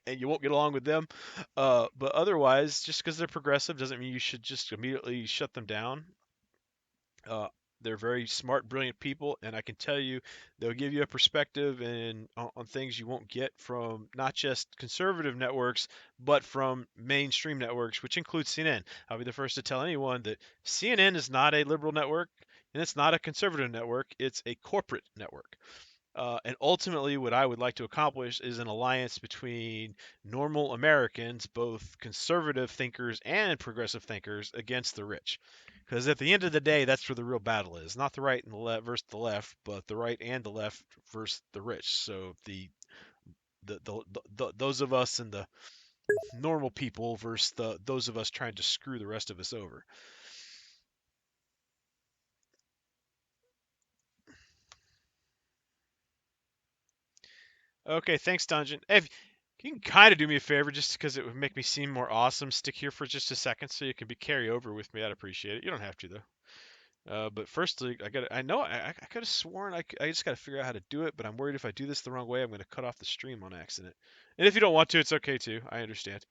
and you won't get along with them. But otherwise, just because they're progressive doesn't mean you should just immediately shut them down. Uh, they're very smart, brilliant people, and I can tell you they'll give you a perspective and on things you won't get from not just conservative networks, but from mainstream networks, which includes CNN. I'll be the first to tell anyone that CNN is not a liberal network and it's not a conservative network. It's a corporate network. And ultimately, what I would like to accomplish is an alliance between normal Americans, both conservative thinkers and progressive thinkers, against the rich. Because at the end of the day, that's where the real battle is. Not the right and the left versus the left, but the right and the left versus the rich. So those of us and the normal people versus those of us trying to screw the rest of us over. Okay, thanks, Dungeon. If you can kind of do me a favor, just because it would make me seem more awesome, stick here for just a second so you can be carry over with me. I'd appreciate it. You don't have to though. But firstly, I know I could have sworn I just got to figure out how to do it, but I'm worried if I do this the wrong way, I'm going to cut off the stream on accident. And if you don't want to, it's okay too. I understand.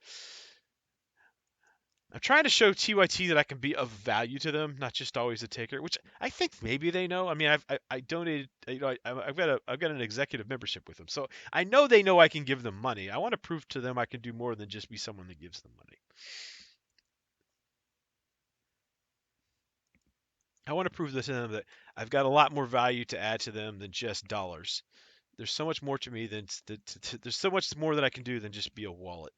I'm trying to show TYT that I can be of value to them, not just always a taker, which I think maybe they know. I mean, I donated, I've got an executive membership with them, so I know they know I can give them money. I want to prove to them I can do more than just be someone that gives them money. I want to prove to them that I've got a lot more value to add to them than just dollars. There's so much more to me than there's so much more that I can do than just be a wallet.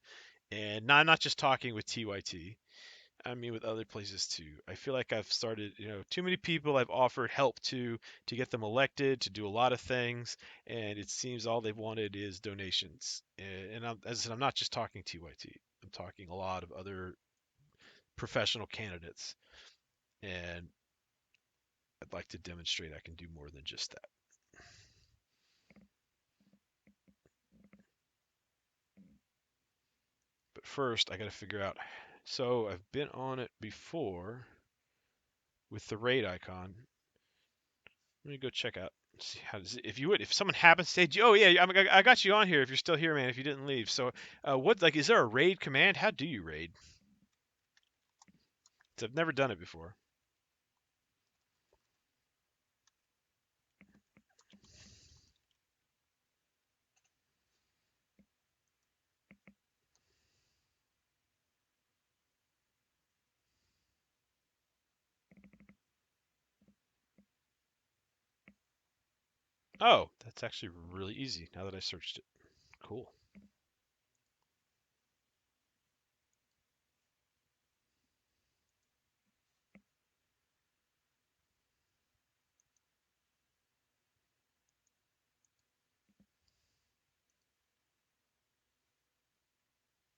And not just talking with TYT. I mean, with other places too. I feel like I've started, too many people I've offered help to get them elected, to do a lot of things, and it seems all they've wanted is donations. And as I said, I'm not just talking TYT. I'm talking a lot of other professional candidates, and I'd like to demonstrate I can do more than just that. But first, I got to figure out. So I've been on it before with the raid icon. Let me go check out. See how does it, if someone happens to say, oh yeah, I got you on here. If you're still here, man, if you didn't leave. So, is there a raid command? How do you raid? 'Cause I've never done it before. Oh, that's actually really easy now that I searched it. Cool.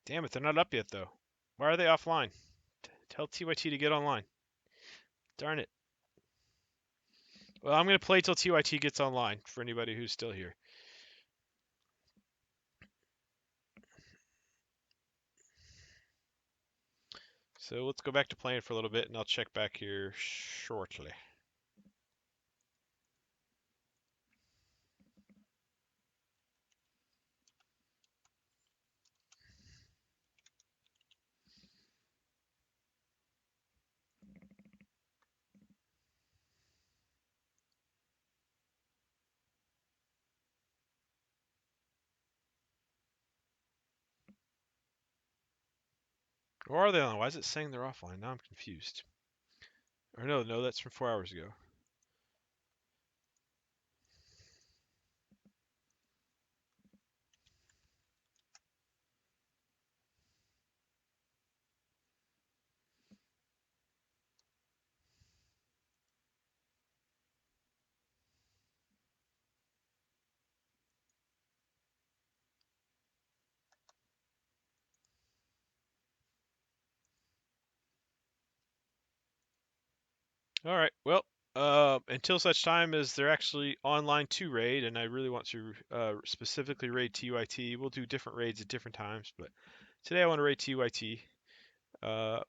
Damn it, they're not up yet though. Why are they offline? Tell TYT to get online. Darn it. Well, I'm gonna play till TYT gets online for anybody who's still here. So let's go back to playing for a little bit, and I'll check back here shortly. Or are they on? Why is it saying they're offline? Now I'm confused. Or no, that's from 4 hours ago. All right. Well, until such time as they're actually online to raid, and I really want to specifically raid TYT, we'll do different raids at different times. But today I want to raid TYT.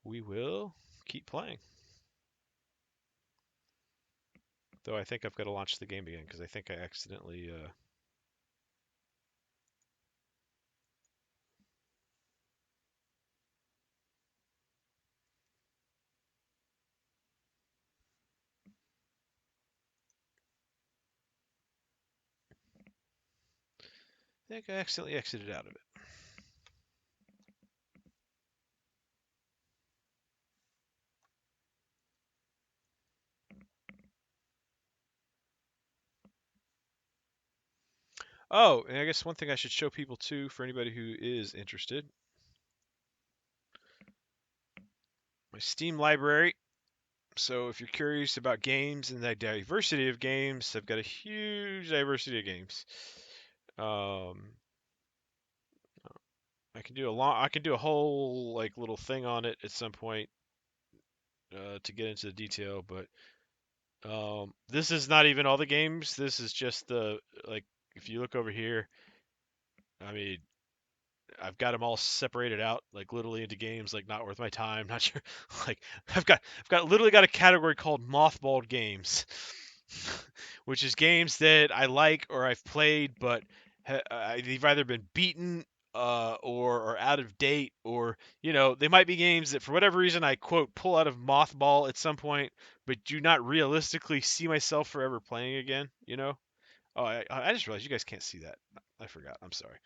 We will keep playing. Though I think I've got to launch the game again because I think I accidentally. I think I accidentally exited out of it. Oh, and I guess one thing I should show people too, for anybody who is interested, my Steam library. So if you're curious about games and the diversity of games, I've got a huge diversity of games. I can do a whole like little thing on it at some point to get into the detail, but this is not even all the games. This is just the like if you look over here, I mean, I've got them all separated out, like literally into games like not worth my time. Not sure. Like I've got literally got a category called mothballed games, which is games that I like or I've played, but they've either been beaten or are out of date, or they might be games that for whatever reason I quote pull out of mothball at some point, but do not realistically see myself forever playing again. Oh, I just realized you guys can't see that. I forgot. I'm sorry.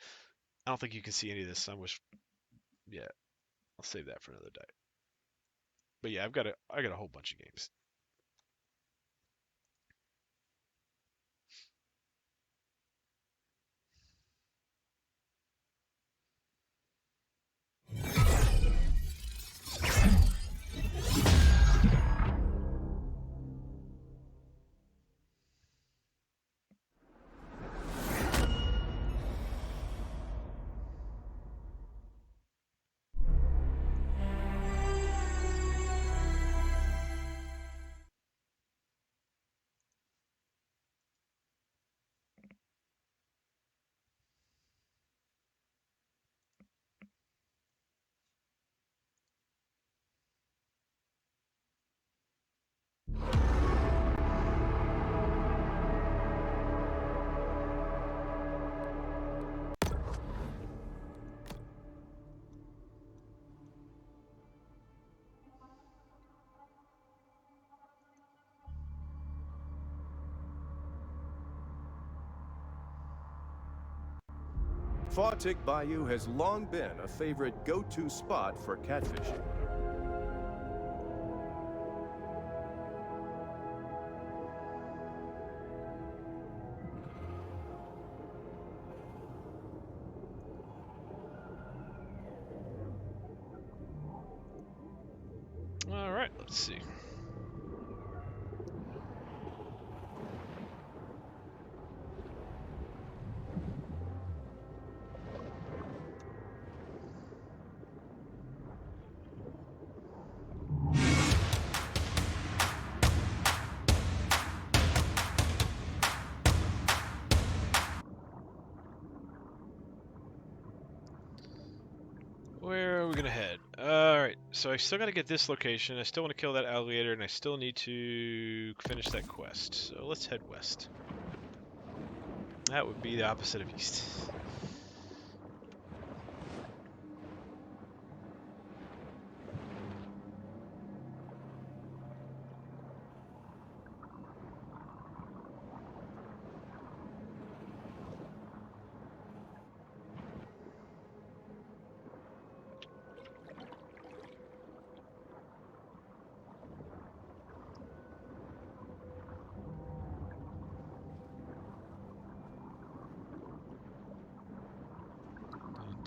I don't think you can see any of this. Yeah, I'll save that for another day. But yeah, I got a whole bunch of games. Fawtick Bayou has long been a favorite go-to spot for catfishing. All right, let's see. Where are we gonna head? Alright, so I still gotta get this location. I still want to kill that alligator, and I still need to finish that quest. So let's head west. That would be the opposite of east.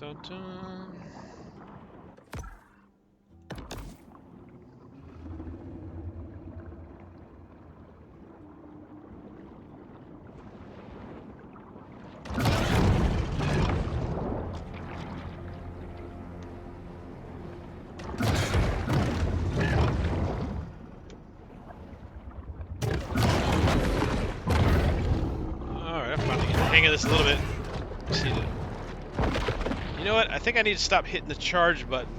Dun, dun. Alright, I'm finally getting the hang of this a little bit. Just need to... You know what? I think I need to stop hitting the charge button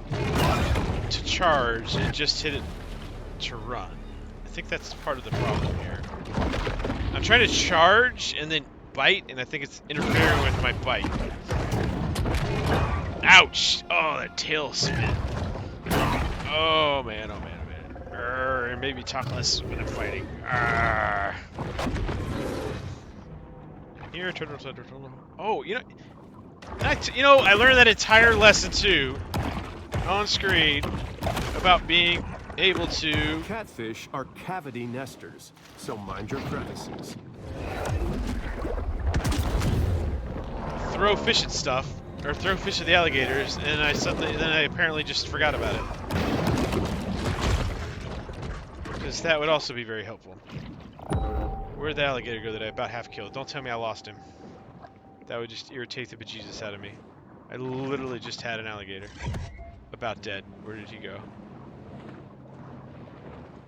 to charge and just hit it to run. I think that's part of the problem here. I'm trying to charge and then bite, and I think it's interfering with my bite. Ouch! Oh, that tail spin. Oh man, oh man, oh man. And maybe talk less when I'm fighting. Here, turtle. Oh, you know, I learned that entire lesson too, on screen, about being able to... Catfish are cavity nesters, so mind your crevices. throw fish at stuff, or throw fish at the alligators, and then I apparently just forgot about it. Because that would also be very helpful. Where'd the alligator go that I about half killed? Don't tell me I lost him. That would just irritate the bejesus out of me. I literally just had an alligator. About dead. Where did he go?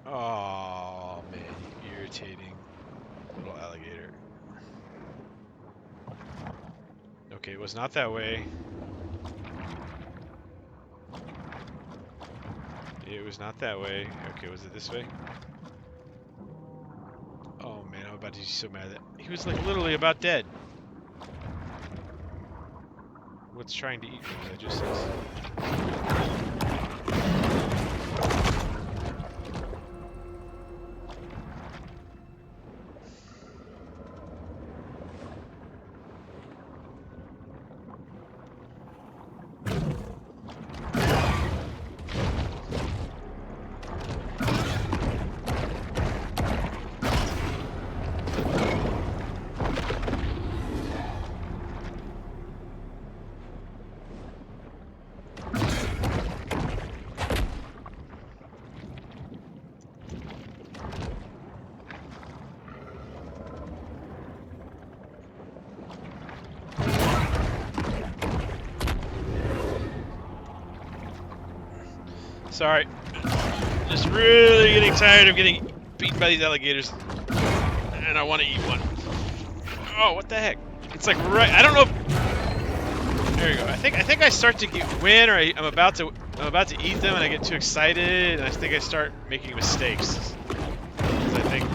Oh man, you irritating little alligator. Okay, it was not that way. It was not that way. Okay, was it this way? Oh man, I'm about to be so mad that he was like literally about dead. What's trying to eat me? That just says. Sorry. Just really getting tired of getting beaten by these alligators. And I want to eat one. Oh, what the heck? It's like right... I don't know if... There you go. I think I start to win, or I'm about to eat them and I get too excited, and I think I start making mistakes. Which I think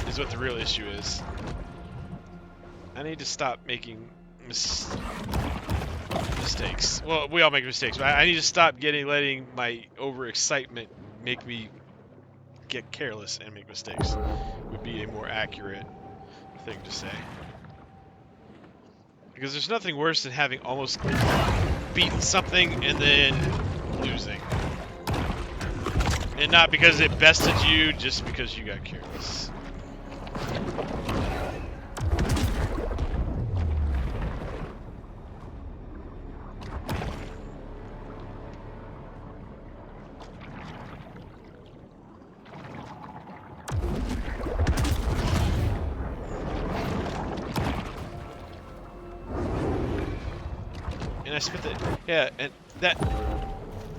is what the real issue is. I need to stop making mistakes. Well, we all make mistakes, but I need to stop letting my overexcitement make me get careless and make mistakes. Would be a more accurate thing to say. Because there's nothing worse than having almost beaten something and then losing. And not because it bested you, just because you got careless. I spent and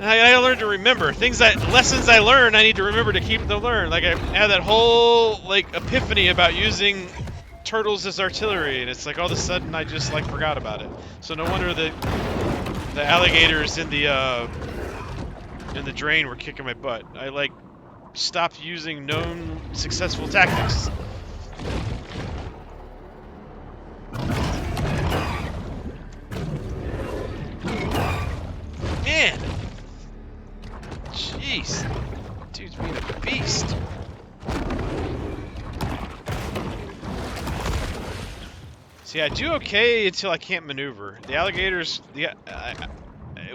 I learned to remember lessons I learned. I need to remember to keep them learned. Like I had that whole epiphany about using turtles as artillery, and it's like all of a sudden I just forgot about it. So no wonder the alligators in the drain were kicking my butt. I stopped using known successful tactics. Man! Jeez. Dude's being a beast. See, I do okay until I can't maneuver. The alligators,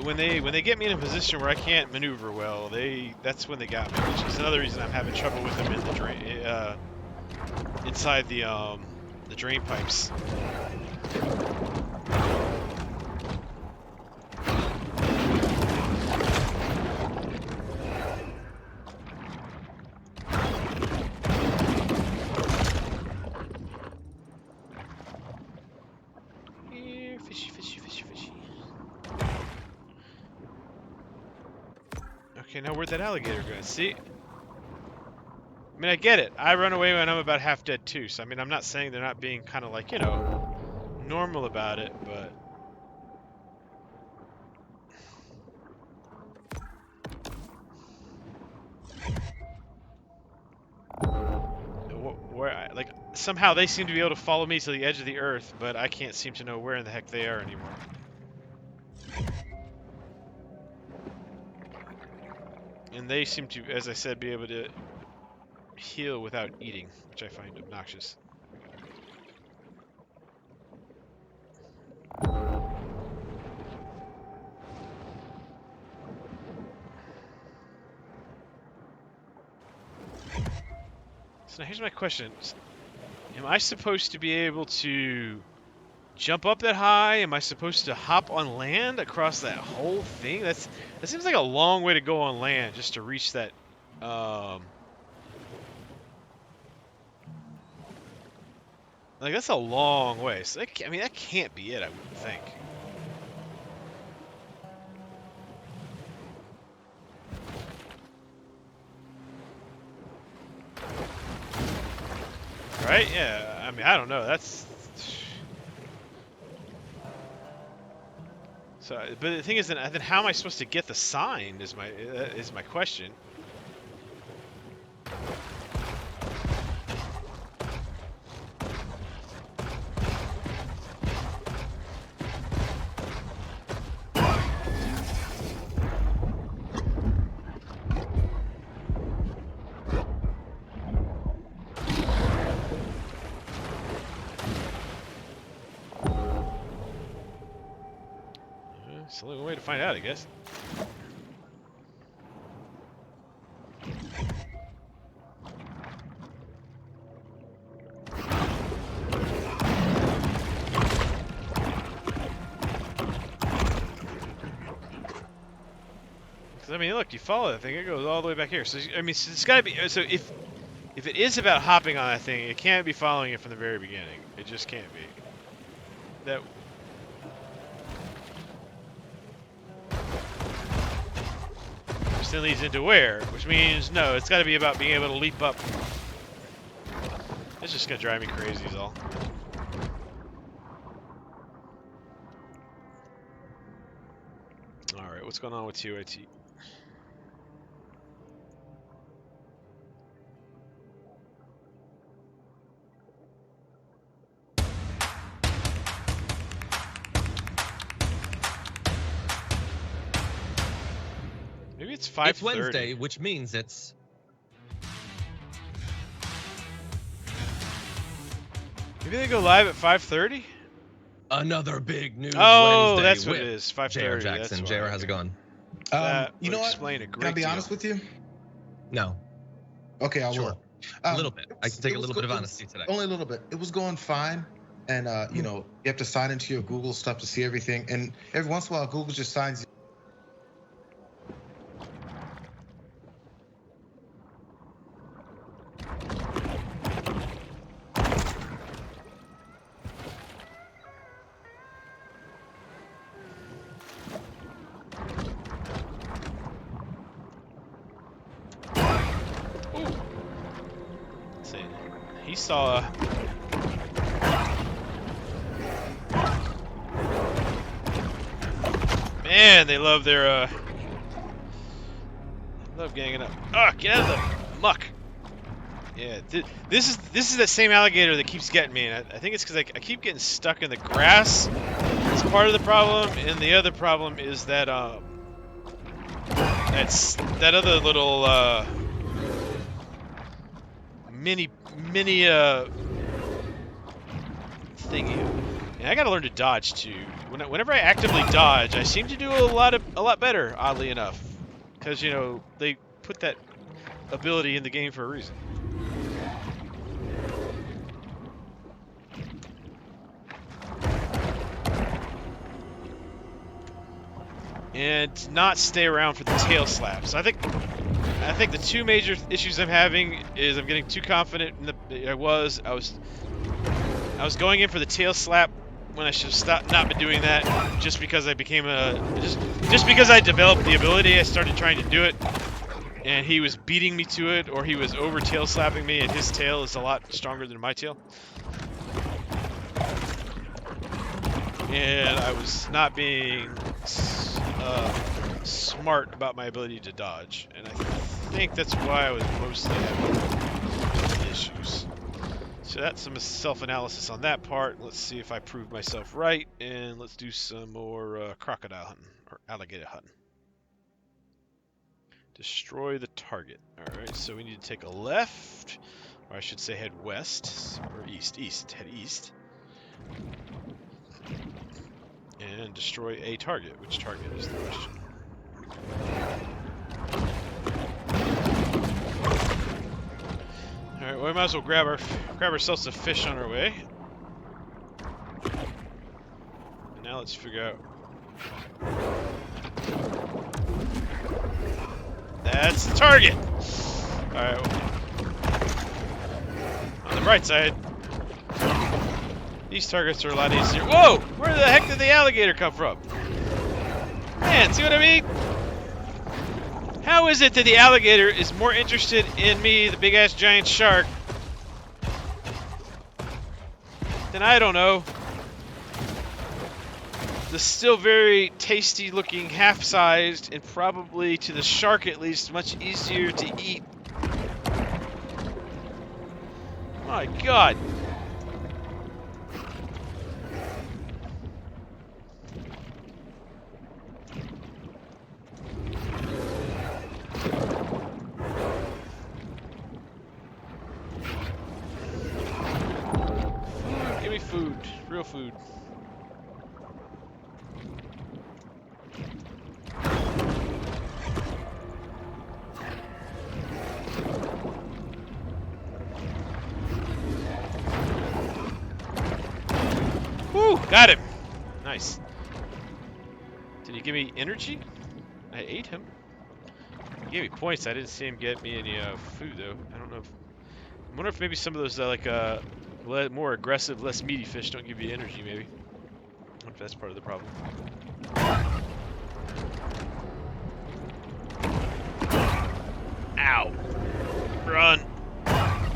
when they get me in a position where I can't maneuver well, that's when they got me, which is another reason I'm having trouble with them in the drain, inside the drain pipes. Okay, now where'd that alligator go? See? I mean, I get it. I run away when I'm about half dead too. So I mean, I'm not saying they're not being kind of like, you know, normal about it, but like somehow they seem to be able to follow me to the edge of the earth, but I can't seem to know where in the heck they are anymore. And they seem to, as I said, be able to heal without eating, which I find obnoxious. So now here's my question. Am I supposed to be able to jump up that high? Am I supposed to hop on land across that whole thing? That seems like a long way to go on land just to reach that. Like that's a long way. So I mean that can't be it. I wouldn't think. Right? Yeah. I mean I don't know. That's. So, but the thing is, then how am I supposed to get the sign? Is my question. It's the only way to find out, I guess. I mean, look, you follow that thing; it goes all the way back here. So, I mean, it's got to be. So, if it is about hopping on that thing, it can't be following it from the very beginning. It just can't be. That. Which then leads into where? Which means no, it's got to be about being able to leap up. It's just gonna drive me crazy, is all. All right, what's going on with TOIT? Maybe it's 5:30. It's Wednesday, which means it's. Maybe they go live at 5:30. Another big news Oh, Wednesday that's what with it is. 5:30. J.R. Jackson. J.R. how's it going? You know what? Explain a great Can I be deal. honest with you? No. Okay, I Sure. will. A little bit. I can take a little bit of honesty today. Only a little bit. It was going fine. And, you know, you have to sign into your Google stuff to see everything. And every once in a while, Google just signs. See, he saw. Man, they love their. Love ganging up. Ah, get out of the muck. Yeah, this is that same alligator that keeps getting me, and I think it's because I keep getting stuck in the grass. That's part of the problem, and the other problem is that that's that other little mini thingy. And I gotta learn to dodge too. Whenever I actively dodge, I seem to do a lot better, oddly enough, because you know they put that ability in the game for a reason. And not stay around for the tail slaps. I think the two major issues I'm having is I'm getting too confident in I was going in for the tail slap when I should have stopped, not been doing that, just because I became just because I developed the ability, I started trying to do it, and he was beating me to it, or he was over tail slapping me, and his tail is a lot stronger than my tail. And I was not being smart about my ability to dodge, and I think that's why I was mostly having issues. So that's some self-analysis on that part. Let's see if I prove myself right, and let's do some more crocodile hunting, or alligator hunting. Destroy the target. Alright, so we need to take a left, or I should say head west, or east, head east. And destroy a target. Which target is the question? Alright, well, we might as well grab ourselves a fish on our way. And now let's figure out. That's the target! Alright, well, on the bright side, these targets are a lot easier. Whoa! Where the heck did the alligator come from? Man, see what I mean? How is it that the alligator is more interested in me, the big-ass giant shark, than, I don't know, the still very tasty-looking, half-sized, and probably, to the shark at least, much easier to eat. My God. Give me food. Real food. Woo! Got him! Nice. Did he give me energy? I ate him. He gave me points. I didn't see him get me any food, though. I don't know if... I wonder if maybe some of those, more aggressive, less meaty fish don't give you energy, maybe. I wonder if that's part of the problem. Ow! Run!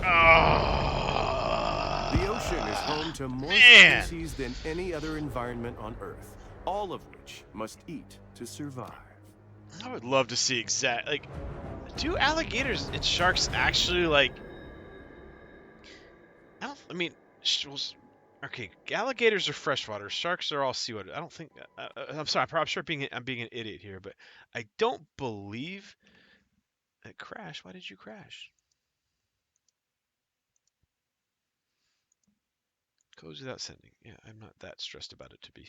Oh, The ocean is home to more man. species than any other environment on Earth, all of which must eat to survive. I would love to see do alligators and sharks actually, okay, alligators are freshwater, sharks are all seawater. I don't think, I'm sorry, I'm sure I'm being an idiot here, but I don't believe that crash. Why did you crash? Close without sending. Yeah, I'm not that stressed about it to be.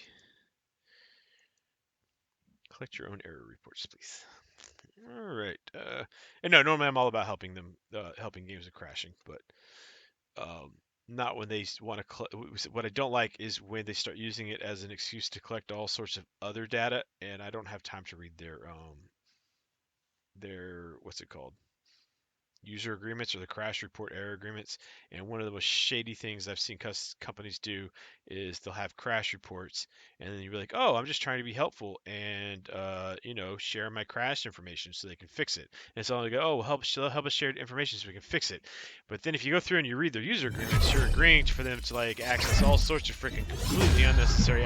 Collect your own error reports, please. All right. And no, normally I'm all about helping them, helping games with crashing, but not when they want to. What I don't like is when they start using it as an excuse to collect all sorts of other data, and I don't have time to read their what's it called? User agreements, or the crash report error agreements. And one of the most shady things I've seen companies do is they'll have crash reports, and then you're like, oh, I'm just trying to be helpful and share my crash information so they can fix it. And so they go, oh, help us share information so we can fix it. But then if you go through and you read their user agreements, you're agreeing for them to access all sorts of freaking completely unnecessary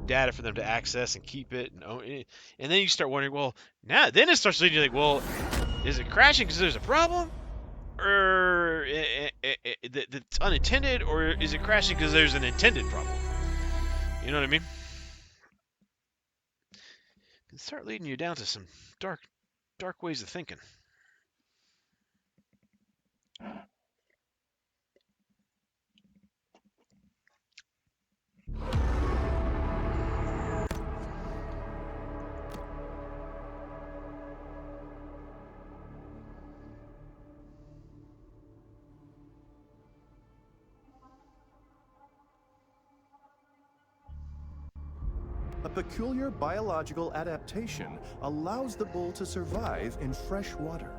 data for them to access and keep it, and then you start wondering, well, then it starts leading you well, is it crashing because there's a problem, or that's unintended, or is it crashing because there's an intended problem? You know what I mean? It can start leading you down to some dark ways of thinking. A peculiar biological adaptation allows the bull to survive in fresh water.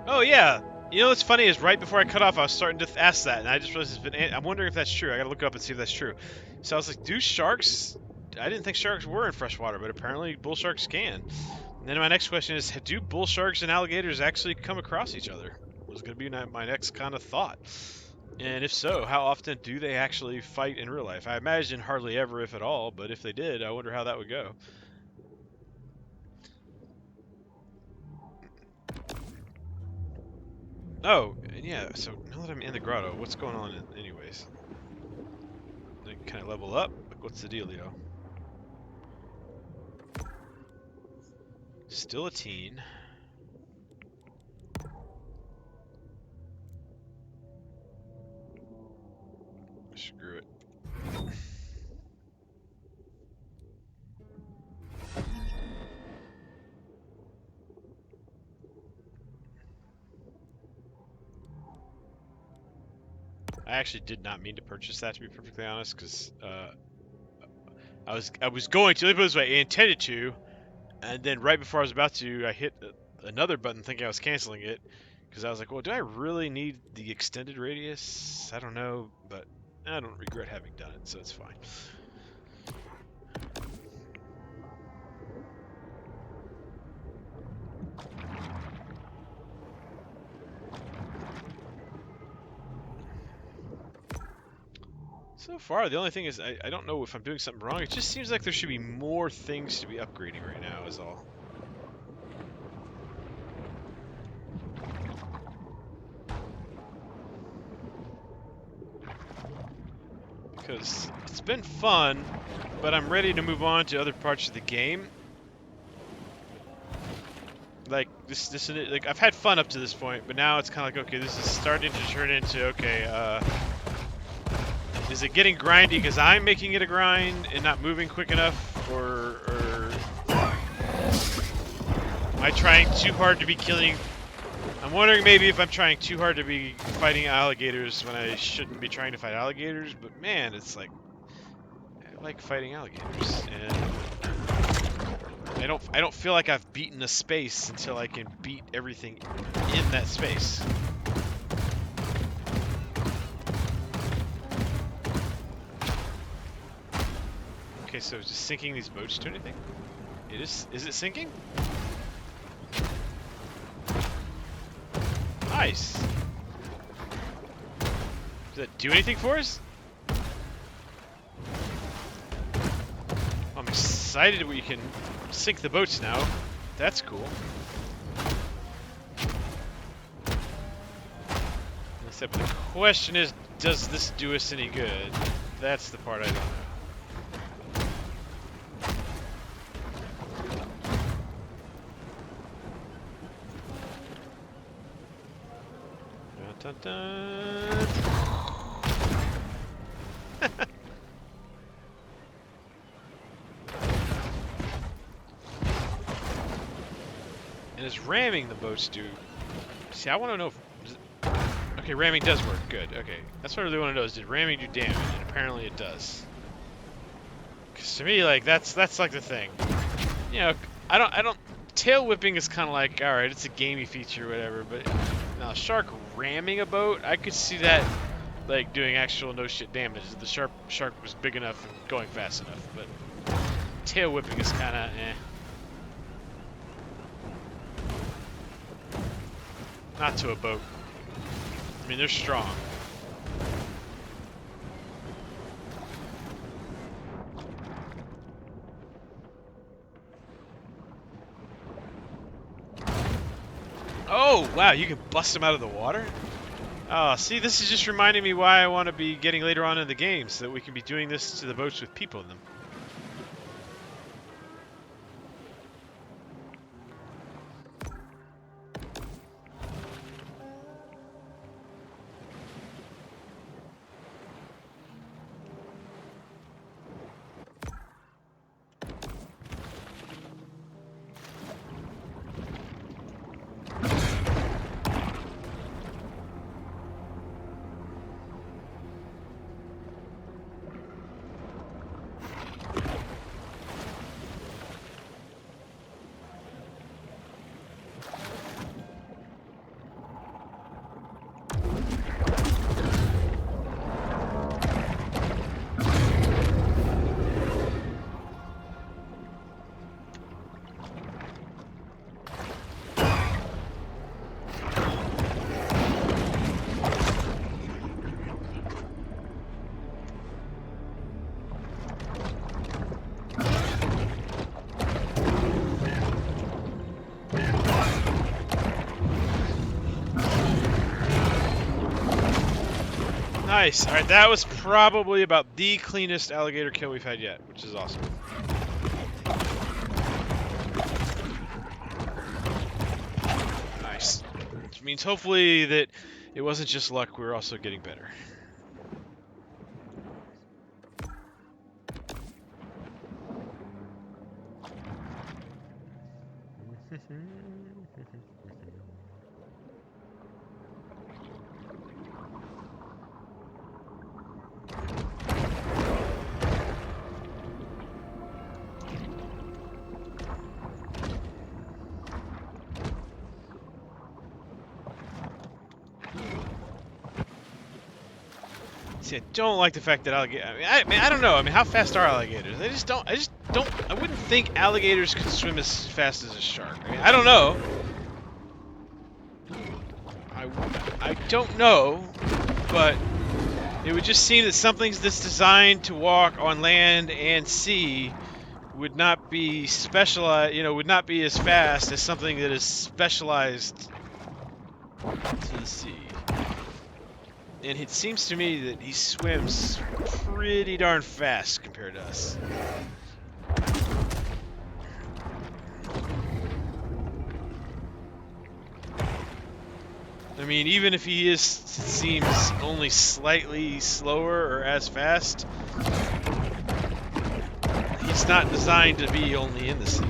Oh yeah, You know what's funny is right before I cut off, I was starting to ask that, and I just realized it's been. I'm wondering if that's true. I gotta look it up and see if that's true. So I was like, do sharks? I didn't think sharks were in freshwater, but apparently bull sharks can. And then my next question is, do bull sharks and alligators actually come across each other? Was gonna be my next kind of thought. And if so, how often do they actually fight in real life? I imagine hardly ever, if at all. But if they did, I wonder how that would go. Oh, yeah, so now that I'm in the grotto, what's going on anyways? Like, can I level up? Like, what's the dealio? Still a teen. Screw it. I actually did not mean to purchase that, to be perfectly honest, because I was going to. Let me put it this way: I intended to, and then right before I was about to, I hit another button thinking I was canceling it, because I was like, well, do I really need the extended radius? I don't know, but I don't regret having done it, so it's fine. So far, the only thing is I don't know if I'm doing something wrong. It just seems like there should be more things to be upgrading right now, is all. Because it's been fun, but I'm ready to move on to other parts of the game. Like like I've had fun up to this point, but now it's kind of like, okay, this is starting to turn into, okay, is it getting grindy because I'm making it a grind and not moving quick enough, or am I trying too hard to be killing? I'm wondering maybe if I'm trying too hard to be fighting alligators when I shouldn't be trying to fight alligators, but man, it's like, I like fighting alligators, and I don't feel like I've beaten a space until I can beat everything in that space. Okay, so just sinking these boats do anything? It is it sinking? Nice. Does that do anything for us? I'm excited we can sink the boats now. That's cool. Except the question is, does this do us any good? That's the part I don't know. Dun, dun. And is ramming the boats do? See, I want to know if... Okay, ramming does work. Good. Okay, that's what I really want to know: is did ramming do damage? And apparently it does. Because to me, like that's like the thing. You know, I don't. Tail whipping is kind of like, all right, it's a gamey feature or whatever, but now shark ramming a boat, I could see that like doing actual no shit damage if the shark was big enough and going fast enough. But tail whipping is kind of eh. Not to a boat. I mean, they're strong. Oh, wow, you can bust them out of the water? Oh, see, this is just reminding me why I want to be getting later on in the game, so that we can be doing this to the boats with people in them. Nice. All right, that was probably about the cleanest alligator kill we've had yet, which is awesome. Nice. Which means hopefully that it wasn't just luck, we were also getting better. See, I don't like the fact that alligators. I mean, I don't know. I mean, how fast are alligators? I just don't. I wouldn't think alligators could swim as fast as a shark. I mean, I don't know. I don't know, but it would just seem that something that's designed to walk on land and sea would not be specialized. You know, would not be as fast as something that is specialized to the sea. And it seems to me that he swims pretty darn fast compared to us. I mean, even if he seems only slightly slower or as fast, he's not designed to be only in the sea.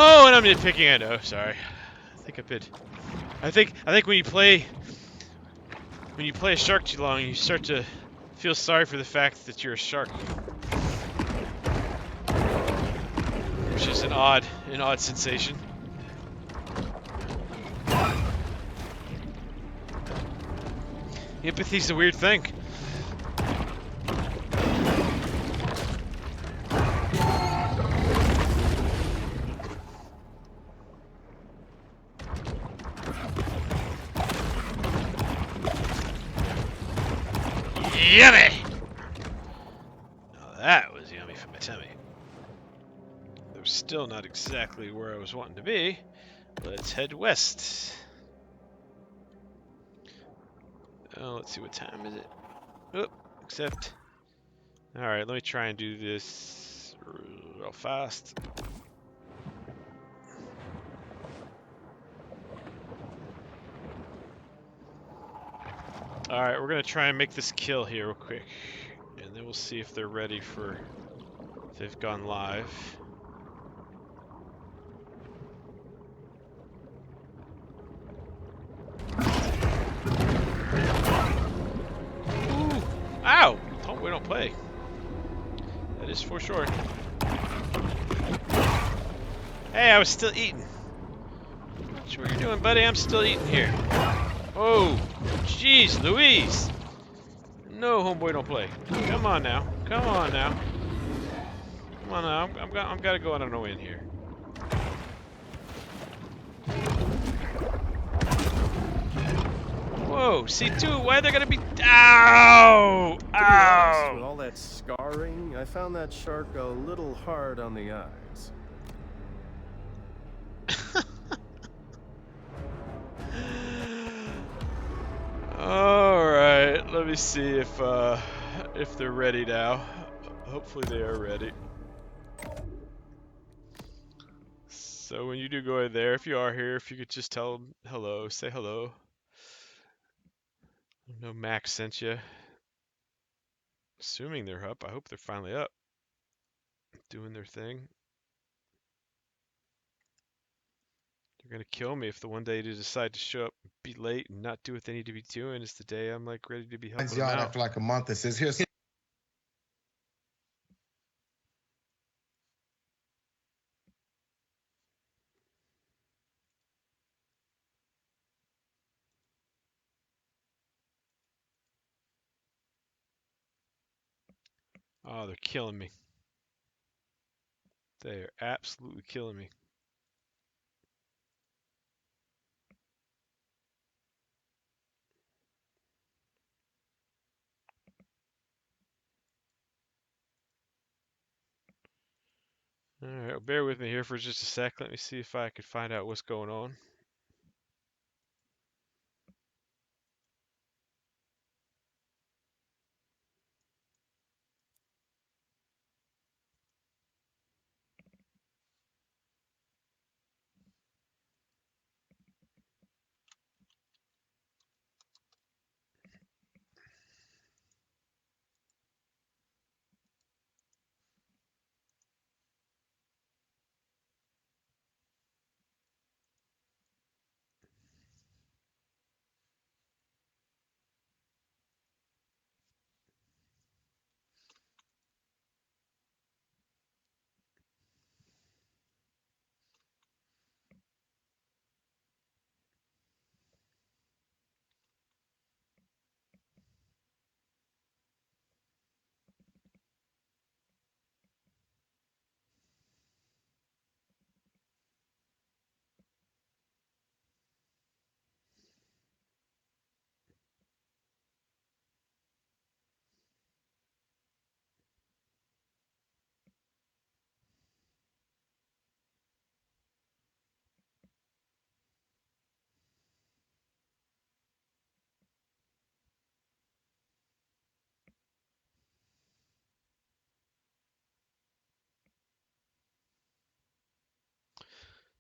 Oh, and I'm nitpicking. I know. Sorry. I think when you play a shark too long, you start to feel sorry for the fact that you're a shark, which is an odd sensation. Empathy's a weird thing. Yummy! Now that was yummy for my tummy. Though still not exactly where I was wanting to be. Let's head west. Oh, let's see, what time is it? Oh, except... Alright, let me try and do this real fast. Alright, we're going to try and make this kill here real quick. And then we'll see if they're ready for... if they've gone live. Ooh! Ow! Oh, we don't play. That is for sure. Hey, I was still eating. Not sure what you're doing, buddy. I'm still eating here. Oh! Jeez Louise! No, homeboy, don't play. Come on now. Come on now. Come on now. I'm gotta go on a win here. Whoa, C2, why are they gonna be... Ow! To be honest, with Ow! all that scarring, I found that shark a little hard on the eyes. Alright, let me see if they're ready now. Hopefully they are ready. So when you do go in there, if you are here, if you could just tell them hello, say hello. I know Max sent you. Assuming they're up, I hope they're finally up. Doing their thing. They're gonna kill me if the one day they decide to show up, be late, and not do what they need to be doing is the day I'm like ready to be helping them out. After like a month, it says here's. Oh, they're killing me. They are absolutely killing me. Alright, well, bear with me here for just a sec. Let me see if I could find out what's going on.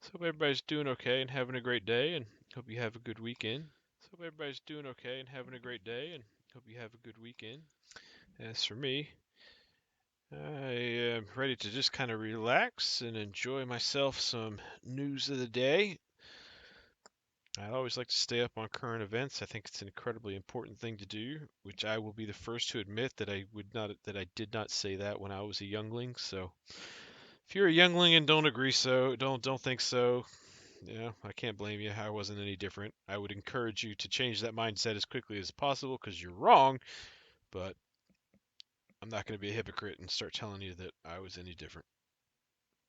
So hope everybody's doing okay and having a great day, and hope you have a good weekend. So hope everybody's doing okay and having a great day, and hope you have a good weekend. As for me, I am ready to just kind of relax and enjoy myself some news of the day. I always like to stay up on current events. I think it's an incredibly important thing to do, which I will be the first to admit that I did not say that when I was a youngling. So if you're a youngling and don't think so, yeah, I can't blame you. I wasn't any different. I would encourage you to change that mindset as quickly as possible because you're wrong, but I'm not going to be a hypocrite and start telling you that I was any different.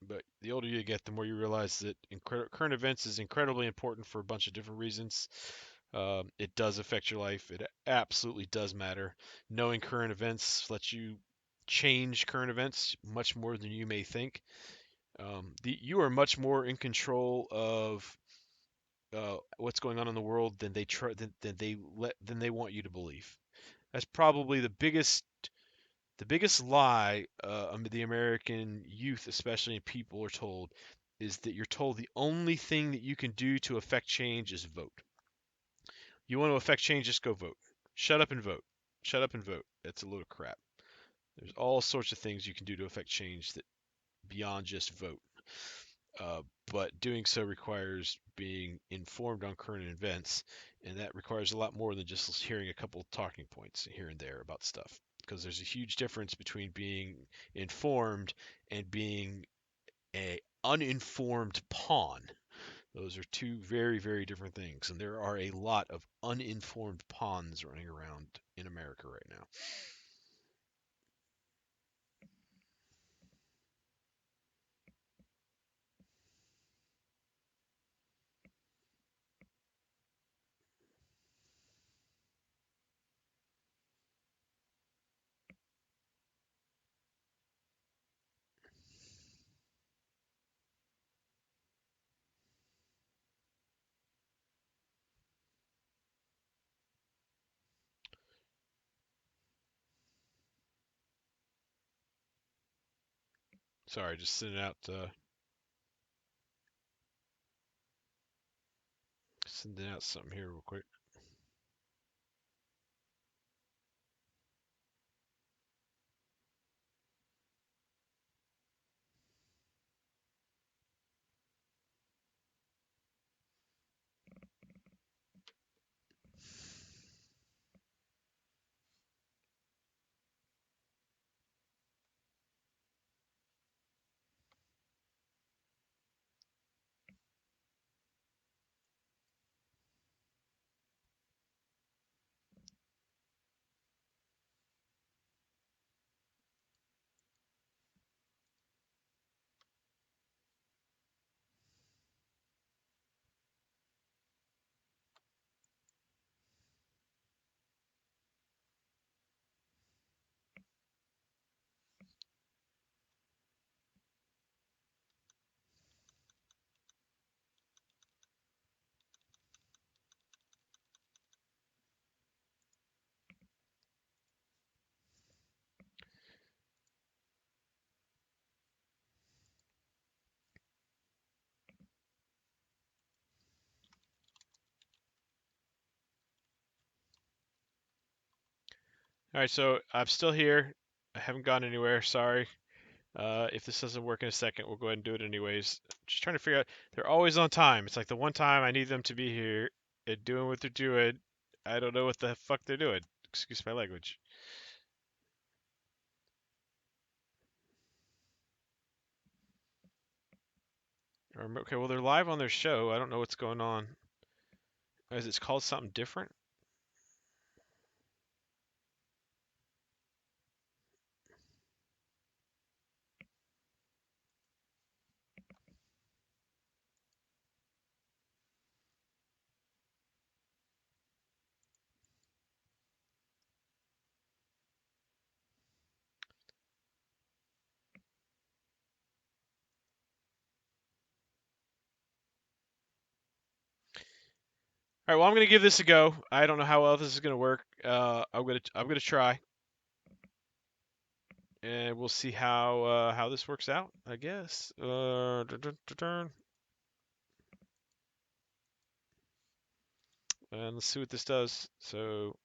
But the older you get, the more you realize that current events is incredibly important for a bunch of different reasons. It does affect your life. It absolutely does matter. Knowing current events lets you change current events much more than you may think. You are much more in control of what's going on in the world than than they want you to believe. That's probably the biggest lie the American youth, especially in people, are told is that you're told the only thing that you can do to affect change is vote. You want to affect change, just go vote. Shut up and vote. Shut up and vote. That's a load of crap. There's all sorts of things you can do to affect change that beyond just vote. But doing so requires being informed on current events, and that requires a lot more than just hearing a couple talking points here and there about stuff. Because there's a huge difference between being informed and being a uninformed pawn. Those are two very, very different things, and there are a lot of uninformed pawns running around in America right now. Sorry, just sending out something here real quick. All right, so I'm still here. I haven't gone anywhere. Sorry. If this doesn't work in a second, we'll go ahead and do it anyways. Just trying to figure out. They're always on time. It's like the one time I need them to be here and doing what they're doing. I don't know what the fuck they're doing. Excuse my language. Okay, well they're live on their show. I don't know what's going on. Is it called something different? All right, well I'm gonna give this a go. I don't know how well this is gonna work. I'm gonna try, and we'll see how this works out. I guess. And let's see what this does. So